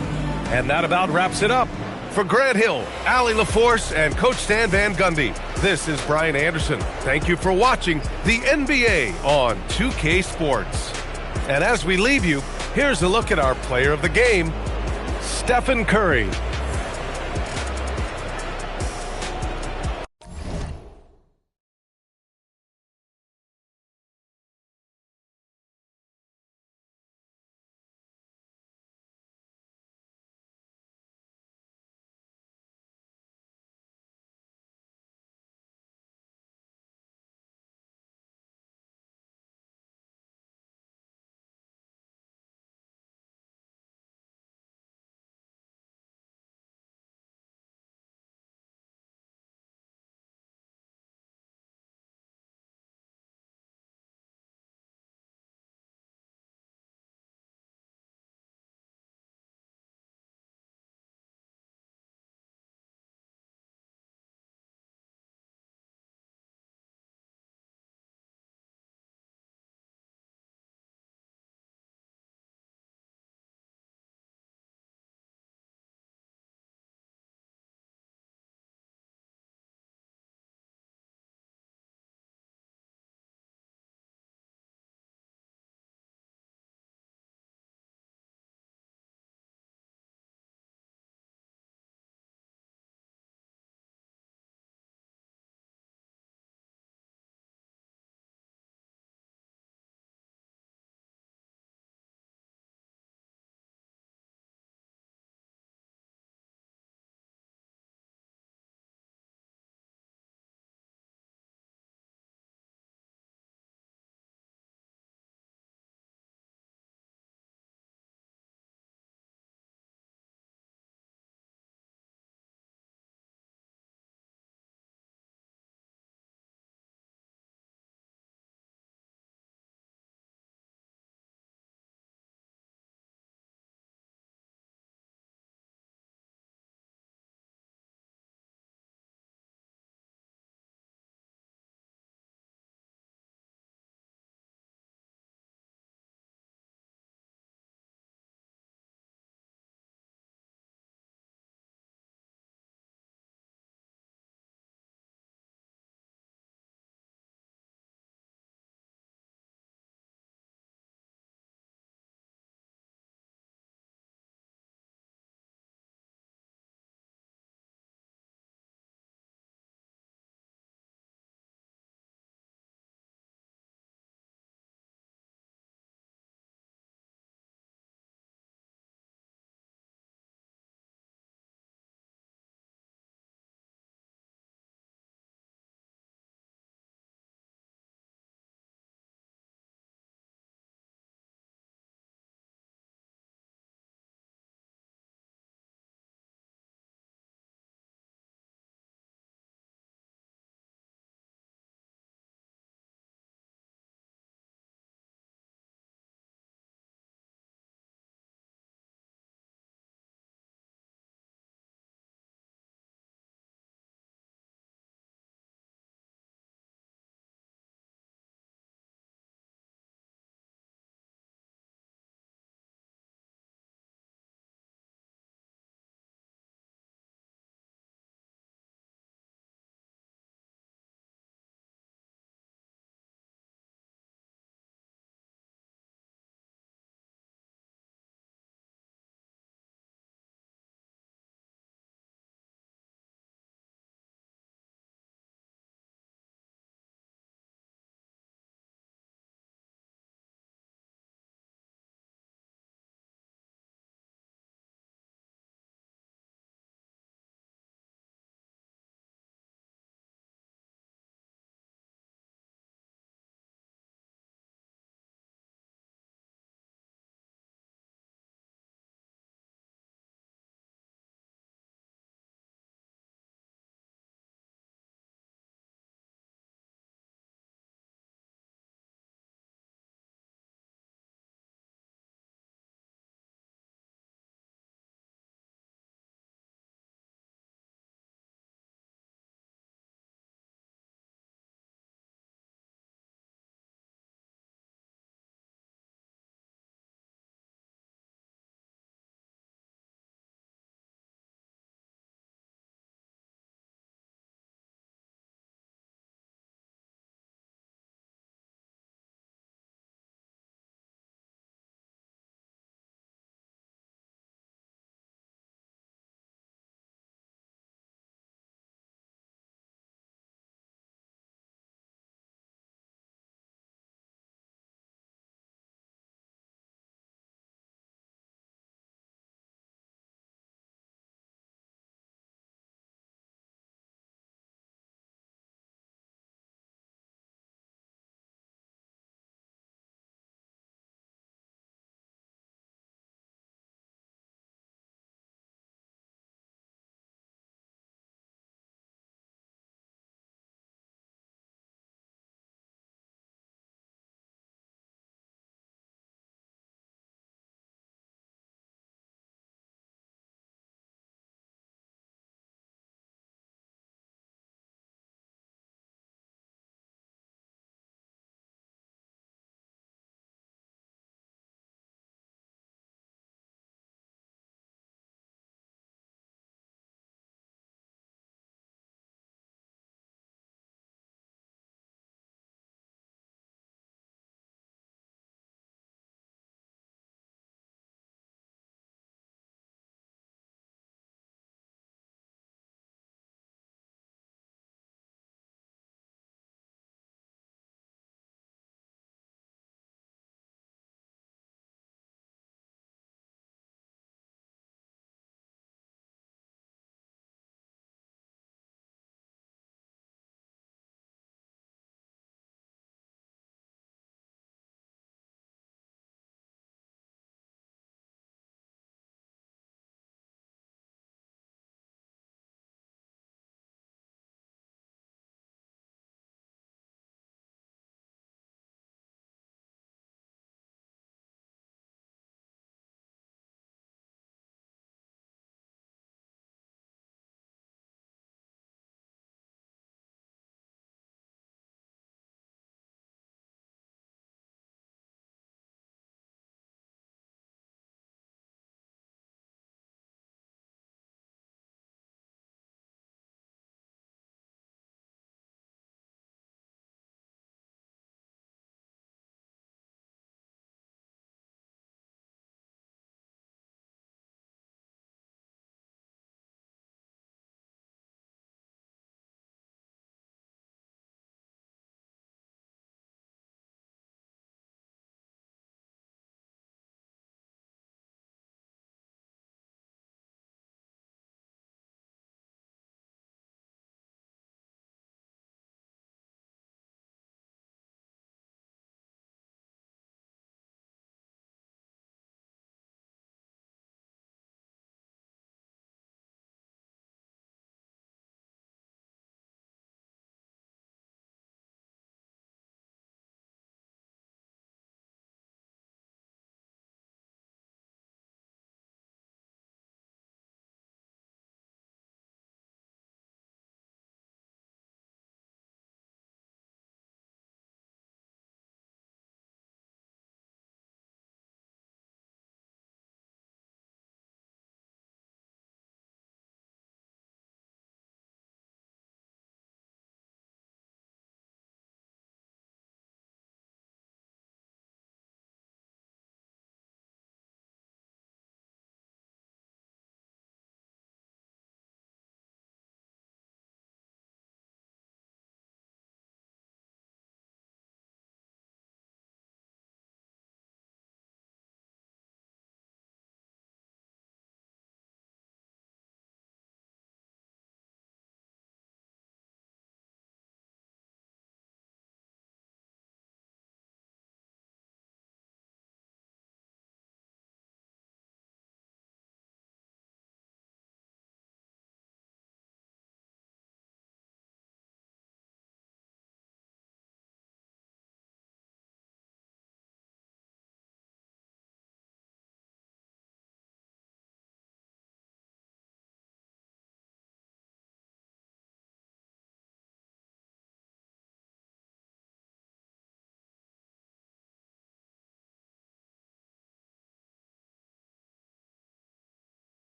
And that about wraps it up. For Grant Hill, Allie LaForce, and Coach Stan Van Gundy, this is Brian Anderson. Thank you for watching the NBA on 2K Sports. And as we leave you, here's a look at our player of the game, Stephen Curry.